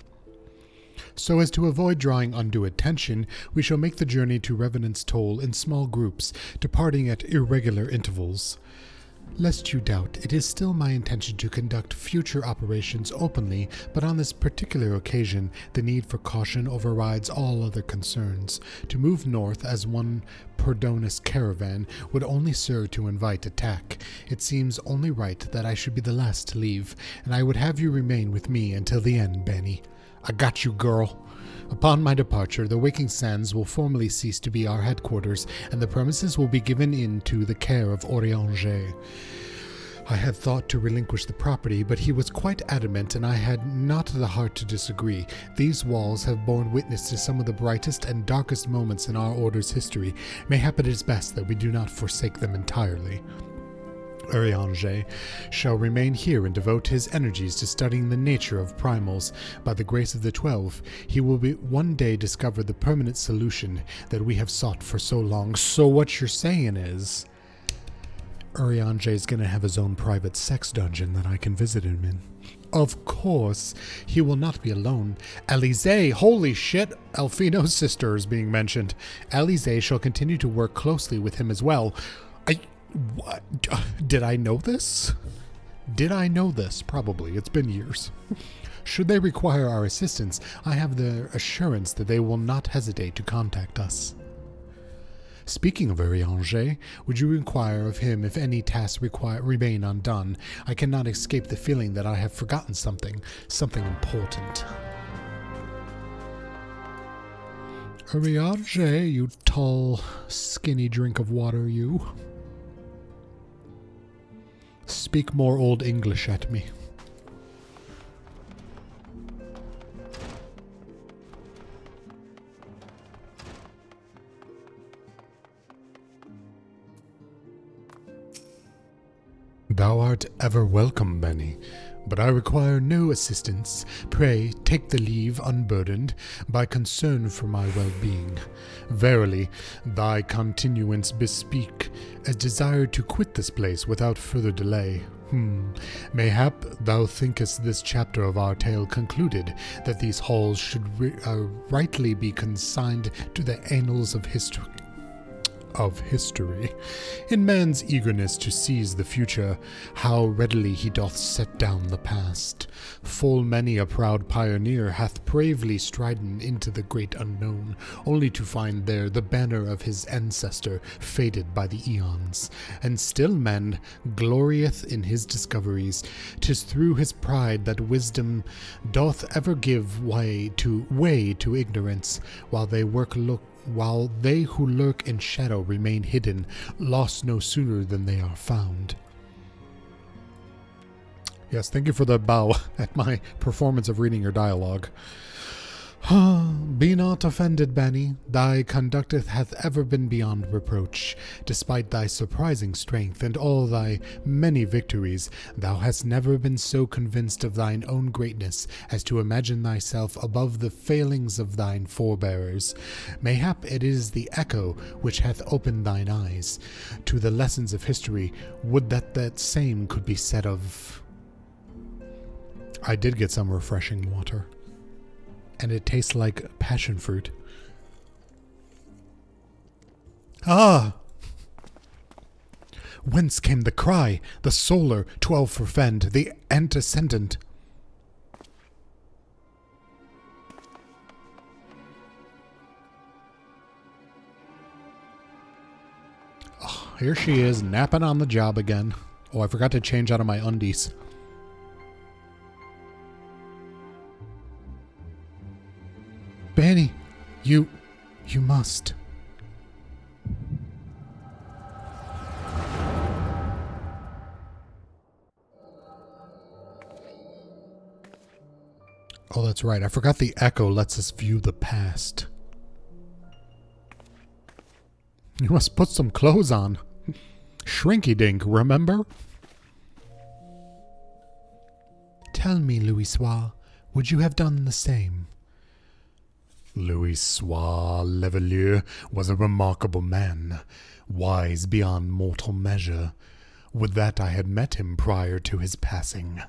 So as to avoid drawing undue attention, we shall make the journey to Revenant's Toll in small groups, departing at irregular intervals. Lest you doubt, it is still my intention to conduct future operations openly, but on this particular occasion, the need for caution overrides all other concerns. To move north as one Perdonus caravan would only serve to invite attack. It seems only right that I should be the last to leave, and I would have you remain with me until the end, Bani. I got you, girl. Upon my departure, the Waking Sands will formally cease to be our headquarters, and the premises will be given into the care of Orianger. I had thought to relinquish the property, but he was quite adamant, and I had not the heart to disagree. These walls have borne witness to some of the brightest and darkest moments in our order's history. Mayhap it is best that we do not forsake them entirely. Orianger shall remain here and devote his energies to studying the nature of primals. By the grace of the 12, he will one day discover the permanent solution that we have sought for so long. So what you're saying is, Orianger is going to have his own private sex dungeon that I can visit him in. Of course, he will not be alone. Alize, holy shit, Alfino's sister is being mentioned. Alize shall continue to work closely with him as well. What? Did I know this? Did I know this? Probably. It's been years. Should they require our assistance, I have the assurance that they will not hesitate to contact us. Speaking of Orianger, would you inquire of him if any tasks remain undone? I cannot escape the feeling that I have forgotten something important. Orianger, you tall, skinny drink of water, you. Speak more Old English at me. Thou art ever welcome, Bani, but I require no assistance. Pray, take the leave unburdened by concern for my well-being. Verily, thy continuance bespeak a desire to quit this place without further delay. Mayhap thou thinkest this chapter of our tale concluded, that these halls should rightly be consigned to the annals of history. In man's eagerness to seize the future, how readily he doth set down the past. Full many a proud pioneer hath bravely stridden into the great unknown, only to find there the banner of his ancestor faded by the eons. And still man glorieth in his discoveries. 'Tis through his pride that wisdom doth ever give way to ignorance, while they who lurk in shadow remain hidden, lost no sooner than they are found. Yes, thank you for the bow at my performance of reading your dialogue. Be not offended, Bani. Thy conduct hath ever been beyond reproach. Despite thy surprising strength and all thy many victories, thou hast never been so convinced of thine own greatness as to imagine thyself above the failings of thine forebearers. Mayhap it is the echo which hath opened thine eyes to the lessons of history. Would that same could be said of... I did get some refreshing water. And it tastes like passion fruit. Ah! Whence came the cry? The solar, 12 for fend, the antecedent. Oh, here she is, napping on the job again. Oh, I forgot to change out of my undies. Bani, you must. Oh, that's right. I forgot the echo lets us view the past. You must put some clothes on. Shrinky-dink, remember? Tell me, Louisoix, would you have done the same? Louisoix Levelier was a remarkable man, wise beyond mortal measure. Would that I had met him prior to his passing.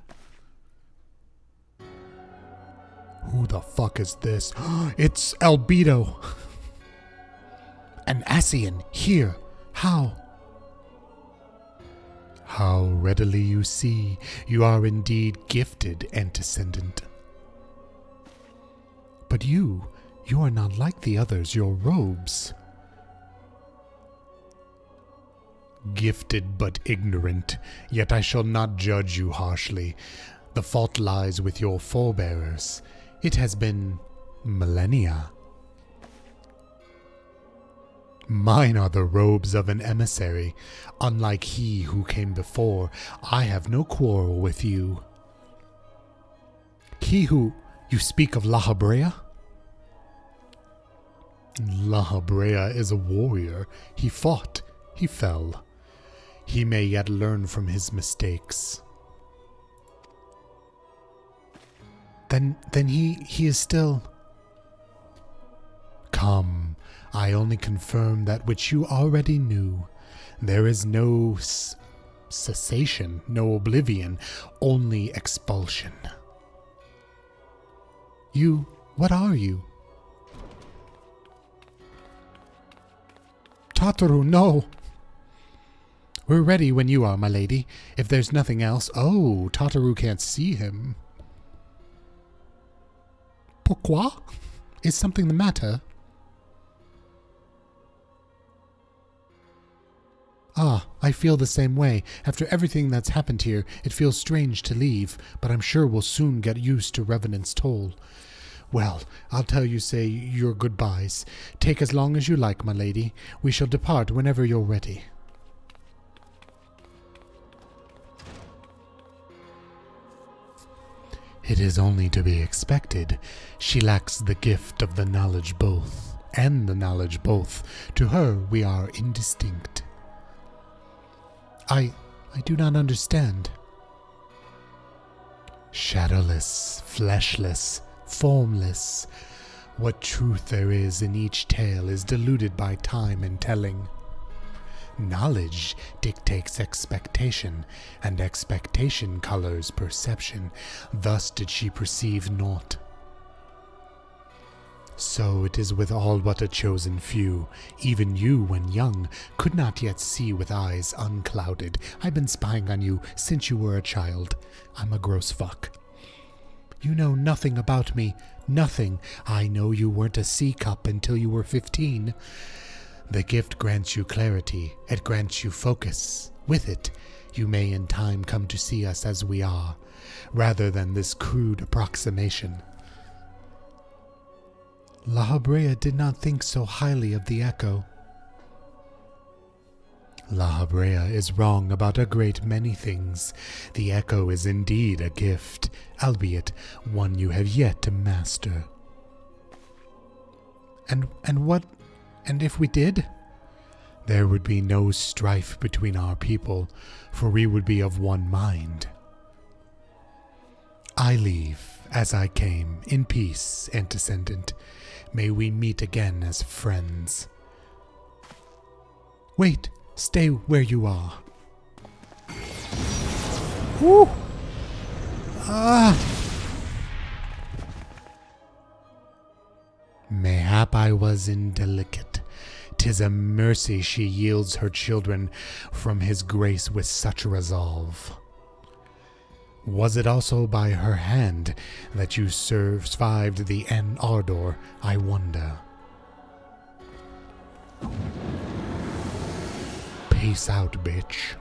Who the fuck is this? It's Albedo! An Ascian, here. How? How readily you see. You are indeed gifted, antecedent. But you are not like the others, your robes. Gifted but ignorant, yet I shall not judge you harshly. The fault lies with your forebearers. It has been millennia. Mine are the robes of an emissary. Unlike he who came before, I have no quarrel with you. He who... You speak of La Habrea? La Habrea is a warrior. He fought. He fell. He may yet learn from his mistakes. Then he is still... Come, I only confirm that which you already knew. There is no cessation, no oblivion, only expulsion. You, what are you? Tataru, no! We're ready when you are, my lady. If there's nothing else... Oh, Tataru can't see him. Pourquoi? Is something the matter? Ah, I feel the same way. After everything that's happened here, it feels strange to leave, but I'm sure we'll soon get used to Revenant's toll. Well, I'll tell you say your goodbyes. Take as long as you like, my lady. We shall depart whenever you're ready. It is only to be expected. She lacks the gift of the knowledge both, and the knowledge both. To her we are indistinct. I do not understand. Shadowless, fleshless, formless. What truth there is in each tale is diluted by time and telling. Knowledge dictates expectation, and expectation colors perception. Thus did she perceive naught. So it is with all but a chosen few. Even you, when young, could not yet see with eyes unclouded. I've been spying on you since you were a child. I'm a gross fuck. You know nothing about me. Nothing. I know you weren't a C-cup until you were 15. The gift grants you clarity. It grants you focus. With it, you may in time come to see us as we are, rather than this crude approximation. La Habrea did not think so highly of the echo. La Habrea is wrong about a great many things. The echo is indeed a gift, albeit one you have yet to master. And what? And if we did? There would be no strife between our people, for we would be of one mind. I leave, as I came, in peace, Antecedent. May we meet again as friends. Wait, stay where you are. Woo! Mayhap I was indelicate. 'Tis a mercy she yields her children from his grace with such resolve. Was it also by her hand that you survived the Ardor, I wonder? Peace out, bitch.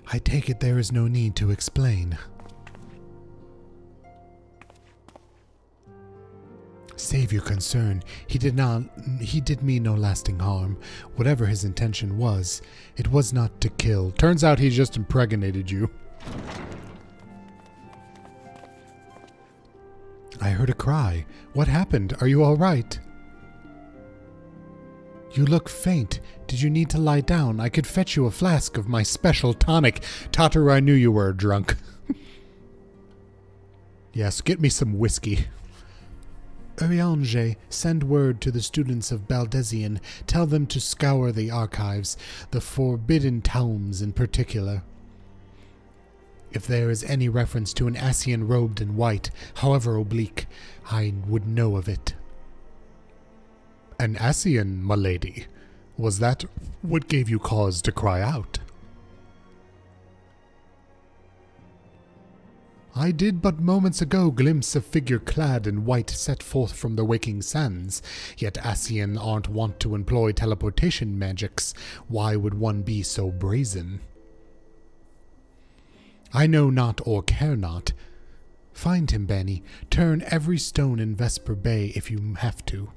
I take it there is no need to explain. Save your concern. He did me no lasting harm. Whatever his intention was, it was not to kill. Turns out he just impregnated you. I heard a cry. What happened? Are you all right? You look faint. Did you need to lie down? I could fetch you a flask of my special tonic. Tataru, I knew you were drunk. Yes, get me some whiskey. Urianger, send word to the students of Baldesion. Tell them to scour the archives, the forbidden tomes in particular. If there is any reference to an Ascian robed in white, however oblique, I would know of it. An Ascian, my lady? Was that what gave you cause to cry out? I did but moments ago glimpse a figure clad in white set forth from the waking sands, yet Ascian aren't wont to employ teleportation magics. Why would one be so brazen? I know not or care not. Find him, Bani. Turn every stone in Vesper Bay if you have to.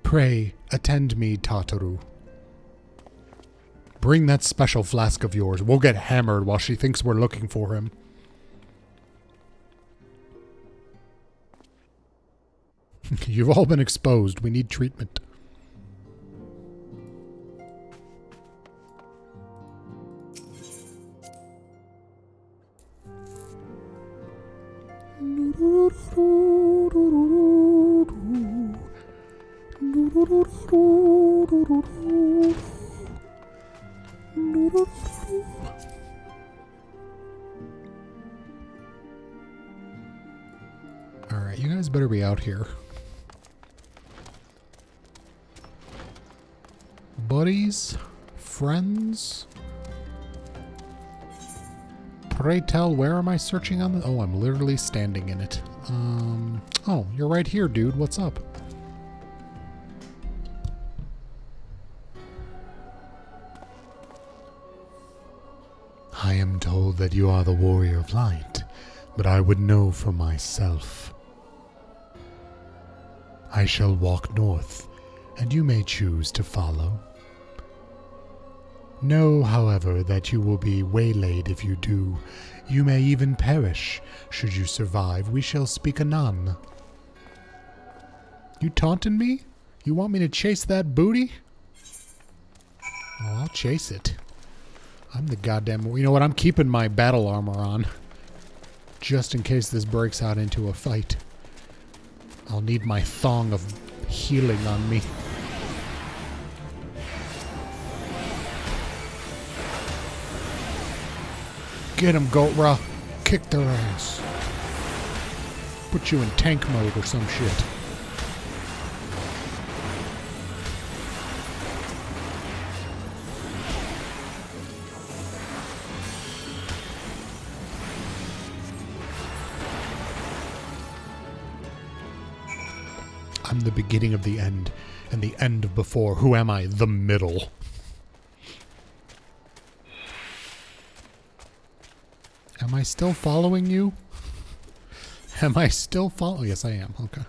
Pray, attend me, Tataru. Bring that special flask of yours. We'll get hammered while she thinks we're looking for him. You've all been exposed. We need treatment. Alright, you guys better be out here. Buddies? Friends? Pray tell, where am I searching on the... Oh, I'm literally standing in it. Oh, you're right here, dude. What's up? I am told that you are the warrior of light, but I would know for myself. I shall walk north, and you may choose to follow. Know, however, that you will be waylaid if you do. You may even perish. Should you survive, we shall speak anon. You taunting me? You want me to chase that booty? Oh, I'll chase it. I'm the goddamn... You know what? I'm keeping my battle armor on. Just in case this breaks out into a fight. I'll need my thong of healing on me. Get him, Gotra. Kick their ass. Put you in tank mode or some shit. I'm the beginning of the end, and the end of before. Who am I? The middle. Am I still following you? Am I still following? Yes, I am. Okay.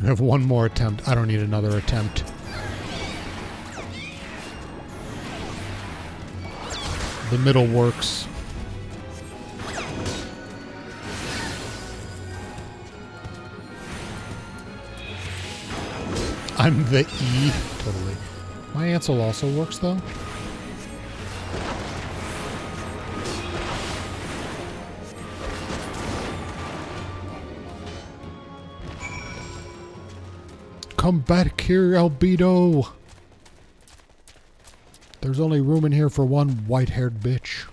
I have one more attempt. I don't need another attempt. The middle works. I'm the E. Totally. My Ansel also works, though. Come back here, Albedo! There's only room in here for one white-haired bitch.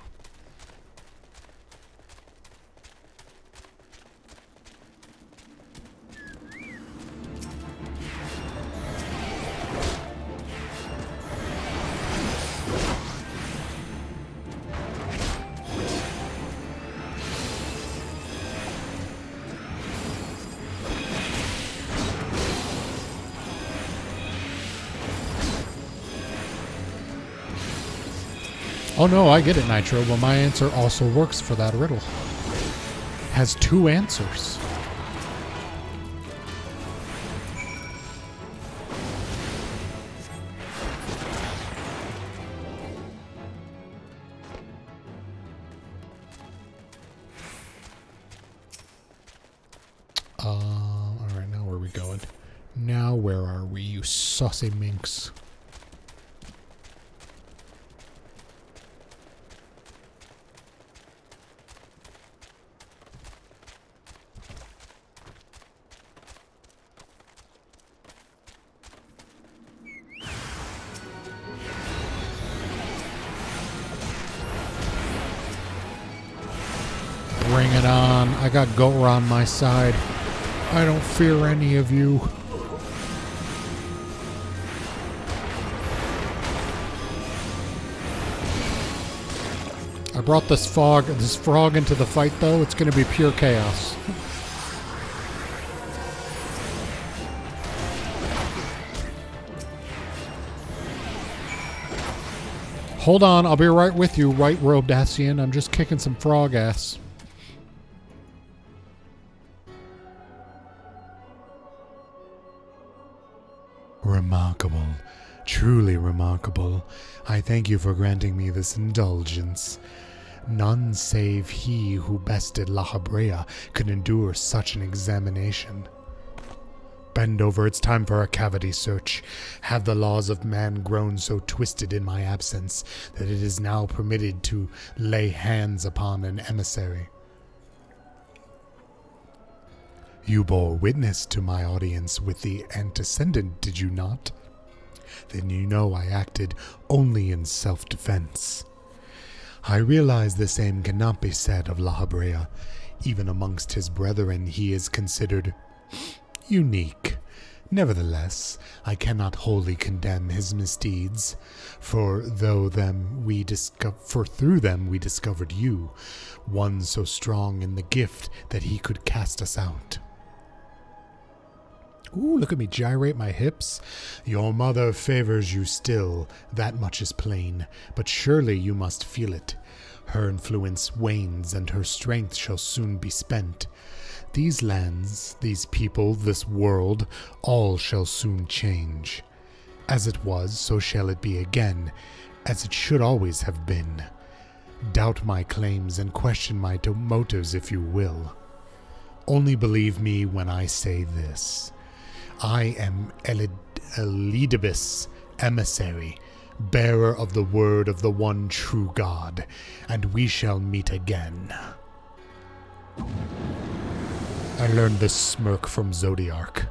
Oh no, I get it, Nitro, but my answer also works for that riddle. Has two answers. Alright, now where are we going? Now where are we, you saucy minx? Bring it on. I got Gotra on my side. I don't fear any of you. I brought this frog into the fight, though. It's going to be pure chaos. Hold on, I'll be right with you, white-robed Dacian. I'm just kicking some frog ass. Remarkable. Truly remarkable. I thank you for granting me this indulgence. None save he who bested La Habrea could endure such an examination. Bend over, it's time for a cavity search. Have the laws of man grown so twisted in my absence that it is now permitted to lay hands upon an emissary? You bore witness to my audience with the antecedent, did you not? Then you know I acted only in self-defense. I realize the same cannot be said of La Habrea. Even amongst his brethren he is considered unique. Nevertheless, I cannot wholly condemn his misdeeds, for through them we discovered you, one so strong in the gift that he could cast us out. Ooh, look at me gyrate my hips. Your mother favors you still, that much is plain, but surely you must feel it. Her influence wanes, and her strength shall soon be spent. These lands, these people, this world, all shall soon change. As it was, so shall it be again, as it should always have been. Doubt my claims and question my motives if you will. Only believe me when I say this. I am Elidibus, emissary, bearer of the word of the one true God, and we shall meet again. I learned this smirk from Zodiark.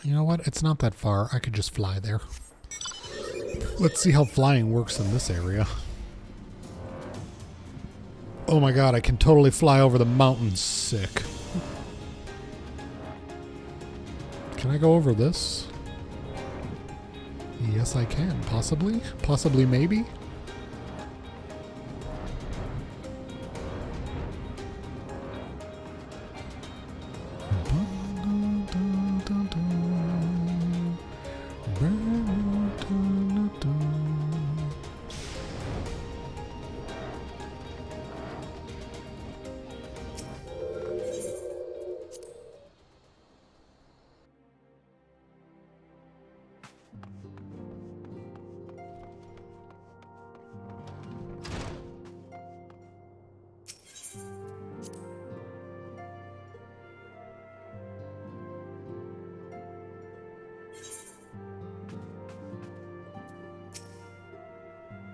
You know what? It's not that far. I could just fly there. Let's see how flying works in this area. Oh my god, I can totally fly over the mountains. Sick. Can I go over this? Yes, I can. Possibly? Possibly, maybe?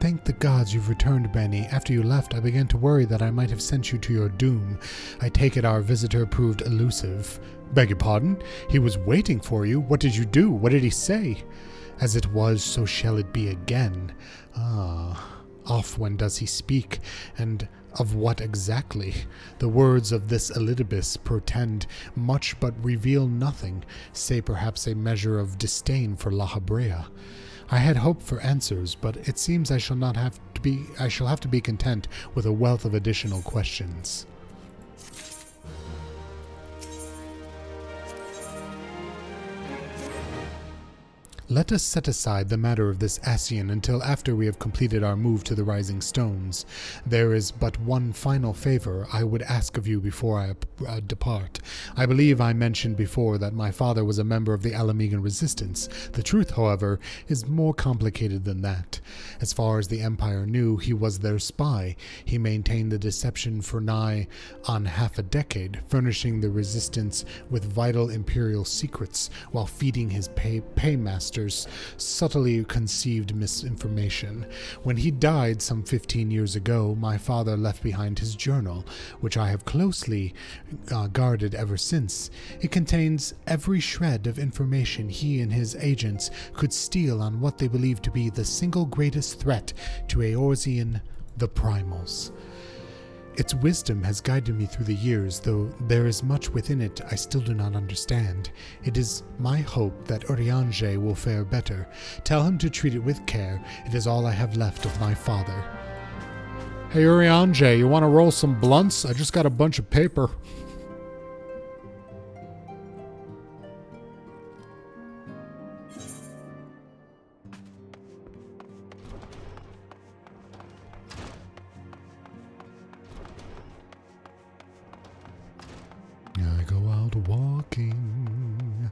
Thank the gods you've returned, Bani. After you left, I began to worry that I might have sent you to your doom. I take it our visitor proved elusive. Beg your pardon? He was waiting for you. What did you do? What did he say? As it was, so shall it be again. Ah, off when does he speak, and of what exactly? The words of this Elidibus portend much but reveal nothing, say perhaps a measure of disdain for La Habrea. I had hoped for answers, but it seems I shall have to be content with a wealth of additional questions. Let us set aside the matter of this Ascian until after we have completed our move to the Rising Stones. There is but one final favor I would ask of you before I depart. I believe I mentioned before that my father was a member of the Alamegan Resistance. The truth, however, is more complicated than that. As far as the Empire knew, he was their spy. He maintained the deception for nigh on half a decade, furnishing the Resistance with vital Imperial secrets, while feeding his paymaster subtly conceived misinformation. When he died some 15 years ago, my father left behind his journal, which I have closely guarded ever since. It contains every shred of information he and his agents could steal on what they believe to be the single greatest threat to Eorzean, the Primals. Its wisdom has guided me through the years, though there is much within it I still do not understand. It is my hope that Urianger will fare better. Tell him to treat it with care. It is all I have left of my father. Hey Urianger, you want to roll some blunts? I just got a bunch of paper. I go out walking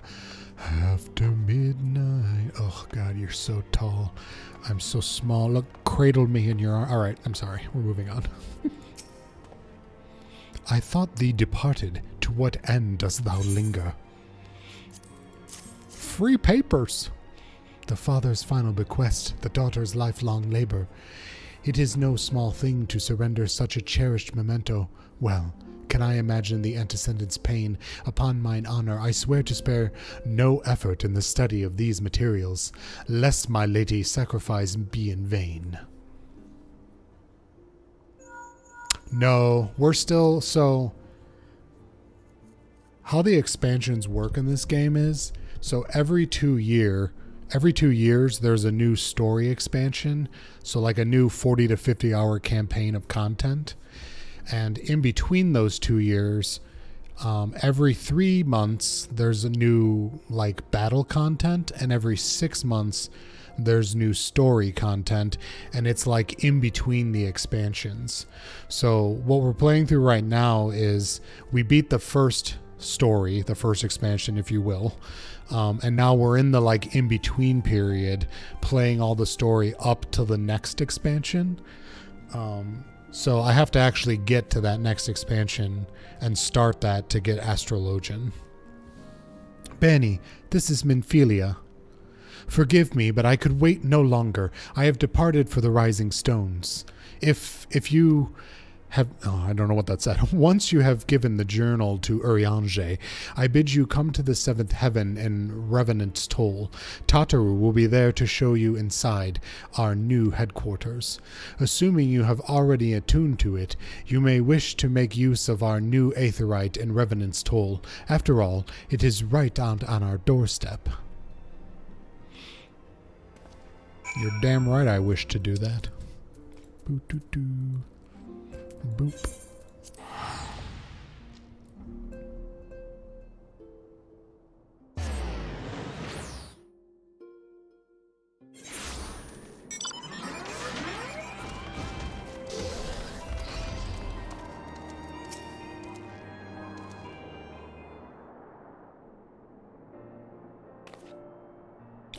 after midnight. Oh God, you're so tall. I'm so small. Look, cradle me in your arm. All right, I'm sorry. We're moving on. I thought thee departed. To what end dost thou linger? Free papers. The father's final bequest, the daughter's lifelong labor. It is no small thing to surrender such a cherished memento. Well, can I imagine the antecedent's pain? Upon mine honor, I swear to spare no effort in the study of these materials, lest my lady's sacrifice be in vain. No, we're still... So, how the expansions work in this game is, so every 2 years, there's a new story expansion, so like a new 40 to 50 hour campaign of content. And in between those 2 years, every 3 months, there's a new like battle content, and every 6 months, there's new story content, and it's like in between the expansions. So what we're playing through right now is we beat the first story, the first expansion, if you will. And now we're in the like in between period, playing all the story up to the next expansion. So I have to actually get to that next expansion and start that to get Astrologian. Bani, this is Minfilia. Forgive me, but I could wait no longer. I have departed for the Rising Stones. If you I don't know what that said. Once you have given the journal to Urianger, I bid you come to the seventh heaven in Revenant's Toll. Tataru will be there to show you inside our new headquarters. Assuming you have already attuned to it, you may wish to make use of our new aetherite in Revenant's Toll. After all, it is right on our doorstep. You're damn right I wish to do that. Boo-doo-doo. Boop.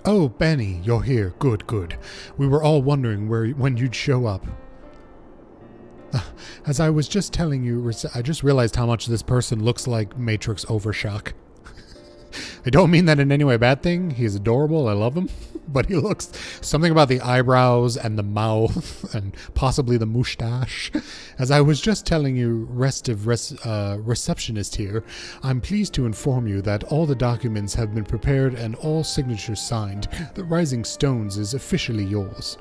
Oh, Bani, you're here. Good, good. We were all wondering when you'd show up. As I was just telling you, I just realized how much this person looks like Matrix Overshock. I don't mean that in any way a bad thing. He's adorable. I love him. But he looks... Something about the eyebrows and the mouth and possibly the moustache. As I was just telling you, restive receptionist here, I'm pleased to inform you that all the documents have been prepared and all signatures signed. The Rising Stones is officially yours.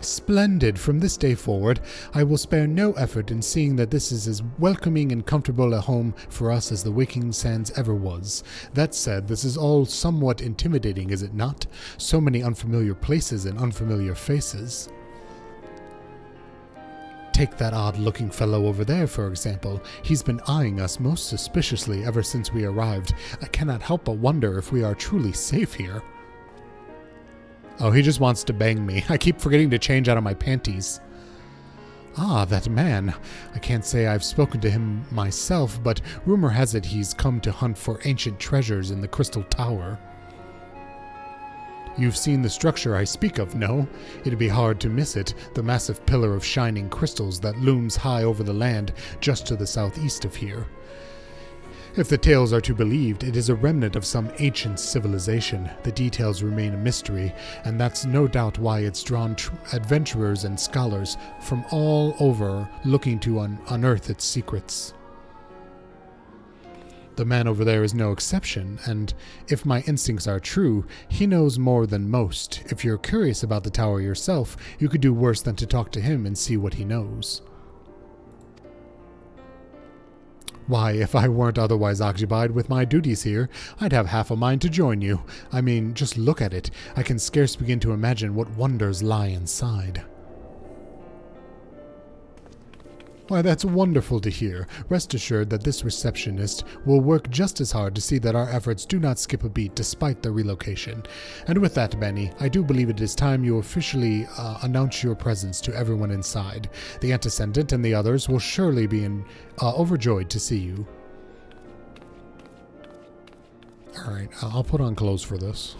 Splendid. From this day forward, I will spare no effort in seeing that this is as welcoming and comfortable a home for us as the Waking Sands ever was. That said, this is all somewhat intimidating, is it not? So many unfamiliar places and unfamiliar faces. Take that odd-looking fellow over there, for example. He's been eyeing us most suspiciously ever since we arrived. I cannot help but wonder if we are truly safe here. Oh, he just wants to bang me. I keep forgetting to change out of my panties. Ah, that man. I can't say I've spoken to him myself, but rumor has it he's come to hunt for ancient treasures in the Crystal Tower. You've seen the structure I speak of, no? It'd be hard to miss it, the massive pillar of shining crystals that looms high over the land just to the southeast of here. If the tales are to be believed, it is a remnant of some ancient civilization. The details remain a mystery, and that's no doubt why it's drawn adventurers and scholars from all over looking to unearth its secrets. The man over there is no exception, and if my instincts are true, he knows more than most. If you're curious about the tower yourself, you could do worse than to talk to him and see what he knows. Why, if I weren't otherwise occupied with my duties here, I'd have half a mind to join you. I mean, just look at it. I can scarce begin to imagine what wonders lie inside. Why, that's wonderful to hear. Rest assured that this receptionist will work just as hard to see that our efforts do not skip a beat despite the relocation. And with that, Bani, I do believe it is time you officially announce your presence to everyone inside. The Antecedent and the others will surely be overjoyed to see you. Alright, I'll put on clothes for this.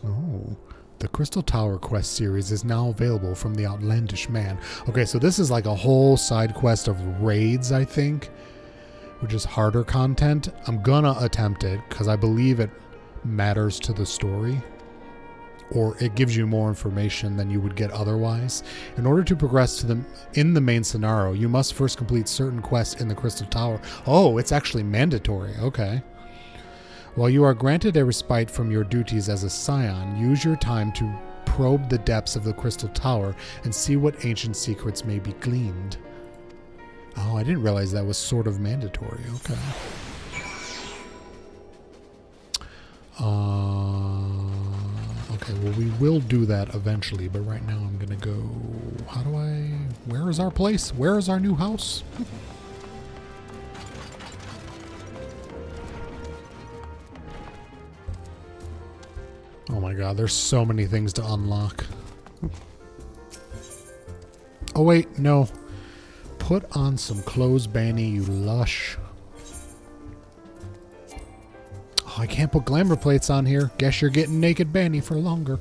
Oh... The Crystal Tower quest series is now available from the Outlandish Man. Okay, so this is like a whole side quest of raids, I think, which is harder content. I'm gonna attempt it because I believe it matters to the story, or it gives you more information than you would get otherwise. In order to progress to in the main scenario, you must first complete certain quests in the Crystal Tower. Oh, it's actually mandatory. Okay. While you are granted a respite from your duties as a scion, use your time to probe the depths of the Crystal Tower and see what ancient secrets may be gleaned. Oh, I didn't realize that was sort of mandatory. Okay. Okay, well, we will do that eventually, but right now I'm gonna go... Where is our place? Where is our new house? Oh my god, there's so many things to unlock. Oh wait, no. Put on some clothes, Bani, you lush. Oh, I can't put glamour plates on here. Guess you're getting naked Bani for longer.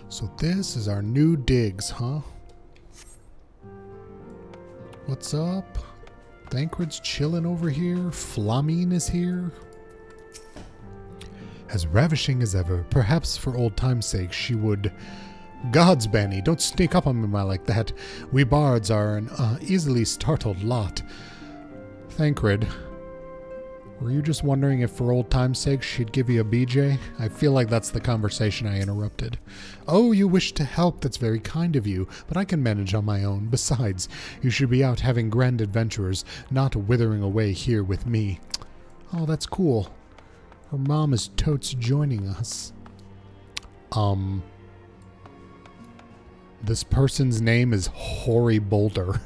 So this is our new digs, huh? What's up? Thancred's chilling over here. Flamine is here. As ravishing as ever, perhaps for old time's sake she would... Gods, Bani, don't sneak up on me like that. We bards are an easily startled lot. Thancred, were you just wondering if for old time's sake she'd give you a BJ? I feel like that's the conversation I interrupted. Oh, you wish to help, that's very kind of you, but I can manage on my own. Besides, you should be out having grand adventures, not withering away here with me. Oh, that's cool. Her mom is totes joining us. This person's name is Hoary Boulder.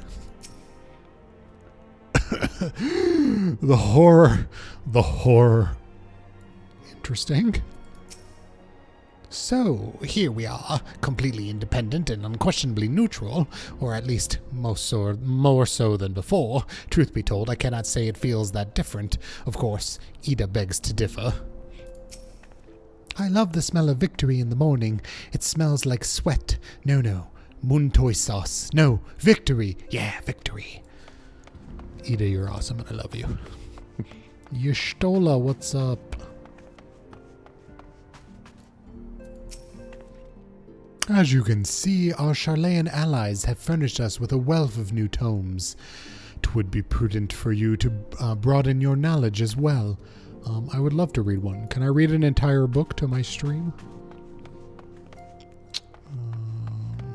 The horror. Interesting. So, here we are, completely independent and unquestionably neutral, or at least more so than before. Truth be told, I cannot say it feels that different. Of course, Ida begs to differ. I love the smell of victory in the morning. It smells like sweat. No. Muntoy sauce. No, victory. Yeah, victory. Ida, you're awesome and I love you. Yashtola, what's up? As you can see, our Charlayan allies have furnished us with a wealth of new tomes. 'Twould be prudent for you to broaden your knowledge as well. I would love to read one. Can I read an entire book to my stream?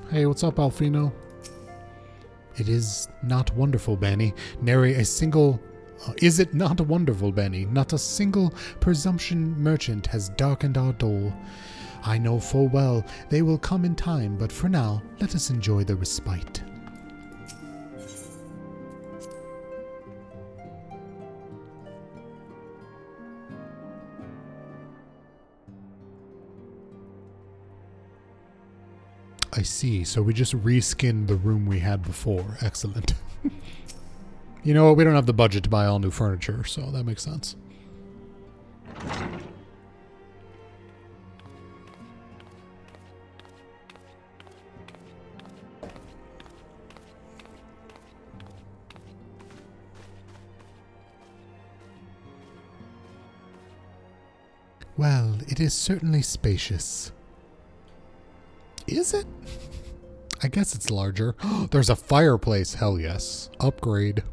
Hey, what's up, Alfino? It is not wonderful, Bani. Nary a single... is it not wonderful, Bani? Not a single presumption merchant has darkened our door. I know full well they will come in time, but for now, let us enjoy the respite. I see, so we just reskinned the room we had before. Excellent. You know what, we don't have the budget to buy all new furniture, so that makes sense. Well, it is certainly spacious. Is it? I guess it's larger. There's a fireplace. Hell yes. Upgrade.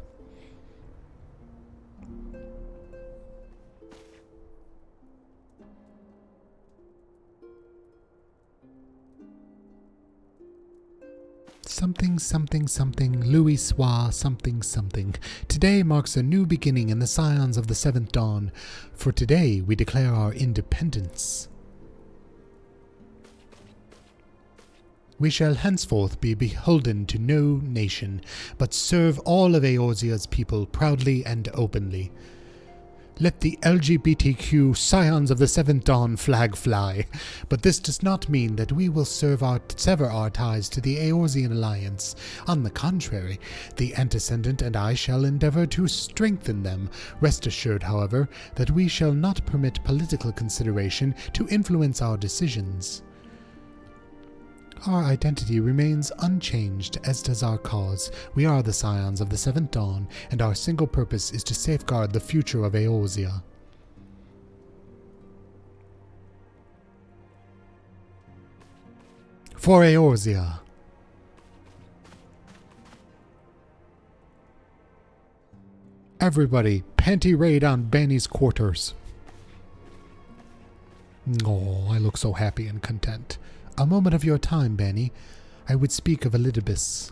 Something, something, something, Louis Soir, something, something. Today marks a new beginning in the scions of the Seventh Dawn, for today we declare our independence. We shall henceforth be beholden to no nation, but serve all of Eorzea's people proudly and openly. Let the LGBTQ Scions of the Seventh Dawn flag fly, but this does not mean that we will sever our ties to the Eorzean Alliance. On the contrary, the Antecedent and I shall endeavor to strengthen them. Rest assured, however, that we shall not permit political consideration to influence our decisions. Our identity remains unchanged, as does our cause. We are the Scions of the Seventh Dawn, and our single purpose is to safeguard the future of Eorzea. For Eorzea. Everybody, panty raid on Bani's quarters. Oh, I look so happy and content. A moment of your time, Bani. I would speak of Elidibus.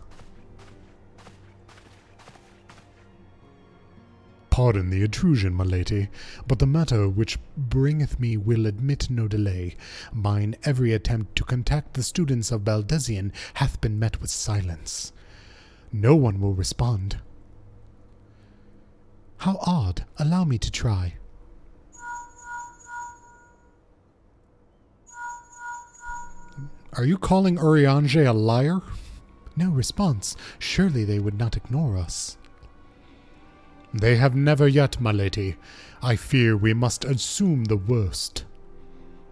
Pardon the intrusion, my lady, but the matter which bringeth me will admit no delay. Mine every attempt to contact the students of Baldesion hath been met with silence. No one will respond. How odd. Allow me to try. Are you calling Urianger a liar? No response. Surely they would not ignore us. They have never yet, my lady. I fear we must assume the worst.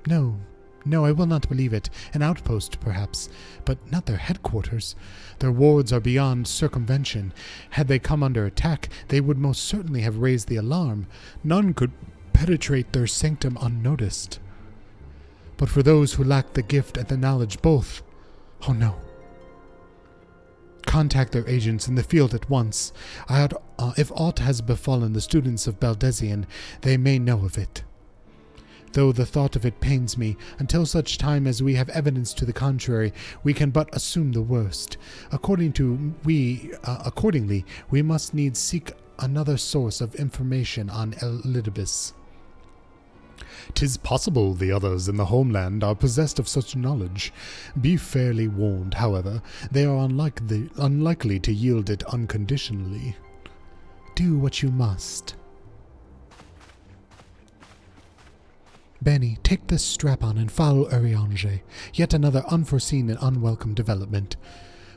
No, No, I will not believe it. An outpost, perhaps, but not their headquarters. Their wards are beyond circumvention. Had they come under attack, they would most certainly have raised the alarm. None could penetrate their sanctum unnoticed. But for those who lack the gift and the knowledge both, oh no. Contact their agents in the field at once. If aught has befallen the students of Baldesion, they may know of it. Though the thought of it pains me, until such time as we have evidence to the contrary, we can but assume the worst. Accordingly, we must needs seek another source of information on Elidibus. 'Tis possible the others in the homeland are possessed of such knowledge. Be fairly warned, however, they are unlikely to yield it unconditionally. Do what you must. Bani, take this strap-on and follow Urianger. Yet another unforeseen and unwelcome development.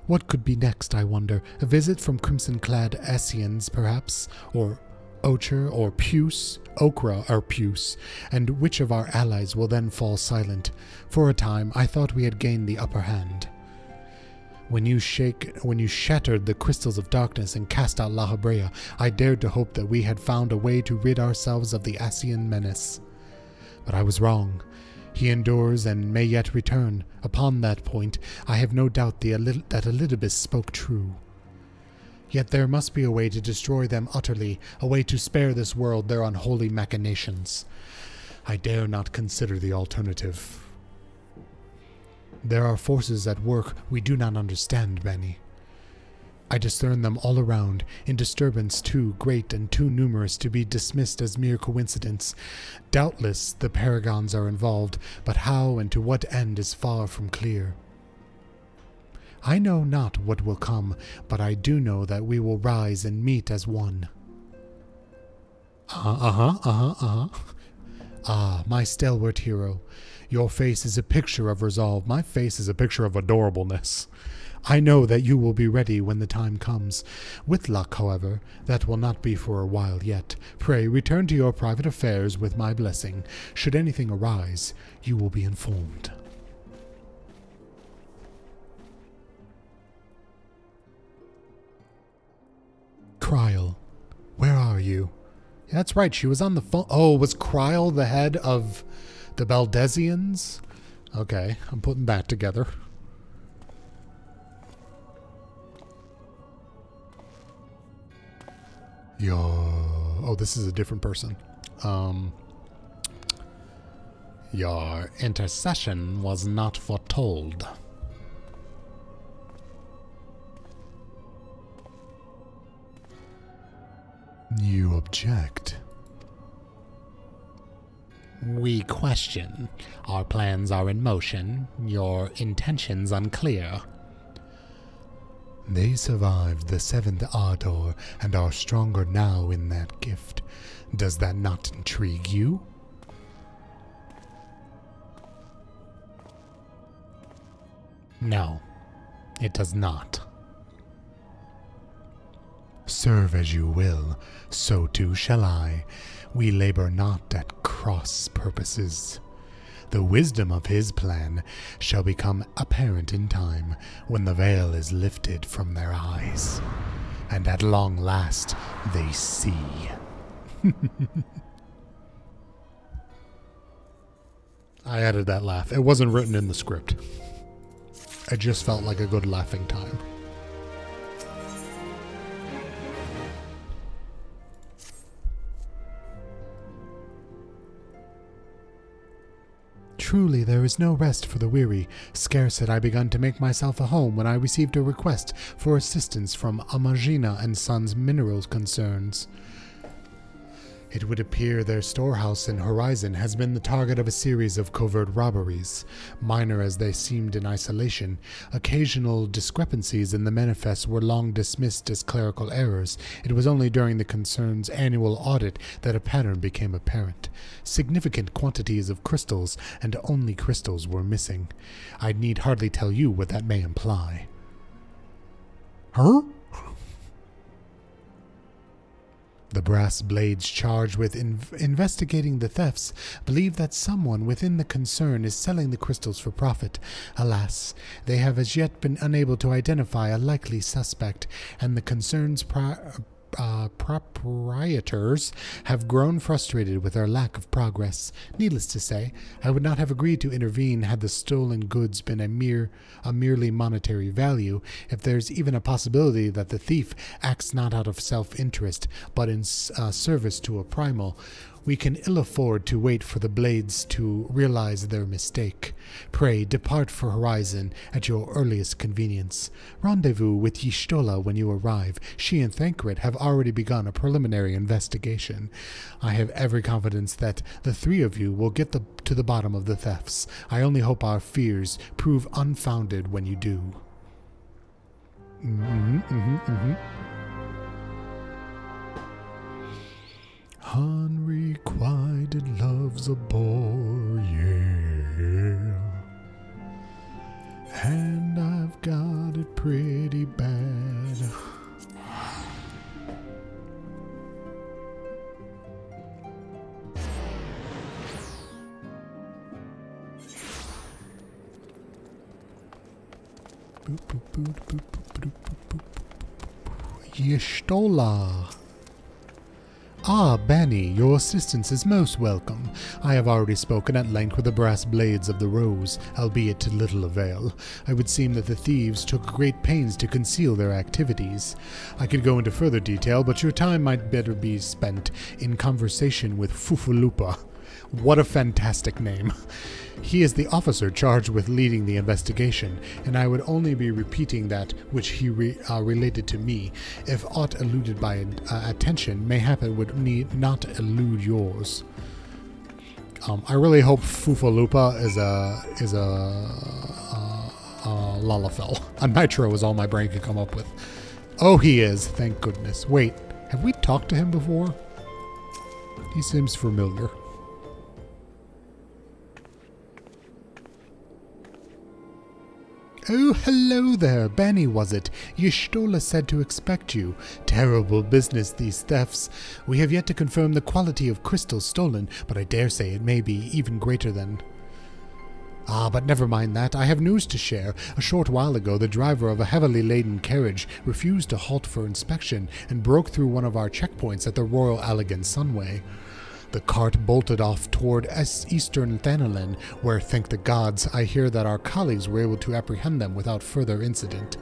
What could be next, I wonder? A visit from crimson-clad Asians, perhaps? Or Ochre, or Puce? Okra, or Puce? And which of our allies will then fall silent? For a time, I thought we had gained the upper hand. When you shattered the crystals of darkness and cast out La Habrea, I dared to hope that we had found a way to rid ourselves of the Asian menace. But I was wrong. He endures and may yet return. Upon that point, I have no doubt that Elidibus spoke true. Yet there must be a way to destroy them utterly, a way to spare this world their unholy machinations. I dare not consider the alternative. There are forces at work we do not understand, Bani. I discern them all around, in disturbance too great and too numerous to be dismissed as mere coincidence. Doubtless the paragons are involved, but how and to what end is far from clear. I know not what will come, but I do know that we will rise and meet as one. Ah, my stalwart hero. Your face is a picture of resolve. My face is a picture of adorableness. I know that you will be ready when the time comes. With luck, however, that will not be for a while yet. Pray return to your private affairs with my blessing. Should anything arise, you will be informed. Kryl, where are you? Yeah, that's right, she was on the phone. Oh, was Kryl the head of the Baldesians? Okay, I'm putting that together. Oh, this is a different person. Your intercession was not foretold. You object. We question. Our plans are in motion, your intentions unclear. They survived the seventh Ardor and are stronger now in that gift. Does that not intrigue you? No, it does not. Serve as you will, so too shall I. We labor not at cross purposes. The wisdom of his plan shall become apparent in time when the veil is lifted from their eyes, and at long last they see. I added that laugh. It wasn't written in the script. It just felt like a good laughing time. Truly, there is no rest for the weary. Scarce had I begun to make myself a home when I received a request for assistance from Amagina and Sons mineral concerns. It would appear their storehouse in Horizon has been the target of a series of covert robberies. Minor as they seemed in isolation, occasional discrepancies in the manifest were long dismissed as clerical errors. It was only during the concern's annual audit that a pattern became apparent. Significant quantities of crystals, and only crystals, were missing. I need hardly tell you what that may imply. Huh? The brass blades charged with investigating the thefts believe that someone within the concern is selling the crystals for profit. Alas, they have as yet been unable to identify a likely suspect, and the concern's proprietors have grown frustrated with our lack of progress. Needless to say, I would not have agreed to intervene had the stolen goods been a merely monetary value, if there's even a possibility that the thief acts not out of self-interest, but in service to a primal. We can ill afford to wait for the blades to realize their mistake. Pray depart for Horizon at your earliest convenience. Rendezvous with Y'shtola when you arrive. She and Thancred have already begun a preliminary investigation. I have every confidence that the three of you will get to the bottom of the thefts. I only hope our fears prove unfounded when you do. Unrequited love's a bore, yeah. And I've got it pretty bad. Y'shtola. Ah, Bani, your assistance is most welcome. I have already spoken at length with the brass blades of the Rose, albeit to little avail. I would seem that the thieves took great pains to conceal their activities. I could go into further detail, but your time might better be spent in conversation with Fufulupa. What a fantastic name. He is the officer charged with leading the investigation, and I would only be repeating that which he related to me. If aught eluded by attention, mayhap it would not elude yours. I really hope Fufulupa is a Lalafell. A Nitro is all my brain can come up with. Oh, he is. Thank goodness. Wait, have we talked to him before? He seems familiar. Oh, hello there, Bani was it? Y'shtola said to expect you. Terrible business, these thefts. We have yet to confirm the quality of crystals stolen, but I dare say it may be even greater than... Ah, but never mind that. I have news to share. A short while ago, the driver of a heavily laden carriage refused to halt for inspection and broke through one of our checkpoints at the Royal Allegan Sunway. The cart bolted off toward eastern Thanalan, where, thank the gods, I hear that our colleagues were able to apprehend them without further incident.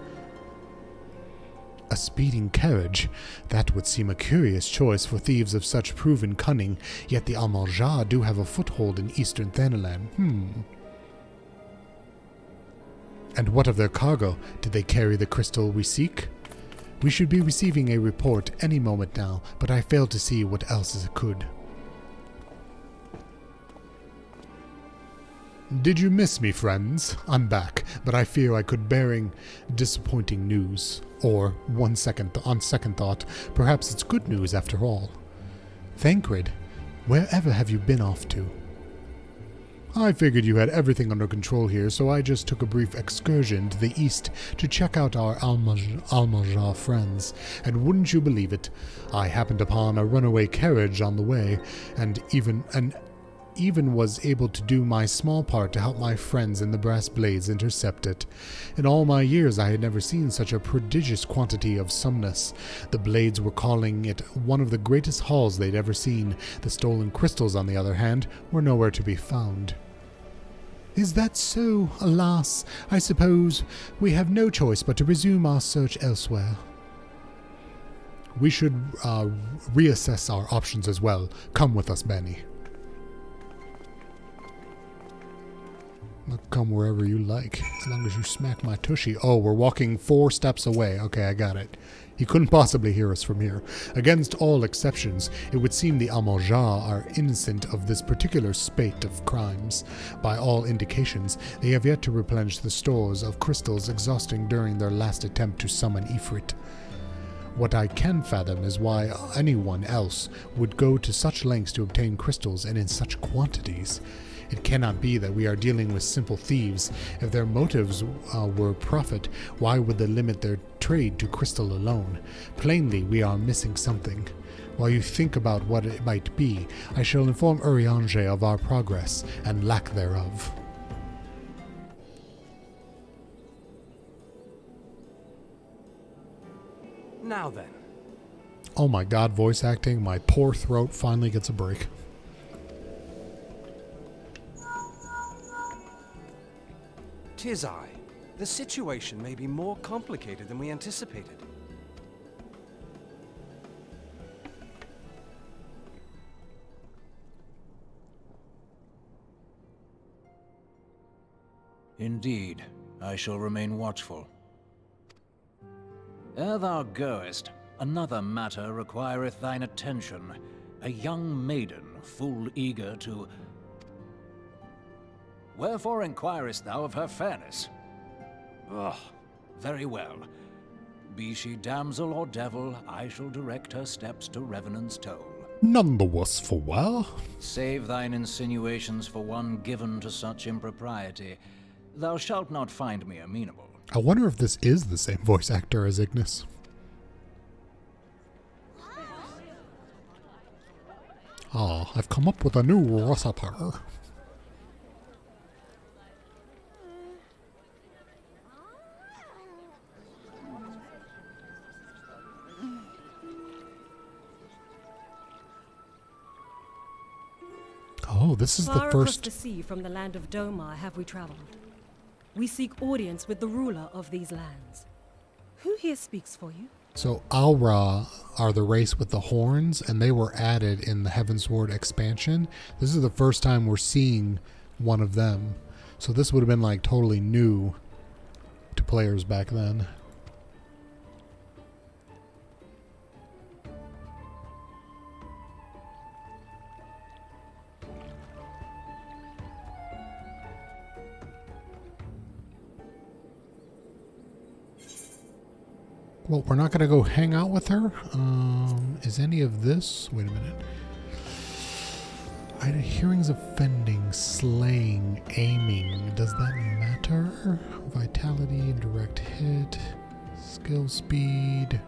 A speeding carriage? That would seem a curious choice for thieves of such proven cunning, yet the Almanjar do have a foothold in eastern Thanalan. And what of their cargo? Did they carry the crystal we seek? We should be receiving a report any moment now, but I fail to see what else it could. Did you miss me, friends? I'm back, but I fear I could bearing disappointing news. Or, on second thought, perhaps it's good news after all. Thancred, wherever have you been off to? I figured you had everything under control here, so I just took a brief excursion to the east to check out our Almanjar friends. And wouldn't you believe it, I happened upon a runaway carriage on the way, and even was able to do my small part to help my friends in the brass blades intercept it. In all my years I had never seen such a prodigious quantity of sumnus. The blades were calling it one of the greatest hauls they'd ever seen. The stolen crystals, on the other hand, were nowhere to be found. Is that so? Alas, I suppose we have no choice but to resume our search elsewhere. We should reassess our options as well. Come with us, Bani. I'll come wherever you like, as long as you smack my tushy. Oh, we're walking 4 steps away. Okay, I got it. He couldn't possibly hear us from here. Against all exceptions, it would seem the Almanjar are innocent of this particular spate of crimes. By all indications, they have yet to replenish the stores of crystals exhausting during their last attempt to summon Ifrit. What I can fathom is why anyone else would go to such lengths to obtain crystals and in such quantities. It cannot be that we are dealing with simple thieves. If their motives were profit, why would they limit their trade to crystal alone? Plainly, we are missing something. While you think about what it might be, I shall inform Urianger of our progress and lack thereof. Now then. Oh my god, voice acting. My poor throat finally gets a break. Tis I. The situation may be more complicated than we anticipated. Indeed, I shall remain watchful. Ere thou goest, another matter requireth thine attention. A young maiden, full eager to... Wherefore inquirest thou of her fairness? Ugh, very well. Be she damsel or devil, I shall direct her steps to Revenant's Toll. None the worse for wear. Save thine insinuations for one given to such impropriety. Thou shalt not find me amenable. I wonder if this is the same voice actor as Ignis. Ah, I've come up with a new recipe. Oh, this is the Far first... across the sea from the land of Domar have we traveled. We seek audience with the ruler of these lands. Who here speaks for you? So Aura are the race with the horns, and they were added in the Heavensward expansion. This is the first time we're seeing one of them. So this would have been like totally new to players back then. Well, we're not going to go hang out with her. Is any of this... Wait a minute. I had hearings offending, slaying, aiming. Does that matter? Vitality, indirect hit, skill speed.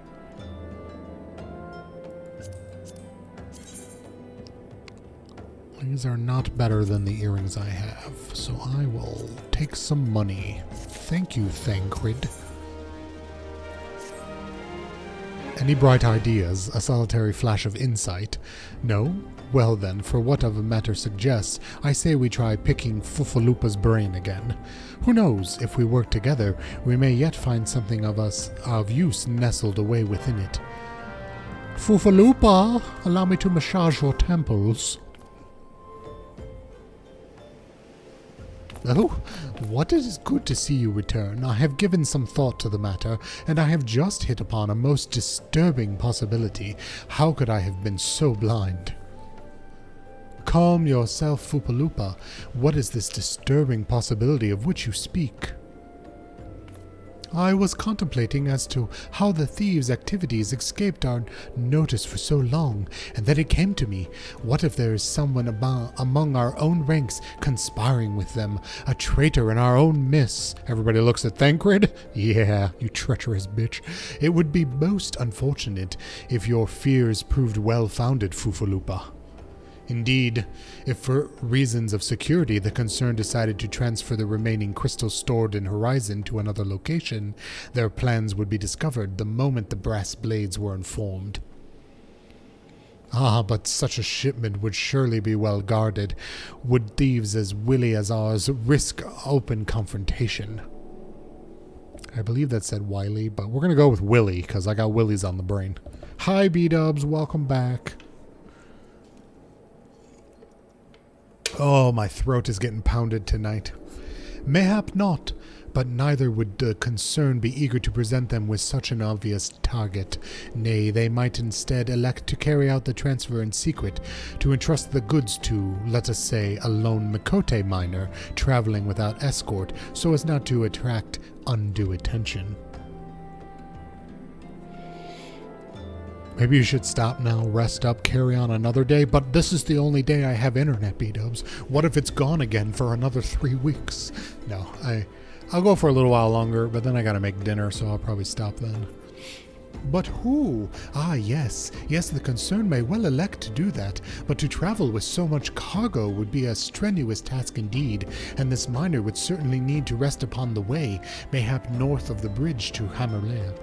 These are not better than the earrings I have, so I will take some money. Thank you, Thancred. Any bright ideas? A solitary flash of insight? No? Well then, for what of a matter suggests, I say we try picking Fufalupa's brain again. Who knows, if we work together, we may yet find something of use nestled away within it. Fufalupa, allow me to massage your temples. Oh, what it is good to see you return. I have given some thought to the matter, and I have just hit upon a most disturbing possibility. How could I have been so blind? Calm yourself, Fupalupa. What is this disturbing possibility of which you speak? I was contemplating as to how the thieves' activities escaped our notice for so long, and then it came to me. What if there is someone among our own ranks conspiring with them, a traitor in our own midst? Everybody looks at Thancred. Yeah, you treacherous bitch. It would be most unfortunate if your fears proved well-founded, Fufalupa. Indeed, if for reasons of security the concern decided to transfer the remaining crystals stored in Horizon to another location, their plans would be discovered the moment the brass blades were informed. Ah, but such a shipment would surely be well guarded. Would thieves as wily as ours risk open confrontation? I believe that said Wily, but we're going to go with Willy, because I got Willies on the brain. Hi, B-dubs, welcome back. Oh, my throat is getting pounded tonight. Mayhap not, but neither would the concern be eager to present them with such an obvious target. Nay, they might instead elect to carry out the transfer in secret, to entrust the goods to, let us say, a lone Mikote miner traveling without escort, so as not to attract undue attention. Maybe you should stop now, rest up, carry on another day, but this is the only day I have internet, B-dubs. What if it's gone again for another 3 weeks? No, I'll go for a little while longer, but then I gotta make dinner, so I'll probably stop then. But who? Ah, yes. Yes, the concern may well elect to do that, but to travel with so much cargo would be a strenuous task indeed, and this miner would certainly need to rest upon the way, mayhap north of the bridge to Hammerlair.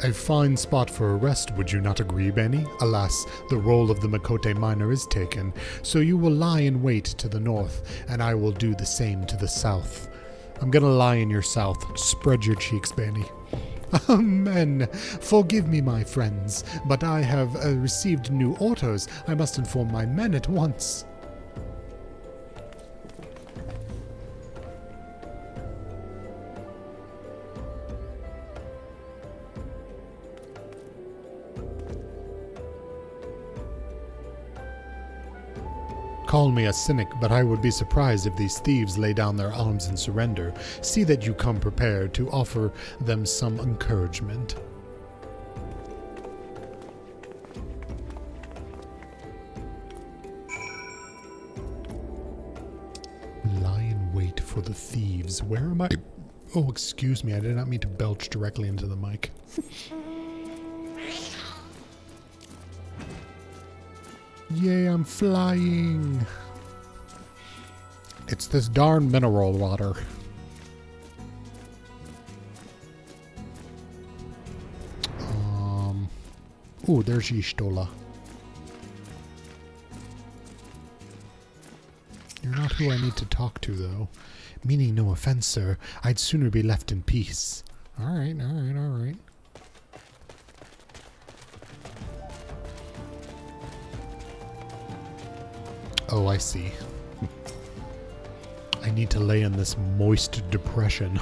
A fine spot for a rest, would you not agree, Bani? Alas, the role of the Makote miner is taken, so you will lie in wait to the north, and I will do the same to the south. I'm gonna lie in your south. Spread your cheeks, Bani. Amen. Forgive me, my friends, but I have received new orders. I must inform my men at once. Call me a cynic, but I would be surprised if these thieves lay down their arms and surrender. See that you come prepared to offer them some encouragement. Lie in wait for the thieves. Where am I? Oh, excuse me. I did not mean to belch directly into the mic. Yay, I'm flying. It's this darn mineral water. Ooh, there's Y'shtola. You're not who I need to talk to, though. Meaning no offense, sir. I'd sooner be left in peace. Alright, alright, alright. Oh, I see. I need to lay in this moist depression.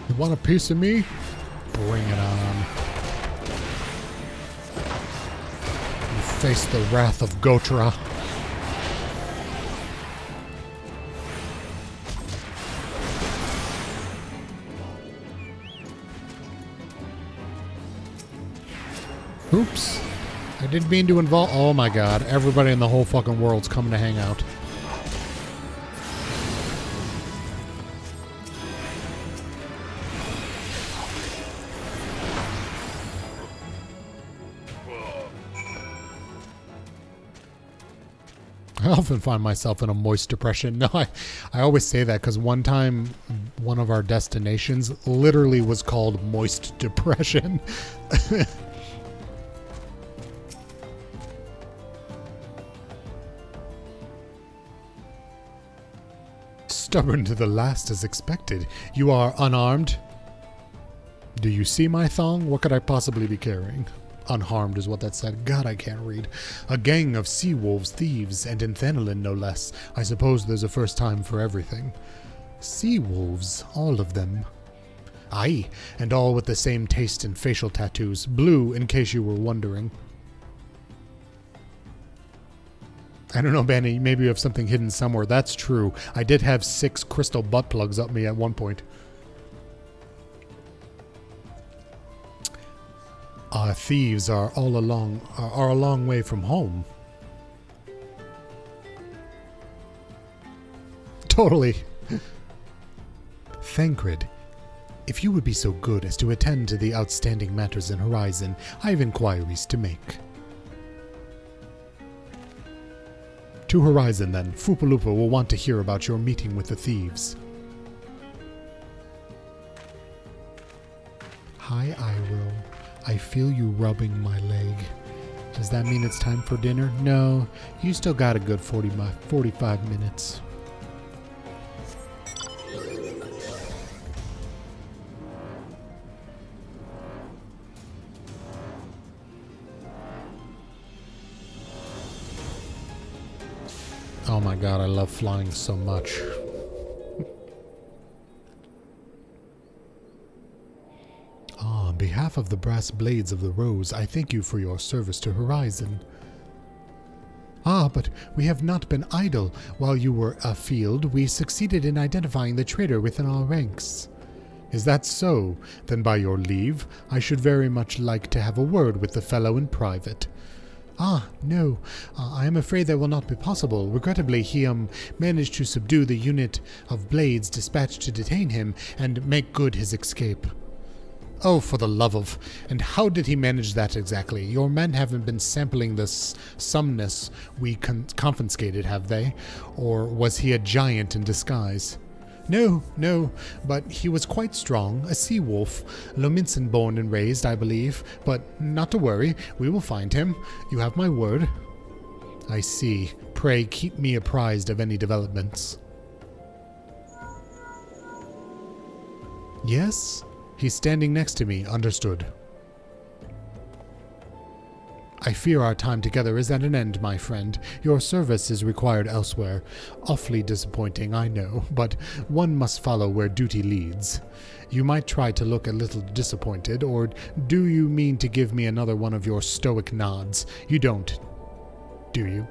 You want a piece of me? Bring it on. You face the wrath of Gotra. Oops. I didn't mean to involve... Oh my god. Everybody in the whole fucking world's coming to hang out. I often find myself in a moist depression. No, I always say that because one time one of our destinations literally was called Moist Depression. Stubborn to the last as expected. You are unarmed? Do you see my thong? What could I possibly be carrying? Unharmed is what that said. God, I can't read. A gang of sea wolves, thieves, and Enthanolin no less. I suppose there's a first time for everything. Sea wolves, all of them. Aye, and all with the same taste and facial tattoos. Blue, in case you were wondering. I don't know, Bani, maybe you have something hidden somewhere. That's true. I did have 6 crystal butt plugs up me at one point. Our thieves are a long way from home. Totally. Thancred, if you would be so good as to attend to the outstanding matters in Horizon, I have inquiries to make. To Horizon, then. Fupalupa will want to hear about your meeting with the thieves. Hi, Iroh. I feel you rubbing my leg. Does that mean it's time for dinner? No, you still got a good 45 minutes. Oh my god, I love flying so much. On behalf of the brass blades of the rose, I thank you for your service to Horizon. Ah, but we have not been idle. While you were afield, we succeeded in identifying the traitor within our ranks. Is that so? Then by your leave, I should very much like to have a word with the fellow in private. Ah, no. I am afraid that will not be possible. Regrettably, he managed to subdue the unit of blades dispatched to detain him and make good his escape. Oh, for the love of... And how did he manage that exactly? Your men haven't been sampling the sumnus we confiscated, have they? Or was he a giant in disguise? No, but he was quite strong, a sea wolf, Lominson born and raised, I believe. But not to worry, we will find him. You have my word. I see. Pray keep me apprised of any developments. Yes? He's standing next to me. Understood. I fear our time together is at an end, my friend. Your service is required elsewhere. Awfully disappointing, I know, but one must follow where duty leads. You might try to look a little disappointed, or do you mean to give me another one of your stoic nods? You don't, do you?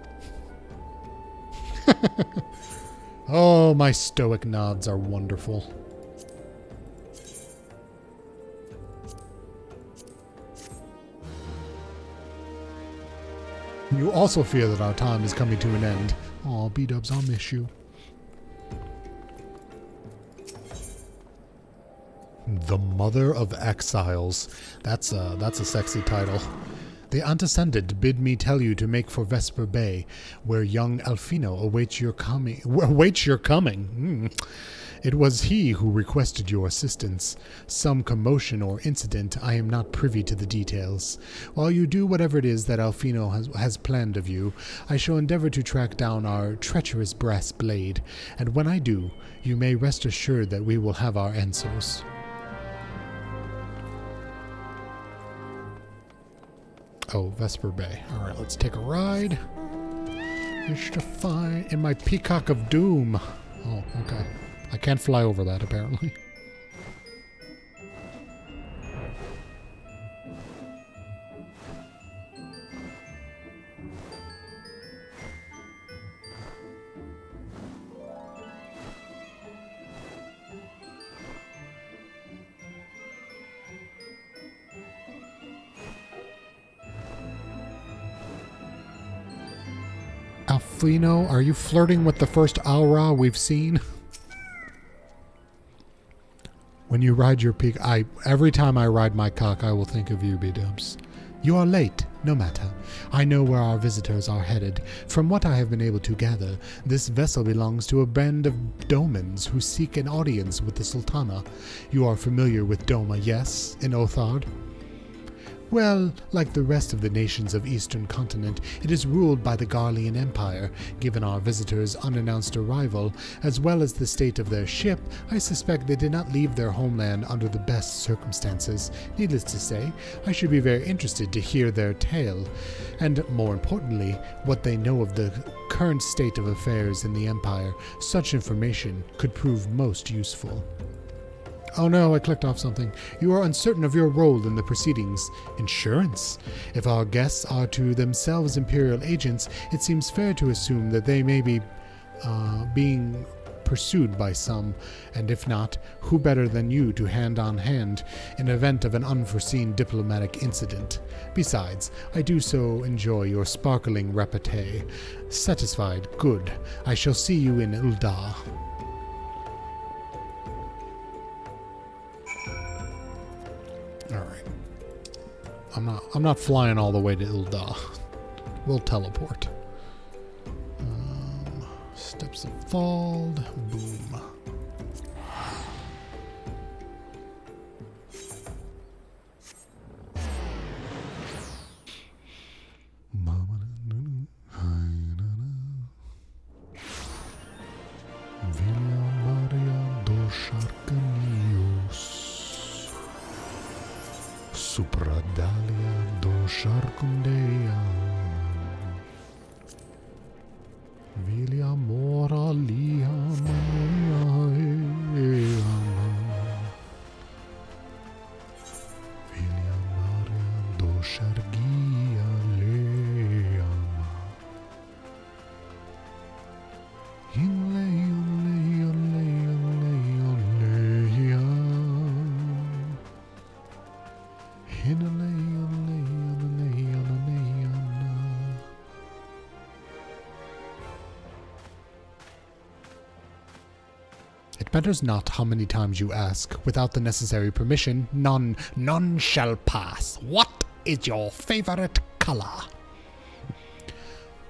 Oh, my stoic nods are wonderful. You also fear that our time is coming to an end. Aw, B-dubs, I'll miss you. The Mother of Exiles. That's a sexy title. The antecedent bid me tell you to make for Vesper Bay, where young Alfino awaits your coming. It was he who requested your assistance. Some commotion or incident, I am not privy to the details. While you do whatever it is that Alfino has planned of you, I shall endeavor to track down our treacherous brass blade, and when I do, you may rest assured that we will have our answers. Oh, Vesper Bay. Alright, let's take a ride. Wish to find in my Peacock of Doom. Oh, okay. I can't fly over that, apparently. Alfino, are you flirting with the first aura we've seen? When you ride your peak, every time I ride my cock, I will think of you, B-dubs. You are late, no matter. I know where our visitors are headed. From what I have been able to gather, this vessel belongs to a band of Domans who seek an audience with the Sultana. You are familiar with Doma, yes, in Othard? Well, like the rest of the nations of Eastern Continent, it is ruled by the Garlean Empire. Given our visitors' unannounced arrival, as well as the state of their ship, I suspect they did not leave their homeland under the best circumstances. Needless to say, I should be very interested to hear their tale, and more importantly, what they know of the current state of affairs in the Empire. Such information could prove most useful. Oh no, I clicked off something. You are uncertain of your role in the proceedings. Insurance? If our guests are to themselves Imperial agents, it seems fair to assume that they may be being pursued by some, and if not, who better than you to hand on hand in event of an unforeseen diplomatic incident? Besides, I do so enjoy your sparkling repartee. Satisfied? Good. I shall see you in Ul'dah. Alright. I'm not flying all the way to Ul'dah. We'll teleport. Steps of Fald. Boom. Supradalia do Sharkundea Vilia Mora Lia Mania Vilia Maria do Shargia Leama It matters not how many times you ask. Without the necessary permission, none shall pass. What is your favorite color?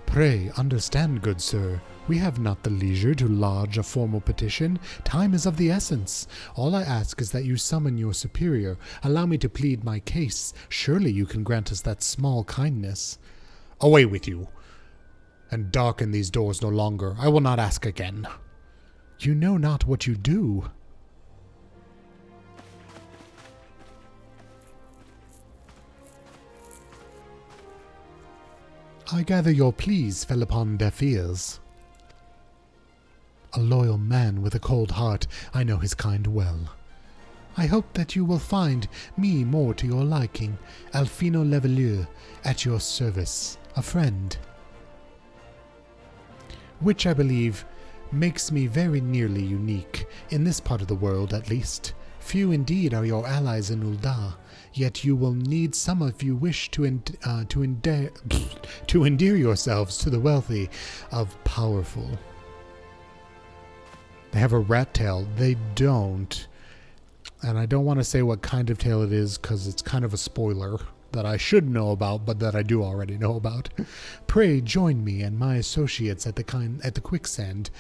Pray understand, good sir. We have not the leisure to lodge a formal petition. Time is of the essence. All I ask is that you summon your superior. Allow me to plead my case. Surely you can grant us that small kindness. Away with you, and darken these doors no longer. I will not ask again. You know not what you do. I gather your pleas fell upon deaf ears. A loyal man with a cold heart, I know his kind well. I hope that you will find me more to your liking, Alfino Levelure, at your service, a friend. Which I believe makes me very nearly unique, in this part of the world at least. Few indeed are your allies in Ul'dah, yet you will need some if you wish to endear yourselves to the wealthy of powerful. They have a rat tail. They don't. And I don't want to say what kind of tail it is because it's kind of a spoiler that I should know about, but that I do already know about. Pray join me and my associates at the quicksand.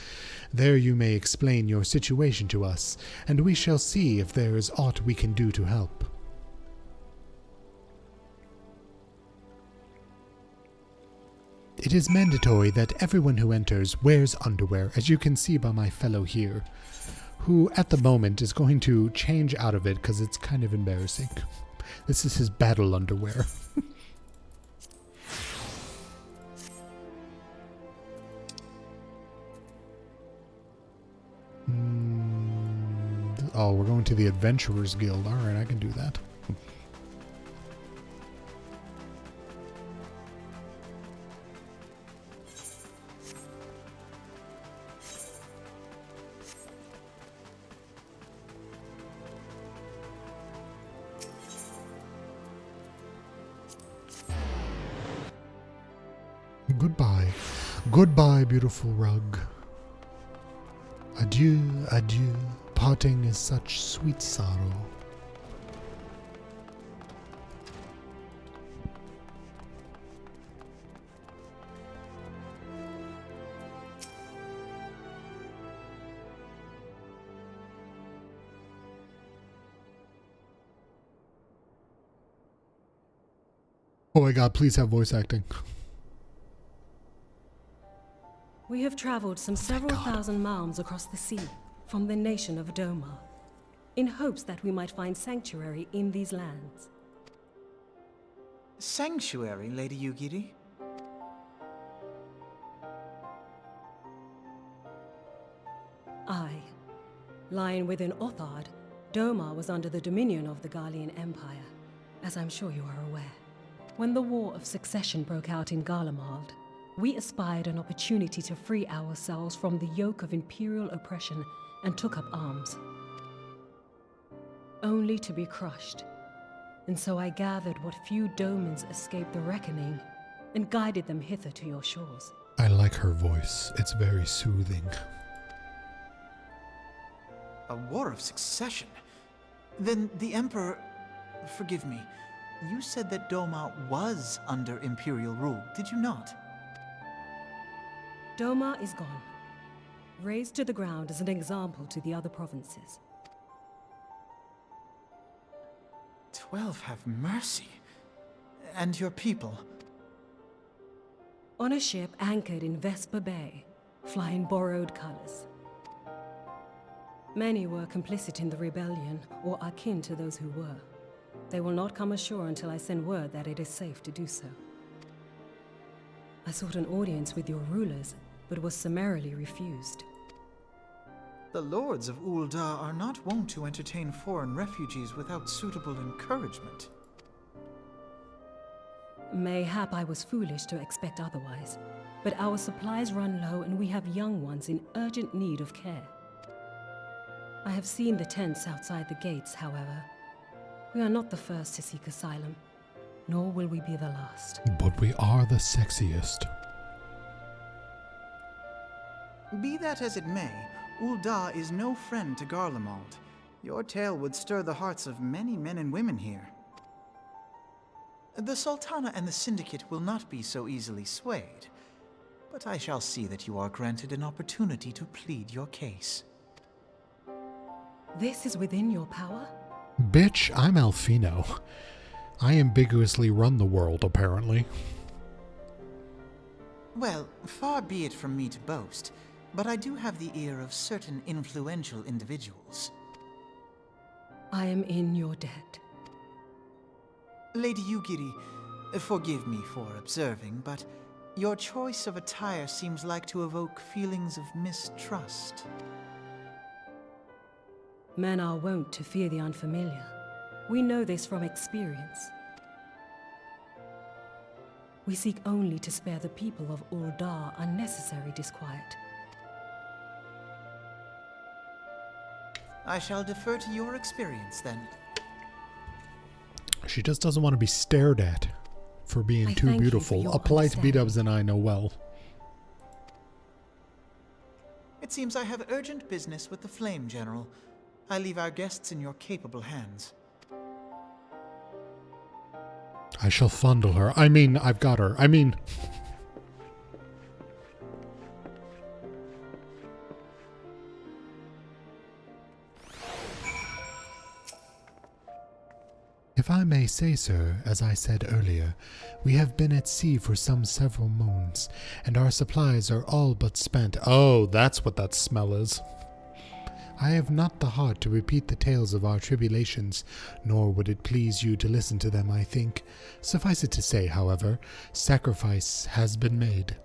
There you may explain your situation to us, and we shall see if there is aught we can do to help. It is mandatory that everyone who enters wears underwear, as you can see by my fellow here, who at the moment is going to change out of it because it's kind of embarrassing. This is his battle underwear. Oh, we're going to the Adventurers Guild. Alright, I can do that. Goodbye. Goodbye, beautiful rug. Adieu, adieu. Parting is such sweet sorrow. Oh my god, please have voice acting. We have traveled some several thousand miles across the sea from the nation of Doma, in hopes that we might find sanctuary in these lands. Sanctuary, Lady Yugiri? Aye. Lying within Othard, Doma was under the dominion of the Garlean Empire, as I'm sure you are aware. When the War of Succession broke out in Garlemald, we espied an opportunity to free ourselves from the yoke of imperial oppression and took up arms. Only to be crushed. And so I gathered what few Domans escaped the reckoning and guided them hither to your shores. I like her voice. It's very soothing. A war of succession? Then the Emperor... Forgive me. You said that Doma was under imperial rule, did you not? Doma is gone. Razed to the ground as an example to the other provinces. 12 have mercy. And your people? On a ship anchored in Vesper Bay, flying borrowed colors. Many were complicit in the rebellion, or akin to those who were. They will not come ashore until I send word that it is safe to do so. I sought an audience with your rulers, but was summarily refused. The lords of Ul'dah are not wont to entertain foreign refugees without suitable encouragement. Mayhap I was foolish to expect otherwise, but our supplies run low and we have young ones in urgent need of care. I have seen the tents outside the gates, however. We are not the first to seek asylum, nor will we be the last. But we are the sexiest. Be that as it may, Ul'dah is no friend to Garlemald. Your tale would stir the hearts of many men and women here. The Sultana and the Syndicate will not be so easily swayed, but I shall see that you are granted an opportunity to plead your case. This is within your power? Bitch, I'm Alfino. I ambiguously run the world, apparently. Well, far be it from me to boast, but I do have the ear of certain influential individuals. I am in your debt. Lady Yugiri, forgive me for observing, but your choice of attire seems like to evoke feelings of mistrust. Men are wont to fear the unfamiliar. We know this from experience. We seek only to spare the people of Ul'dah unnecessary disquiet. I shall defer to your experience, then. She just doesn't want to be stared at for being too beautiful. A polite B-dubs and I know well. It seems I have urgent business with the Flame General. I leave our guests in your capable hands. I shall fondle her. I mean, I've got her. I mean... If I may say, sir, as I said earlier, we have been at sea for some several moons, and our supplies are all but spent. Oh, that's what that smell is. I have not the heart to repeat the tales of our tribulations, nor would it please you to listen to them, I think. Suffice it to say, however, sacrifice has been made.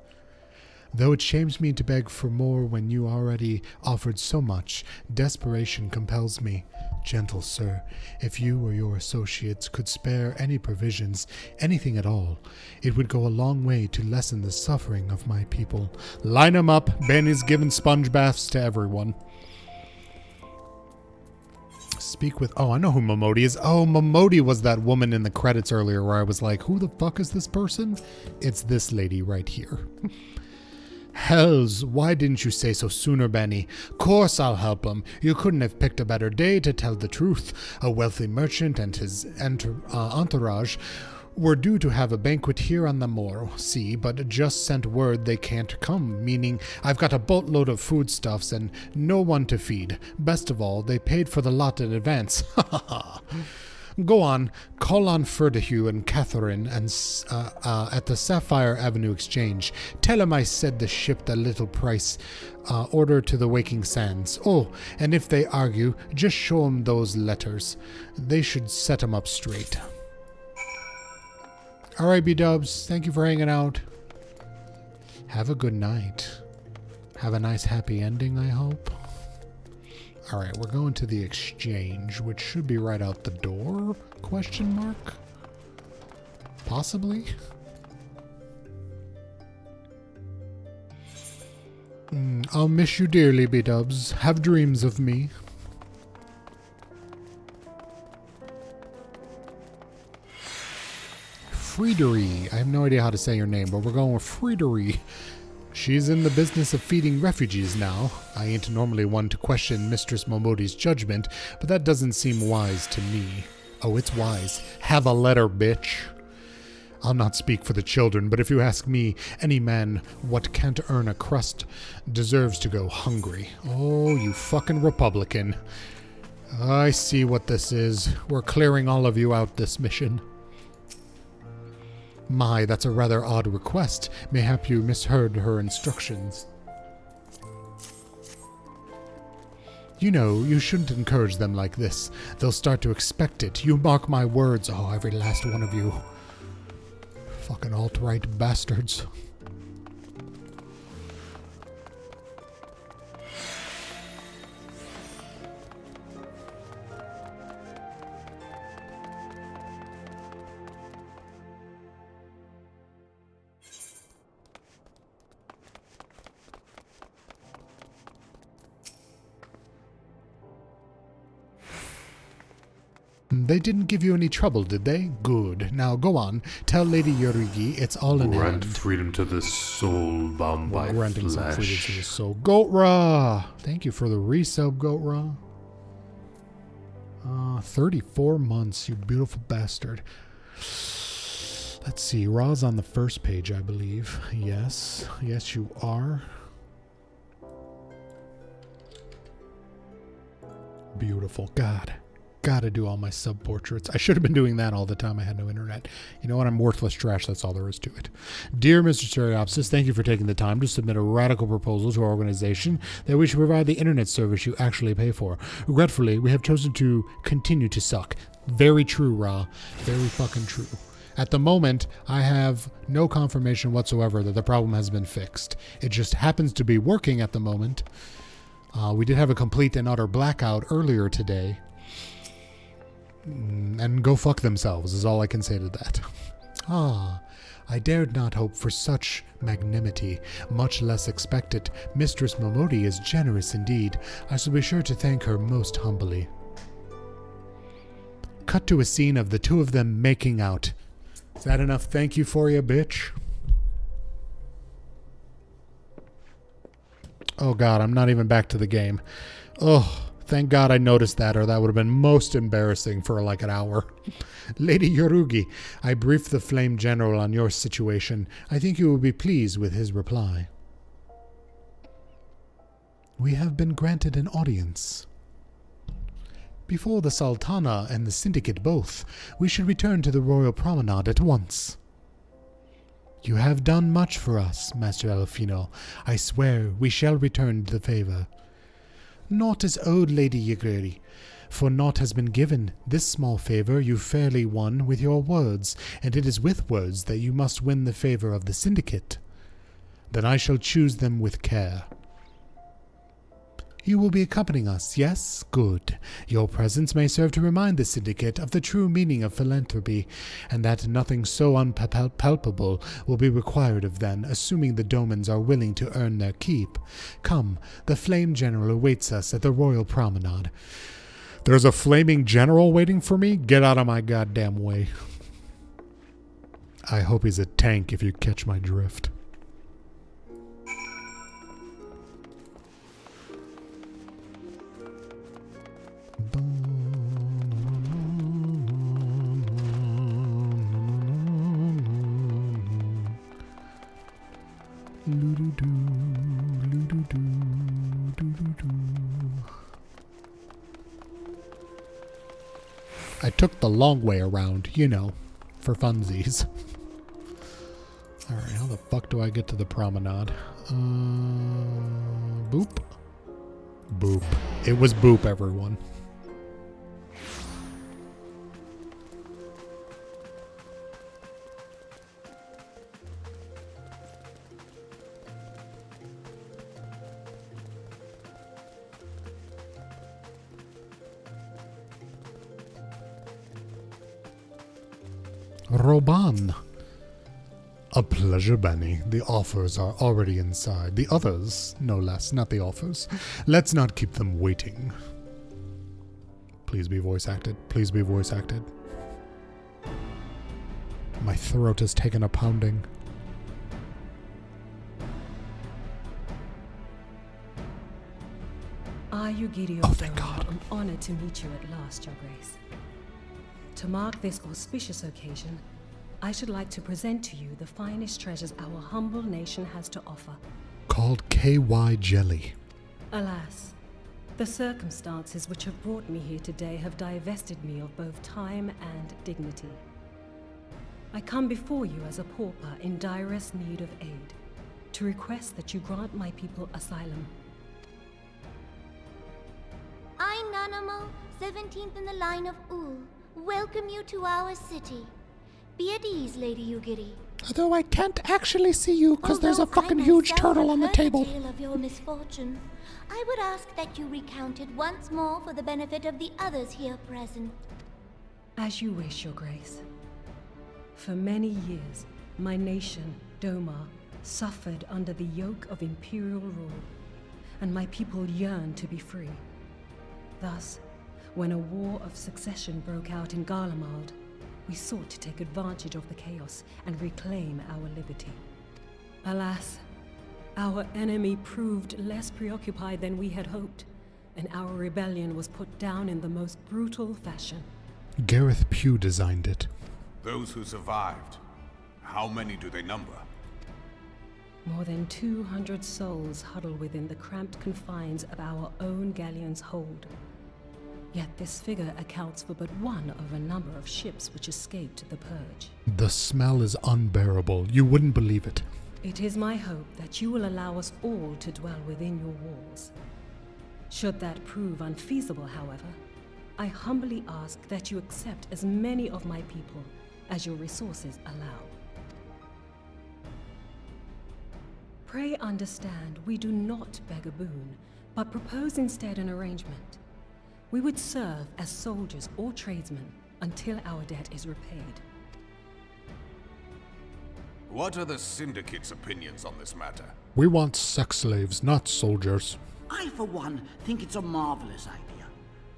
Though it shames me to beg for more when you already offered so much, desperation compels me. Gentle sir, if you or your associates could spare any provisions, anything at all, it would go a long way to lessen the suffering of my people. Line 'em up. Bani's giving sponge baths to everyone. Speak with... Oh, I know who Momodi is. Oh, Momodi was that woman in the credits earlier where I was like, who the fuck is this person? It's this lady right here. Hells, why didn't you say so sooner, Bani? Course I'll help him. You couldn't have picked a better day to tell the truth. A wealthy merchant and his entourage were due to have a banquet here on the moor, see, but just sent word they can't come, meaning I've got a boatload of foodstuffs and no one to feed. Best of all, they paid for the lot in advance. Ha ha ha. Go on, call on Ferdahu and Catherine and at the Sapphire Avenue Exchange. Tell him I said the ship the little price. Order to the Waking Sands. Oh, and if they argue, just show 'em those letters. They should set 'em up straight. Alright, B-dubs, thank you for hanging out. Have a good night. Have a nice happy ending, I hope. Alright, we're going to the exchange, which should be right out the door? Question mark? Possibly? I'll miss you dearly, B-dubs. Have dreams of me. Friedery. I have no idea how to say your name, but we're going with Friedery. She's in the business of feeding refugees now. I ain't normally one to question Mistress Momodi's judgment, but that doesn't seem wise to me. Oh, it's wise. Have a letter, bitch. I'll not speak for the children, but if you ask me, any man what can't earn a crust deserves to go hungry. Oh, you fucking Republican. I see what this is. We're clearing all of you out this mission. My, that's a rather odd request. Mayhap you misheard her instructions. You know, you shouldn't encourage them like this. They'll start to expect it. You mark my words. Oh, every last one of you. Fucking alt-right bastards. They didn't give you any trouble, did they? Good. Now go on. Tell Lady Yorigi it's all in Grant hand. freedom to the soul bound by Granting some freedom flesh. to the soul. Goat Raw! Thank you for the resub, Goat Raw. 34 months, you beautiful bastard. Let's see. Raw's on the first page, I believe. Yes. Yes, you are. Beautiful. God. Gotta do all my sub-portraits. I should have been doing that all the time. I had no internet. You know what? I'm worthless trash. That's all there is to it. Dear Mr. Stereopsis, thank you for taking the time to submit a radical proposal to our organization that we should provide the internet service you actually pay for. Regretfully, we have chosen to continue to suck. Very true, Ra. Very fucking true. At the moment, I have no confirmation whatsoever that the problem has been fixed. It just happens to be working at the moment. We did have a complete and utter blackout earlier today. And go fuck themselves is all I can say to that. I dared not hope for such magnanimity, much less expect it. Mistress Momodi is generous indeed. I shall be sure to thank her most humbly. Cut to a scene of the two of them making out. Is that enough thank you for you, bitch? Oh god, I'm not even back to the game. Oh, thank God I noticed that, or that would have been most embarrassing for like an hour. Lady Yorugi, I briefed the Flame General on your situation. I think you will be pleased with his reply. We have been granted an audience. Before the Sultana and the Syndicate both, we should return to the Royal Promenade at once. You have done much for us, Master Alfino. I swear we shall return the favor. Naught is owed, Lady Yagiri, for naught has been given. This small favor you fairly won with your words, and it is with words that you must win the favor of the Syndicate. Then I shall choose them with care. You will be accompanying us, yes? Good. Your presence may serve to remind the Syndicate of the true meaning of philanthropy, and that nothing so unpalpable will be required of them, assuming the Domans are willing to earn their keep. Come, the Flame General awaits us at the Royal Promenade. There's a flaming general waiting for me? Get out of my goddamn way. I hope he's a tank if you catch my drift. I took the long way around, you know, for funsies. Alright, how the fuck do I get to the promenade? Boop. Boop. It was boop, everyone. Roban. A pleasure, Bani. The offers are already inside. The others, no less, not the offers. Let's not keep them waiting. Please be voice acted. Please be voice acted. My throat has taken a pounding. Yugiri oh, thank God. I'm honored to meet you at last, Your Grace. To mark this auspicious occasion, I should like to present to you the finest treasures our humble nation has to offer. Called KY Jelly. Alas, the circumstances which have brought me here today have divested me of both time and dignity. I come before you as a pauper in direst need of aid, to request that you grant my people asylum. I, Nanamo, 17th in the line of Ul, welcome you to our city. Be at ease, Lady Yugiri. Although I can't actually see you because there's a fucking huge turtle on the table. The tale of your misfortune, I would ask that you recount it once more for the benefit of the others here present. As you wish, Your Grace. For many years, my nation, Doma, suffered under the yoke of imperial rule, and my people yearned to be free. Thus, When a war of succession broke out in Garlemald, we sought to take advantage of the chaos and reclaim our liberty. Alas, our enemy proved less preoccupied than we had hoped, and our rebellion was put down in the most brutal fashion. Gareth Pugh designed it. Those who survived, how many do they number? More than 200 souls huddle within the cramped confines of our own galleon's hold. Yet this figure accounts for but one of a number of ships which escaped the purge. The smell is unbearable. You wouldn't believe it. It is my hope that you will allow us all to dwell within your walls. Should that prove unfeasible, however, I humbly ask that you accept as many of my people as your resources allow. Pray understand, we do not beg a boon, but propose instead an arrangement. We would serve as soldiers or tradesmen until our debt is repaid. What are the Syndicate's opinions on this matter? We want sex slaves, not soldiers. I, for one, think it's a marvelous idea.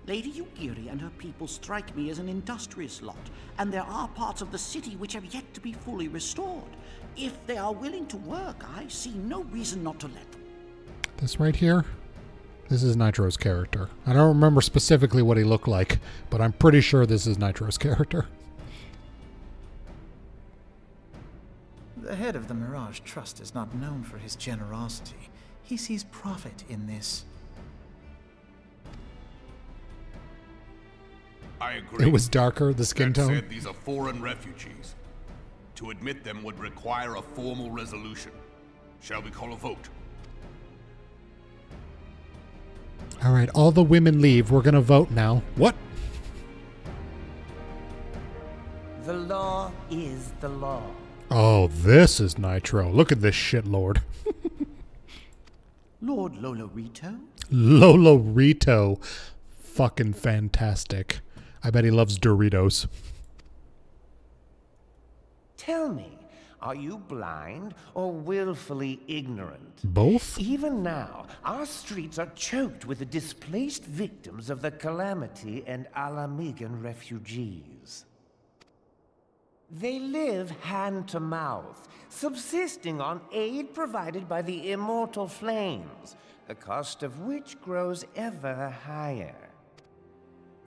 Lady Yugiri and her people strike me as an industrious lot, and there are parts of the city which have yet to be fully restored. If they are willing to work, I see no reason not to let them. This right here? This is Nitro's character. I don't remember specifically what he looked like, but I'm pretty sure this is Nitro's character. The head of the Mirage Trust is not known for his generosity. He sees profit in this. I agree. It was darker, the skin That tone. said, these are foreign refugees. To admit them would require a formal resolution. Shall we call a vote? Alright, all the women leave. We're gonna vote now. What? The law is the law. Oh, this is Nitro. Look at this shitlord. Lord Lolorito? Lolorito. Fucking fantastic. I bet he loves Doritos. Tell me, are you blind or willfully ignorant? Both? Even now, our streets are choked with the displaced victims of the Calamity and Alamigan refugees. They live hand to mouth, subsisting on aid provided by the immortal flames, the cost of which grows ever higher.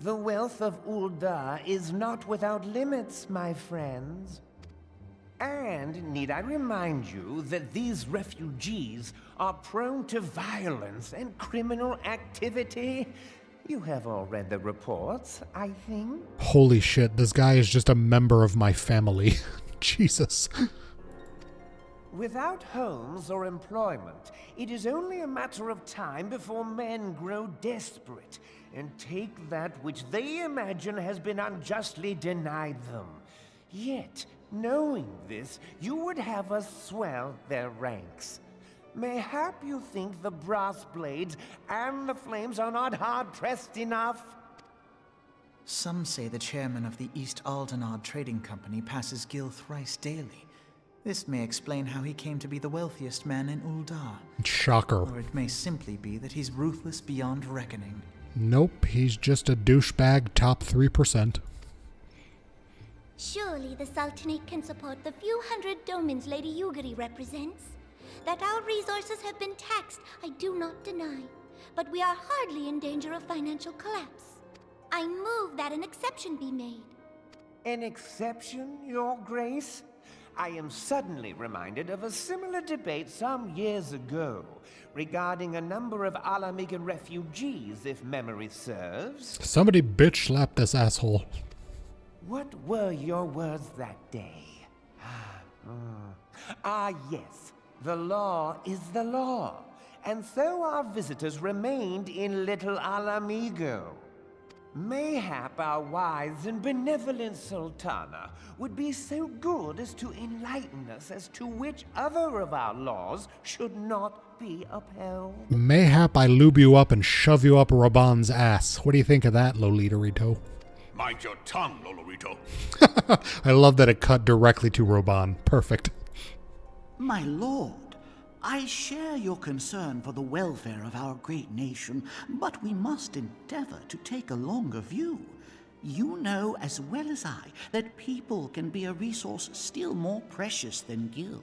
The wealth of Ul'dah is not without limits, my friends. And need I remind you that these refugees are prone to violence and criminal activity? You have all read the reports, I think. Holy shit, this guy is just a member of my family. Jesus. Without homes or employment, it is only a matter of time before men grow desperate and take that which they imagine has been unjustly denied them. Yet, knowing this, you would have us swell their ranks. Mayhap you think the brass blades and the flames are not hard-pressed enough? Some say the chairman of the East Aldenard Trading Company passes Gil thrice daily. This may explain how he came to be the wealthiest man in Ul'dah. Shocker. Or it may simply be that he's ruthless beyond reckoning. Nope, he's just a douchebag top 3%. Surely the Sultanate can support the few hundred domins Lady Yugiri represents. That our resources have been taxed, I do not deny. But we are hardly in danger of financial collapse. I move that an exception be made. An exception, Your Grace? I am suddenly reminded of a similar debate some years ago regarding a number of Alamigan refugees, if memory serves. Somebody bitch slap this asshole. What were your words that day? Yes. The law is the law. And so our visitors remained in Little Alamigo. Mayhap our wise and benevolent Sultana would be so good as to enlighten us as to which other of our laws should not be upheld. Mayhap I lube you up and shove you up Raban's ass. What do you think of that, Lolorito? Mind your tongue, Lolorito. I love that it cut directly to Raban. Perfect. My lord, I share your concern for the welfare of our great nation, but we must endeavor to take a longer view. You know as well as I that people can be a resource still more precious than gil.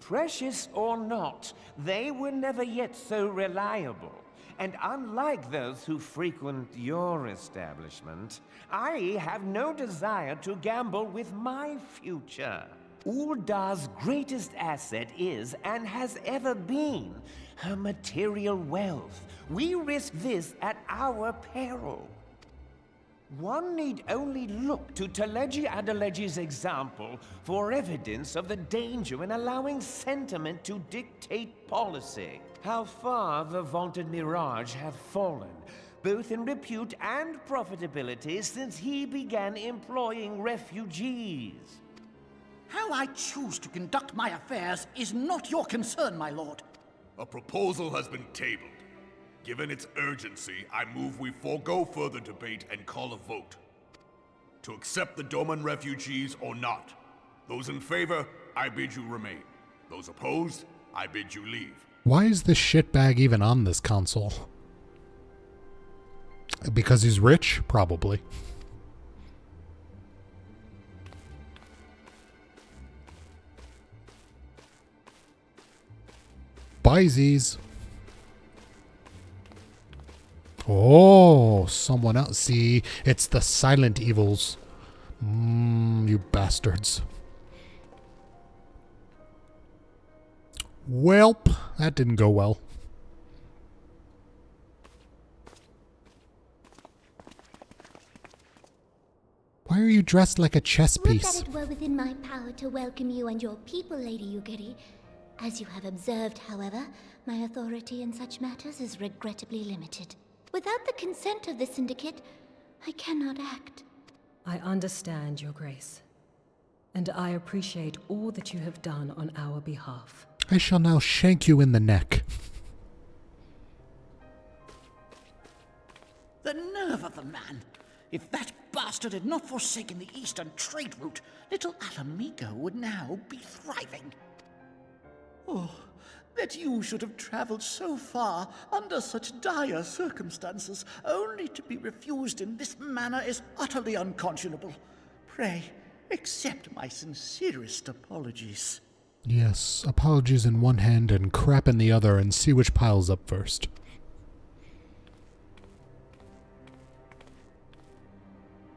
Precious or not, they were never yet so reliable. And unlike those who frequent your establishment, I have no desire to gamble with my future. Uldar's greatest asset is, and has ever been, her material wealth. We risk this at our peril. One need only look to Teleji Adeleji's example for evidence of the danger in allowing sentiment to dictate policy. How far the vaunted Mirage hath fallen, both in repute and profitability, since he began employing refugees. How I choose to conduct my affairs is not your concern, my lord. A proposal has been tabled. Given its urgency, I move we forego further debate and call a vote. To accept the Doman refugees or not. Those in favor, I bid you remain. Those opposed, I bid you leave. Why is this shitbag even on this console? Because he's rich? Probably. Buysies. Oh, someone else. See, it's the silent evils. You bastards. Welp, that didn't go well. Why are you dressed like a chess piece? Would that it were within my power to welcome you and your people, Lady Yugiri. As you have observed, however, my authority in such matters is regrettably limited. Without the consent of the Syndicate, I cannot act. I understand, Your Grace. And I appreciate all that you have done on our behalf. I shall now shank you in the neck. The nerve of the man! If that bastard had not forsaken the eastern trade route, little Alamigo would now be thriving. Oh, that you should have traveled so far under such dire circumstances, only to be refused in this manner is utterly unconscionable. Pray, accept my sincerest apologies. Yes, apologies in one hand and crap in the other, and see which piles up first.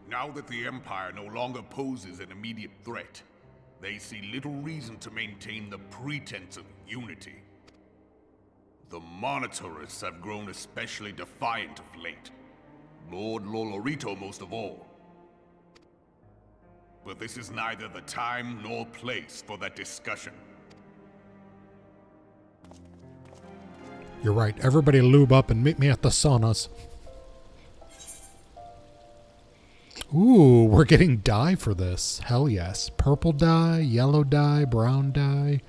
Now that the Empire no longer poses an immediate threat, they see little reason to maintain the pretense of unity. The Monitorists have grown especially defiant of late. Lord Lolorito most of all. But this is neither the time nor place for that discussion. You're right. Everybody lube up and meet me at the saunas. Ooh, we're getting dye for this. Hell yes. Purple dye, yellow dye, brown dye,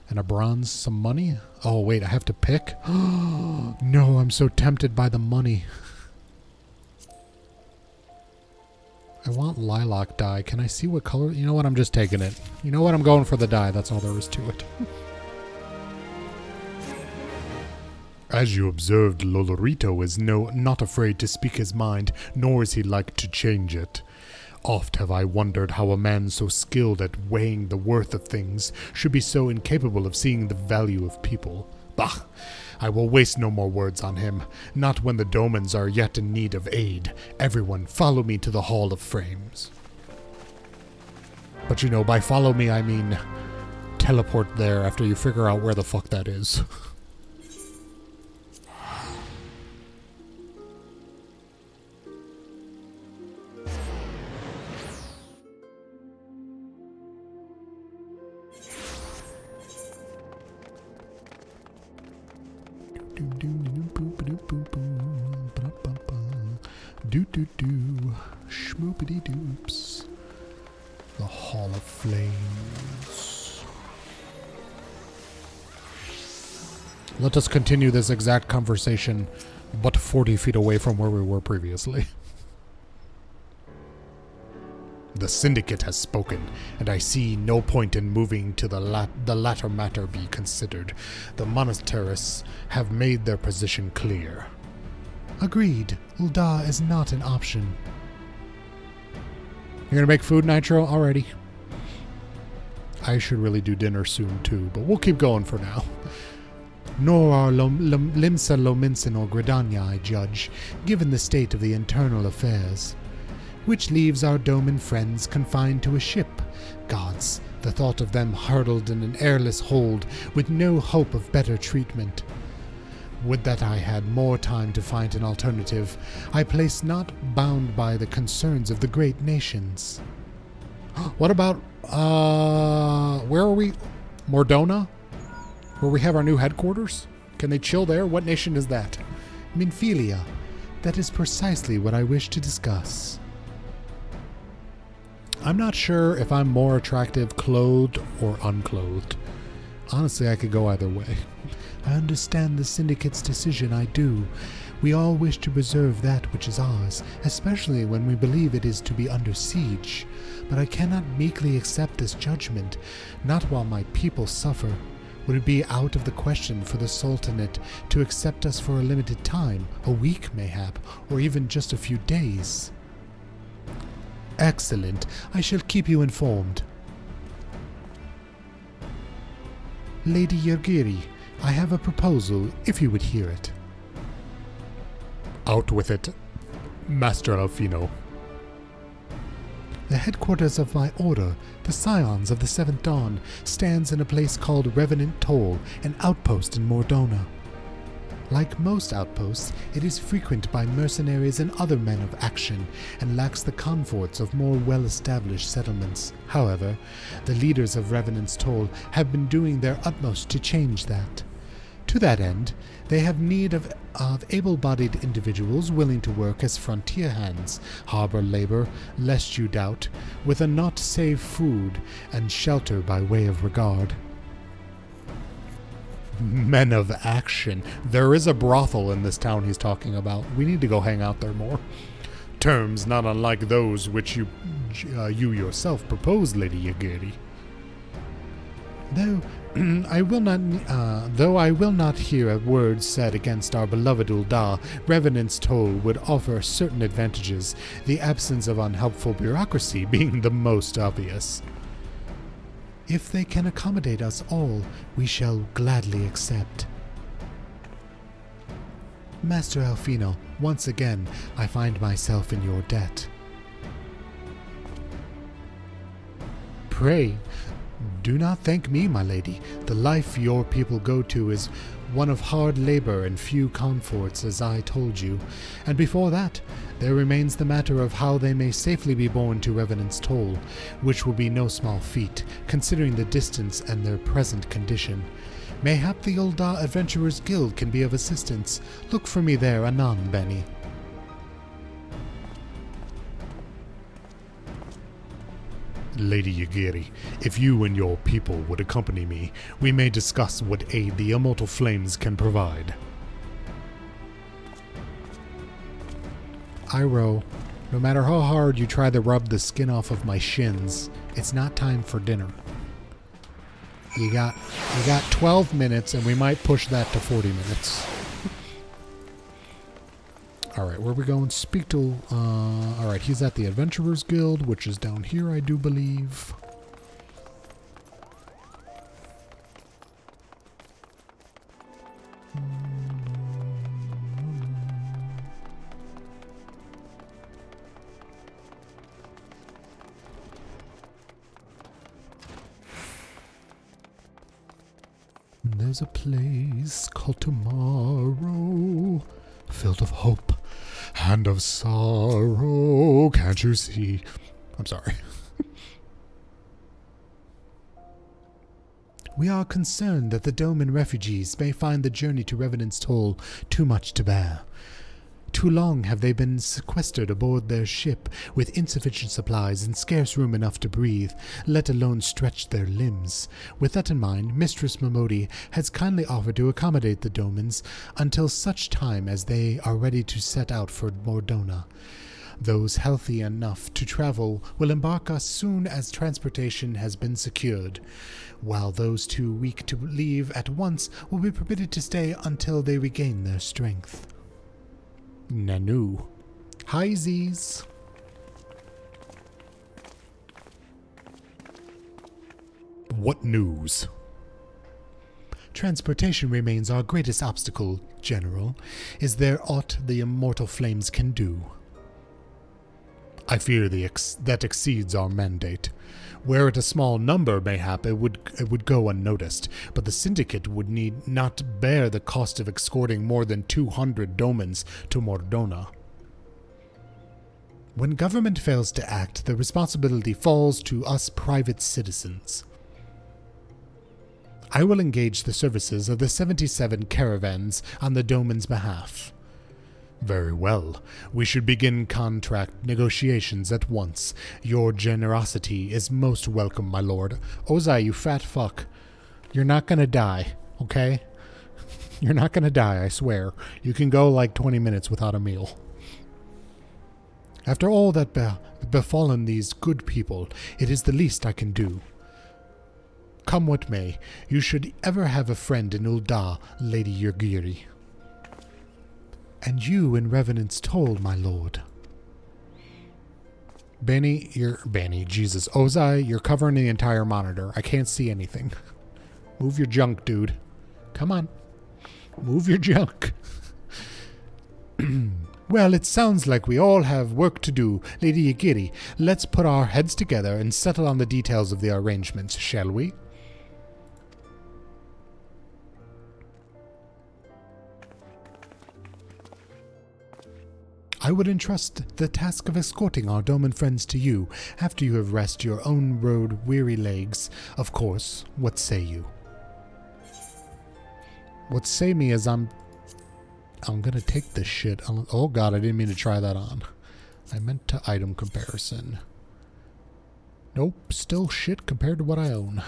and a bronze, some money. Oh, wait, I have to pick? No, I'm so tempted by the money. I want lilac dye. Can I see what color? You know what? I'm just taking it. You know what? I'm going for the dye. That's all there is to it. As you observed, Lolorito is not afraid to speak his mind, nor is he like to change it. Oft have I wondered how a man so skilled at weighing the worth of things should be so incapable of seeing the value of people. Bah! I will waste no more words on him, not when the Domans are yet in need of aid. Everyone, follow me to the Hall of Frames. But you know, by follow me, I mean teleport there after you figure out where the fuck that is. Schmoopity doops. The Hall of Flames. Let us continue this exact conversation, but 40 feet away from where we were previously. The Syndicate has spoken, and I see no point in moving till the latter matter be considered. The monetarists have made their position clear. Agreed. Ul'dah is not an option. You're gonna make food, Nitro? Alrighty. I should really do dinner soon too, but we'll keep going for now. Nor are Limsa Lominsin or Gridania, I judge, given the state of the internal affairs. Which leaves our Doman friends confined to a ship. Gods, the thought of them hurtled in an airless hold with no hope of better treatment. Would that I had more time to find an alternative. I place not bound by the concerns of the great nations. What about, where are we? Mordona? Where we have our new headquarters? Can they chill there? What nation is that? Minfilia. That is precisely what I wish to discuss. I'm not sure if I'm more attractive clothed or unclothed. Honestly, I could go either way. I understand the Syndicate's decision, I do. We all wish to preserve that which is ours, especially when we believe it is to be under siege. But I cannot meekly accept this judgment, not while my people suffer. Would it be out of the question for the Sultanate to accept us for a limited time, a week mayhap, or even just a few days? Excellent. I shall keep you informed. Lady Yurgiri, I have a proposal, if you would hear it. Out with it, Master Alfino. The headquarters of my order, the Scions of the Seventh Dawn, stands in a place called Revenant Toll, an outpost in Mordona. Like most outposts, it is frequented by mercenaries and other men of action, and lacks the comforts of more well-established settlements. However, the leaders of Revenant's Toll have been doing their utmost to change that. To that end, they have need of able-bodied individuals willing to work as frontier hands, harbor labor, lest you doubt, with a not save food and shelter by way of regard. Men of action. There is a brothel in this town he's talking about. We need to go hang out there more. Terms not unlike those which you yourself proposed, Lady Yagiri. Though I will not hear a word said against our beloved Ul'dah, Revenant's Toll would offer certain advantages, the absence of unhelpful bureaucracy being the most obvious. If they can accommodate us all, we shall gladly accept. Master Alfino, once again, I find myself in your debt. Pray, do not thank me, my lady. The life your people go to is one of hard labor and few comforts, as I told you. And before that, there remains the matter of how they may safely be borne to Revenant's Toll, which will be no small feat, considering the distance and their present condition. Mayhap the Ul'dah Adventurers Guild can be of assistance. Look for me there anon, Bani. Lady Yagiri, if you and your people would accompany me, we may discuss what aid the immortal flames can provide. Iroh, no matter how hard you try to rub the skin off of my shins, it's not time for dinner. You got 12 minutes, and we might push that to 40 minutes. Alright, where are we going? Speak to... Alright, he's at the Adventurers Guild, which is down here, I do believe. There's a place called tomorrow, filled of hope and of sorrow. Can't you see? I'm sorry. We are concerned that the Doman refugees may find the journey to Revenant's Toll too much to bear. Too long have they been sequestered aboard their ship with insufficient supplies and scarce room enough to breathe, let alone stretch their limbs. With that in mind, Mistress Momodi has kindly offered to accommodate the Domans until such time as they are ready to set out for Mordona. Those healthy enough to travel will embark as soon as transportation has been secured, while those too weak to leave at once will be permitted to stay until they regain their strength. Nanu. Hi, Z's. What news? Transportation remains our greatest obstacle, General. Is there aught the immortal flames can do? I fear that exceeds our mandate. Were it a small number, mayhap, it would go unnoticed, but the Syndicate would need not bear the cost of escorting more than 200 domens to Mordona. When government fails to act, the responsibility falls to us private citizens. I will engage the services of the 77 caravans on the Doman's behalf. Very well. We should begin contract negotiations at once. Your generosity is most welcome, my lord. Ozai, you fat fuck. You're not gonna die, okay? You're not gonna die, I swear. You can go like 20 minutes without a meal. After all that befallen these good people, it is the least I can do. Come what may, you should ever have a friend in Ul'dah, Lady Yugiri. And you in Revenant's Toll, my lord. Bani, Jesus. Ozai, you're covering the entire monitor. I can't see anything. Move your junk, dude. Come on. Move your junk. Well, it sounds like we all have work to do, Lady Yugiri. Let's put our heads together and settle on the details of the arrangements, shall we? I would entrust the task of escorting our Doman friends to you after you have rested your own road-weary legs. Of course, what say you? What say me is I'm gonna take this shit. Oh god, I didn't mean to try that on. I meant to item comparison. Nope, still shit compared to what I own.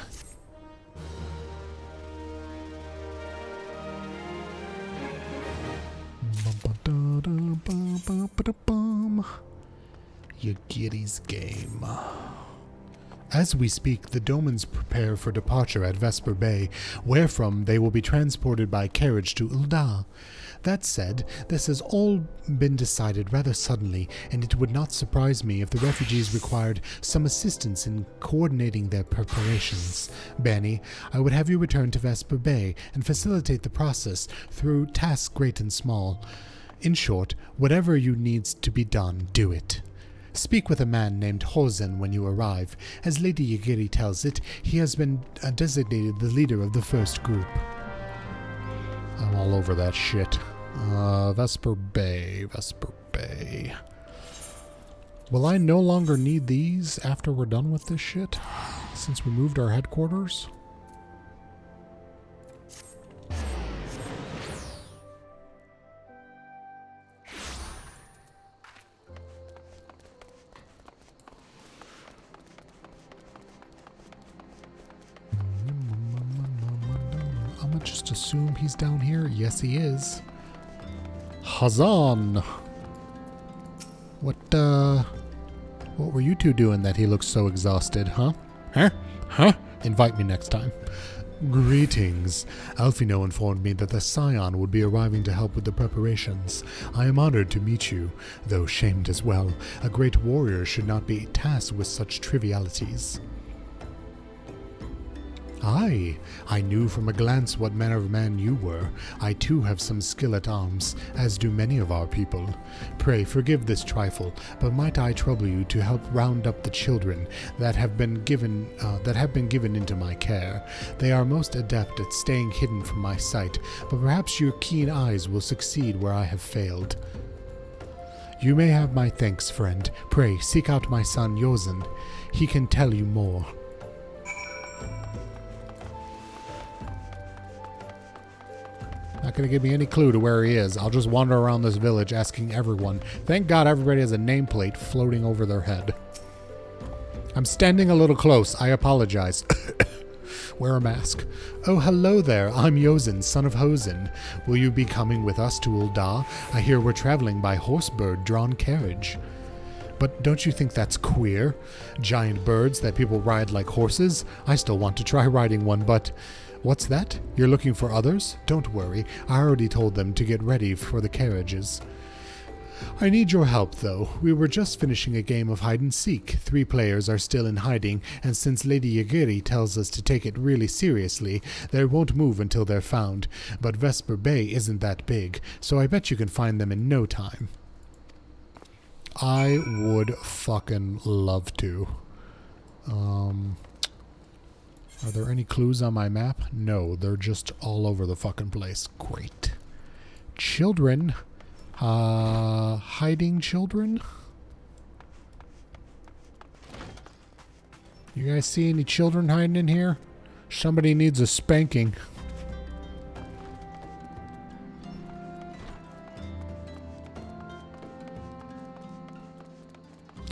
Yugiri's game. As we speak, the Domans prepare for departure at Vesper Bay, wherefrom they will be transported by carriage to Ul'dah. That said, this has all been decided rather suddenly, and it would not surprise me if the refugees required some assistance in coordinating their preparations. Bani, I would have you return to Vesper Bay and facilitate the process through tasks great and small. In short, whatever you needs to be done, do it. Speak with a man named Hosen when you arrive. As Lady Yugiri tells it, he has been designated the leader of the first group. I'm all over that shit. Vesper Bay. Will I no longer need these after we're done with this shit? Since we moved our headquarters? Just assume he's down here. Yes, he is. Hazan! What were you two doing that he looks so exhausted, huh? Huh? Invite me next time. Greetings. Alfino informed me that the Scion would be arriving to help with the preparations. I am honored to meet you, though shamed as well. A great warrior should not be tasked with such trivialities. Aye, I knew from a glance what manner of man you were. I too have some skill at arms, as do many of our people. Pray forgive this trifle, but might I trouble you to help round up the children that have been given into my care. They are most adept at staying hidden from my sight, but perhaps your keen eyes will succeed where I have failed. You may have my thanks, friend. Pray seek out my son Yozen. He can tell you more. Not going to give me any clue to where he is. I'll just wander around this village asking everyone. Thank God everybody has a nameplate floating over their head. I'm standing a little close. I apologize. Wear a mask. Oh, hello there. I'm Yozen, son of Hosen. Will you be coming with us to Ul'dah? I hear we're traveling by horsebird-drawn carriage. But don't you think that's queer? Giant birds that people ride like horses? I still want to try riding one, but... What's that? You're looking for others? Don't worry, I already told them to get ready for the carriages. I need your help, though. We were just finishing a game of hide-and-seek. 3 players are still in hiding, and since Lady Yagiri tells us to take it really seriously, they won't move until they're found. But Vesper Bay isn't that big, so I bet you can find them in no time. I would fucking love to. Are there any clues on my map? No, they're just all over the fucking place. Great. Children. Hiding children? You guys see any children hiding in here? Somebody needs a spanking.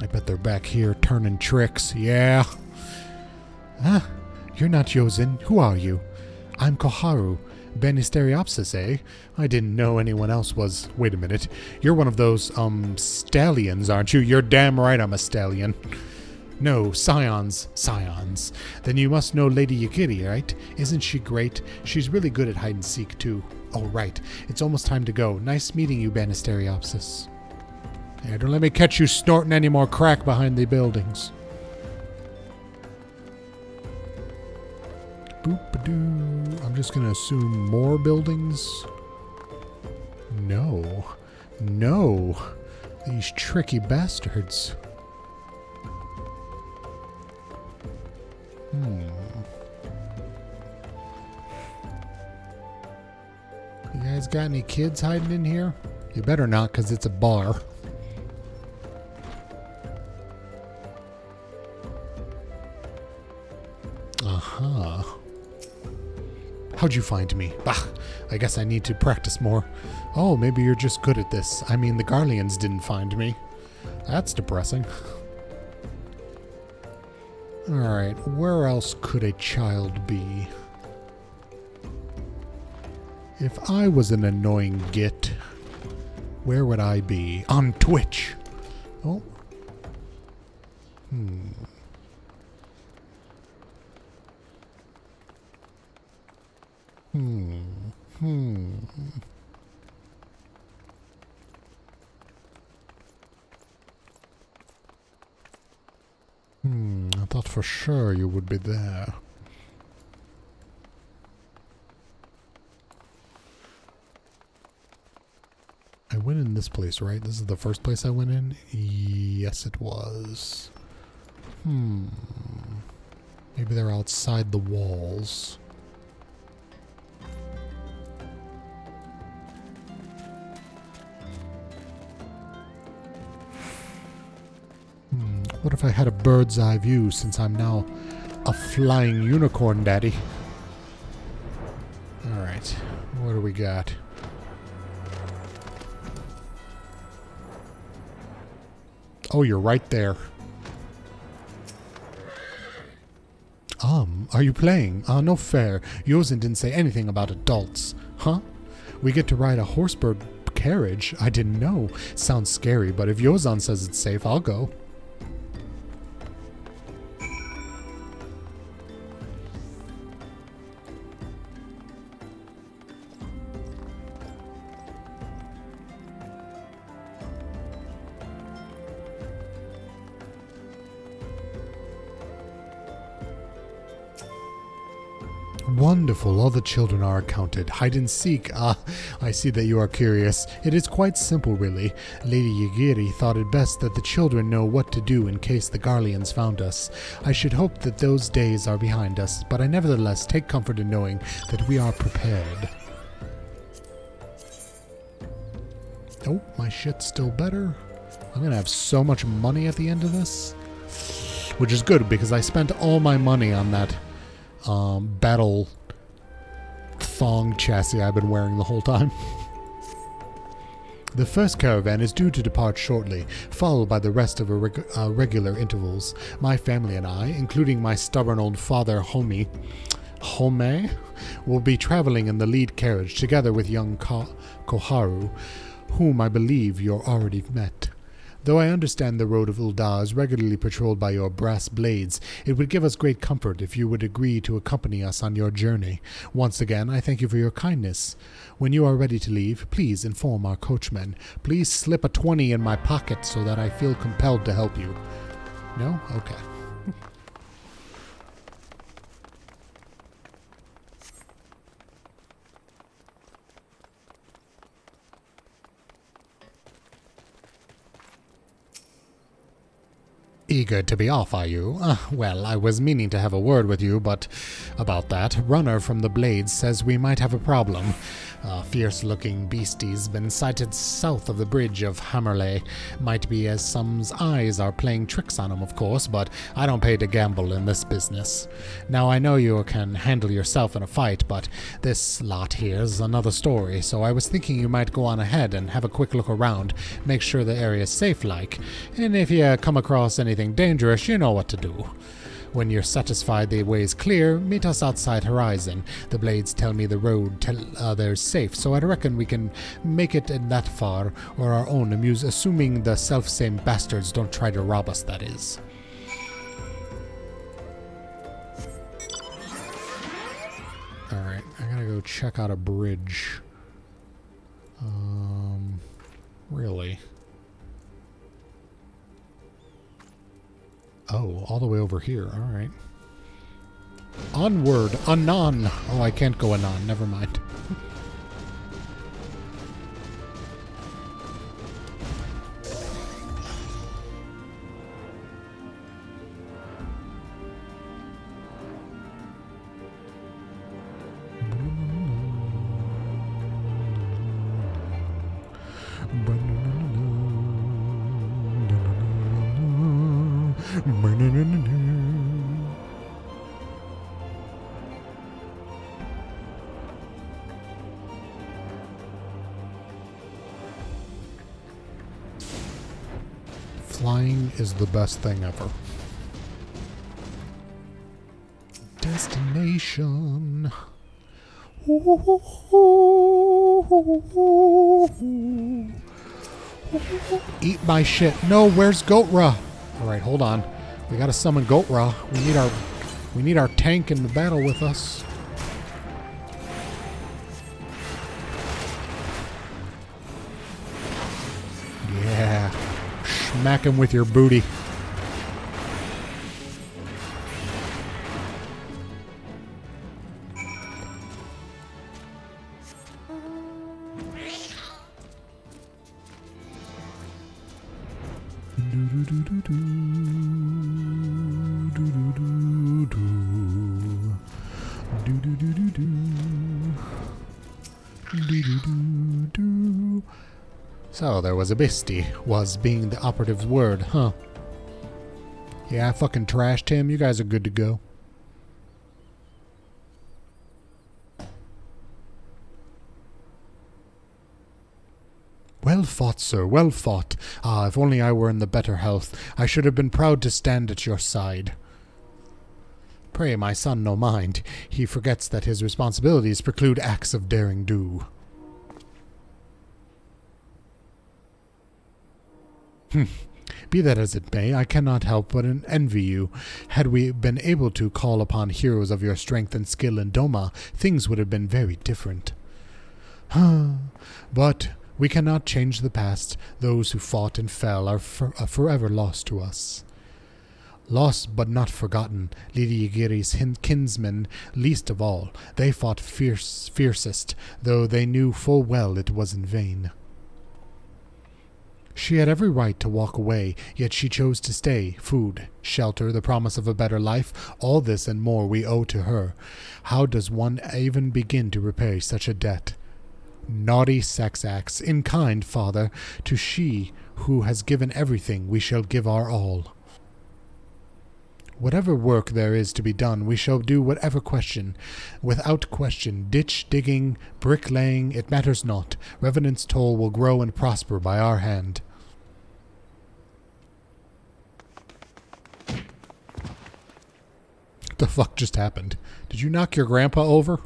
I bet they're back here turning tricks. Yeah. Huh? You're not Yozen. Who are you? I'm Koharu. Banisteriopsis, eh? I didn't know anyone else was... Wait a minute. You're one of those, stallions, aren't you? You're damn right I'm a stallion. No, scions. Scions. Then you must know Lady Yagiri, right? Isn't she great? She's really good at hide-and-seek, too. Oh, right. It's almost time to go. Nice meeting you, Banisteriopsis. Yeah, don't let me catch you snorting any more crack behind the buildings. Boop-a-doo. I'm just going to assume more buildings. No. No. These tricky bastards. You guys got any kids hiding in here? You better not, because it's a bar. Aha. How'd you find me? Bah, I guess I need to practice more. Oh, maybe you're just good at this. I mean, the Garleans didn't find me. That's depressing. Alright, where else could a child be? If I was an annoying git, where would I be? On Twitch! Oh. I thought for sure you would be there. I went in this place, right? This is the first place I went in? Yes, it was. Maybe they're outside the walls. What if I had a bird's eye view since I'm now a flying unicorn daddy? Alright, what do we got? Oh, you're right there. Are you playing? No fair. Yozen didn't say anything about adults. Huh? We get to ride a horsebird carriage? I didn't know. Sounds scary, but if Yozen says it's safe, I'll go. Wonderful, all the children are accounted. Hide and seek. I see that you are curious. It is quite simple, really. Lady Yagiri thought it best that the children know what to do in case the Garleans found us. I should hope that those days are behind us, but I nevertheless take comfort in knowing that we are prepared. Oh, my shit's still better. I'm gonna have so much money at the end of this. Which is good, because I spent all my money on that battle thong chassis I've been wearing the whole time. The first caravan is due to depart shortly, followed by the rest of regular intervals. My family and I, including my stubborn old father Home, will be traveling in the lead carriage together with young Koharu, whom I believe you're already met. Though I understand the road of Ul'dah is regularly patrolled by your brass blades, it would give us great comfort if you would agree to accompany us on your journey. Once again, I thank you for your kindness. When you are ready to leave, please inform our coachman. Please slip a 20 in my pocket so that I feel compelled to help you. No? Okay. Eager to be off, are you? Well, I was meaning to have a word with you, but about that, Runner from the Blades says we might have a problem. Fierce-looking beastie's been sighted south of the bridge of Hammerley. Might be as some's eyes are playing tricks on him, of course, but I don't pay to gamble in this business. Now, I know you can handle yourself in a fight, but this lot here's another story, so I was thinking you might go on ahead and have a quick look around, make sure the area's safe-like, and if you come across anything dangerous, you know what to do. When you're satisfied the way's clear, meet us outside Horizon. The Blades tell me the road there's safe, so I reckon we can make it in that far, or our own assuming the self-same bastards don't try to rob us, that is. Alright, I gotta go check out a bridge. Really? Oh, all the way over here. Alright. Onward! Anon! Oh, I can't go anon. Never mind. Flying is the best thing ever. Destination. Eat my shit. No, where's Gotra? Alright, hold on. We gotta summon Gotra. We need our tank in the battle with us. Yeah. Smack him with your booty. So there was a beastie, was being the operative word, huh? Yeah, I fucking trashed him. You guys are good to go. Well fought, sir, well fought. Ah, if only I were in the better health, I should have been proud to stand at your side. Pray my son no mind. He forgets that his responsibilities preclude acts of daring do. Be that as it may, I cannot help but envy you. Had we been able to call upon heroes of your strength and skill in Doma, things would have been very different. But we cannot change the past. Those who fought and fell are forever lost to us. Lost but not forgotten, Lady Yagiri's kinsmen least of all. They fought fiercest, though they knew full well it was in vain. She had every right to walk away, yet she chose to stay. Food, shelter, the promise of a better life, all this and more we owe to her. How does one even begin to repay such a debt? Naughty sex acts, in kind, father, to she who has given everything, we shall give our all. Whatever work there is to be done, we shall do without question, ditch digging, bricklaying, it matters not. Revenant's toll will grow and prosper by our hand. What the fuck just happened? Did you knock your grandpa over?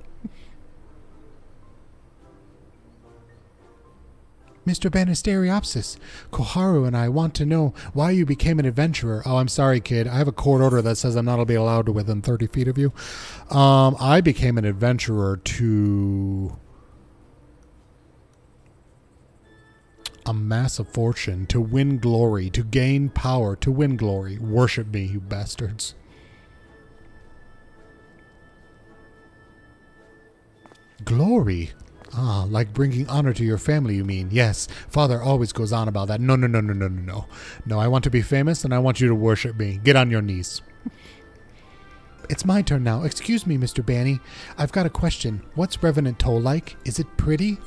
Mr. Banasteriopsis, Koharu and I want to know why you became an adventurer. Oh, I'm sorry, kid. I have a court order that says I'm not be allowed to within 30 feet of you. I became an adventurer to amass a fortune, to win glory, to gain power, to win glory. Worship me, you bastards. Glory? Ah, like bringing honor to your family, you mean? Yes, father always goes on about that. No. No, I want to be famous and I want you to worship me. Get on your knees. It's my turn now. Excuse me, Mr. Bani. I've got a question. What's Revenant Toll like? Is it pretty?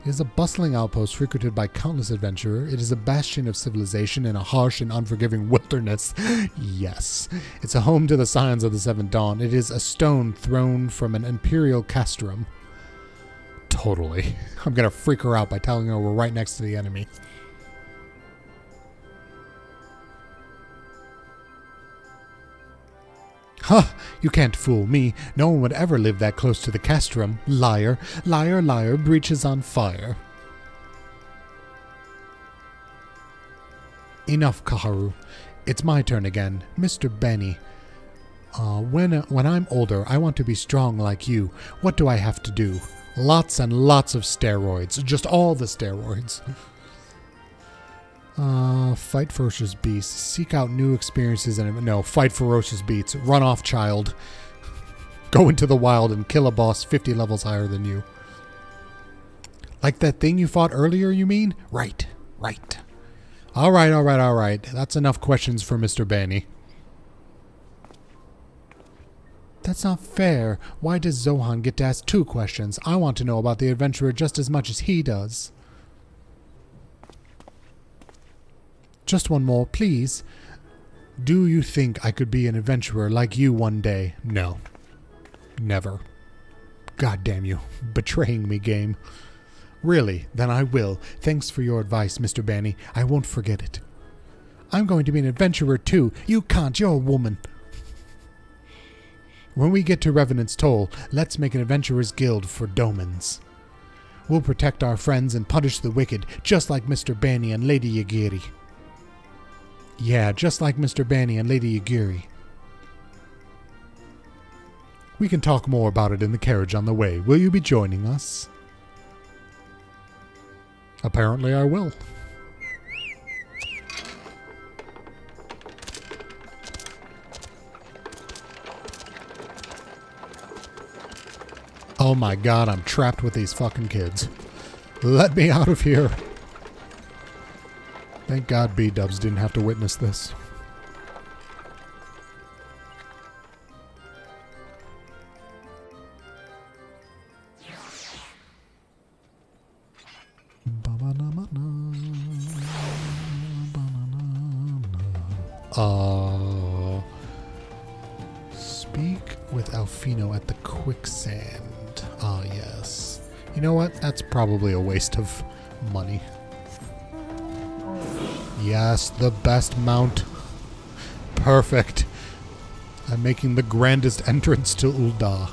It is a bustling outpost frequented by countless adventurers. It is a bastion of civilization in a harsh and unforgiving wilderness. Yes. It's a home to the Scions of the Seventh Dawn. It is a stone thrown from an imperial castrum. Totally. I'm going to freak her out by telling her we're right next to the enemy. Huh, you can't fool me. No one would ever live that close to the castrum. Liar, liar, liar, breach is on fire. Enough, Koharu. It's my turn again. Mr. Bani. When I'm older, I want to be strong like you. What do I have to do? Lots and lots of steroids. Just all the steroids. Fight ferocious beasts. Seek out new experiences and no, fight ferocious beasts. Run off, child. Go into the wild and kill a boss 50 levels higher than you. Like that thing you fought earlier, you mean? Right. All right. That's enough questions for Mr. Bani. That's not fair. Why does Zohan get to ask 2 questions? I want to know about the adventurer just as much as he does. Just one more, please. Do you think I could be an adventurer like you one day? No. Never. God damn you. Betraying me, game. Really? Then I will. Thanks for your advice, Mr. Bani. I won't forget it. I'm going to be an adventurer too. You can't. You're a woman. When we get to Revenant's Toll, let's make an adventurer's guild for Domans. We'll protect our friends and punish the wicked, just like Mr. Bani and Lady Yagiri. Yeah, just like Mr. Bani and Lady Yagiri. We can talk more about it in the carriage on the way. Will you be joining us? Apparently I will. Oh my god, I'm trapped with these fucking kids. Let me out of here. Thank God B-dubs didn't have to witness this. Speak with Alfino at the quicksand. Ah, yes. You know what? That's probably a waste of money. Yes, the best mount. Perfect. I'm making the grandest entrance to Ul'dah.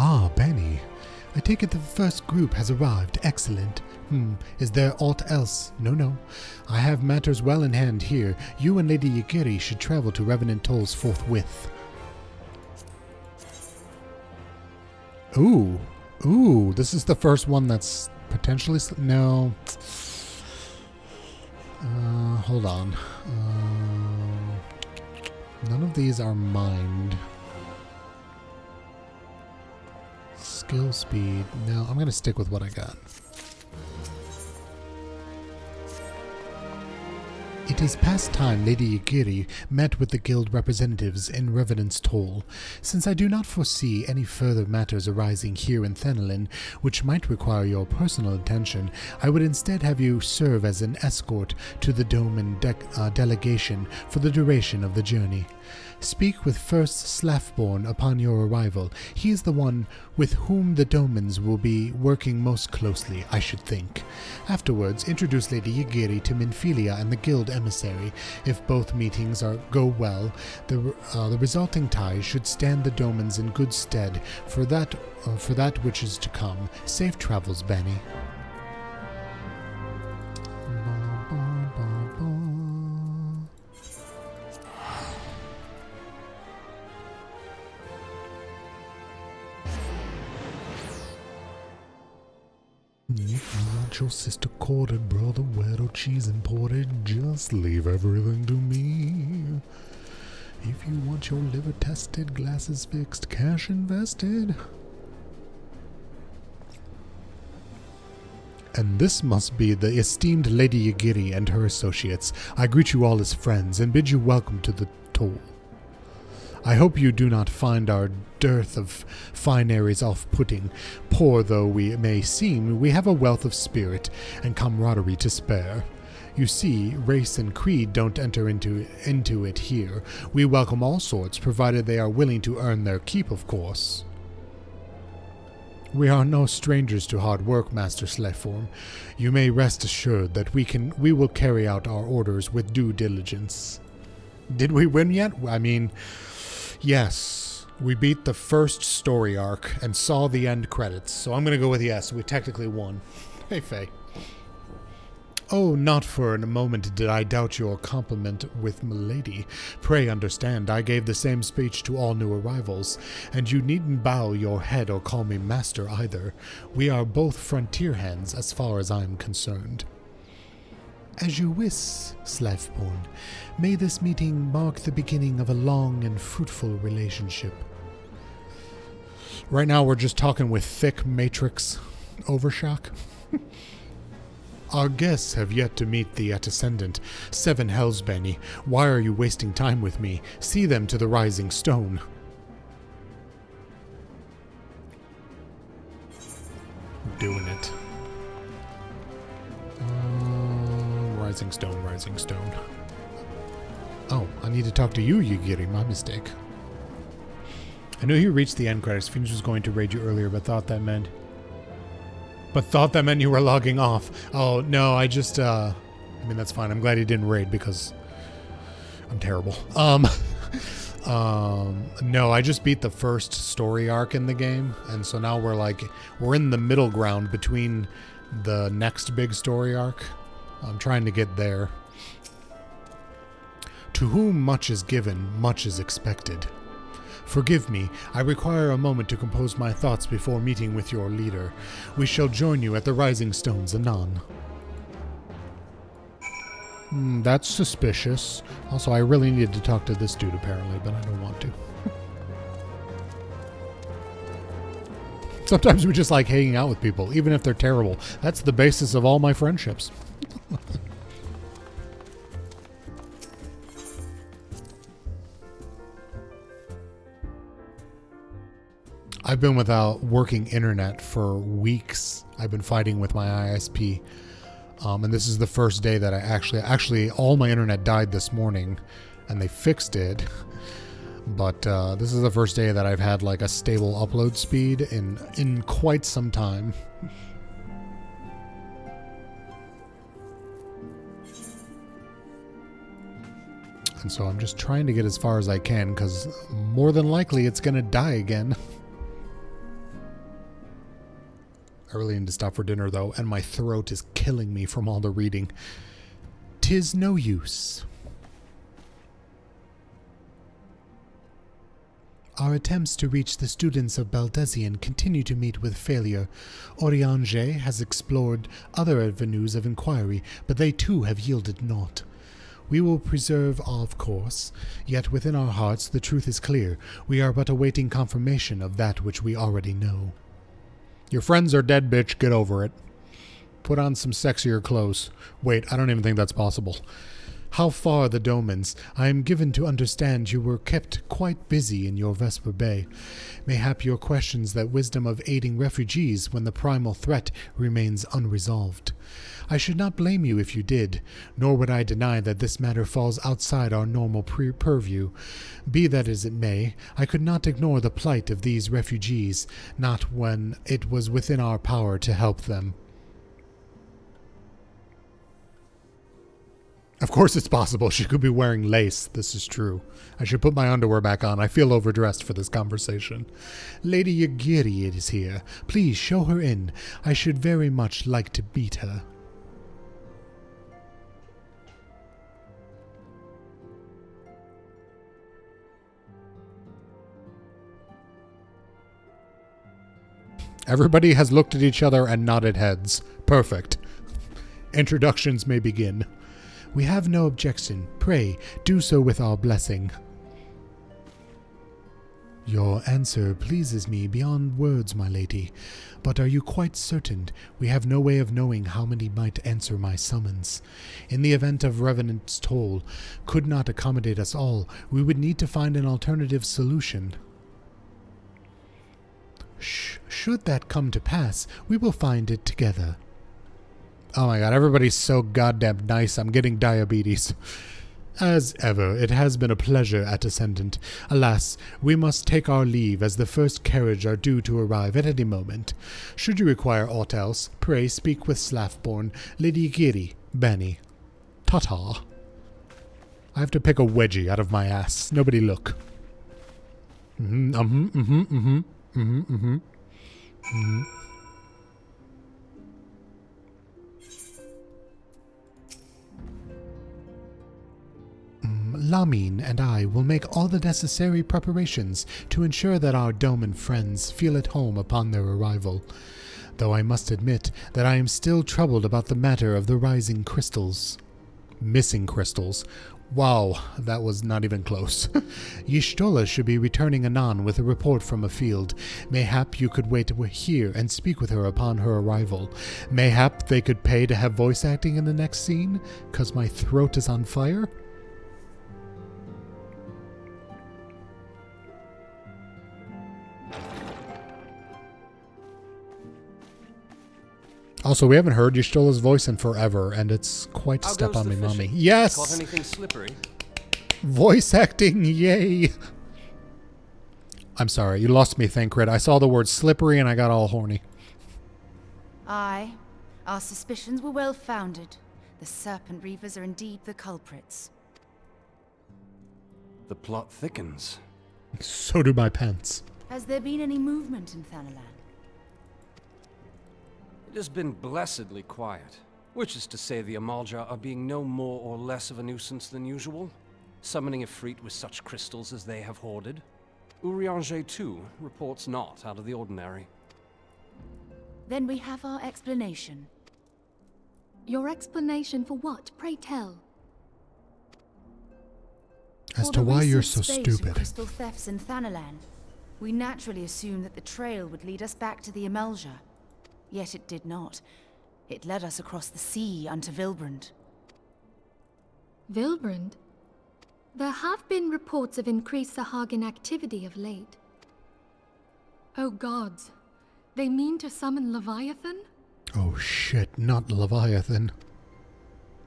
Ah, Bani. I take it the first group has arrived. Excellent. Is there aught else? No. I have matters well in hand here. You and Lady Yagiri should travel to Revenant Tolls forthwith. Ooh, this is the first one that's potentially... No. Hold on. None of these are mined. Skill speed. No, I'm going to stick with what I got. It is past time Lady Yugiri met with the guild representatives in Revenant's Toll. Since I do not foresee any further matters arising here in Thenelin which might require your personal attention, I would instead have you serve as an escort to the Doman delegation for the duration of the journey. Speak with First Slaffborn upon your arrival. He is the one with whom the Domans will be working most closely, I should think. Afterwards, introduce Lady Yugiri to Minfilia and the guild emissary. If both meetings go well, the resulting ties should stand the Domans in good stead for that which is to come. Safe travels, Bani. If you want your sister courted, brother wet or cheese imported, just leave everything to me. If you want your liver tested, glasses fixed, cash invested. And this must be the esteemed Lady Yugiri and her associates. I greet you all as friends and bid you welcome to the toll. I hope you do not find our dearth of fineries off-putting. Poor though we may seem, we have a wealth of spirit and camaraderie to spare. You see, race and creed don't enter into it here. We welcome all sorts, provided they are willing to earn their keep, of course. We are no strangers to hard work, Master Slaform. You may rest assured that we will carry out our orders with due diligence. Did we win yet? I mean, yes. We beat the first story arc and saw the end credits, so I'm going to go with yes. We technically won. Hey, Faye. Oh, not for a moment did I doubt your compliment with milady. Pray understand, I gave the same speech to all new arrivals, and you needn't bow your head or call me master either. We are both frontier hands as far as I am concerned. As you wish, Slaveborn. May this meeting mark the beginning of a long and fruitful relationship. Right now we're just talking with thick Matrix Overshock. Our guests have yet to meet the Ascendant. 7 hells, Bani. Why are you wasting time with me? See them to the Rising Stone. Doing it. Rising Stone, Rising Stone. Oh, I need to talk to you, Yugiri. My mistake. I knew you reached the end credits. Phoenix was going to raid you earlier, but thought that meant you were logging off. Oh, no, I just, I mean, that's fine. I'm glad he didn't raid because I'm terrible. No, I just beat the first story arc in the game. And so now we're in the middle ground between the next big story arc. I'm trying to get there. To whom much is given, much is expected. Forgive me, I require a moment to compose my thoughts before meeting with your leader. We shall join you at the Rising Stones anon. That's suspicious. Also, I really needed to talk to this dude apparently, but I don't want to. Sometimes we just like hanging out with people, even if they're terrible. That's the basis of all my friendships. I've been without working internet for weeks. I've been fighting with my ISP. And this is the first day that I actually all my internet died this morning and they fixed it. But this is the first day that I've had like a stable upload speed in quite some time. And so I'm just trying to get as far as I can because more than likely it's going to die again. I really need to stop for dinner, though, and my throat is killing me from all the reading. 'Tis no use. Our attempts to reach the students of Baldesion continue to meet with failure. Oriange has explored other avenues of inquiry, but they too have yielded naught. We will preserve of course, yet within our hearts the truth is clear. We are but awaiting confirmation of that which we already know. Your friends are dead, bitch. Get over it. Put on some sexier clothes. Wait, I don't even think that's possible. How far the Domans? I am given to understand you were kept quite busy in your Vesper Bay. Mayhap your questions that wisdom of aiding refugees when the primal threat remains unresolved. I should not blame you if you did, nor would I deny that this matter falls outside our normal purview. Be that as it may, I could not ignore the plight of these refugees, not when it was within our power to help them. Of course it's possible. She could be wearing lace. This is true. I should put my underwear back on. I feel overdressed for this conversation. Lady Yagiri is here. Please show her in. I should very much like to meet her. Everybody has looked at each other and nodded heads. Perfect. Introductions may begin. We have no objection. Pray, do so with our blessing. Your answer pleases me beyond words, my lady. But are you quite certain? We have no way of knowing how many might answer my summons. In the event of Revenant's toll could not accommodate us all, we would need to find an alternative solution. Should that come to pass, we will find it together. Oh my god, everybody's so goddamn nice. I'm getting diabetes. As ever, it has been a pleasure, at Ascendant. Alas, we must take our leave, as the first carriage are due to arrive at any moment. Should you require aught else, pray speak with Slaffborn, Lady Giri, Bani. Ta-ta. I have to pick a wedgie out of my ass. Nobody look. Lamine and I will make all the necessary preparations to ensure that our Doman friends feel at home upon their arrival, though I must admit that I am still troubled about the matter of the rising crystals. Missing crystals. Wow, that was not even close. Y'shtola should be returning anon with a report from a field. Mayhap you could wait here and speak with her upon her arrival. Mayhap they could pay to have voice acting in the next scene, 'cause my throat is on fire? Also, we haven't heard Y'shtola's voice in forever, and it's quite Step on Me Mommy. Yes! Caught anything slippery? Voice acting, yay! I'm sorry, you lost me, Thancred. I saw the word slippery and I got all horny. Aye, our suspicions were well founded. The Serpent Reavers are indeed the culprits. The plot thickens. So do my pants. Has there been any movement in Thanalan? It has been blessedly quiet, which is to say the Amalja are being no more or less of a nuisance than usual, summoning Ifrit with such crystals as they have hoarded. Urianger, too, reports not out of the ordinary. Then we have our explanation. Your explanation for what, pray tell? As to why you're so stupid. Crystal thefts in Thanalan, we naturally assumed that the trail would lead us back to the Amalja. Yet it did not. It led us across the sea unto Vilbrand. Vilbrand? There have been reports of increased Sahagin activity of late. Oh gods, they mean to summon Leviathan? Oh shit, not Leviathan.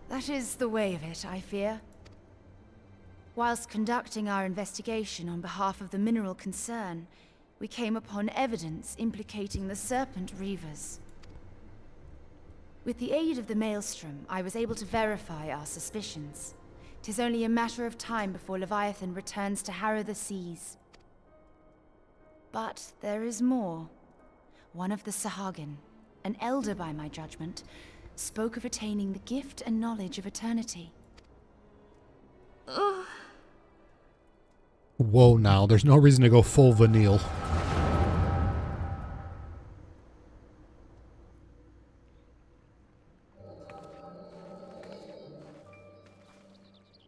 That is the way of it, I fear. Whilst conducting our investigation on behalf of the mineral concern, we came upon evidence implicating the Serpent Reavers. With the aid of the Maelstrom, I was able to verify our suspicions. 'Tis only a matter of time before Leviathan returns to harrow the seas. But there is more. One of the Sahagin, an elder by my judgment, spoke of attaining the gift and knowledge of eternity. Ugh. Whoa now, there's no reason to go full Vanille.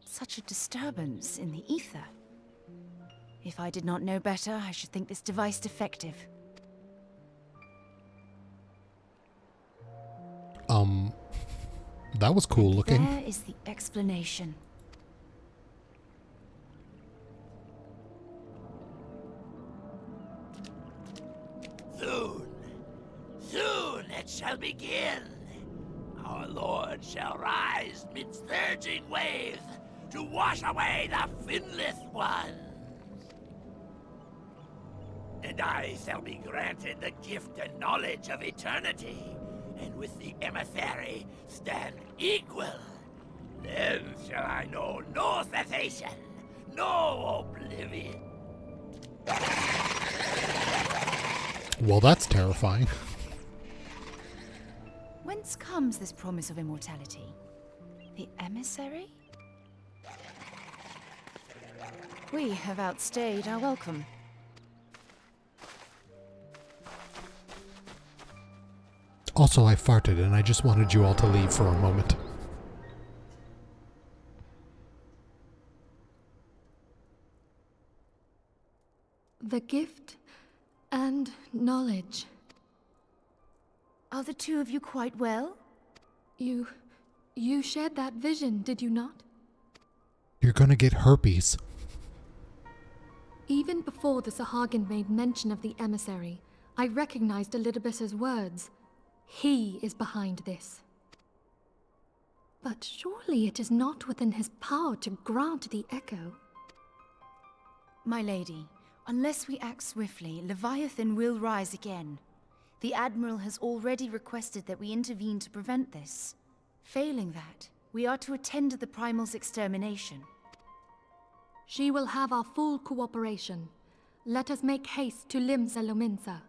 Such a disturbance in the ether. If I did not know better, I should think this device defective. That was cool looking. There is the explanation. Soon it shall begin. Our Lord shall rise midst surging waves to wash away the finless ones. And I shall be granted the gift and knowledge of eternity, and with the emissary stand equal. Then shall I know no cessation, no oblivion. Well, that's terrifying. Whence comes this promise of immortality? The emissary? We have outstayed our welcome. Also, I farted and I just wanted you all to leave for a moment. The gift and knowledge. Are the two of you quite well? You shared that vision, did you not? You're gonna get herpes. Even before the Sahagin made mention of the emissary, I recognized Elidibus's words. He is behind this. But surely it is not within his power to grant the echo. My lady, unless we act swiftly, Leviathan will rise again. The Admiral has already requested that we intervene to prevent this. Failing that, we are to attend to the Primal's extermination. She will have our full cooperation. Let us make haste to Limsa Lominsa.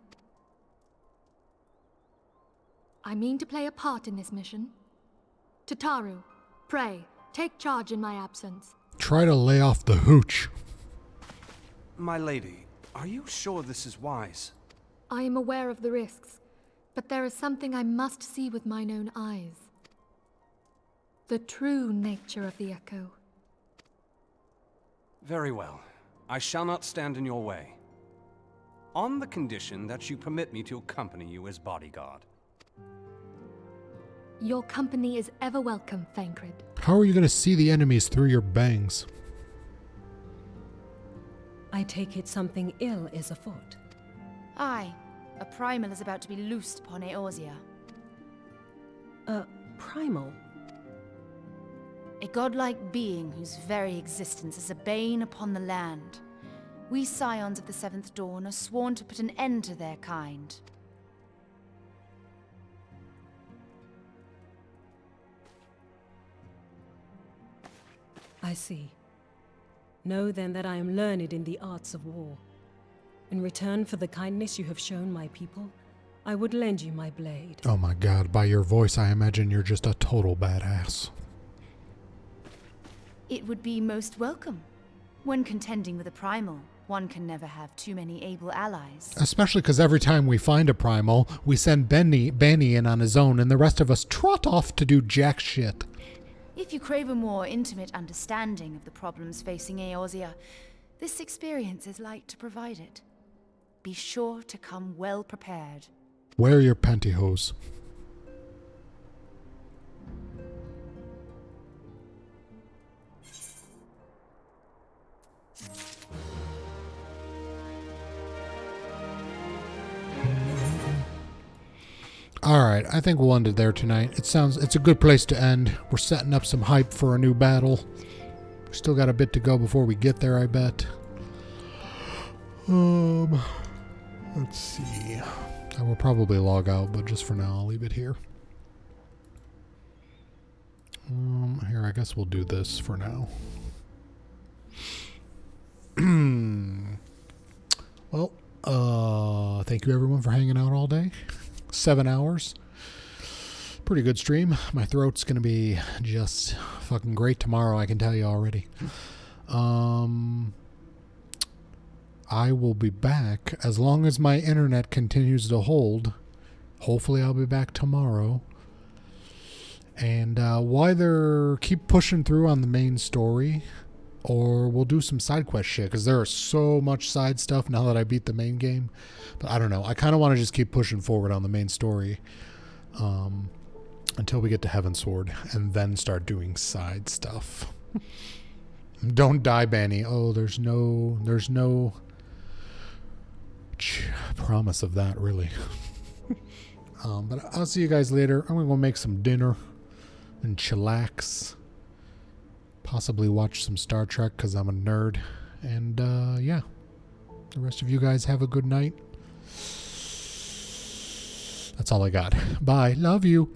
I mean to play a part in this mission. Tataru, pray, take charge in my absence. Try to lay off the hooch. My lady, are you sure this is wise? I am aware of the risks, but there is something I must see with mine own eyes. The true nature of the echo. Very well. I shall not stand in your way. On the condition that you permit me to accompany you as bodyguard. Your company is ever welcome, Thancred. How are you gonna see the enemies through your bangs? I take it something ill is afoot. Aye, a primal is about to be loosed upon Eorzea. A primal? A godlike being whose very existence is a bane upon the land. We scions of the Seventh Dawn are sworn to put an end to their kind. I see. Know then that I am learned in the arts of war. In return for the kindness you have shown my people, I would lend you my blade. Oh my god, by your voice I imagine you're just a total badass. It would be most welcome. When contending with a primal, one can never have too many able allies. Especially because every time we find a primal, we send Bani in on his own and the rest of us trot off to do jack shit. If you crave a more intimate understanding of the problems facing Eorzea, this experience is like to provide it. Be sure to come well prepared. Wear your pantyhose. Alright, I think we'll end it there tonight. It's a good place to end. We're setting up some hype for a new battle. Still got a bit to go before we get there, I bet. Let's see. I will probably log out, but just for now, I'll leave it here. Here, I guess we'll do this for now. Well, thank you everyone for hanging out all day. 7 hours. Pretty good stream. My throat's gonna be just fucking great tomorrow, I can tell you already. I will be back as long as my internet continues to hold. Hopefully I'll be back tomorrow. And either keep pushing through on the main story, or we'll do some side quest shit, because there is so much side stuff now that I beat the main game. But I don't know. I kind of want to just keep pushing forward on the main story. until we get to Heavensward, and then start doing side stuff. Don't die, Bani. Oh, there's no promise of that, really. But I'll see you guys later. I'm gonna go make some dinner and chillax. Possibly watch some Star Trek because I'm a nerd. And yeah, the rest of you guys have a good night. That's all I got. Bye. Love you.